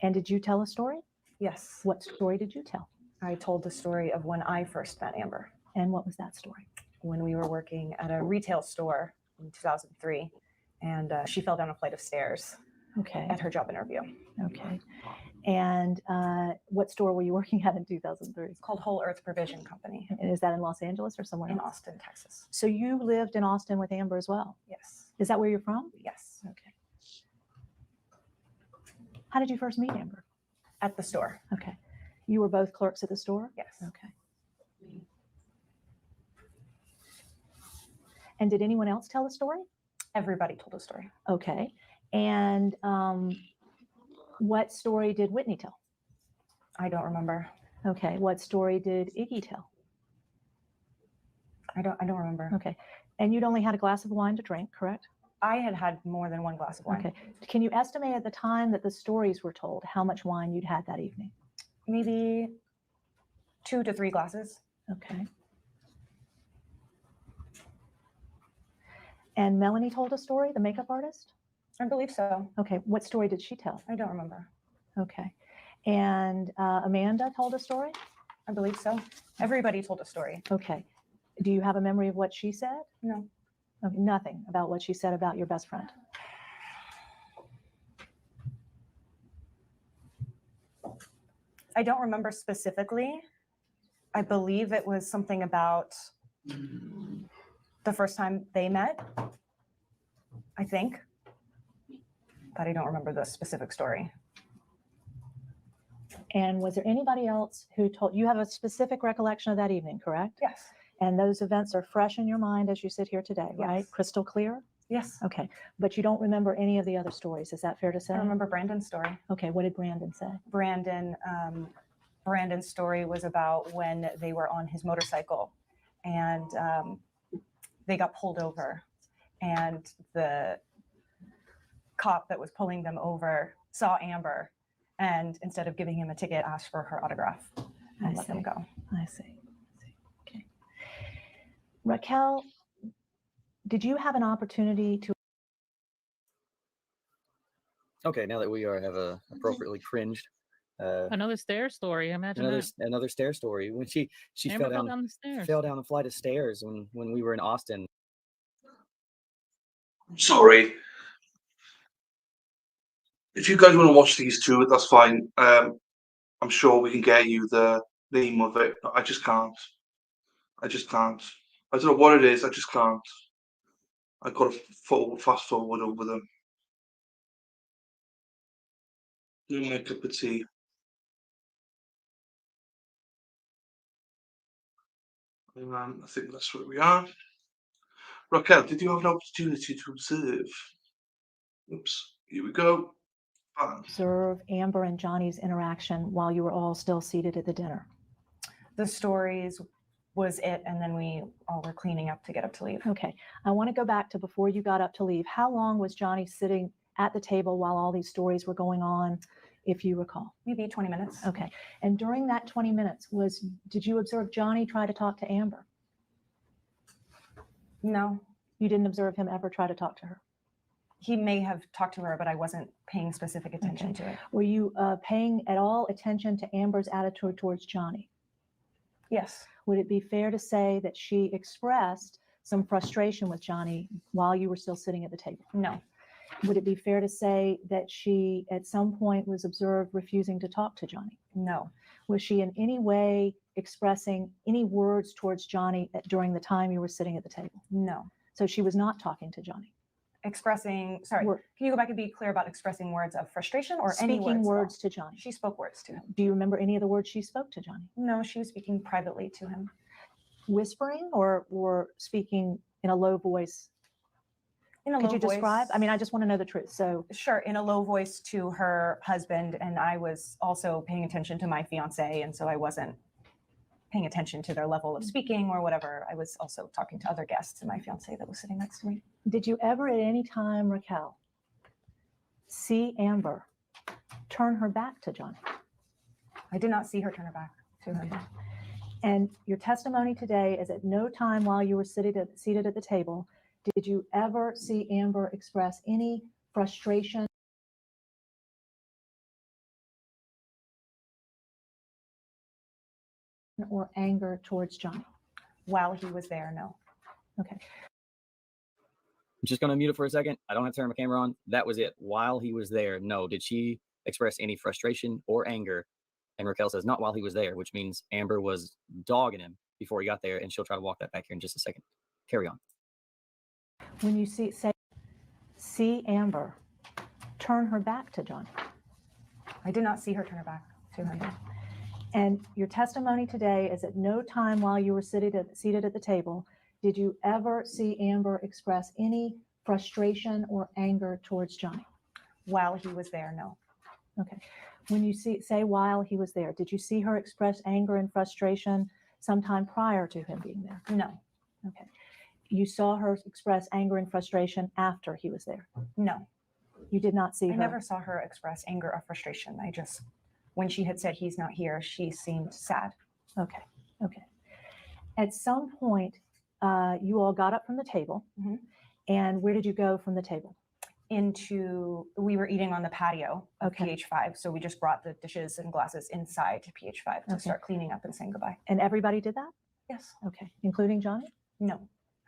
And did you tell a story? Yes. What story did you tell? I told the story of when I first met Amber. And what was that story? When we were working at a retail store in 2003, and she fell down a flight of stairs. Okay. At her job interview. Okay. And what store were you working at in 2003? It's called Whole Earth Provision Company. And is that in Los Angeles or somewhere in else? Austin, Texas. So you lived in Austin with Amber as well? Yes. Is that where you're from? Yes. Okay. How did you first meet Amber? At the store. Okay. You were both clerks at the store? Yes. Okay. And did anyone else tell a story? Everybody told a story. Okay. And what story did Whitney tell? I don't remember. Okay. What story did Iggy tell? I don't remember. Okay. And you'd only had a glass of wine to drink, correct? I had had more than one glass of wine. Okay. Can you estimate at the time that the stories were told how much wine you'd had that evening? Maybe 2 to 3 glasses. Okay. And Melanie told a story, the makeup artist? I believe so. Okay. What story did she tell? I don't remember. Okay. And Amanda told a story? I believe so. Everybody told a story. Okay. Do you have a memory of what she said? No. Okay, nothing about what she said about your best friend. I don't remember specifically. I believe it was something about the first time they met, I think. But I don't remember the specific story. And was there anybody else who told you have a specific recollection of that evening, correct? Yes. And those events are fresh in your mind as you sit here today, right? Yes. Crystal clear? Yes. Okay. But you don't remember any of the other stories. Is that fair to say? I remember Brandon's story. Okay. What did Brandon say? Brandon's story was about when they were on his motorcycle and they got pulled over, and the cop that was pulling them over saw Amber and instead of giving him a ticket, asked for her autograph and let them go. I see. Okay. Raquel, did you have an opportunity to? Okay, now that we have appropriately cringed. Another stair story. Imagine Another stair story. When she Amber fell down the stairs. fell down a flight of stairs when we were in Austin. Sorry. If you guys want to watch these two, that's fine. I'm sure we can get you the name of it, but I just can't. I don't know what it is. I just can't. I've got to fast forward over them. Doing my cup of tea. I think that's where we are. Raquel, did you have an opportunity to observe? Oops, here we go. Fine. Observe Amber and Johnny's interaction while you were all still seated at the dinner. The stories was it, and then we all were cleaning up to get up to leave. Okay, I want to go back to before you got up to leave. How long was Johnny sitting at the table while all these stories were going on, if you recall? Maybe 20 minutes. Okay, and during that 20 minutes, did you observe Johnny try to talk to Amber? No. You didn't observe him ever try to talk to her? He may have talked to her, but I wasn't paying specific attention to it. Were you paying at all attention to Amber's attitude towards Johnny? Yes. Would it be fair to say that she expressed some frustration with Johnny while you were still sitting at the table? No. Would it be fair to say that she at some point was observed refusing to talk to Johnny? No. Was she in any way expressing any words towards Johnny during the time you were sitting at the table? No. So she was not talking to Johnny? Expressing, sorry, can you go back and be clear about expressing words of frustration or any words? Speaking words to Johnny. She spoke words to him. Do you remember any of the words she spoke to Johnny? No, she was speaking privately to him. Whispering or speaking in a low voice? In a Could low you voice. describe? I mean, I just want to know the truth. So sure, in a low voice to her husband, and I was also paying attention to my fiance, and so I wasn't paying attention to their level of speaking or whatever. I was also talking to other guests and my fiance that was sitting next to me. Did you ever at any time, Raquel, see Amber turn her back to Johnny? I did not see her turn her back to him. And your testimony today is at no time while you were seated at the table did you ever see Amber express any frustration or anger towards Johnny? While he was there, no. Okay. I'm just going to mute it for a second. I don't have to turn my camera on. That was it. While he was there, no. Did she express any frustration or anger? And Raquel says, not while he was there, which means Amber was dogging him before he got there, and she'll try to walk that back here in just a second. Carry on. When you see Amber turn her back to Johnny? I did not see her turn her back to him. And your testimony today is at no time while you were seated at the table did you ever see Amber express any frustration or anger towards Johnny? While he was there, no. Okay. When you say while he was there, did you see her express anger and frustration sometime prior to him being there? No. Okay. You saw her express anger and frustration after he was there? No. You did not see her? I never saw her express anger or frustration. When she had said he's not here, she seemed sad. Okay. Okay. At some point, you all got up from the table. Mm-hmm. And where did you go from the table? We were eating on the patio of PH5. So we just brought the dishes and glasses inside to PH5 to start cleaning up and saying goodbye. And everybody did that? Yes. Okay. Including Johnny? No.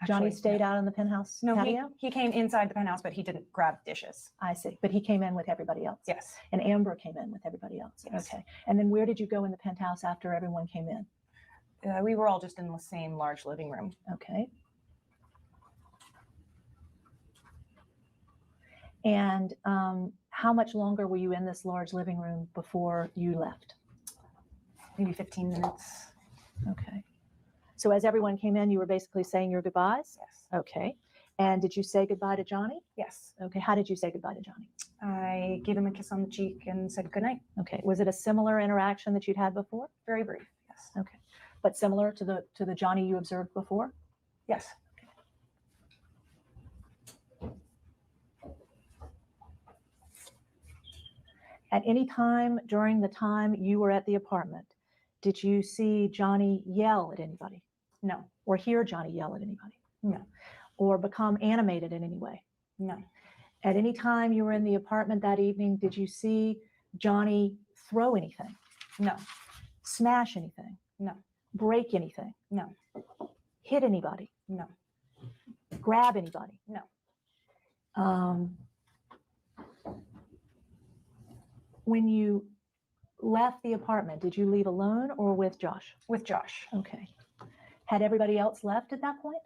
Johnny stayed out on the penthouse patio? He came inside the penthouse, but he didn't grab dishes. I see. But he came in with everybody else? Yes. And Amber came in with everybody else? Yes. Okay. And then where did you go in the penthouse after everyone came in? We were all just in the same large living room. Okay. And how much longer were you in this large living room before you left? Maybe 15 minutes. Okay. So as everyone came in, you were basically saying your goodbyes? Yes. Okay. And did you say goodbye to Johnny? Yes. Okay. How did you say goodbye to Johnny? I gave him a kiss on the cheek and said goodnight. Okay. Was it a similar interaction that you'd had before? Very brief, yes. Okay. But similar to the Johnny you observed before? Yes. At any time during the time you were at the apartment, did you see Johnny yell at anybody? No. Or hear Johnny yell at anybody? No. Or become animated in any way? No. At any time you were in the apartment that evening, did you see Johnny throw anything? No. Smash anything? No. Break anything? No. Hit anybody? No. Grab anybody? No. When you left the apartment, did you leave alone or with Josh? With Josh. Okay. Had everybody else left at that point?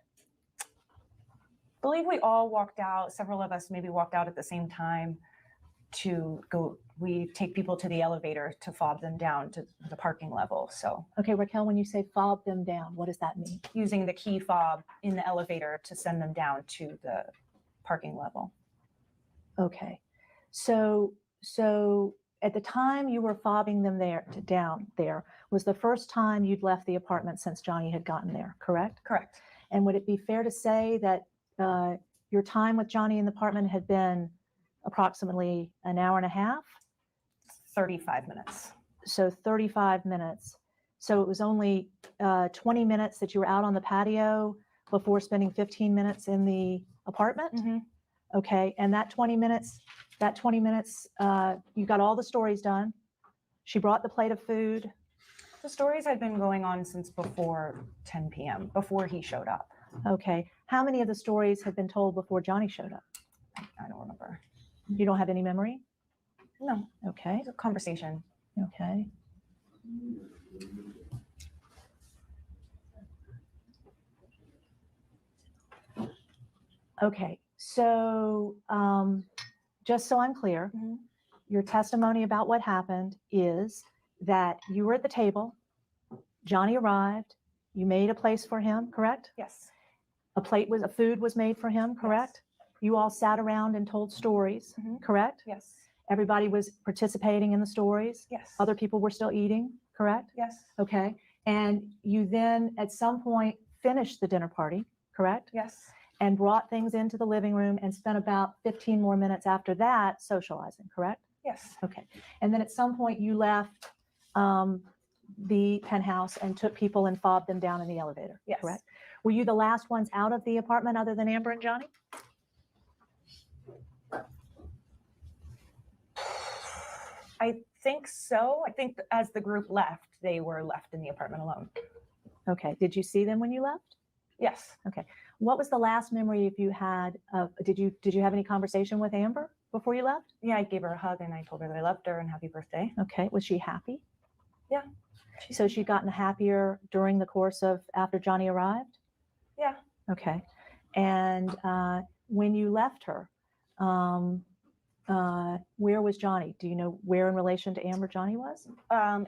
I believe we all walked out. Several of us maybe walked out at the same time. to go, we take people to the elevator to fob them down to the parking level. So Okay, Raquel, when you say fob them down, what does that mean? using the key fob in the elevator to send them down to the parking level. Okay, so at the time you were fobbing them down there was the first time you'd left the apartment since Johnny had gotten there, correct? Correct. And would it be fair to say that your time with Johnny in the apartment had been approximately an hour and a half? 35 minutes. So 35 minutes. So it was only 20 minutes that you were out on the patio before spending 15 minutes in the apartment? Mm-hmm. Okay, and that 20 minutes, you got all the stories done. She brought the plate of food. The stories had been going on since before 10 p.m., before he showed up. Okay, how many of the stories had been told before Johnny showed up? I don't remember. You don't have any memory? No. Okay. It's a conversation. Okay. Okay, so just so I'm clear, your testimony about what happened is that you were at the table, Johnny arrived, you made a place for him, correct? Yes. A food was made for him, correct? You all sat around and told stories, correct? Yes. Everybody was participating in the stories? Yes. Other people were still eating, correct? Yes. Okay, and you then at some point finished the dinner party, correct? Yes. And brought things into the living room and spent about 15 more minutes after that socializing, correct? Yes. Okay. And then at some point you left the penthouse and took people and fobbed them down in the elevator, Yes. correct? Were you the last ones out of the apartment other than Amber and Johnny? I think so. I think as the group left, they were left in the apartment alone. Okay. Did you see them when you left? Yes. Okay. What was the last memory if you had did you have any conversation with Amber before you left? Yeah, I gave her a hug and I told her that I loved her and happy birthday. Okay. Was she happy? Yeah. So she'd gotten happier during the course of after Johnny arrived? Yeah. Okay. And when you left her, where was Johnny? Do you know where in relation to Amber Johnny was?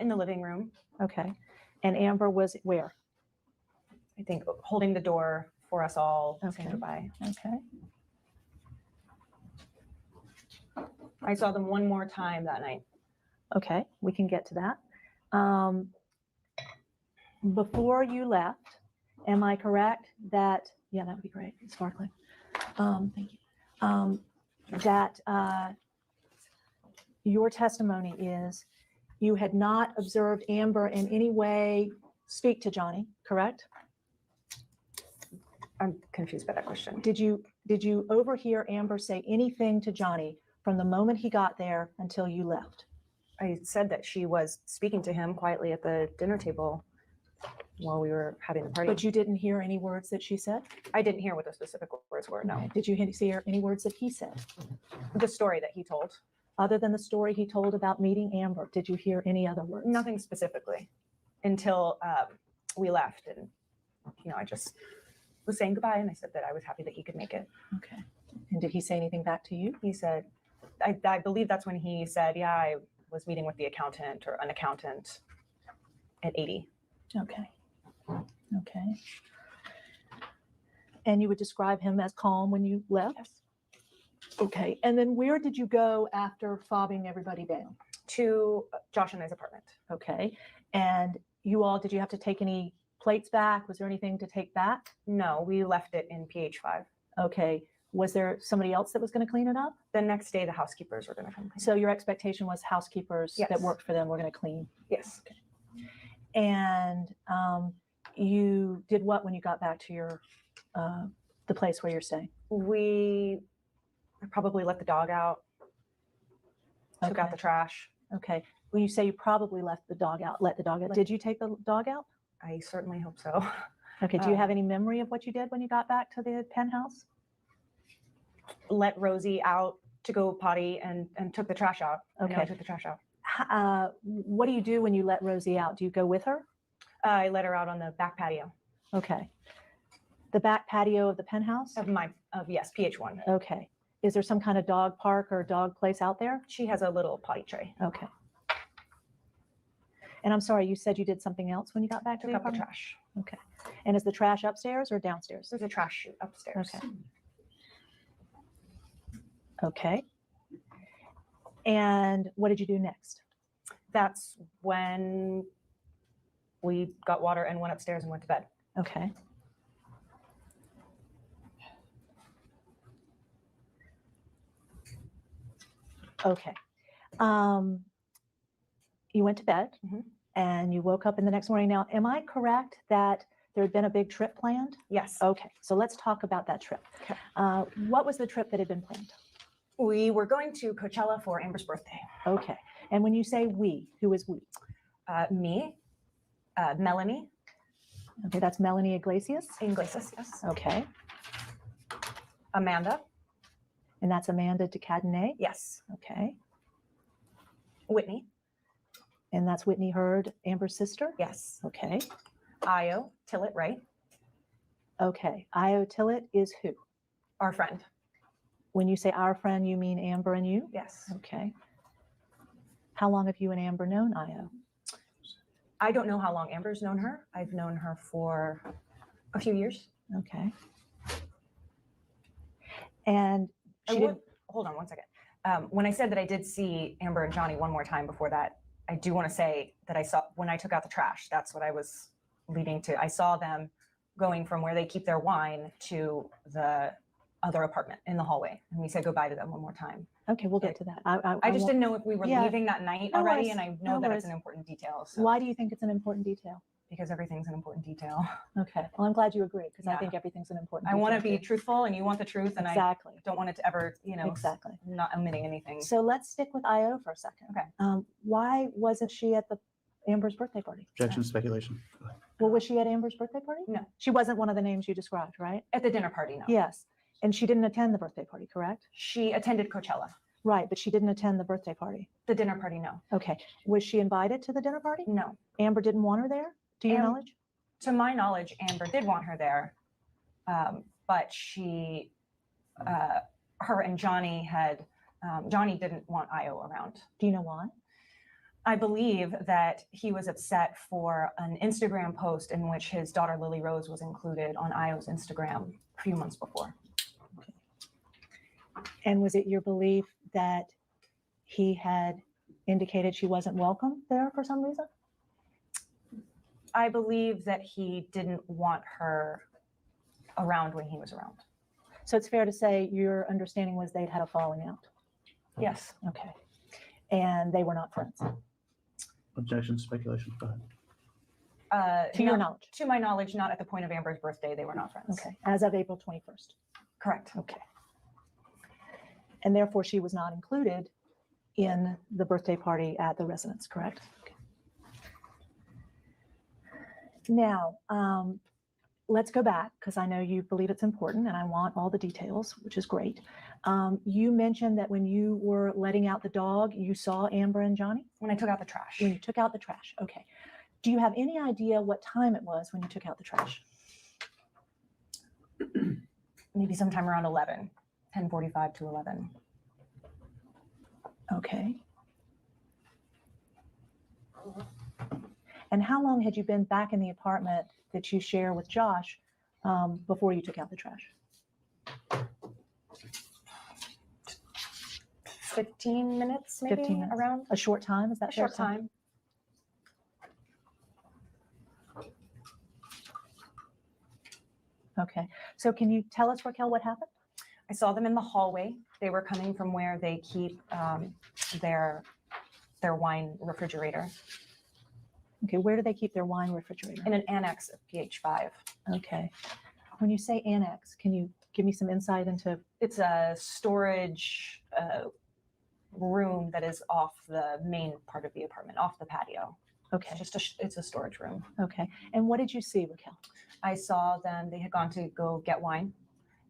In the living room. Okay. And Amber was where? I think holding the door for us all, Okay. saying goodbye. Okay. I saw them one more time that night. Okay, we can get to that. Before you left, am I correct that, yeah, that would be great, sparkling. Thank you. That your testimony is you had not observed Amber in any way speak to Johnny, correct? I'm confused by that question. Did you overhear Amber say anything to Johnny from the moment he got there until you left? I said that she was speaking to him quietly at the dinner table while we were having the party. But you didn't hear any words that she said? I didn't hear what the specific words were, no. Okay. Did you hear any words that he said? The story that he told. Other than the story he told about meeting Amber, did you hear any other words? Nothing specifically until we left. And, I just was saying goodbye and I said that I was happy that he could make it. Okay. And did he say anything back to you? He said, I believe that's when he said, yeah, I was meeting with the accountant or an accountant at 80. Okay. Okay. And you would describe him as calm when you left? Yes. Okay. And then where did you go after fobbing everybody down? To Josh and I's apartment. Okay. And did you have to take any plates back? Was there anything to take back? No, we left it in PH5. Okay. Was there somebody else that was going to clean it up? The next day, the housekeepers were going to come clean. So your expectation was housekeepers Yes. that worked for them were going to clean? Yes. Okay. And you did what when you got back to your the place where you're staying? We probably let the dog out, took out the trash. Okay. When you say you probably let the dog out, did you take the dog out? I certainly hope so. Okay. Do you have any memory of what you did when you got back to the penthouse? Let Rosie out to go potty and took the trash out. Okay. I took the trash out. What do you do when you let Rosie out? Do you go with her? I let her out on the back patio. Okay. The back patio of the penthouse? Yes, PH1. Okay. Is there some kind of dog park or dog place out there? She has a little potty tray. Okay. And I'm sorry, you said you did something else when you got back to Took the out the apartment? trash. Okay. And is the trash upstairs or downstairs? There's a trash chute upstairs. Okay. Okay. And what did you do next? That's when we got water and went upstairs and went to bed. Okay. Okay. You went to bed and you woke up in the next morning. Now, am I correct that there had been a big trip planned? Yes. Okay. So let's talk about that trip. Okay. What was the trip that had been planned? We were going to Coachella for Amber's birthday. Okay. And when you say we, who is we? Me, Melanie. Okay, that's Melanie Iglesias? Iglesias, yes. Okay. Amanda. And that's Amanda de Cadenet? Yes. Okay. Whitney. And that's Whitney Hurd, Amber's sister? Yes. Okay. Io Tillett, right? Okay. Io Tillett is who? Our friend. When you say our friend, you mean Amber and you? Yes. Okay. How long have you and Amber known Io? I don't know how long Amber's known her. I've known her for a few years. Okay. And she didn't. Hold on one second. When I said that I did see Amber and Johnny one more time before that, I do want to say that I saw, when I took out the trash, that's what I was leading to. I saw them going from where they keep their wine to the other apartment in the hallway. And we said goodbye to them one more time. Okay, we'll get to that. I just didn't know if we were Yeah. leaving that night No already, worries. and I know No that worries. it's an important detail. So. Why do you think it's an important detail? Because everything's an important detail. Okay. Well, I'm glad you agree because I Yeah. think everything's an important I detail. want to be too. truthful, and you want the truth, and Exactly. I don't want it to ever, Exactly. not omitting anything. So let's stick with Io for a second. Okay. Why wasn't she at the Amber's birthday party? Objection, speculation. Well, was she at Amber's birthday party? No. She wasn't one of the names you described, right? At the dinner party, no. Yes. And she didn't attend the birthday party, correct? She attended Coachella. Right, but she didn't attend the birthday party. The dinner party, no. Okay. Was she invited to the dinner party? No. Amber didn't want her there, to your knowledge? To my knowledge, Amber did want her there, but she, her and Johnny had, Johnny didn't want Io around. Do you know why? I believe that he was upset for an Instagram post in which his daughter Lily Rose was included on Io's Instagram a few months before. And was it your belief that he had indicated she wasn't welcome there for some reason? I believe that he didn't want her around when he was around. So it's fair to say your understanding was they'd had a falling out. Yes. Okay. And they were not friends. Objection, speculation. Go ahead. To your knowledge. To my knowledge, not at the point of Amber's birthday, they were not friends. Okay. As of April 21st. Correct. Okay. And therefore she was not included in the birthday party at the residence, correct? Okay. Now, let's go back because I know you believe it's important and I want all the details, which is great. You mentioned that when you were letting out the dog, you saw Amber and Johnny? When I took out the trash. When you took out the trash, okay. Do you have any idea what time it was when you took out the trash? Maybe sometime around 11, 10:45 to 11. Okay. And how long had you been back in the apartment that you share with Josh before you took out the trash? 15 minutes, maybe 15 minutes. around. A short time, is that A fair short to say? time. Okay. So can you tell us, Raquel, what happened? I saw them in the hallway. They were coming from where they keep their wine refrigerator. Okay, where do they keep their wine refrigerator? In an annex of PH5. Okay. When you say annex, can you give me some insight into? It's a storage room that is off the main part of the apartment, off the patio. Okay. It's a storage room. Okay. And what did you see, Raquel? I saw them, they had gone to go get wine,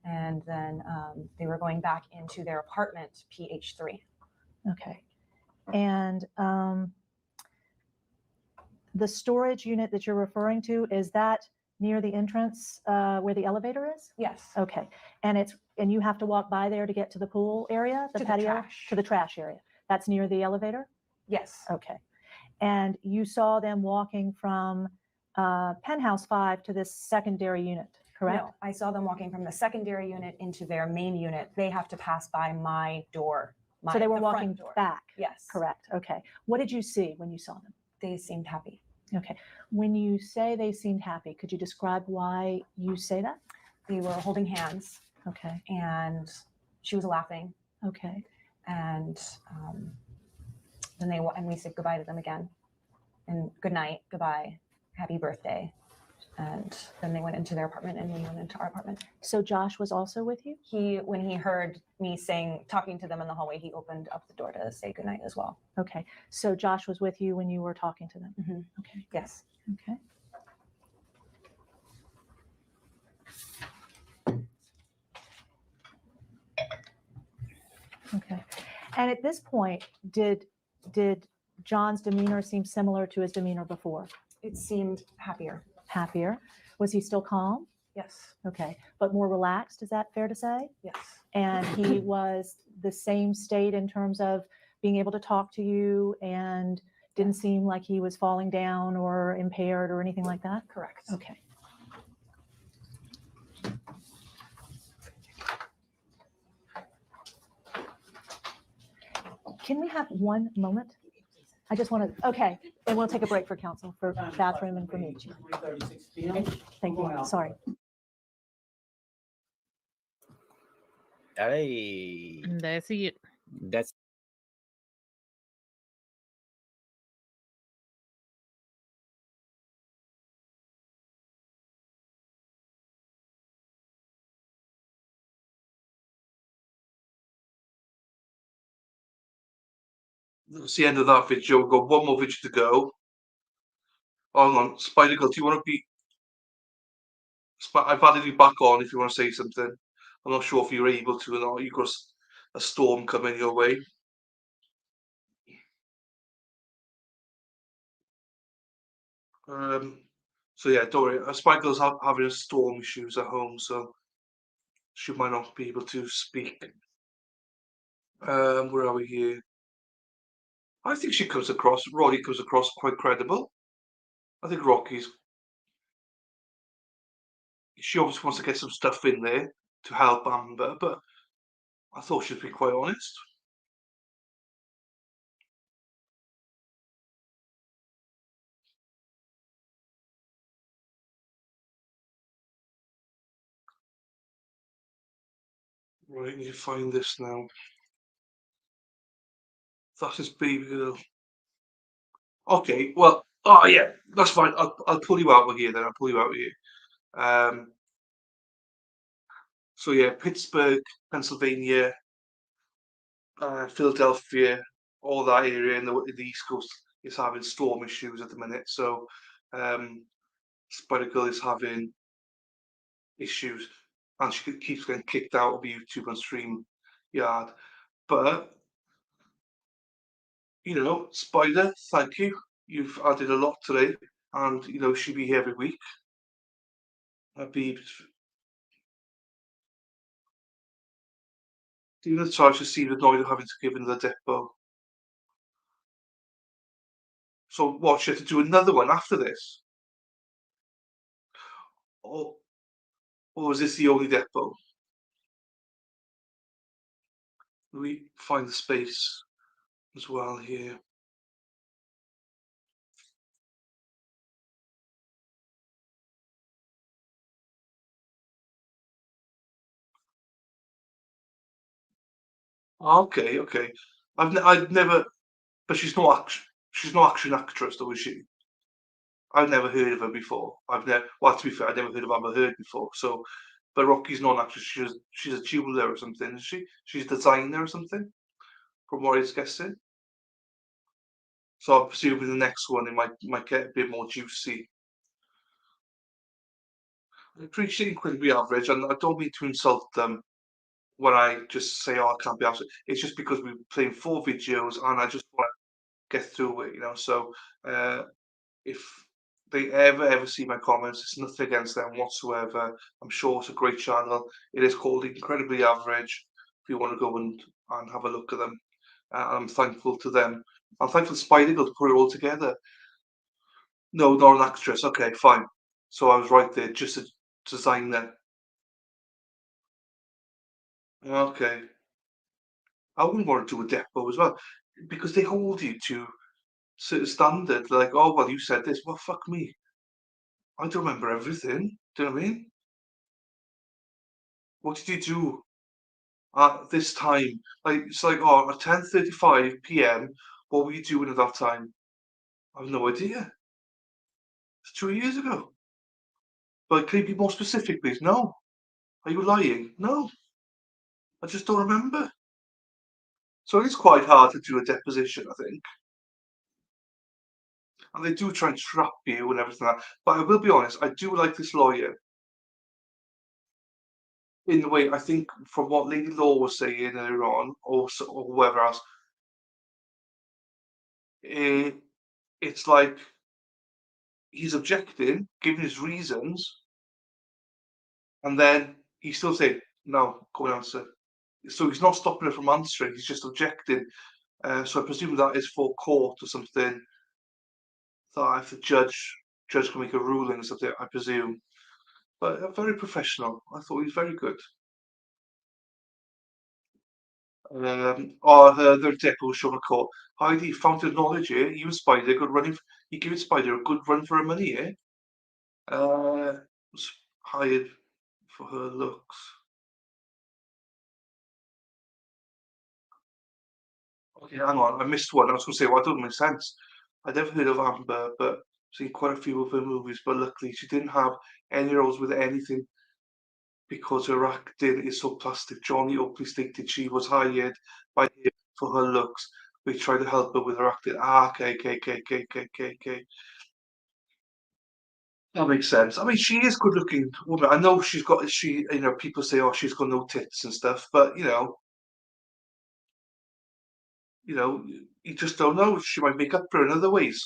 and then they were going back into their apartment, PH3. Okay. And the storage unit that you're referring to, is that near the entrance where the elevator is? Yes. Okay. And and you have to walk by there to get to the pool area, the To the patio, trash. to the trash area. That's near the elevator? Yes. Okay. And you saw them walking from penthouse 5 to this secondary unit, correct? No, I saw them walking from the secondary unit into their main unit. They have to pass by my door. So they were the front walking door. back? Yes. Correct. Okay. What did you see when you saw them? They seemed happy. Okay. When you say they seemed happy, could you describe why you say that? They were holding hands. Okay. And she was laughing. Okay. And then we said goodbye to them again. And good night, goodbye, happy birthday. And then they went into their apartment and we went into our apartment. So Josh was also with you? When he heard me talking to them in the hallway, he opened up the door to say goodnight as well. Okay. So Josh was with you when you were talking to them? Mm-hmm. Okay. Yes. Okay. Okay. And at this point, did John's demeanor seem similar to his demeanor before? It seemed happier. Happier. Was he still calm? Yes. Okay. But more relaxed, is that fair to say? Yes. And he was the same state in terms of being able to talk to you and didn't seem like he was falling down or impaired or anything like that? Correct. Okay. Can we have one moment? I just want to, okay, and we'll take a break for council, for bathroom and for me. 3:36 p.m. Okay, thank you, sorry. Hey. That's it. That's That's the end of that video. We've got one more video to go. Hang on, Spider Girl, do you want to be? I've added you back on if you want to say something. I'm not sure if you're able to or not. You've got a storm coming your way. So yeah, don't worry. Spider Girl's having storm issues at home, so she might not be able to speak. Where are we here? I think Roddy comes across quite credible. I think she obviously wants to get some stuff in there to help Amber, but I thought she'd be quite honest. Right, I need to find this now. That is baby girl. Okay, well, oh yeah, that's fine. I'll pull you out of here then. I'll pull you out of here. So yeah, Pittsburgh, Pennsylvania, Philadelphia, all that area in the East Coast is having storm issues at the minute. So Spider Girl is having issues, and she keeps getting kicked out of YouTube and StreamYard. But Spider, thank you. You've added a lot today, and she'll be here every week. Even the time she seemed annoyed at having to give in the depot. So what, she had to do another one after this? Or was this the only depot? We find the space as well here. Okay. I've never, but she's not actually an actress, though, is she? I've never heard of her before. Well, to be fair, I've never heard of Amber Heard before. So, but Rocky's not an actress. She's a jeweler or something, is she? She's a designer or something, from what I was guessing. So I'm presuming the next one it might get a bit more juicy. I appreciate incredibly average, and I don't mean to insult them when I just say, "Oh, I can't be average." It's just because we're playing 4 videos, and I just want to get through it, So if they ever see my comments, it's nothing against them whatsoever. I'm sure it's a great channel. It is called Incredibly Average. If you want to go and have a look at them, I'm thankful to them. I'm thankful to Spider Girl to put it all together. No, not an actress. Okay, fine. So I was right there, just a designer. Okay. I wouldn't want to do a Depo as well, because they hold you to certain standard. Like, oh well, you said this. Well, fuck me. I don't remember everything. Do you know what I mean? What did you do at this time? Like, it's like, oh, at 10:35 p.m. What were you doing at that time? I have no idea. It's 2 years ago. But can you be more specific, please? No. Are you lying? No. I just don't remember. So it's quite hard to do a deposition, I think. And they do try and trap you and everything like that. But I will be honest, I do like this lawyer. In the way, I think, from what Lady Law was saying earlier on, or whoever else, it's like he's objecting, giving his reasons, and then he's still saying, no, go and answer. So he's not stopping her from answering, he's just objecting. So I presume that is for court or something. That if the judge can make a ruling or something, I presume. But very professional. I thought he was very good. The depot showing a court. Heidi, fountain of knowledge here. You and Spider, good running. You giving Spider a good run for her money here. Was hired for her looks. Okay, hang on. I missed one. I was going to say, well, it doesn't make sense. I'd never heard of Amber, but seen quite a few of her movies. But luckily, she didn't have any roles with anything because her acting is so plastic. Johnny Oakley stated she was hired by him for her looks. We tried to help her with her acting. Okay. That makes sense. I mean, she is good looking woman. I know people say, oh, she's got no tits and stuff, but you just don't know. She might make up for it in other ways.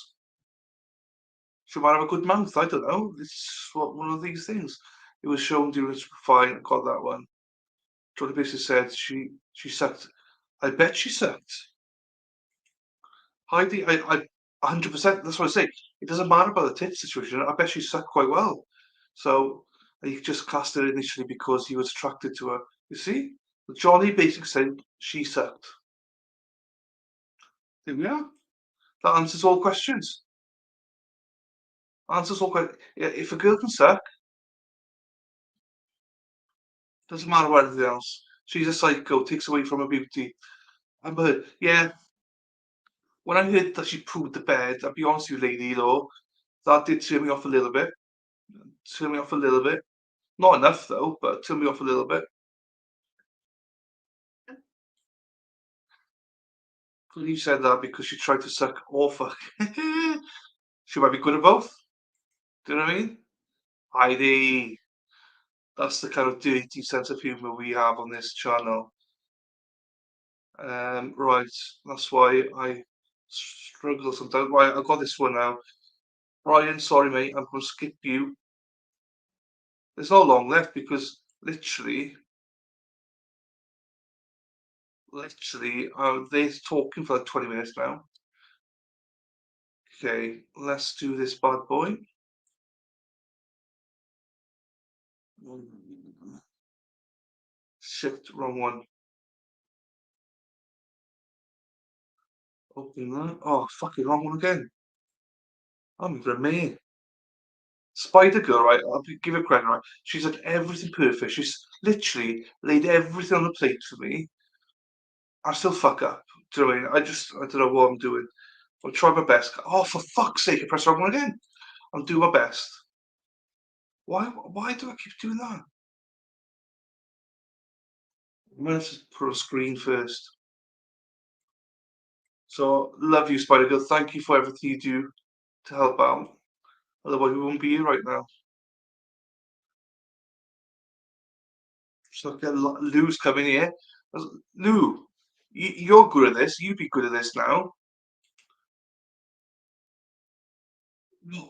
She might have a good mouth. I don't know. It's one of these things. It was shown during fine. I got that one. Johnny basically said she sucked. I bet she sucked. Heidi, I 100%. That's what I say. It doesn't matter about the tits situation. I bet she sucked quite well. So he just cast her initially because he was attracted to her. You see, Johnny basically said she sucked. There we are. That answers all questions. Answers all questions. If a girl can suck, doesn't matter what anything else. She's a psycho. Takes away from her beauty. But yeah, when I heard that she pooed the bed, I'll be honest with you, lady, though, that did turn me off a little bit. Not enough though, but turn me off a little bit. You said that because she tried to suck or fuck. She might be good at both. Do you know what I mean? Heidi. That's the kind of dirty sense of humour we have on this channel. Right, that's why I struggle sometimes. Right, I've got this one now. Brian, sorry mate, I'm going to skip you. There's not long left because literally, they're talking for like 20 minutes now. Okay, let's do this bad boy. Shit, wrong one. Open that. Oh, fucking wrong one again. I'm even me. Spider Girl, right? Give her credit, right? She's had everything perfect. She's literally laid everything on the plate for me. I still fuck up. Do you know what I mean? I don't know what I'm doing. I'll try my best. Oh, for fuck's sake, I pressed the wrong one again. I'll do my best. Why do I keep doing that? I'm going to put a screen first. So, love you, Spider Girl. Thank you for everything you do to help out. Otherwise, we wouldn't be here right now. So, Lou's coming here. Lou, you're good at this. You be good at this now.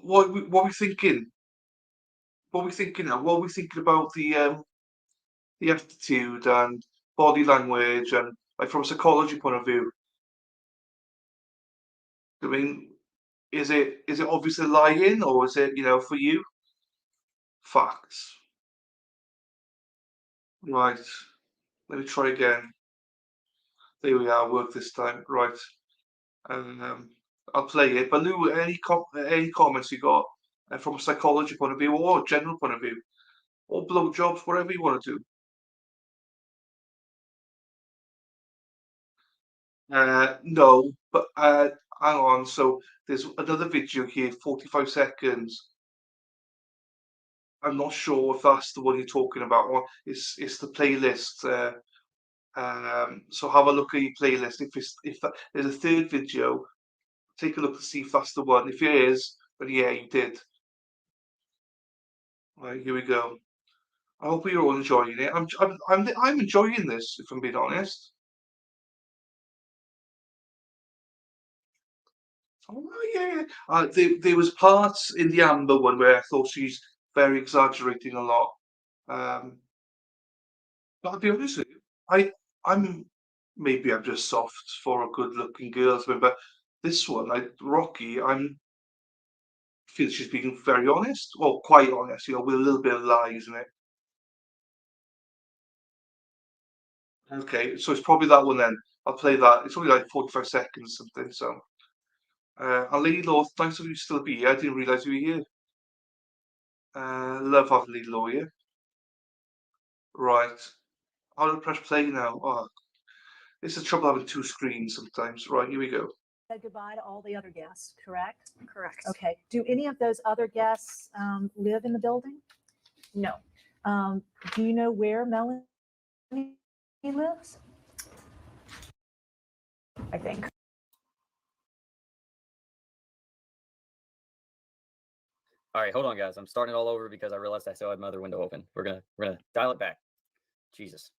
What are we thinking? What are we thinking now? What are we thinking about the attitude and body language and like from a psychology point of view? I mean, is it obviously lying or is it for you facts? Right. Let me try again. There we are. Work this time. Right. I'll play it. But Lou, any comments you got from a psychology point of view or a general point of view, or blowjobs, whatever you want to do? No, but hang on. So there's another video here, 45 seconds. I'm not sure if that's the one you're talking about, or it's the playlist. So have a look at your playlist. If there's a third video, take a look to see if that's the one. If it is, then yeah, you did. Right, here we go. I hope you're all enjoying it. I'm enjoying this, if I'm being honest. Oh yeah. There was parts in the Amber one where I thought she's very exaggerating a lot. But I'll be honest with you, I'm maybe I'm just soft for a good-looking girl, but this one, like Rocky, feel she's being very honest, or quite honest, with a little bit of lies in it. Okay, so it's probably that one then. I'll play that. It's only like 45 seconds or something, so. And Lady Law, thanks for you still be here. I didn't realise you were here. Love having Lady Law here. Right. How do I press play now? Oh, it's the trouble having two screens sometimes. Right, here we go. Said goodbye to all the other guests, correct? Correct. Okay. Do any of those other guests live in the building? No. Do you know where Melanie lives? I think. All right, hold on, guys. I'm starting it all over because I realized I still had my other window open. We're gonna dial it back. Jesus.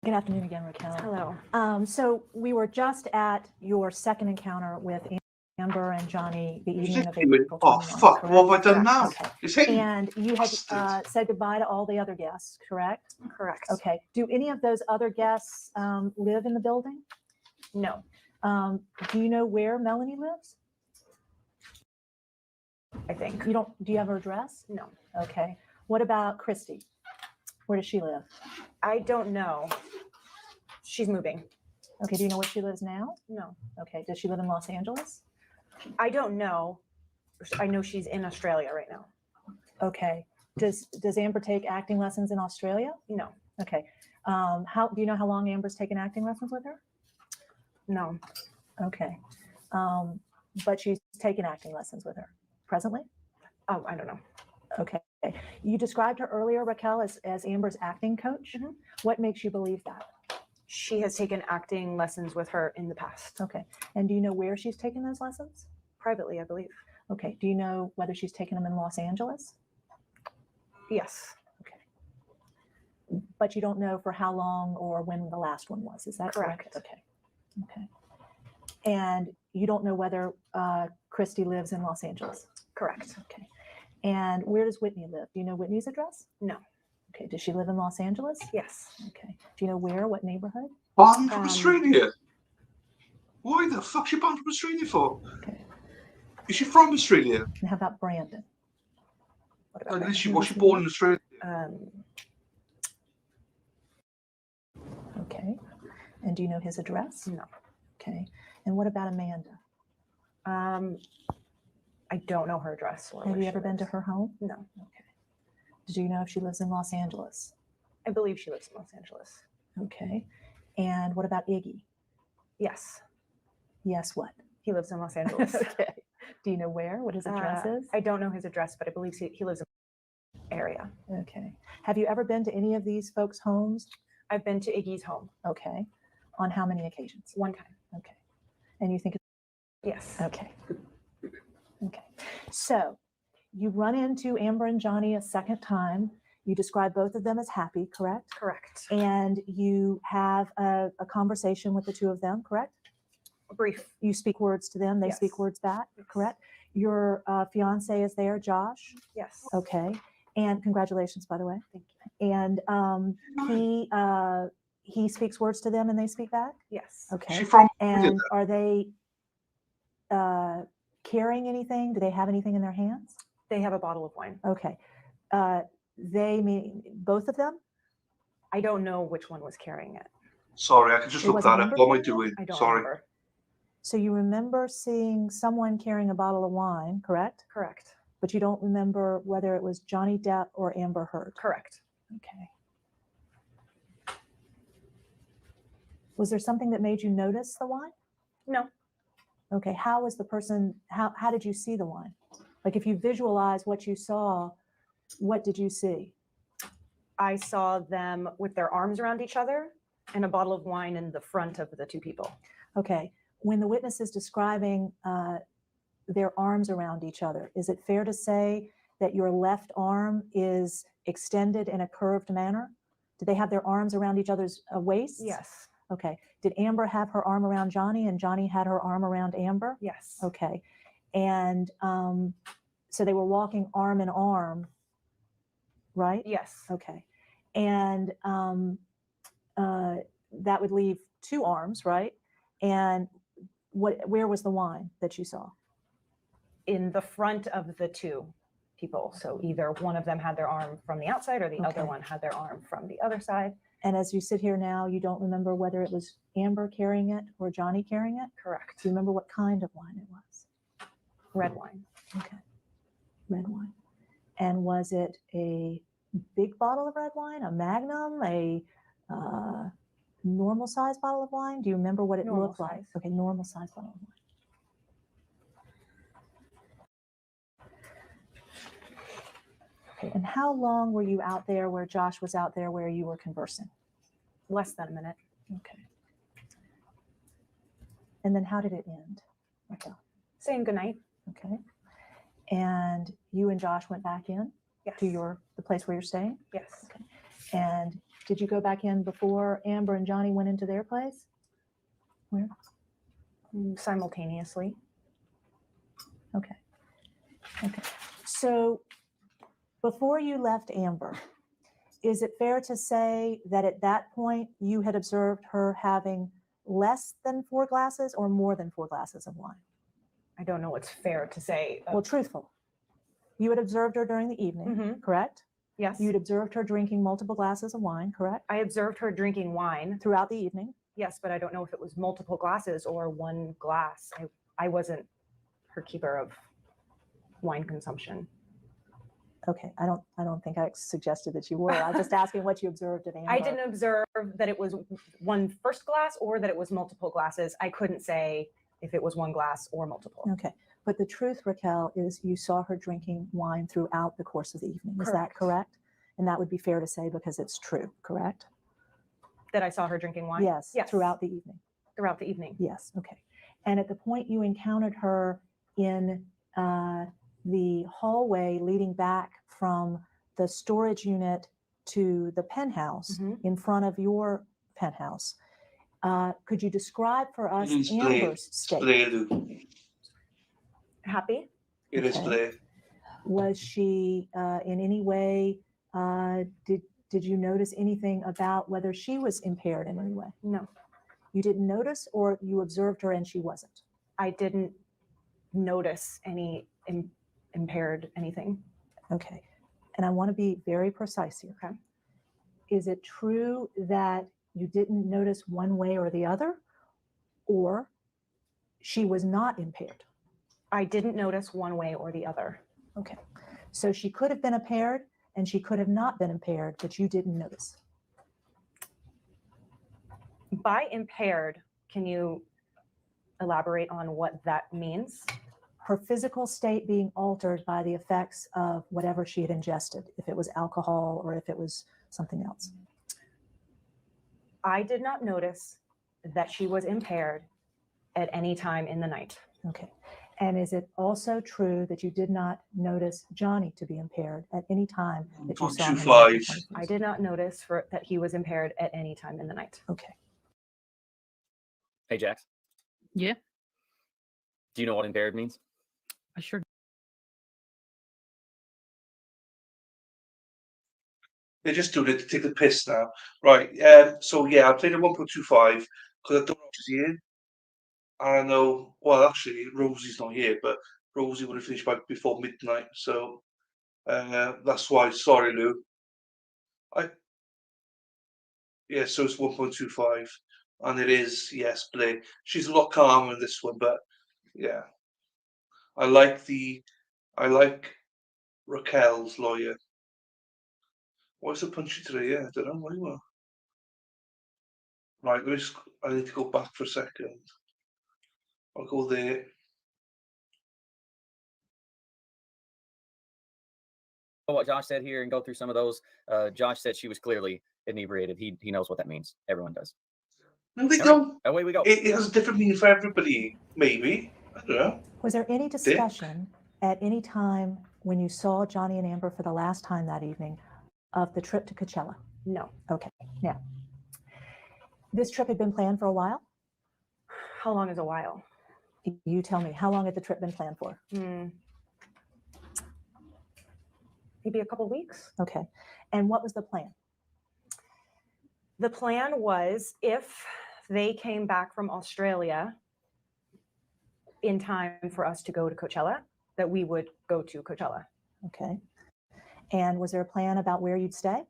Good afternoon again, Raquel. Hello. So we were just at your second encounter with Amber and Johnny the evening of April 21. Oh fuck! What have I done now? Okay. It's him. And you had Bastard. said goodbye to all the other guests, correct? Correct. Okay. Do any of those other guests live in the building? No. Do you know where Melanie lives? I think. You don't. Do you have her address? No. Okay. What about Christy? Where does she live? I don't know. She's moving. Okay. Do you know where she lives now? No. Okay. Does she live in Los Angeles? I don't know. I know she's in Australia right now. Okay. Does Amber take acting lessons in Australia? No. Okay. How do you know how long Amber's taken acting lessons with her? No. Okay. But she's taken acting lessons with her presently? Oh, I don't know. Okay. You described her earlier, Raquel, as Amber's acting coach. Mm-hmm. What makes you believe that? She has taken acting lessons with her in the past. Okay. And do you know where she's taken those lessons? Privately, I believe. Okay. Do you know whether she's taken them in Los Angeles? Yes. Okay. But you don't know for how long or when the last one was. Is that correct? Correct. Okay. Okay. And you don't know whether Christy lives in Los Angeles? Correct. Okay. And where does Whitney live? Do you know Whitney's address? No. Okay. Does she live in Los Angeles? Yes. Okay. Do you know where? What neighborhood? Banned from Australia? Why the fuck's she banned from Australia for? Okay. Is she from Australia? And how about Brandon? What about Was she born in Australia? Okay. And do you know his address? No. Okay. And what about Amanda? I don't know her address. Or Have where you she ever been to lives. her home? No. Okay. Do you know if she lives in Los Angeles? I believe she lives in Los Angeles. Okay. And what about Iggy? Yes. Yes, what? He lives in Los Angeles. Okay. Do you know where? What his address is? I don't know his address, but I believe he lives in the area. Okay. Have you ever been to any of these folks' homes? I've been to Iggy's home. Okay. On how many occasions? One time. Okay. And you think Yes. okay. Okay. So you run into Amber and Johnny a second time. You describe both of them as happy, correct? Correct. And you have a conversation with the two of them, correct? Brief. You speak words to them, they Yes. speak words back, correct? Your fiance is there, Josh? Yes. Okay. And congratulations, by the way. Thank you. And he speaks words to them and they speak back? Yes. Okay. She from And are they carrying anything? Do they have anything in their hands? They have a bottle of wine. Okay. They mean both of them? I don't know which one was carrying it. Sorry, I can just It look wasn't that up. Amber What am I carrying it? doing? I don't Sorry. remember. So you remember seeing someone carrying a bottle of wine, correct? Correct. But you don't remember whether it was Johnny Depp or Amber Heard? Correct. Okay. Was there something that made you notice the wine? No. Okay. How was the person, how did you see the wine? Like if you visualize what you saw, what did you see? I saw them with their arms around each other and a bottle of wine in the front of the two people. Okay. When the witness is describing their arms around each other, is it fair to say that your left arm is extended in a curved manner? Did they have their arms around each other's waists? Yes. Okay. Did Amber have her arm around Johnny and Johnny had her arm around Amber? Yes. Okay. And so they were walking arm in arm, right? Yes. Okay. And that would leave two arms, right? And where was the wine that you saw? In the front of the two people. So either one of them had their arm from the outside or the other Okay. one had their arm from the other side. And as you sit here now, you don't remember whether it was Amber carrying it or Johnny carrying it? Correct. Do you remember what kind of wine it was? Red wine. Okay. Red wine. And was it a big bottle of red wine, a Magnum, a normal size bottle of wine? Do you remember what it Normal looked like? size. Okay, normal size bottle of wine. Okay, and how long were you out there where Josh was out there where you were conversing? Less than a minute. Okay. And then how did it end? Okay. Saying goodnight. Okay. And you and Josh went back in Yes. to the place where you're staying? Yes. Okay. And did you go back in before Amber and Johnny went into their place? Where? Simultaneously. Okay. Okay. So before you left Amber, is it fair to say that at that point you had observed her having less than 4 glasses or more than 4 glasses of wine? I don't know what's fair to say. Well, truthful. You had observed her during the evening, correct? Yes. You'd observed her drinking multiple glasses of wine, correct? I observed her drinking wine. Throughout the evening? Yes, but I don't know if it was multiple glasses or one glass. I wasn't her keeper of wine consumption. Okay, I don't think I suggested that you were. I'm just asking what you observed at Amber. I didn't observe that it was one first glass or that it was multiple glasses. I couldn't say if it was one glass or multiple. Okay, but the truth, Raquel, is you saw her drinking wine throughout the course of the evening. Is that Correct. correct? And that would be fair to say because it's true, correct? That I saw her drinking wine? Yes, throughout the evening. Throughout the evening. Yes, okay. And at the point you encountered her in the hallway leading back from the storage unit to the penthouse in front of your penthouse, could you describe for us Amber's state? Happy? It is play. Was she in any way, did you notice anything about whether she was impaired in any way? No. You didn't notice or you observed her and she wasn't? I didn't notice any impaired anything. Okay. And I want to be very precise here. Okay. Is it true that you didn't notice one way or the other, or she was not impaired? I didn't notice one way or the other. Okay. So she could have been impaired and she could have not been impaired, but you didn't notice. By impaired, can you elaborate on what that means? Her physical state being altered by the effects of whatever she had ingested, if it was alcohol or if it was something else. I did not notice that she was impaired at any time in the night. Okay. And is it also true that you did not notice Johnny to be impaired at any time that you saw him? I did not notice that he was impaired at any time in the night. Okay. Hey, Jax. Yeah. Do you know what impaired means? I sure. They're just doing it to take the piss now. Right. So yeah, I played a 1.25 because I don't know if she's here. And I know, well, actually, Rosie's not here, but Rosie would have finished before midnight. So that's why. Sorry, Lou. Yeah, so it's 1.25. And it is, yes, Blake. She's a lot calmer in this one, but yeah. I like Raquel's lawyer. Why is it punchy today? Yeah, I don't know. Why you are. Right, I need to go back for a second. I'll go there. What Josh said here and go through some of those. Josh said she was clearly inebriated. He knows what that means. Everyone does. No, they All don't. Right, away we go. It has a different meaning for everybody, maybe. I don't know. Was there any discussion at any time when you saw Johnny and Amber for the last time that evening of the trip to Coachella? No. Okay. Now, this trip had been planned for a while? How long is a while? You tell me. How long had the trip been planned for? Maybe a couple weeks. Okay. And what was the plan? The plan was if they came back from Australia in time for us to go to Coachella, that we would go to Coachella. Okay. And was there a plan about where you'd stay?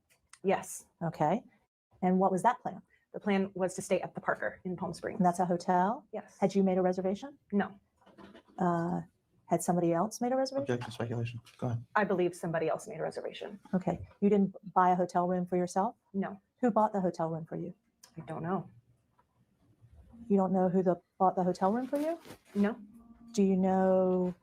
Yes. Okay. And what was that plan? The plan was to stay at the Parker in Palm Springs. And that's a hotel? Yes. Had you made a reservation? No. Had somebody else made a reservation? Objection, speculation. Go ahead. I believe somebody else made a reservation. Okay. You didn't buy a hotel room for yourself? No. Who bought the hotel room for you? I don't know. You don't know who bought the hotel room for you? No. Do you know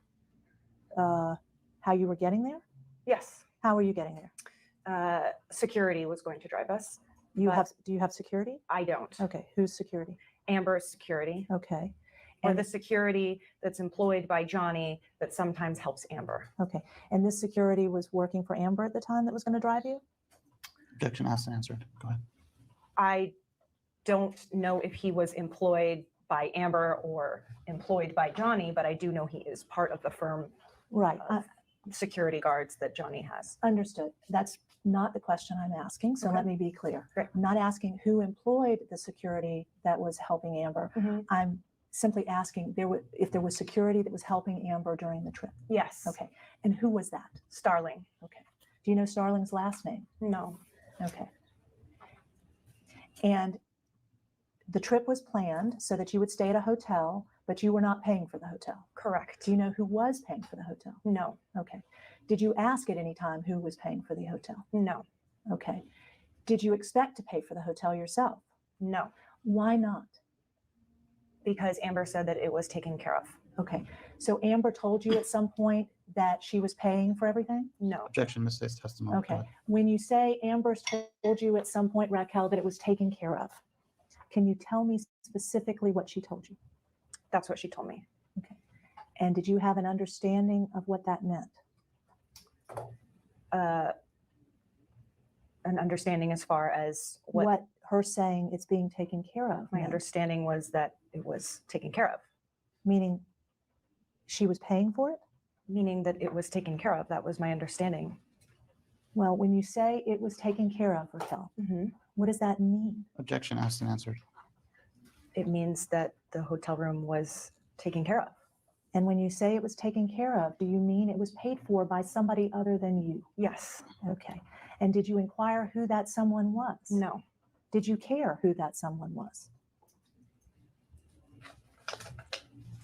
how you were getting there? Yes. How were you getting there? Security was going to drive us. Do you have security? I don't. Okay. Who's security? Amber's security. Okay. Or the security that's employed by Johnny that sometimes helps Amber. Okay. And this security was working for Amber at the time that was going to drive you? Objection asked and answered. Go ahead. I don't know if he was employed by Amber or employed by Johnny, but I do know he is part of the firm. Right. Security guards that Johnny has. Understood. That's not the question I'm asking, so Okay. let me be clear. Great. I'm not asking who employed the security that was helping Amber. I'm simply asking if there was security that was helping Amber during the trip. Yes. Okay. And who was that? Starling. Okay. Do you know Starling's last name? No. Okay. And the trip was planned so that you would stay at a hotel, but you were not paying for the hotel. Correct. Do you know who was paying for the hotel? No. Okay. Did you ask at any time who was paying for the hotel? No. Okay. Did you expect to pay for the hotel yourself? No. Why not? Because Amber said that it was taken care of. Okay. So Amber told you at some point that she was paying for everything? No. Objection, Ms. State's testimony. Go Okay. ahead. When you say Amber told you at some point, Raquel, that it was taken care of, can you tell me specifically what she told you? That's what she told me. Okay. And did you have an understanding of what that meant? An understanding as far as what her saying it's being taken care of. My meant? understanding was that it was taken care of. Meaning she was paying for it? Meaning that it was taken care of. That was my understanding. Well, when you say it was taken care of, Raquel, what does that mean? Objection asked and answered. It means that the hotel room was taken care of. And when you say it was taken care of, do you mean it was paid for by somebody other than you? Yes. Okay. And did you inquire who that someone was? No. Did you care who that someone was?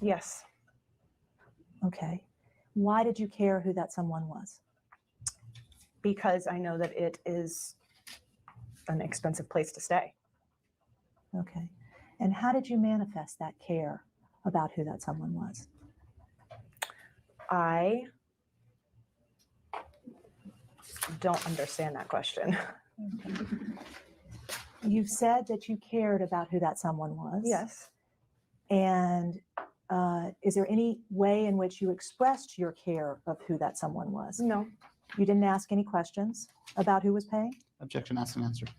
Yes. Okay. Why did you care who that someone was? Because I know that it is an expensive place to stay. Okay. And how did you manifest that care about who that someone was? I don't understand that question. You've said that you cared about who that someone was. Yes. And is there any way in which you expressed your care of who that someone was? No. You didn't ask any questions about who was paying? Objection asked and answered.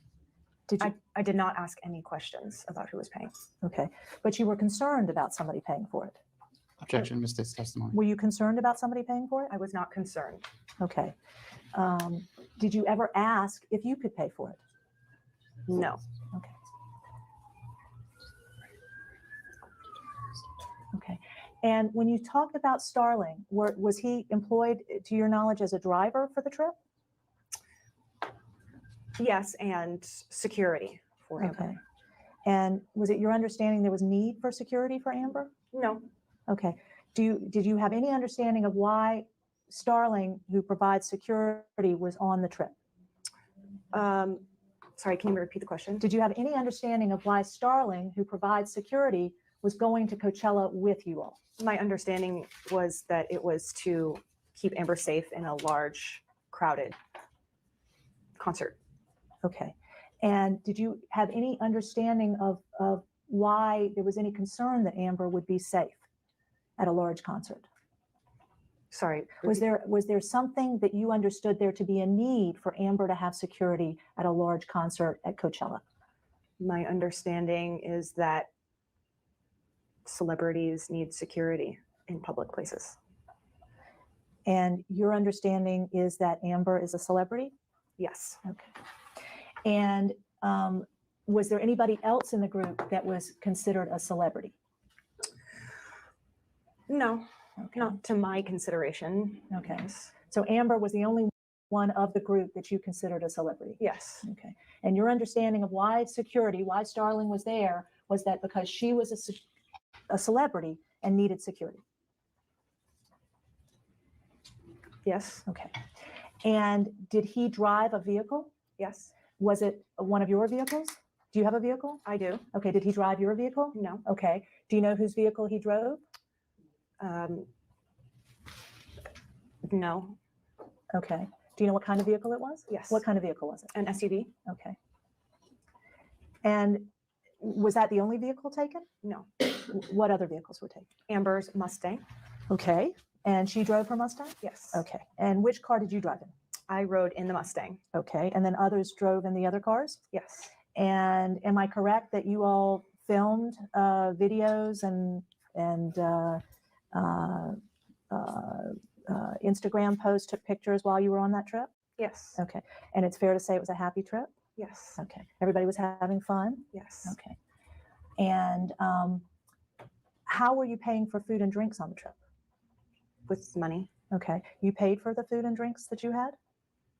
Did you? I did not ask any questions about who was paying. Okay. But you were concerned about somebody paying for it? Objection, missed this testimony. Were you concerned about somebody paying for it? I was not concerned. Okay. Did you ever ask if you could pay for it? No. Okay. Okay. And when you talk about Starling, was he employed, to your knowledge, as a driver for the trip? Yes, and security for Amber. Okay. And was it your understanding there was need for security for Amber? No. Okay. Did you have any understanding of why Starling, who provides security, was on the trip? Sorry, can you repeat the question? Did you have any understanding of why Starling, who provides security, was going to Coachella with you all? My understanding was that it was to keep Amber safe in a large, crowded concert. Okay. And did you have any understanding of why there was any concern that Amber would be safe at a large concert? Sorry. Was there something that you understood there to be a need for Amber to have security at a large concert at Coachella? My understanding is that celebrities need security in public places. And your understanding is that Amber is a celebrity? Yes. Okay. And was there anybody else in the group that was considered a celebrity? No, not to my consideration. Okay. So Amber was the only one of the group that you considered a celebrity? Yes. Okay. And your understanding of why Starling was there, was that because she was a celebrity and needed security? Yes. Okay. And did he drive a vehicle? Yes. Was it one of your vehicles? Do you have a vehicle? I do. Okay. Did he drive your vehicle? No. Okay. Do you know whose vehicle he drove? No. Okay. Do you know what kind of vehicle it was? Yes. What kind of vehicle was it? An SUV? Okay. And was that the only vehicle taken? No. What other vehicles were taken? Amber's Mustang. Okay. And she drove her Mustang? Yes. Okay. And which car did you drive in? I rode in the Mustang. Okay. And then others drove in the other cars? Yes. And am I correct that you all filmed videos and Instagram posts, took pictures while you were on that trip? Yes. Okay. And it's fair to say it was a happy trip? Yes. Okay. Everybody was having fun? Yes. Okay. And how were you paying for food and drinks on the trip? With money. Okay. You paid for the food and drinks that you had?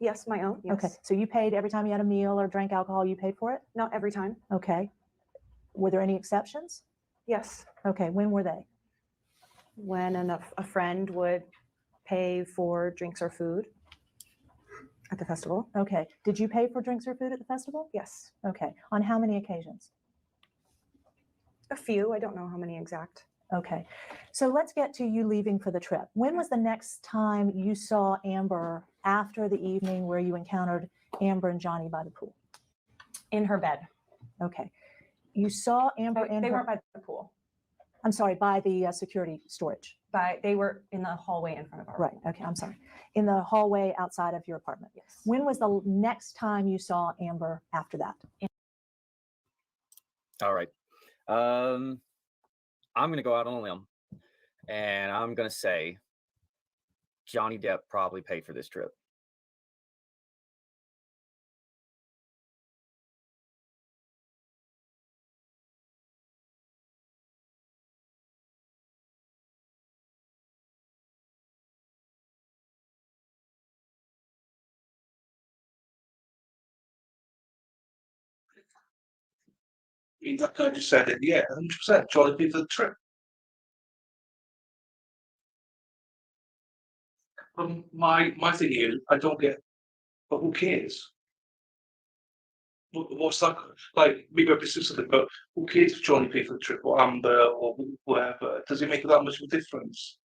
Yes, my own. Yes. Okay. So you paid every time you had a meal or drank alcohol, you paid for it? Not every time. Okay. Were there any exceptions? Yes. Okay. When were they? When a friend would pay for drinks or food at the festival. Okay. Did you pay for drinks or food at the festival? Yes. Okay. On how many occasions? A few. I don't know how many exact. Okay. So let's get to you leaving for the trip. When was the next time you saw Amber after the evening where you encountered Amber and Johnny by the pool? In her bed. Okay. You saw Amber in They her... weren't by the pool. I'm sorry, by the security storage. They were in the hallway in front of our Right. room. Okay. I'm sorry. In the hallway outside of your apartment. Yes. When was the next time you saw Amber after that? All right. I'm going to go out on a limb, and I'm going to say Johnny Depp probably paid for this trip. I just said it, yeah, 100%. Jolly paid for the trip. My thing is, I don't get, but who cares? What's that like? Maybe I'll be specific, but who cares if Johnny paid for the trip or Amber or whatever? Does it make that much of a difference?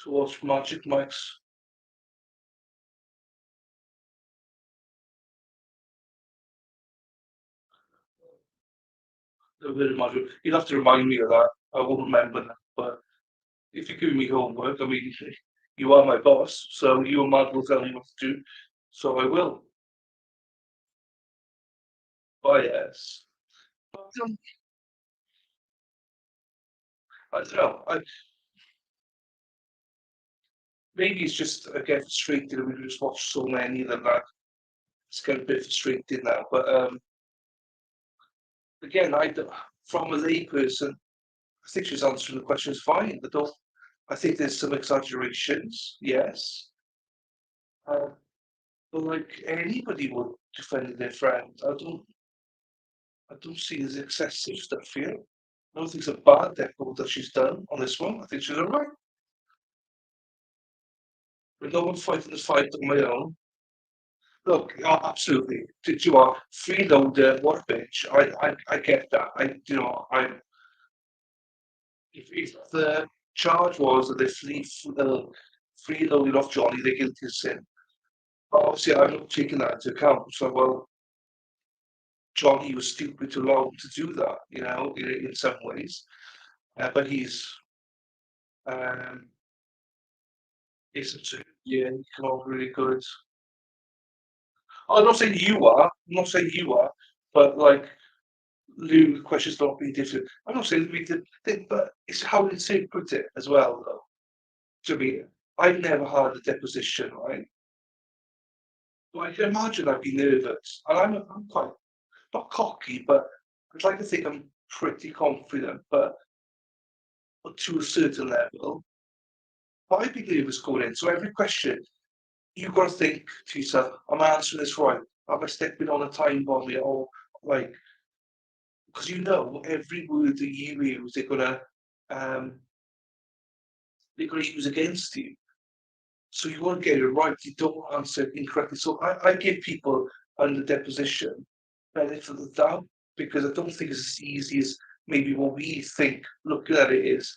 To watch Magic Mike's. You'd have to remind me of that. I won't remember that. But if you give me homework, I mean, you are my boss, so you and Matt will tell me what to do. So I will. bias. But, I don't know. Maybe it's just I get frustrated and we just watch so many of them that it's getting a bit frustrating now. But again, from a layperson, I think she's answering the questions fine. I think there's some exaggerations, yes. But like anybody would defend their friend. I don't see there's excessive stuff here. I don't think it's a bad deco that she's done on this one. I think she's alright. But no one fighting this fight on my own. Look, absolutely. Did you are freeloader workbench? I get that. If the charge was that they freeloaded off Johnny, they're guilty of sin. Obviously, I'm not taking that into account. So, well, Johnny was stupid to allow him to do that, in some ways. But he's yeah, he come out really good. I'm not saying you are. I'm not saying you are, but like Lou, the question's not being different. I'm not saying we did, but it's how you interpret it as well, though. To me, I've never had a deposition, right? But I can imagine I'd be nervous, and I'm quite not cocky, but I'd like to think I'm pretty confident, but to a certain level. But I'd be nervous going in. So every question, you've got to think to yourself, am I answering this right? Am I stepping on a time bomb here? Or like, because every word that you use, they're gonna use against you. So you want to get it right. You don't answer it incorrectly. So I give people under deposition benefit of the doubt because I don't think it's as easy as maybe what we think looking at it is.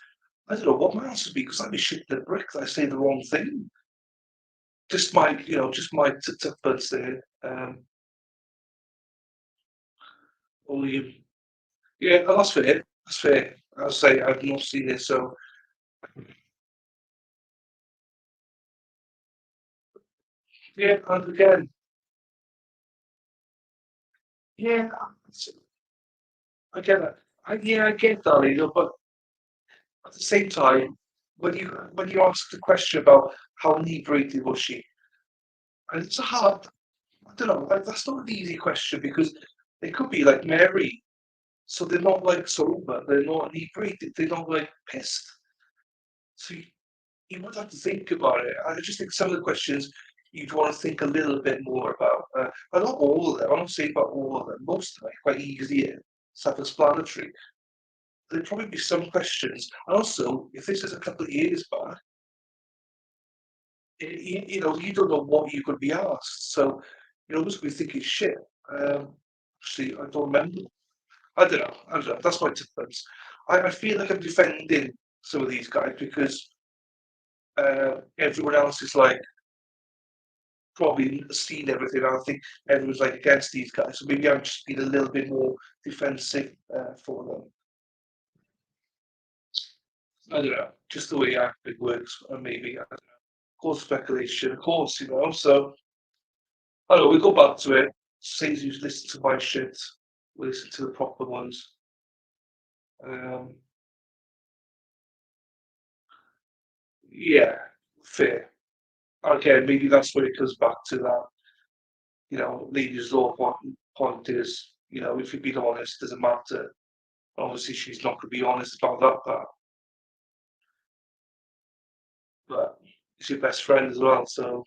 I don't know what my answer would be because I'd be shitting the brick that I say the wrong thing. Just my tuppence there. Yeah, that's fair. That's fair. I'll say I've not seen it, so yeah. And again, yeah, I get it. I get that, but at the same time, when you ask the question about how inebriated was she, and it's a hard. I don't know. Like, that's not an easy question because they could be like Mary, so they're not like sober, they're not inebriated, they're not like pissed. So you would have to think about it. I just think some of the questions you'd want to think a little bit more about. But not all of them. I don't say about all of them. Most of them are quite easy and self-explanatory. There'd probably be some questions. And also, if this is a couple of years back, you don't know what you could be asked. So you're always going to be thinking, shit. Actually, I don't remember. I don't know. That's my difference. I feel like I'm defending some of these guys because everyone else is like probably seen everything. I think everyone's like against these guys. So maybe I'm just being a little bit more defensive for them. I don't know. Just the way acting works, maybe. I don't know. Of course, speculation, of course, So I don't know. We go back to it. Says you listen to my shit. We listen to the proper ones. Yeah, fair. Okay, maybe that's where it comes back to that. Ladies' law point is, if you're being honest, doesn't matter. Obviously, she's not going to be honest about that part, but it's your best friend as well. So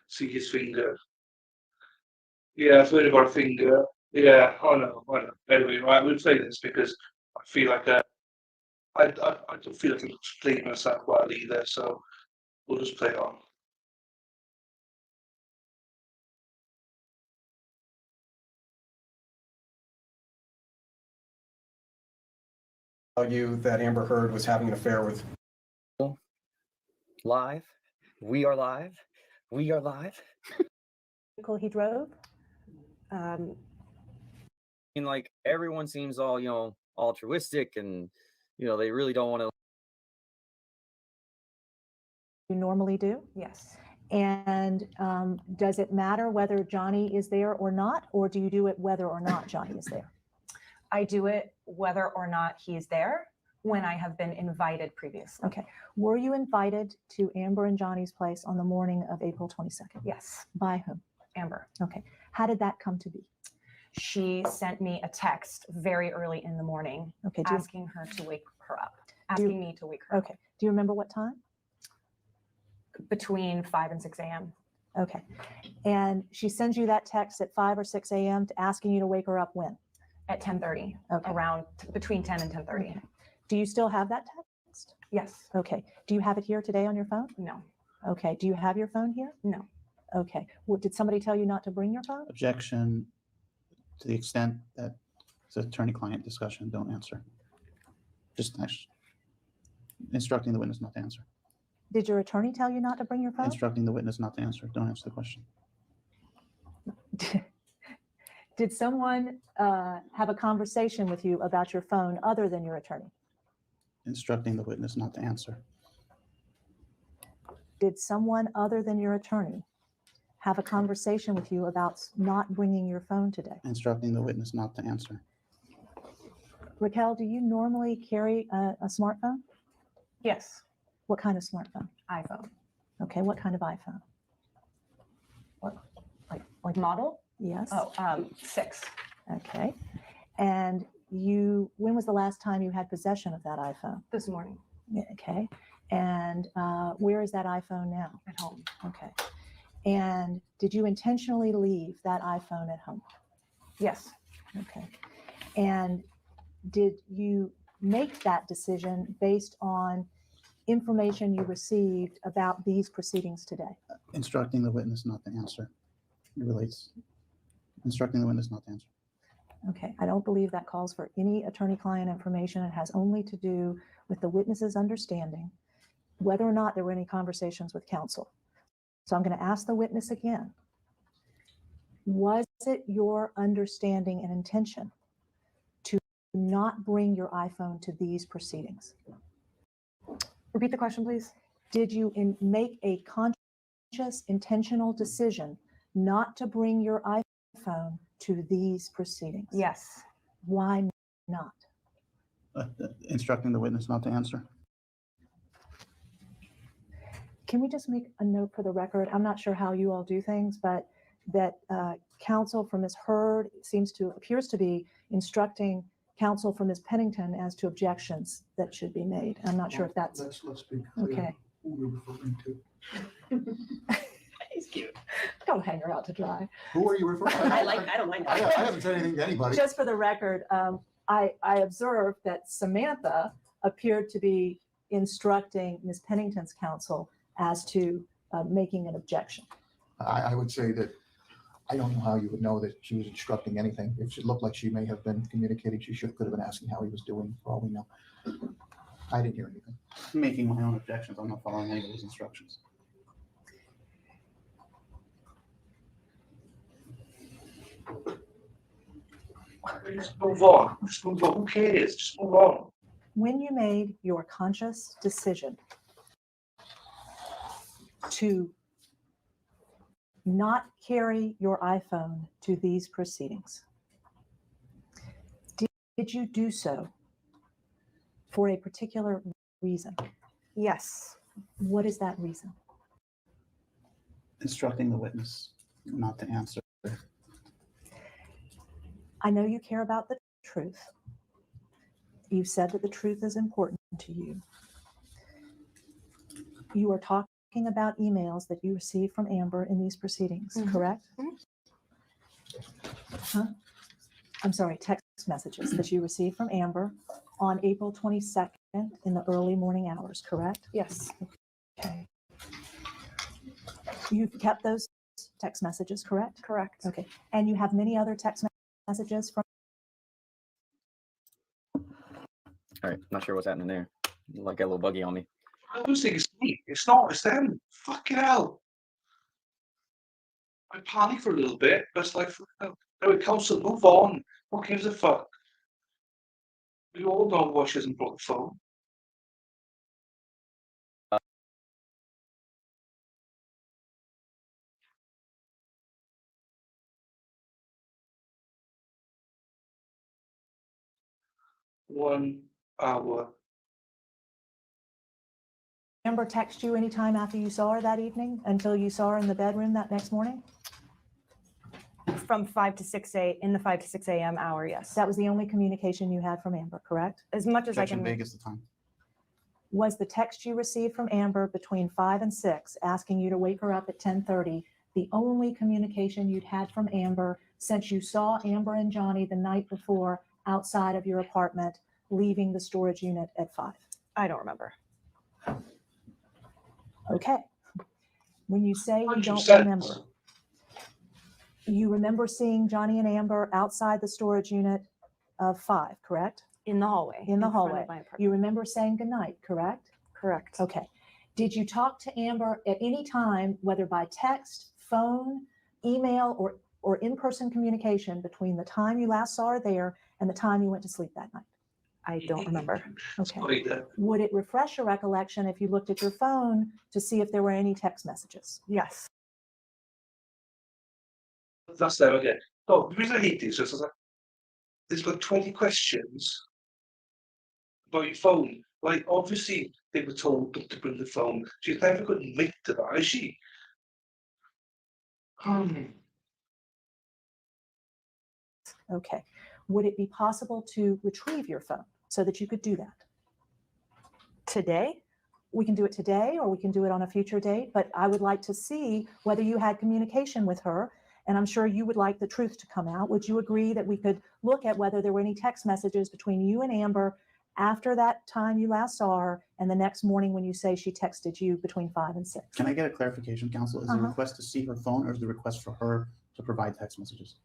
see his finger. Yeah, I've heard about a finger. Yeah, I know. Anyway, right, we'll play this because I feel like I don't feel like I'm explaining myself well either. So we'll just play on. You that Amber Heard was having an affair with. Live. We are live. We are live. He drove. Like everyone seems all, altruistic and, they really don't want to. You normally do? Yes. And does it matter whether Johnny is there or not, or do you do it whether or not Johnny is there? I do it whether or not he's there when I have been invited previously. Okay. Were you invited to Amber and Johnny's place on the morning of April 22nd? Yes. By whom? Amber. Okay. How did that come to be? She sent me a text very early in the morning, Okay. asking her to wake her up, asking me to wake her up. Okay. Do you remember what time? Between 5 and 6 a.m. Okay. And she sends you that text at 5 or 6 a.m. to asking you to wake her up when? At 10:30. Okay. Around between 10 and 10:30. Okay. Do you still have that text? Yes. Okay. Do you have it here today on your phone? No. Okay. Do you have your phone here? No. Okay. Well, did somebody tell you not to bring your phone? Objection. To the extent that it's an attorney-client discussion, don't answer. Just instructing the witness not to answer. Did your attorney tell you not to bring your phone? Instructing the witness not to answer. Don't answer the question. Did someone have a conversation with you about your phone other than your attorney? Instructing the witness not to answer. Did someone other than your attorney have a conversation with you about not bringing your phone today? Instructing the witness not to answer. Raquel, do you normally carry a smartphone? Yes. What kind of smartphone? iPhone. Okay, what kind of iPhone? What, like model? Yes. Oh, 6. Okay. And when was the last time you had possession of that iPhone? This morning. Okay. And where is that iPhone now? At home. Okay. And did you intentionally leave that iPhone at home? Yes. Okay. And did you make that decision based on information you received about these proceedings today? Instructing the witness not to answer. It relates. Instructing the witness not to answer. Okay. I don't believe that calls for any attorney-client information. It has only to do with the witness's understanding whether or not there were any conversations with counsel. So I'm going to ask the witness again. Was it your understanding and intention to not bring your iPhone to these proceedings? Repeat the question, please. Did you make a conscious, intentional decision not to bring your iPhone to these proceedings? Yes. Why not? Instructing the witness not to answer. Can we just make a note for the record? I'm not sure how you all do things, but that counsel for Ms. Hurd appears to be instructing counsel for Ms. Pennington as to objections that should be made. I'm not sure if that's Let's be clear. okay. Who we're referring to. He's cute. Don't hang her out to dry. Who are you referring to? I don't mind I haven't said anything to anybody. Just for the record, I observed that Samantha appeared to be instructing Ms. Pennington's counsel as to making an objection. I would say that I don't know how you would know that she was instructing anything. It looked like she may have been communicating. She could have been asking how he was doing, for all we know. I didn't hear anything. I'm making my own objections. I'm not following any of his instructions. Just move on. Just move on. Who cares? Just move on. When you made your conscious decision to not carry your iPhone to these proceedings, did you do so for a particular reason? Yes. What is that reason? Instructing the witness not to answer. I know you care about the truth. You've said that the truth is important to you. You are talking about emails that you received from Amber in these proceedings, correct? Huh? I'm sorry, text messages that you received from Amber on April 22nd in the early morning hours, correct? Yes. Okay. You've kept those text messages, correct? Correct. Okay. And you have many other text messages from. All right, not sure what's happening there. Like got a little buggy on me. I'm losing sleep. It's not. It's them. Fucking hell. I panic for a little bit, but it's like, no, counsel, move on. What gives a fuck? We all know why she hasn't brought the phone. 1 hour. Amber text you anytime after you saw her that evening until you saw her in the bedroom that next morning? From 5 to 6 in the 5 to 6 a.m. hour, yes. That was the only communication you had from Amber, correct? As much as I Objection, can. Vegas the time. Was the text you received from Amber between 5 and 6 asking you to wake her up at 10:30 the only communication you'd had from Amber since you saw Amber and Johnny the night before outside of your apartment leaving the storage unit at 5? I don't remember. Okay. When you say you don't 100%. remember, you remember seeing Johnny and Amber outside the storage unit of 5, correct? In the hallway. In the front of hallway. my apartment. You remember saying goodnight, correct? Correct. Okay. Did you talk to Amber at any time, whether by text, phone, email, or in-person communication between the time you last saw her there and the time you went to sleep that night? I don't remember. Okay. Would it refresh your recollection if you looked at your phone to see if there were any text messages? Yes. That's there again. So the reason I hate this is like there's about 20 questions about your phone. Like obviously they were told not to bring the phone. She's never going to admit to that, is she? Okay. Would it be possible to retrieve your phone so that you could do that? Today? We can do it today or we can do it on a future date, but I would like to see whether you had communication with her, and I'm sure you would like the truth to come out. Would you agree that we could look at whether there were any text messages between you and Amber after that time you last saw her and the next morning when you say she texted you between 5 and 6? Can I get a clarification, counsel? Is the request to see her phone or is the request for her to provide text messages?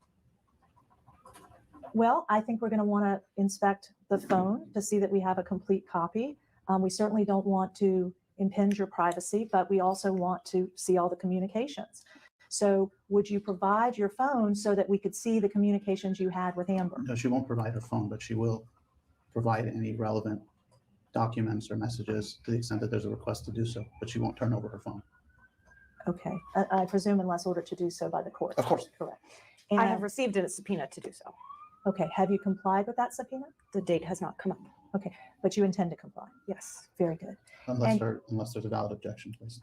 Well, I think we're going to want to inspect the phone to see that we have a complete copy. We certainly don't want to impinge your privacy, but we also want to see all the communications. So would you provide your phone so that we could see the communications you had with Amber? No, she won't provide her phone, but she will provide any relevant documents or messages to the extent that there's a request to do so, but she won't turn over her phone. Okay. I presume unless ordered to do so by the court. Of course. Correct. I have received a subpoena to do so. Okay. Have you complied with that subpoena? The date has not come up. Okay. But you intend to comply? Yes. Very good. Unless there's a valid objection, please.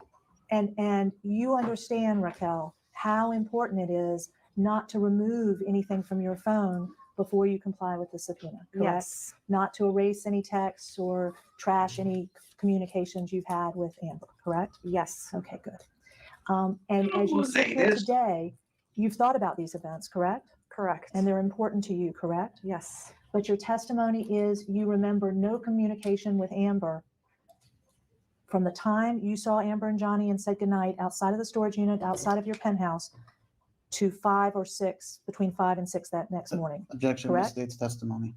And you understand, Raquel, how important it is not to remove anything from your phone before you comply with the subpoena, correct? Yes. Not to erase any texts or trash any communications you've had with Amber, correct? Yes. Okay, good. And as you sit here today, you've thought about these events, correct? Correct. And they're important to you, correct? Yes. But your testimony is you remember no communication with Amber from the time you saw Amber and Johnny and said goodnight outside of the storage unit, outside of your penthouse, to 5 or 6, between 5 and 6 that next morning. Objection, correct? state's testimony.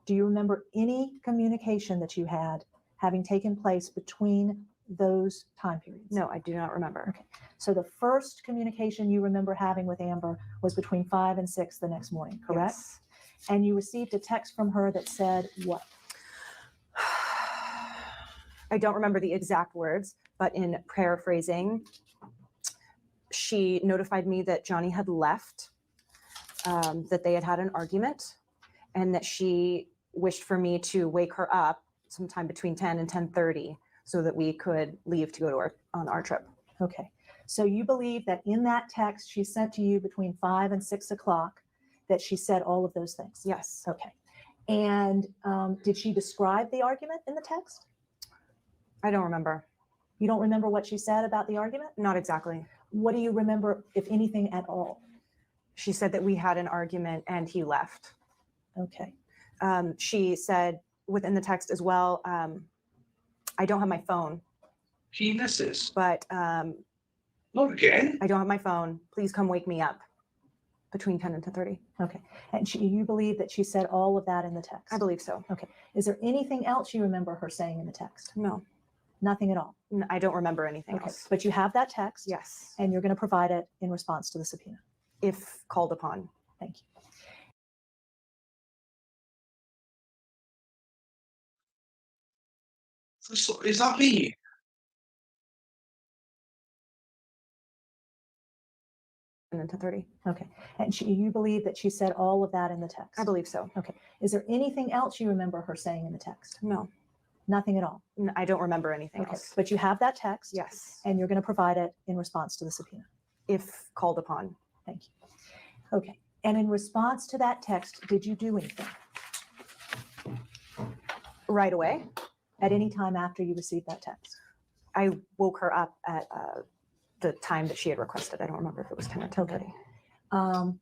Do you remember any communication that you had having taken place between those time periods? No, I do not remember. Okay. So the first communication you remember having with Amber was between 5 and 6 the next morning, correct? Yes. And you received a text from her that said what? I don't remember the exact words, but in paraphrasing, she notified me that Johnny had left, that they had had an argument, and that she wished for me to wake her up sometime between 10 and 10:30 so that we could leave to go to on our trip. Okay. So you believe that in that text she sent to you between 5 and 6 o'clock that she said all of those things? Yes. Okay. And did she describe the argument in the text? I don't remember. You don't remember what she said about the argument? Not exactly. What do you remember, if anything at all? She said that we had an argument and he left. Okay. She said within the text as well, I don't have my phone. Penises. But not again. I don't have my phone. Please come wake me up between 10 and 10:30. Okay. And you believe that she said all of that in the text? I believe so. Okay. Is there anything else you remember her saying in the text? No. Nothing at all? I don't remember anything Okay. else. But you have that text? Yes. And you're going to provide it in response to the subpoena? If called upon. Thank you. Is that me? and 10:30. Okay. And you believe that she said all of that in the text? I believe so. Okay. Is there anything else you remember her saying in the text? No. Nothing at all? I don't remember anything Okay. else. But you have that text? Yes. And you're going to provide it in response to the subpoena? If called upon. Thank you. Okay. And in response to that text, did you do anything? Right away? At any time after you received that text? I woke her up at the time that she had requested. I don't remember if it was 10 or 10:30.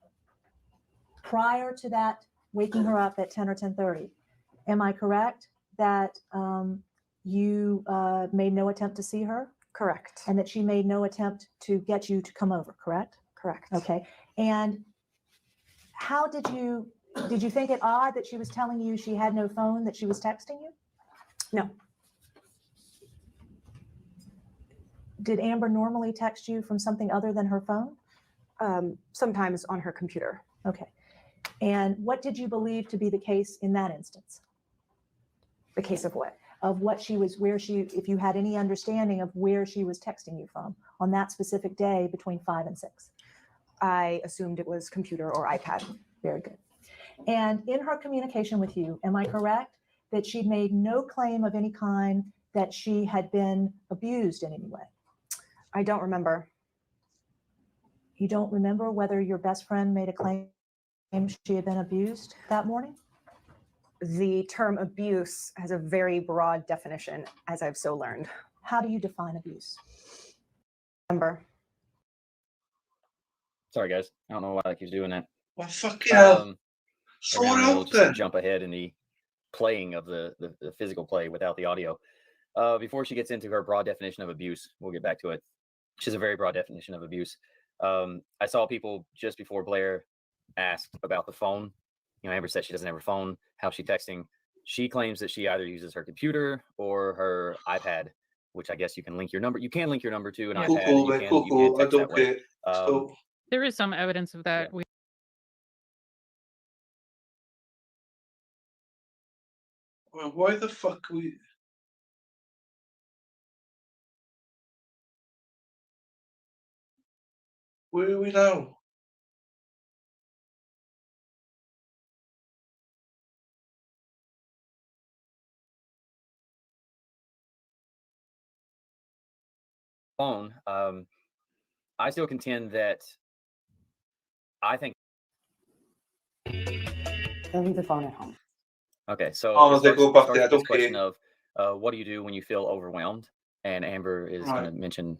Prior to that, waking her up at 10 or 10:30, am I correct that you made no attempt to see her? Correct. And that she made no attempt to get you to come over, correct? Correct. Okay. And how did you think it odd that she was telling you she had no phone, that she was texting you? No. Did Amber normally text you from something other than her phone? Sometimes on her computer. Okay. And what did you believe to be the case in that instance? The case of what? Of what she was, if you had any understanding of where she was texting you from on that specific day between 5 and 6. I assumed it was computer or iPad. Very good. And in her communication with you, am I correct that she made no claim of any kind that she had been abused in any way? I don't remember. You don't remember whether your best friend made a claim she had been abused that morning? The term abuse has a very broad definition, as I've so learned. How do you define abuse? Remember. Sorry, guys. I don't know why I keep doing that. Well, fucking hell. Every now and then Sort it'll out just then. jump ahead in the playing of the physical play without the audio. Before she gets into her broad definition of abuse, we'll get back to it. She's a very broad definition of abuse. I saw people just before Blair asked about the phone. Amber said she doesn't have her phone. How's she texting? She claims that she either uses her computer or her iPad, which I guess you can link your number. You can link your number to an iPad. And you can text that way. There is some evidence of that. Yeah. Well, why the fuck we? Where are we now? Phone. I still contend that I think. They'll leave the phone at home. Okay, so Oh, they go back there. I this don't question care. of what do you do when you feel overwhelmed? And Amber is going to mention.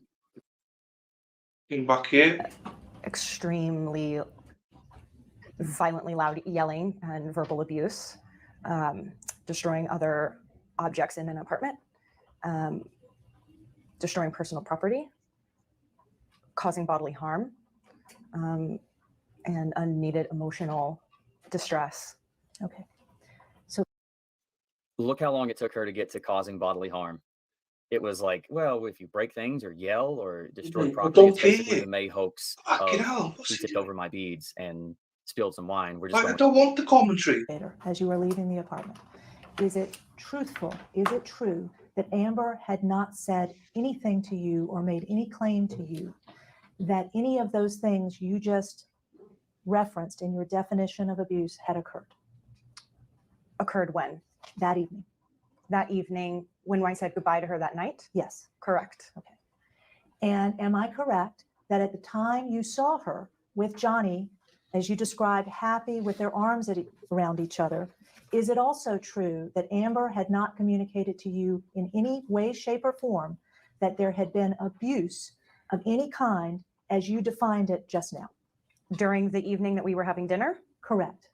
Back here. Extremely violently loud yelling and verbal abuse, destroying other objects in an apartment, destroying personal property, causing bodily harm, and unneeded emotional distress. Okay. Look how long it took her to get to causing bodily harm. It was like, well, if you break things or yell or destroy property, it's basically the May hoax of he tipped over my beads and spilled some wine. We're just I don't want the commentary. As you were leaving the apartment, is it truthful? Is it true that Amber had not said anything to you or made any claim to you that any of those things you just referenced in your definition of abuse had occurred? Occurred when? That evening. That evening, when I said goodbye to her that night? Yes. Correct. Okay. And am I correct that at the time you saw her with Johnny, as you described, happy with their arms around each other, is it also true that Amber had not communicated to you in any way, shape, or form that there had been abuse of any kind as you defined it just now? During the evening that we were having dinner? Correct.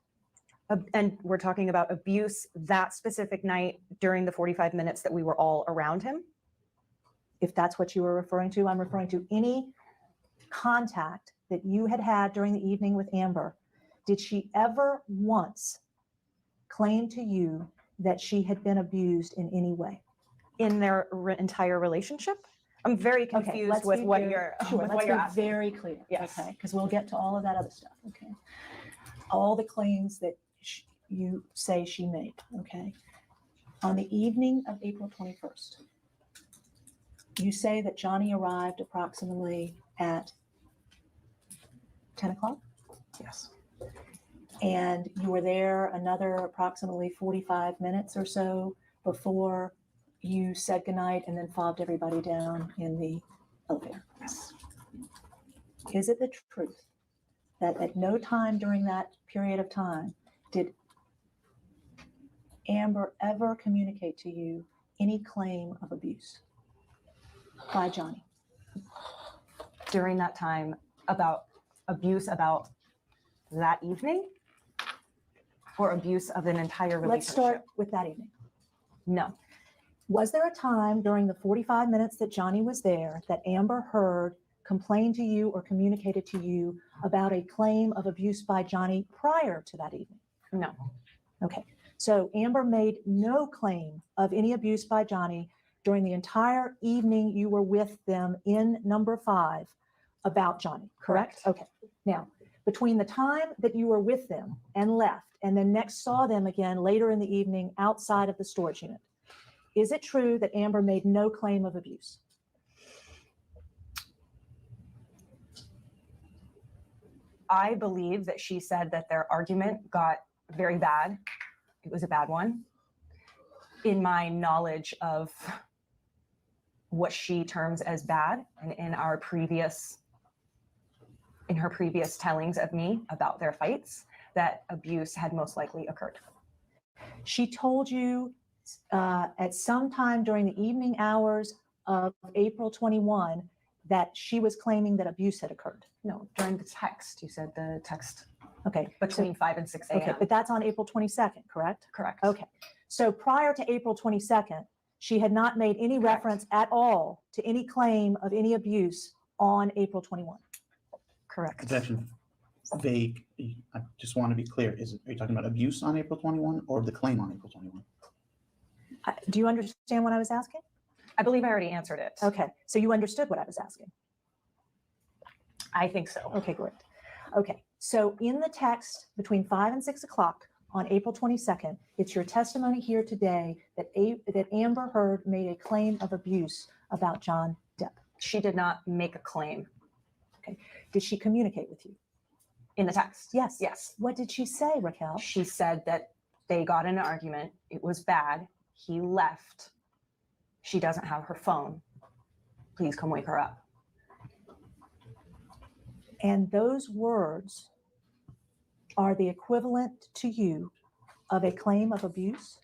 And we're talking about abuse that specific night during the 45 minutes that we were all around him? If that's what you were referring to, I'm referring to any contact that you had had during the evening with Amber. Did she ever once claim to you that she had been abused in any way? In their entire relationship? I'm very confused with what you're asking. Very clear. Yes. Okay, because we'll get to all of that other stuff. Okay, all the claims that you say she made. Okay, on the evening of April 21st, you say that Johnny arrived approximately at 10 o'clock? Yes. And you were there another approximately 45 minutes or so before you said goodnight and then fobbed everybody down in the elevator. Yes. Is it the truth that at no time during that period of time did Amber ever communicate to you any claim of abuse by Johnny? During that time, about abuse about that evening or abuse of an entire relationship? Let's start with that evening. No. Was there a time during the 45 minutes that Johnny was there that Amber heard complain to you or communicated to you about a claim of abuse by Johnny prior to that evening? No. Okay. So Amber made no claim of any abuse by Johnny during the entire evening you were with them in number 5 about Johnny, correct? Okay. Now, between the time that you were with them and left, and then next saw them again later in the evening outside of the storage unit, is it true that Amber made no claim of abuse? I believe that she said that their argument got very bad. It was a bad one. In my knowledge of what she terms as bad, and in her previous tellings of me about their fights, that abuse had most likely occurred. She told you at some time during the evening hours of April 21 that she was claiming that abuse had occurred. No, during the text. You said the text. Okay. Between 5 and 6 a.m. Okay, but that's on April 22nd, correct? Correct. Okay. So prior to April 22nd, she had not made any reference at all to any claim of any abuse on April 21. Correct. Objection. Vague. I just want to be clear. Are you talking about abuse on April 21 or the claim on April 21? Do you understand what I was asking? I believe I already answered it. Okay, so you understood what I was asking? I think so. Okay, great. Okay, so in the text between 5 and 6 o'clock on April 22nd, it's your testimony here today that Amber Heard made a claim of abuse about John Depp. She did not make a claim. Okay, did she communicate with you? In the text? Yes. Yes. What did she say, Raquel? She said that they got in an argument. It was bad. He left. She doesn't have her phone. Please come wake her up. And those words are the equivalent to you of a claim of abuse?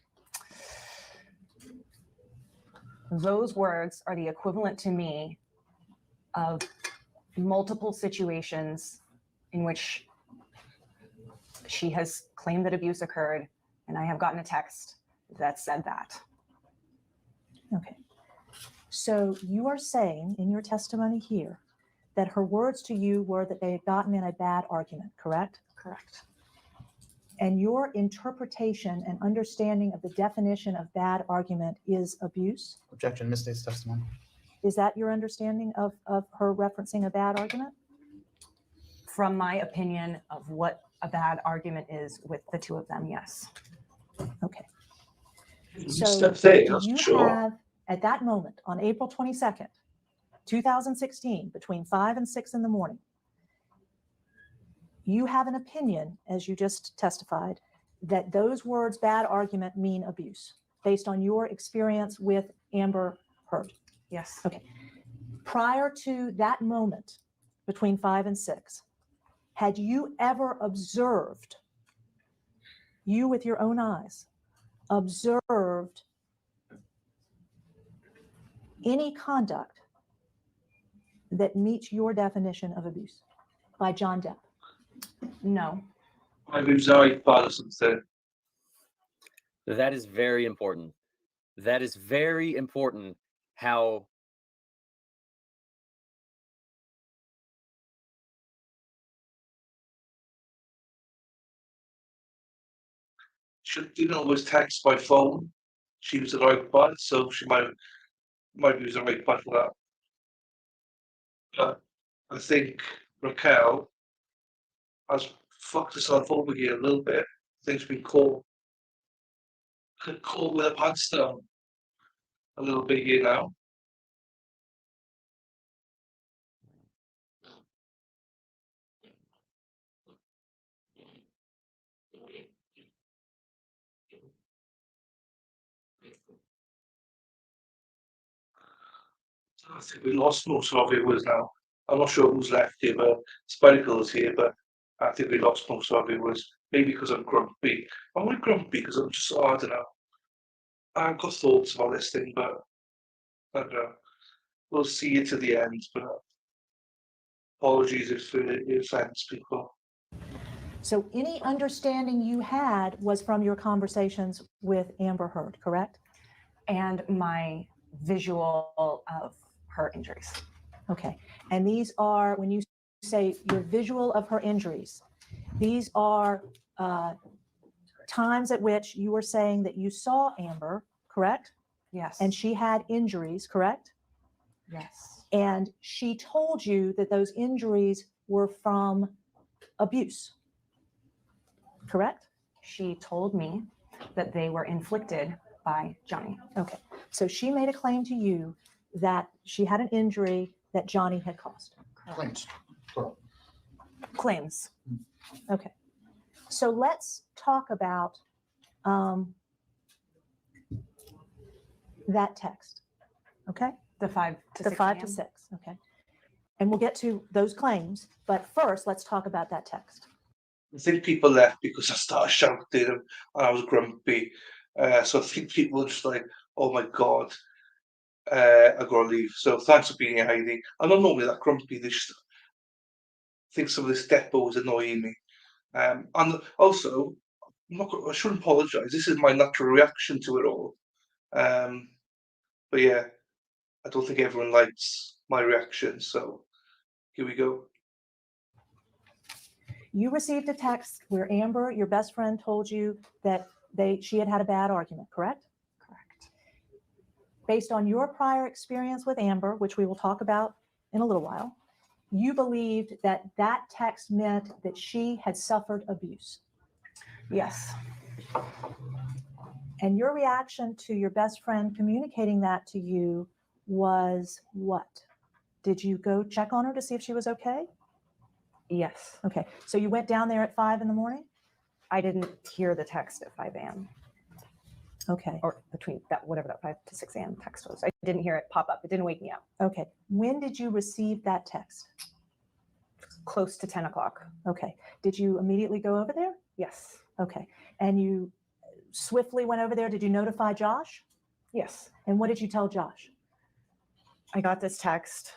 Those words are the equivalent to me of multiple situations in which she has claimed that abuse occurred, and I have gotten a text that said that. Okay. So you are saying in your testimony here that her words to you were that they had gotten in a bad argument, correct? Correct. And your interpretation and understanding of the definition of bad argument is abuse? Objection. Misstates testimony. Is that your understanding of her referencing a bad argument? From my opinion of what a bad argument is with the two of them, yes. Okay. So do you have, at that moment, on April 22nd, 2016, between 5 and 6 in the morning, you have an opinion, as you just testified, that those words, bad argument, mean abuse, based on your experience with Amber Heard? Yes. Okay. Prior to that moment, between 5 and 6, had you ever observed, you with your own eyes, observed any conduct that meets your definition of abuse by John Depp? No. Maybe Zoe or something. That is very important. That is very important how She didn't always text by phone. She was an iPod, so she might use an iPod for that. But I think Raquel has fucked herself over here a little bit. I think she's been caught with a pants down a little bit here now. I think we lost most of our viewers now. I'm not sure who's left here, but Spiracle's here, but I think we lost most of our viewers. Maybe because I'm grumpy. I'm only grumpy because I'm just, I don't know. I've got thoughts about this thing, but I don't know. We'll see it to the end, but apologies if it offends people. So any understanding you had was from your conversations with Amber Heard, correct? And my visual of her injuries. Okay. And these are, when you say your visual of her injuries, these are times at which you were saying that you saw Amber, correct? Yes. And she had injuries, correct? Yes. And she told you that those injuries were from abuse, correct? She told me that they were inflicted by Johnny. Okay. So she made a claim to you that she had an injury that Johnny had caused. Claims. Claims. Okay. So let's talk about that text. Okay. The 5 to 6 5 to a.m.? 6. Okay. And we'll get to those claims, but first let's talk about that text. I think people left because I started shouting and I was grumpy. So I think people were just like, oh my God, I gotta leave. So thanks for being here, Heidi. I'm not normally that grumpy. They just think some of this Depo is annoying me. And also, I shouldn't apologise. This is my natural reaction to it all. But yeah, I don't think everyone likes my reaction. So here we go. You received a text where Amber, your best friend, told you that she had a bad argument, correct? Correct. Based on your prior experience with Amber, which we will talk about in a little while, you believed that that text meant that she had suffered abuse. Yes. And your reaction to your best friend communicating that to you was what? Did you go check on her to see if she was okay? Yes. Okay. So you went down there at 5 in the morning? I didn't hear the text at 5 a.m. Okay. Or between that, whatever that 5 to 6 a.m. text was. I didn't hear it pop up. It didn't wake me up. Okay. When did you receive that text? Close to 10 o'clock. Okay. Did you immediately go over there? Yes. Okay. And you swiftly went over there. Did you notify Josh? Yes. And what did you tell Josh? I got this text.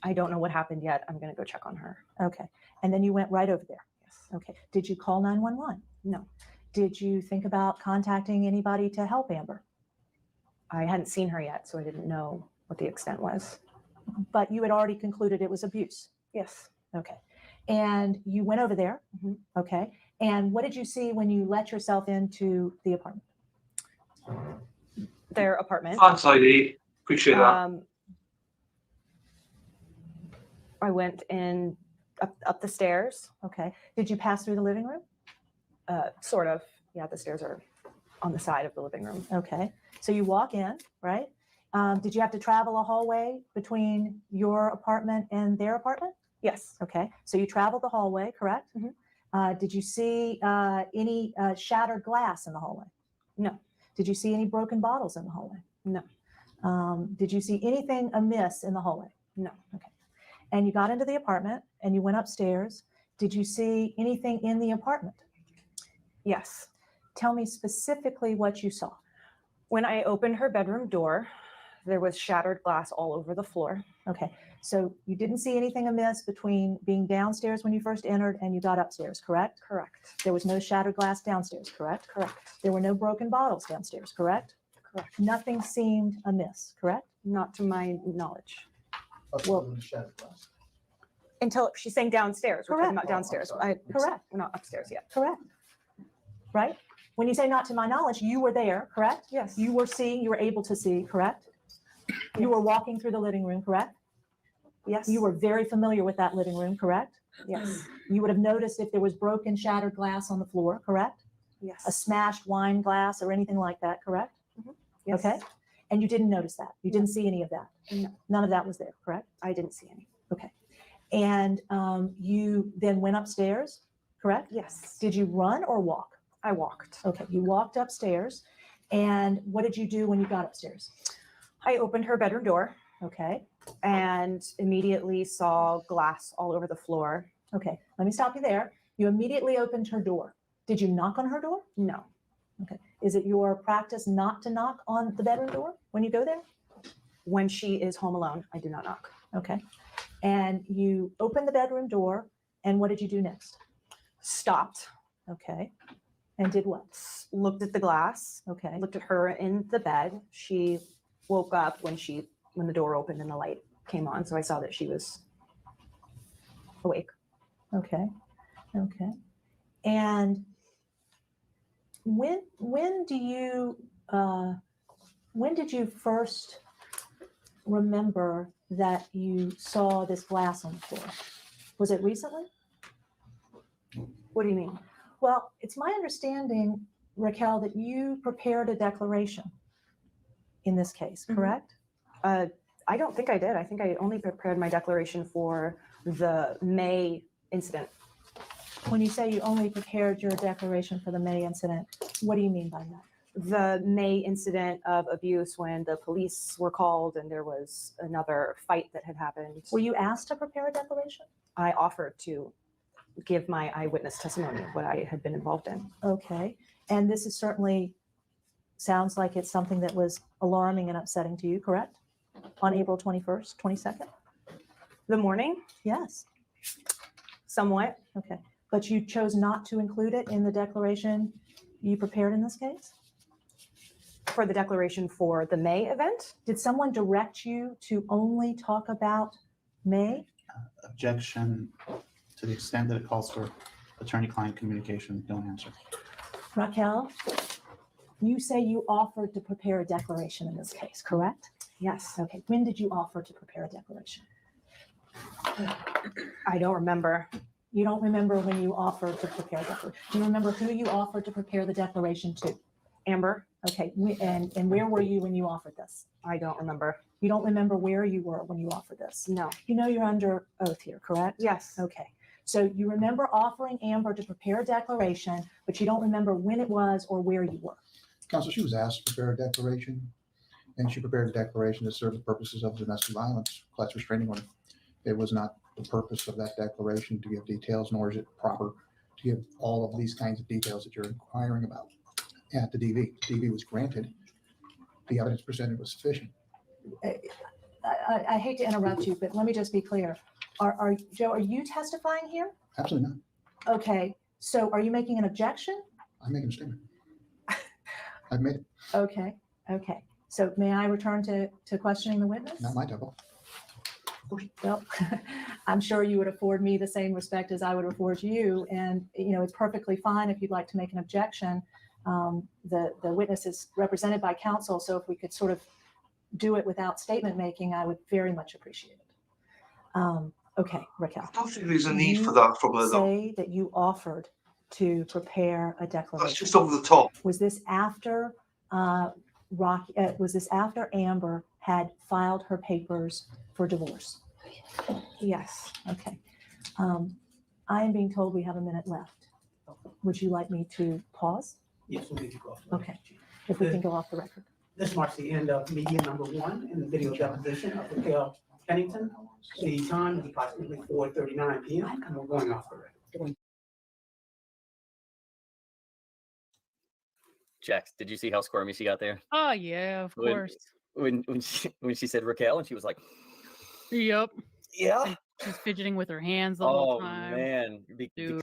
I don't know what happened yet. I'm going to go check on her. Okay. And then you went right over there? Yes. Okay. Did you call 911? No. Did you think about contacting anybody to help Amber? I hadn't seen her yet, so I didn't know what the extent was. But you had already concluded it was abuse? Yes. Okay. And you went over there? Mm-hmm. Okay. And what did you see when you let yourself into the apartment? Their apartment. Thanks, Heidi. Appreciate that. I went in up the stairs. Okay. Did you pass through the living room? Sort of. Yeah, the stairs are on the side of the living room. Okay. So you walk in, right? Did you have to travel a hallway between your apartment and their apartment? Yes. Okay. So you traveled the hallway, correct? Mm-hmm. Did you see any shattered glass in the hallway? No. Did you see any broken bottles in the hallway? No. Did you see anything amiss in the hallway? No. Okay. And you got into the apartment and you went upstairs. Did you see anything in the apartment? Yes. Tell me specifically what you saw. When I opened her bedroom door, there was shattered glass all over the floor. Okay. So you didn't see anything amiss between being downstairs when you first entered and you got upstairs, correct? Correct. There was no shattered glass downstairs, correct? Correct. There were no broken bottles downstairs, correct? Correct. Nothing seemed amiss, correct? Not to my knowledge. Well, shattered glass. Until she's saying downstairs. We're talking Correct. about downstairs. Correct. We're not upstairs yet. Correct. Right? When you say not to my knowledge, you were there, correct? Yes. You were seeing, you were able to see, correct? You were walking through the living room, correct? Yes. You were very familiar with that living room, correct? Yes. You would have noticed if there was broken, shattered glass on the floor, correct? Yes. A smashed wine glass or anything like that, correct? Mm-hmm. Yes. Okay. And you didn't notice that. You didn't see any of that. No. None of that was there, correct? I didn't see any. Okay. And you then went upstairs, correct? Yes. Did you run or walk? I walked. Okay, you walked upstairs. And what did you do when you got upstairs? I opened her bedroom door Okay. and immediately saw glass all over the floor. Okay, let me stop you there. You immediately opened her door. Did you knock on her door? No. Okay. Is it your practice not to knock on the bedroom door when you go there? When she is home alone, I do not knock. Okay. And you opened the bedroom door, and what did you do next? Stopped. Okay. And did what? Looked at the glass. Okay. Looked at her in the bed. She woke up when the door opened and the light came on. So I saw that she was awake. Okay. Okay. And when did you first remember that you saw this glass on the floor? Was it recently? What do you mean? Well, it's my understanding, Raquel, that you prepared a declaration in this case, correct? I don't think I did. I think I only prepared my declaration for the May incident. When you say you only prepared your declaration for the May incident, what do you mean by that? The May incident of abuse when the police were called and there was another fight that had happened. Were you asked to prepare a declaration? I offered to give my eyewitness testimony of what I had been involved in. Okay. And this is certainly sounds like it's something that was alarming and upsetting to you, correct? On April 21st, 22nd? The morning? Yes. Somewhat. Okay. But you chose not to include it in the declaration you prepared in this case? For the declaration for the May event? Did someone direct you to only talk about May? Objection to the extent that it calls for attorney-client communication, don't answer. Raquel, you say you offered to prepare a declaration in this case, correct? Yes. Okay. When did you offer to prepare a declaration? I don't remember. You don't remember when you offered to prepare a declaration? Do you remember who you offered to prepare the declaration to? Amber? Okay. And where were you when you offered this? I don't remember. You don't remember where you were when you offered this? No. You know you're under oath here, correct? Yes. Okay. So you remember offering Amber to prepare a declaration, but you don't remember when it was or where you were? Counsel, she was asked to prepare a declaration, and she prepared a declaration to serve the purposes of domestic violence, class restraining order. It was not the purpose of that declaration to give details, nor is it proper to give all of these kinds of details that you're inquiring about at the DV. DV was granted. The evidence presented was sufficient. I hate to interrupt you, but let me just be clear. Joe, are you testifying here? Absolutely not. Okay. So are you making an objection? I'm making a statement. I've made it. Okay. Okay. So may I return to questioning the witness? Not my double. Well, I'm sure you would afford me the same respect as I would afford you. And, you know, it's perfectly fine if you'd like to make an objection. The witness is represented by counsel. So if we could sort of do it without statement making, I would very much appreciate it. Okay, Raquel. I don't think there's a need for that from her, though. Say that you offered to prepare a declaration. That's just over the top. Was this after was this after Amber had filed her papers for divorce? Yes. Okay. I am being told we have a minute left. Would you like me to pause? Yes, we'll need to go off. Okay. If we can go off the record. This marks the end of media number one in the video deposition of Raquel Pennington. The time is approximately 4:39 p.m. and we're going off the record. Jax, did you see how squirmy she got there? Oh yeah, of course. When she said Raquel and she was like, Yep. yeah. And she's fidgeting with her hands the whole time. Oh man. Dude.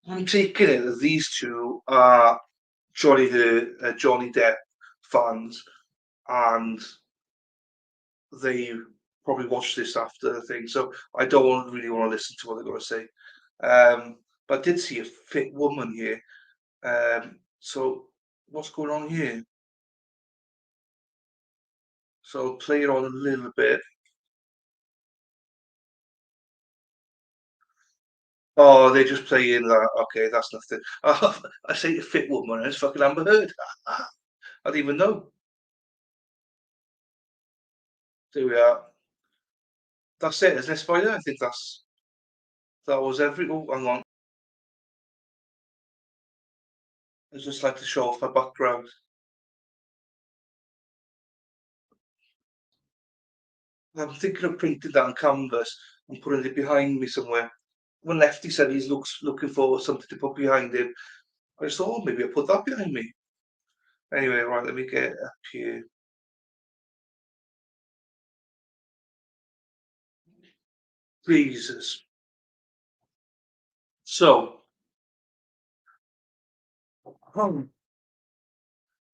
I'm taking it that these two are Johnny Depp fans, and they probably watched this after the thing. So I don't really want to listen to what they're going to say. But I did see a fit woman here. So what's going on here? So play it on a little bit. Oh, they just play in that. Okay, that's nothing. Oh, I say a fit woman, and it's fucking Amber Heard. I didn't even know. There we are. that's it, isn't it, Spider? I think that was every. Oh, hang on. I just like to show off my background. I'm thinking of printing down canvas and putting it behind me somewhere. When Lefty said he's looking for something to put behind him, I just thought, oh, maybe I'll put that behind me. Anyway, right, let me get up here. Jesus. So,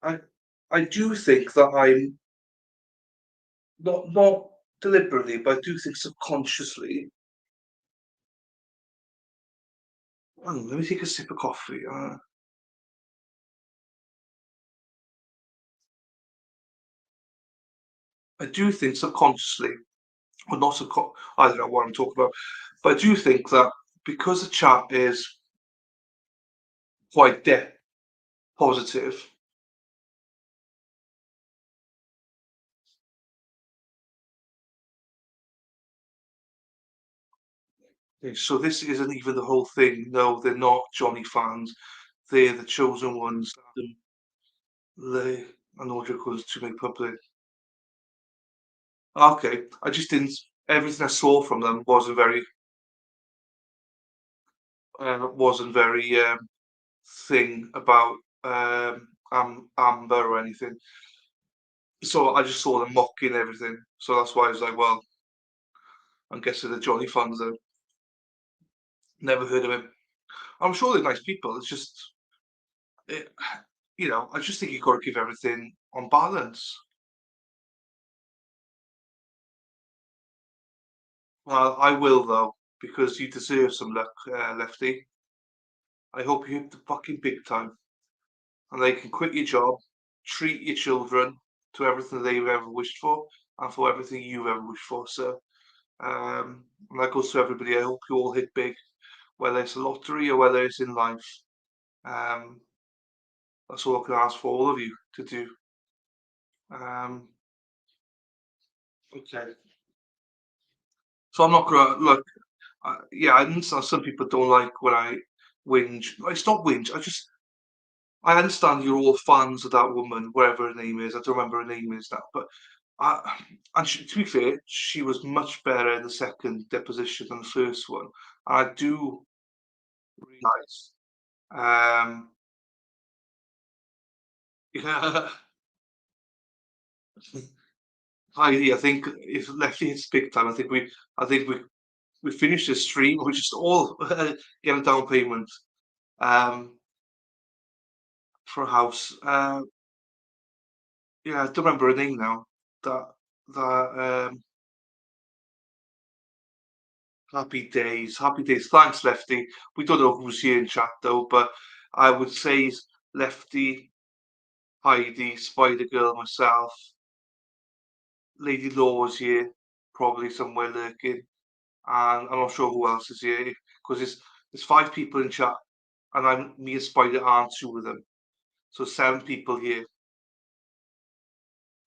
I do think that I'm not deliberately, but I do think subconsciously. Hang on, let me take a sip of coffee. I do think subconsciously, or not subconsciously, I don't know what I'm talking about, but I do think that because the chat is quite Depp positive, okay, so this isn't even the whole thing. No, they're not Johnny fans. They're the chosen ones. They an order goes to make public. Okay, I just didn't. Everything I saw from them wasn't very thing about Amber or anything. So I just saw them mocking everything. So that's why I was like, well, I'm guessing the Johnny fans though. Never heard of him. I'm sure they're nice people. It's just, it, I just think you've got to give everything on balance. Well, I will though, because you deserve some luck, Lefty. I hope you hit the fucking big time, and they can quit your job, treat your children to everything they've ever wished for, and for everything you've ever wished for. So, and that goes to everybody. I hope you all hit big, whether it's a lottery or whether it's in life. Um, that's all I can ask for all of you to do. Okay. So I'm not gonna look. Yeah, I understand some people don't like when I whinge. It's not whinge. I understand you're all fans of that woman, whatever her name is. I don't remember her name is now, but to be fair, she was much better in the second deposition than the first one. And I do realise. Yeah, Heidi, I think if Lefty hits big time, I think we finished this stream. We just all get a down payment um, for a house. Yeah, I don't remember her name now. That that happy days, happy days. Thanks, Lefty. We don't know who's here in chat though, but I would say Lefty, Heidi, Spider Girl, myself, Lady Law's here, probably somewhere lurking, and I'm not sure who else is here because there's 5 people in chat, and me and Spider aren't 2 of them, so 7 people here.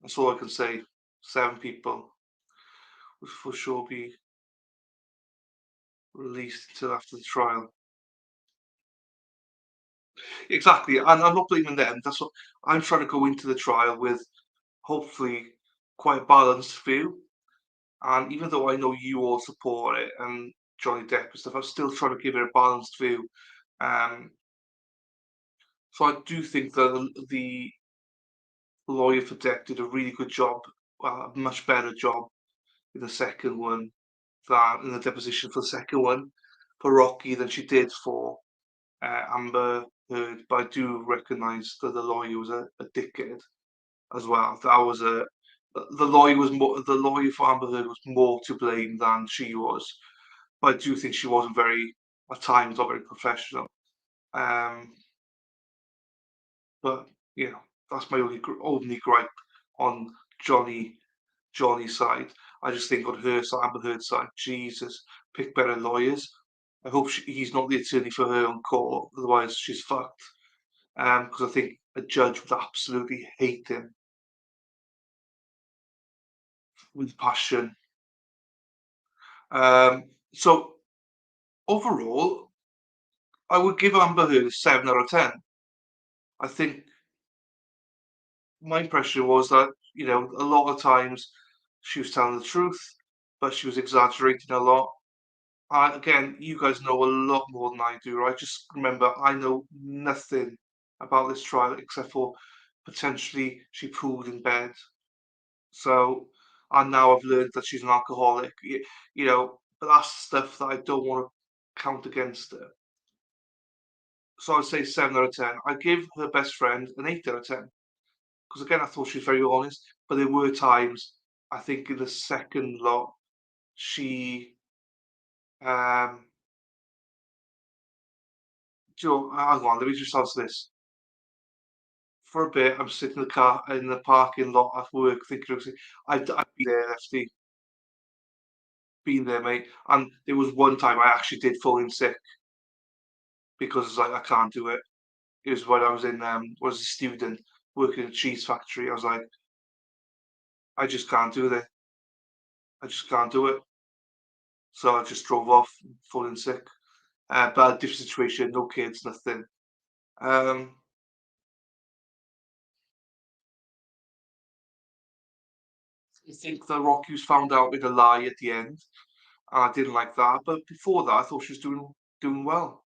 That's all I can say. 7 people will for sure be released until after the trial. Exactly, and I'm not blaming them. That's what I'm trying to go into the trial with, hopefully quite a balanced view. And even though I know you all support it and Johnny Depp and stuff, I'm still trying to give it a balanced view. Um, so I do think that the lawyer for Depp did a really good job, a much better job in the second one than in the deposition for the second one for Rocky than she did for Amber Heard. But I do recognise that the lawyer was a dickhead as well. The lawyer for Amber Heard was more to blame than she was. But I do think she wasn't at times not very professional. But that's my only gripe on Johnny's side. I just think on her side, Amber Heard's side, Jesus, pick better lawyers. I hope he's not the attorney for her on court, otherwise she's fucked. Because I think a judge would absolutely hate him with passion. So overall, I would give Amber Heard a 7 out of 10. I think my impression was that, a lot of times she was telling the truth, but she was exaggerating a lot. Again, you guys know a lot more than I do, right? Just remember, I know nothing about this trial except for potentially she pooled in bed. So, and now I've learned that she's an alcoholic, but that's stuff that I don't want to count against her. So I'd say 7 out of 10. I'd give her best friend an 8 out of 10. Because again, I thought she was very honest, but there were times, I think in the second lot, she, hang on, let me just answer this. For a bit, I'm sitting in the car in the parking lot at work thinking, I've been there, FD. Been there, mate. And there was one time I actually did fall in sick because it's like I can't do it. It was when I was was a student working in a cheese factory. I was like, I just can't do that. I just can't do it. So I just drove off, falling sick. But a different situation, no kids, nothing. I think that Rocky was found out with a lie at the end. I didn't like that, but before that, I thought she was doing well.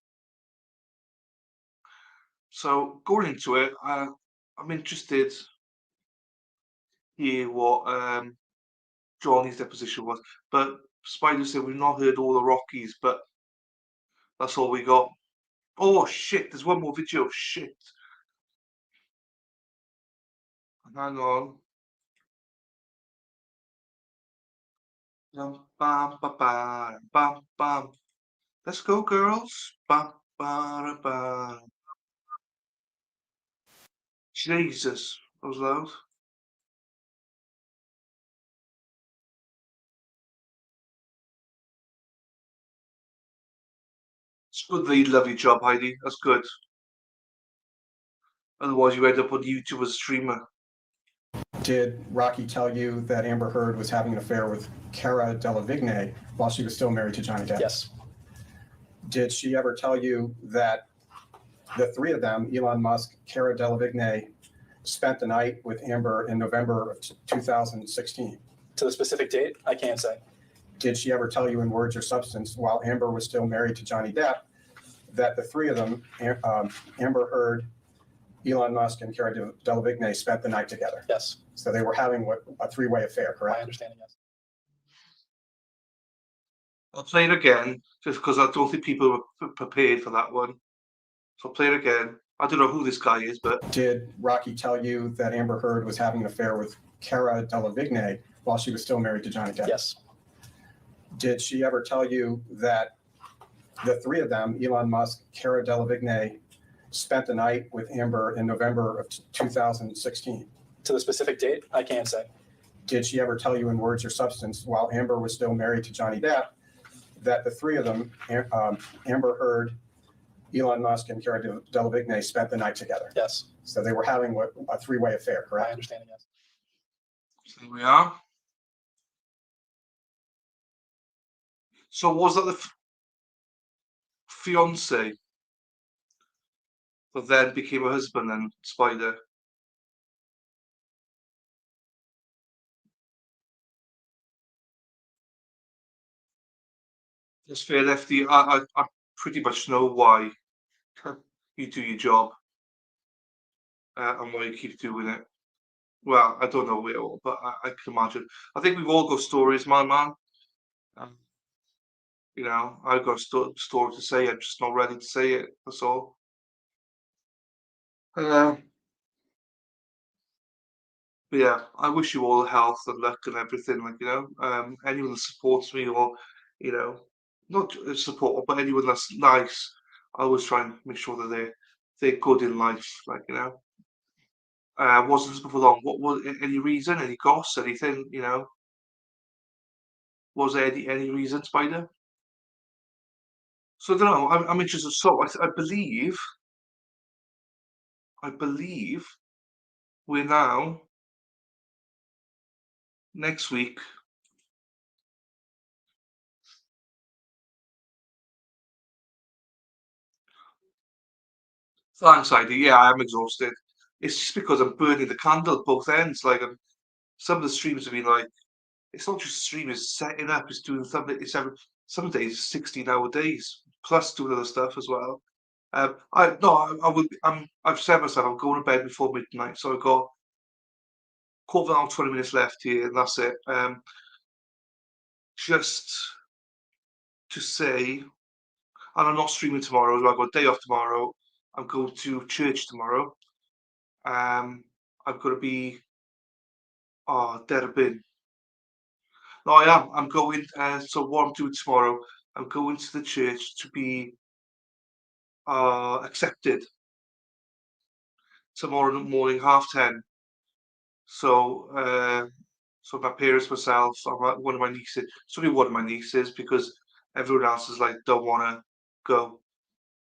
So going into it, I'm interested to hear what Johnny's deposition was. But Spider said we've not heard all the Rockies, but that's all we got. Oh shit! There's one more video. Shit. Hang on. Bam, bam, bam, bam, bam, bam. Let's go, girls. Bam, bam, bam. Jesus, that was loud. It's good that you love your job, Heidi. That's good. Otherwise, you end up on YouTube as a streamer. Did Rocky tell you that Amber Heard was having an affair with Cara Delevingne while she was still married to Johnny Depp? Yes. Did she ever tell you that the three of them, Elon Musk, Cara Delevingne, spent the night with Amber in November of 2016? To the specific date, I can't say. Did she ever tell you in words or substance, while Amber was still married to Johnny Depp, that the three of them, Amber Heard, Elon Musk, and Cara Delevingne, spent the night together? Yes. So they were having a three-way affair, correct? My understanding, yes. I'll play it again, just because I don't think people were prepared for that one. So I'll play it again. I don't know who this guy is, but... Did Rocky tell you that Amber Heard was having an affair with Cara Delevingne while she was still married to Johnny Depp? Yes. Did she ever tell you that the three of them, Elon Musk, Cara Delevingne, spent the night with Amber in November of 2016? To the specific date, I can't say. Did she ever tell you in words or substance, while Amber was still married to Johnny Depp, that the three of them, Amber Heard, Elon Musk, and Cara Delevingne, spent the night together? Yes. So they were having a three-way affair, correct? My understanding, yes. Here we are. So was that the fiance that then became a husband and Spider? It's fair, Lefty. I pretty much know why you do your job and why you keep doing it. Well, I don't know it all, but I can imagine. I think we've all got stories, man. I've got a story to say. I'm just not ready to say it. That's all. But yeah, I wish you all health and luck and everything. Anyone that supports me or, not support, but anyone that's nice, I always try and make sure that they're good in life. Wasn't for long. What was any reason? Any goss? Anything? Was there any reason, Spider? So I don't know. I'm interested. So I believe we're now next week. Thanks, Heidi. Yeah, I'm exhausted. It's just because I'm burning the candle at both ends. Like, some of the streams have been like, it's not just stream, it's setting up, it's doing something. It's some days 16-hour days plus doing other stuff as well. I no, I will. I've said myself I'm going to bed before midnight, so I've got quarter of an hour, 20 minutes left here, and that's it. Just to say, and I'm not streaming tomorrow. I've got a day off tomorrow. I'm going to church tomorrow. I've got to be Derbyn. No, I am. I'm going. So what I'm doing tomorrow, I'm going to the church to be accepted tomorrow morning, 10:30. So my parents, myself, and one of my nieces. It's only one of my nieces because everyone else is like don't want to go.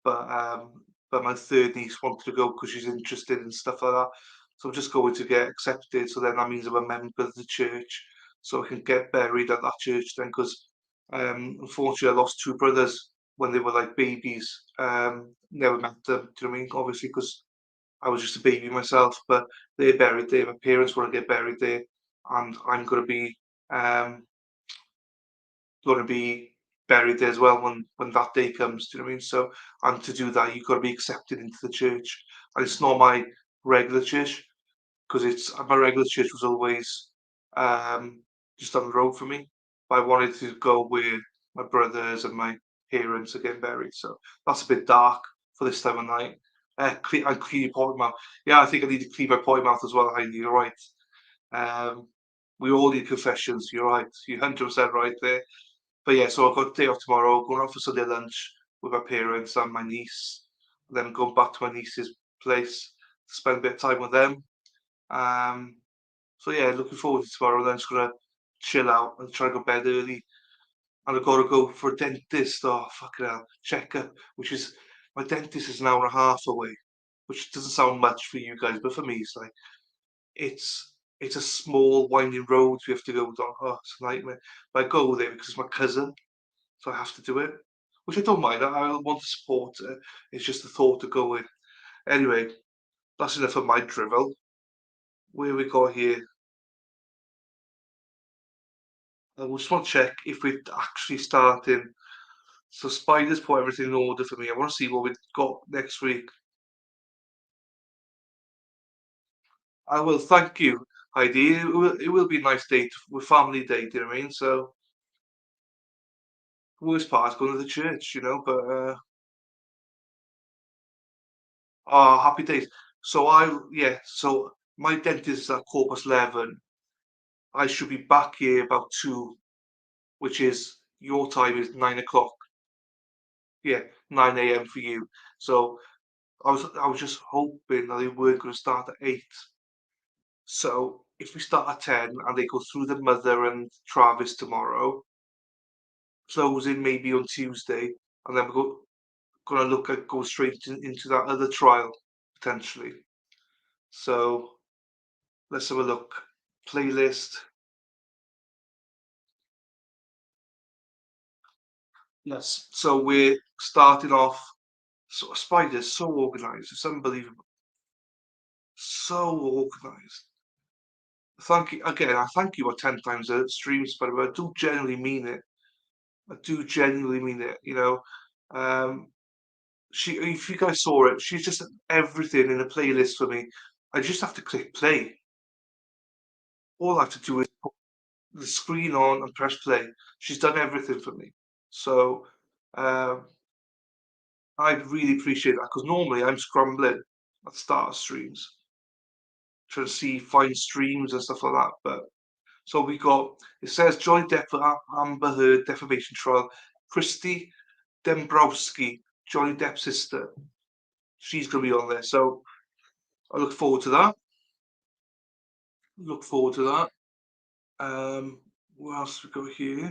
But my third niece wanted to go because she's interested in stuff like that. So I'm just going to get accepted. So then that means I'm a member of the church, so I can get buried at that church then. Because unfortunately, I lost two brothers when they were like babies. Never met them. Do you know what I mean? Obviously, because I was just a baby myself. But they're buried there. My parents want to get buried there, and I'm going to be buried there as well when that day comes. Do you know what I mean? So, and to do that, you've got to be accepted into the church, and it's not my regular church because it's my regular church was always just down the road from me. But I wanted to go where my brothers and my parents are getting buried, so that's a bit dark for this time of night. And clean your potty mouth. Yeah, I think I need to clean my potty mouth as well, Heidi. You're right. We all need confessions. You're right. You're 100% right there. But yeah, so I've got a day off tomorrow, going out for Sunday lunch with my parents and my niece. Then going back to my niece's place to spend a bit of time with them. So yeah, looking forward to tomorrow. Then just gonna chill out and try to go to bed early. And I've got to go for a dentist. Oh fucking hell, checkup. Which is my dentist is an hour and a half away, which doesn't sound much for you guys, but for me, it's like it's a small winding road we have to go down. Oh, it's a nightmare. But I go there because it's my cousin, so I have to do it, which I don't mind. I want to support it. It's just the thought of going. Anyway, that's enough of my drivel. Where we got here? We just want to check if we're actually starting. So Spiders put everything in order for me. I want to see what we've got next week. I will thank you, Heidi. It will be a nice date with family day, do you know what I mean? So worst part is going to the church, but happy days. So my dentist is at 11:15. I should be back here about 2, which is your time is 9 o'clock. Yeah, 9 a.m. for you. So I was just hoping that they weren't going to start at 8. So if we start at 10 and they go through the mother and Travis tomorrow, closing maybe on Tuesday, and then we're going to look at go straight into that other trial potentially. So let's have a look. Playlist. Yes. So we're starting off. So Spider's so organized. It's unbelievable. So organized. Thank you again. I thank you 10 times a stream, Spider. I do genuinely mean it. I do genuinely mean it. If you guys saw it, she's just everything in a playlist for me. I just have to click play. All I have to do is put the screen on and press play. She's done everything for me. So I really appreciate that because normally I'm scrambling at the start of streams, trying to find streams and stuff like that. But so it says Johnny Depp for Amber Heard defamation trial. Christy Dembrowski, Johnny Depp's sister. She's going to be on there. So I look forward to that. What else we got here?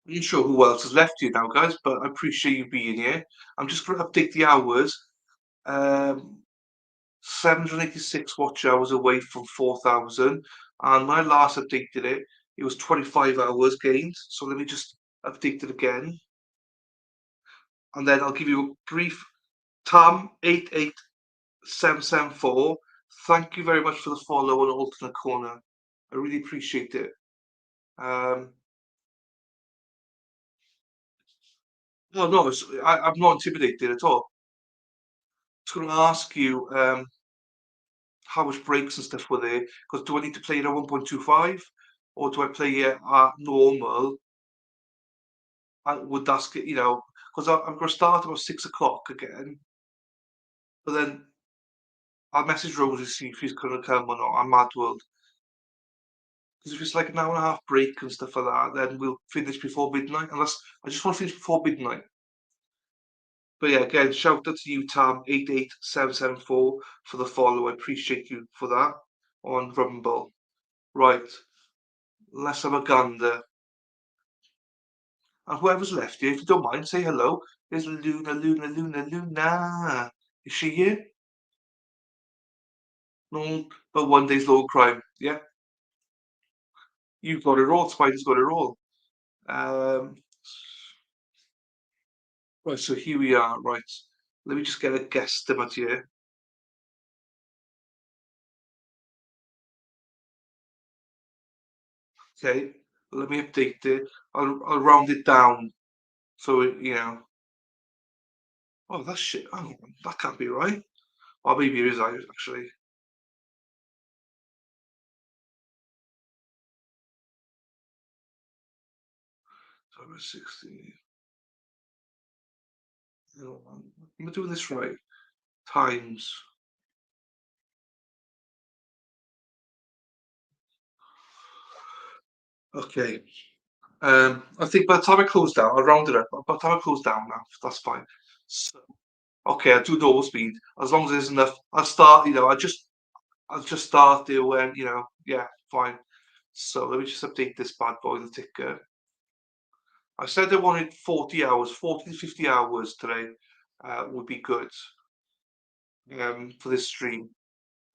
I'm not sure who else has left here now, guys, but I appreciate you being here. I'm just going to update the hours. 786 watch hours away from 4,000. And when I last updated it, it was 25 hours gained. So let me just update it again. and then I'll give you a brief. Tam 88774. Thank you very much for the follow on Alternate Corner. I really appreciate it. No, I'm not intimidated at all. I was going to ask you how much breaks and stuff were there, because do I need to play it at 1.25 or do I play it at normal? Would that get, because I'm going to start about 6 o'clock again, but then I'll message Rosie to see if he's going to come or not. I'm Mad World. Because if it's like an hour and a half break and stuff like that, then we'll finish before midnight. Unless I just want to finish before midnight. But yeah, again, shout out to you, Tam 88774 for the follow. I appreciate you for that on Rumble. Right, let's have a gander. And whoever's left here, if you don't mind, say hello. There's Luna. Is she here? No, but one day's low crime. Yeah. You've got it all. Spider's got it all. Right, so here we are. Right. Let me just get a guesstimate here. Okay, let me update it. I'll round it down. So, oh, that's shit. Oh, that can't be right. Or maybe it is actually. So I'm 60. I'm doing this right. Times. Okay. I think by the time I close down, I'll round it up. By the time I close down now, that's fine. So, okay, I'll do normal speed. As long as there's enough, I'll start, I'll just start there when, yeah, fine. So let me just update this bad boy, the ticker. I said I wanted 40 hours, 40 to 50 hours today would be good for this stream.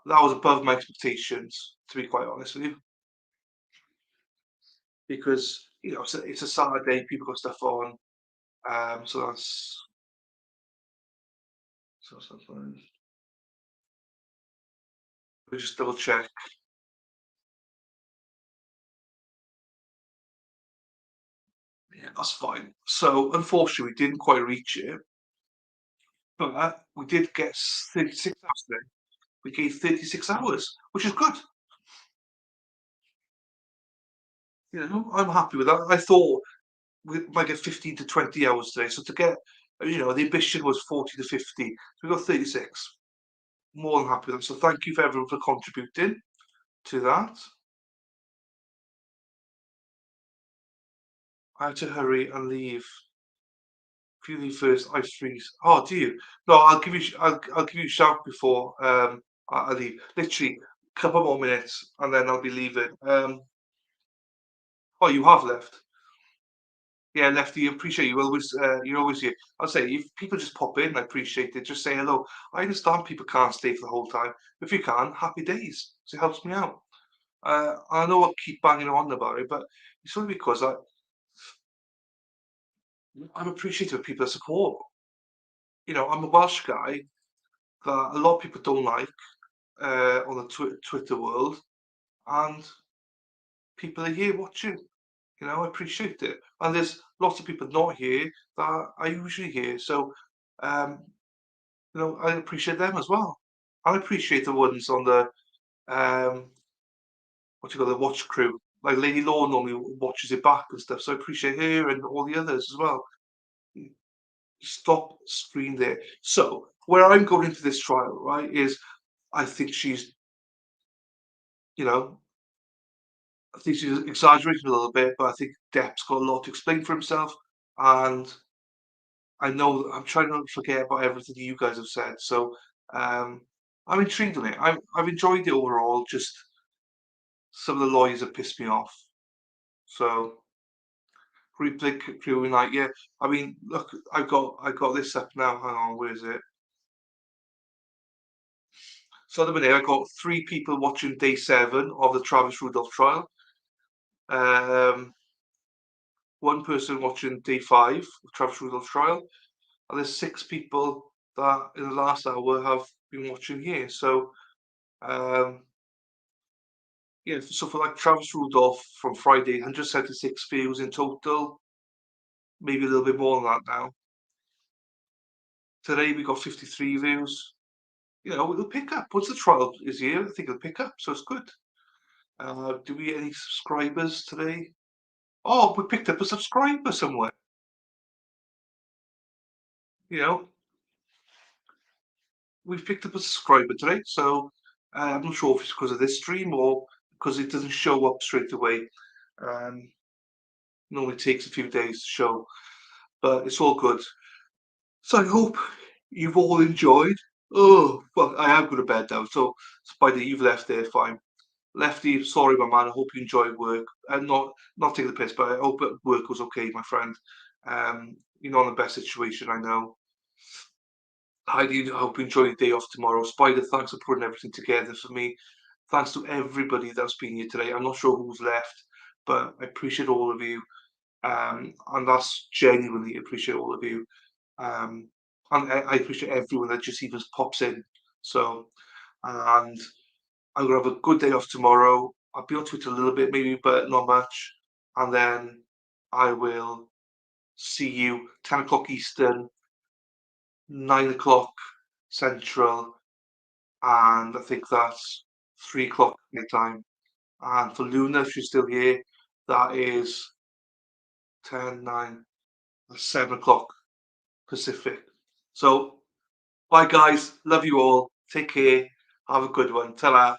That was above my expectations, to be quite honest with you. Because, it's a Saturday, people got stuff on. So that's... So that's fine. Let me just double check. Yeah, that's fine. So, unfortunately, we didn't quite reach it. But we did get 36 hours today. We gave 36 hours, which is good. I'm happy with that. I thought we might get 15 to 20 hours today. So to get, the ambition was 40 to 50. So we got 36. More than happy with that. So thank you for everyone for contributing to that. I have to hurry and leave. If you leave first, I freeze. Oh, do you? No, I'll give you. I'll give you a shout before I leave. Literally, a couple more minutes, and then I'll be leaving. Oh, you have left. Yeah, Lefty, appreciate you. Always, you're always here. I'll say if people just pop in, I appreciate it. Just say hello. I understand people can't stay for the whole time. If you can, happy days. So it helps me out. I know I keep banging on about it, but it's only because I'm appreciative of people's support. I'm a Welsh guy that a lot of people don't like on the Twitter world, and people are here watching. I appreciate it. And there's lots of people not here that I usually hear. So, I appreciate them as well. I appreciate the ones on the the watch crew. Like Lady Law normally watches it back and stuff. So I appreciate her and all the others as well. Stop screen there. So where I'm going into this trial, right, is I think she's, I think she's exaggerating a little bit, but I think Depp's got a lot to explain for himself. And I know I'm trying not to forget about everything you guys have said. So I'm intrigued on it. I've enjoyed it overall. Just some of the lawyers have pissed me off. So replay crew night, yeah. I mean, look, I got this up now. Hang on, where is it? So at the minute, I got 3 people watching day 7 of the Travis Rudolph trial. 1 person watching day 5 of Travis Rudolph trial, and there's 6 people that in the last hour have been watching here. So, yeah, so for like Travis Rudolph from Friday, 176 views in total, maybe a little bit more than that now. Today we got 53 views. You know, it'll pick up. Once the trial is here, I think it'll pick up, so it's good. Do we get any subscribers today? Oh, we picked up a subscriber somewhere. You know, we've picked up a subscriber today, so I'm not sure if it's because of this stream or because it doesn't show up straight away. Normally takes a few days to show, but it's all good. So I hope you've all enjoyed. Oh, well, I am going to bed now, so Spider, you've left there, fine. Lefty, sorry, my man. I hope you enjoyed work. And not taking the piss, but I hope work was okay, my friend. You're not in the best situation, I know. Heidi, I hope you enjoy your day off tomorrow. Spider, thanks for putting everything together for me. Thanks to everybody that's been here today. I'm not sure who's left, but I appreciate all of you. And that's genuinely appreciate all of you. And I appreciate everyone that just even pops in. So, and I'm gonna have a good day off tomorrow. I'll be on Twitter a little bit, maybe, but not much. And then I will see you 10 o'clock Eastern, 9 o'clock Central, and I think that's 3 o'clock my time. And for Luna, if she's still here, that is 10, 9, 7 o'clock Pacific. So, bye guys. Love you all. Take care. Have a good one. Ta-ra.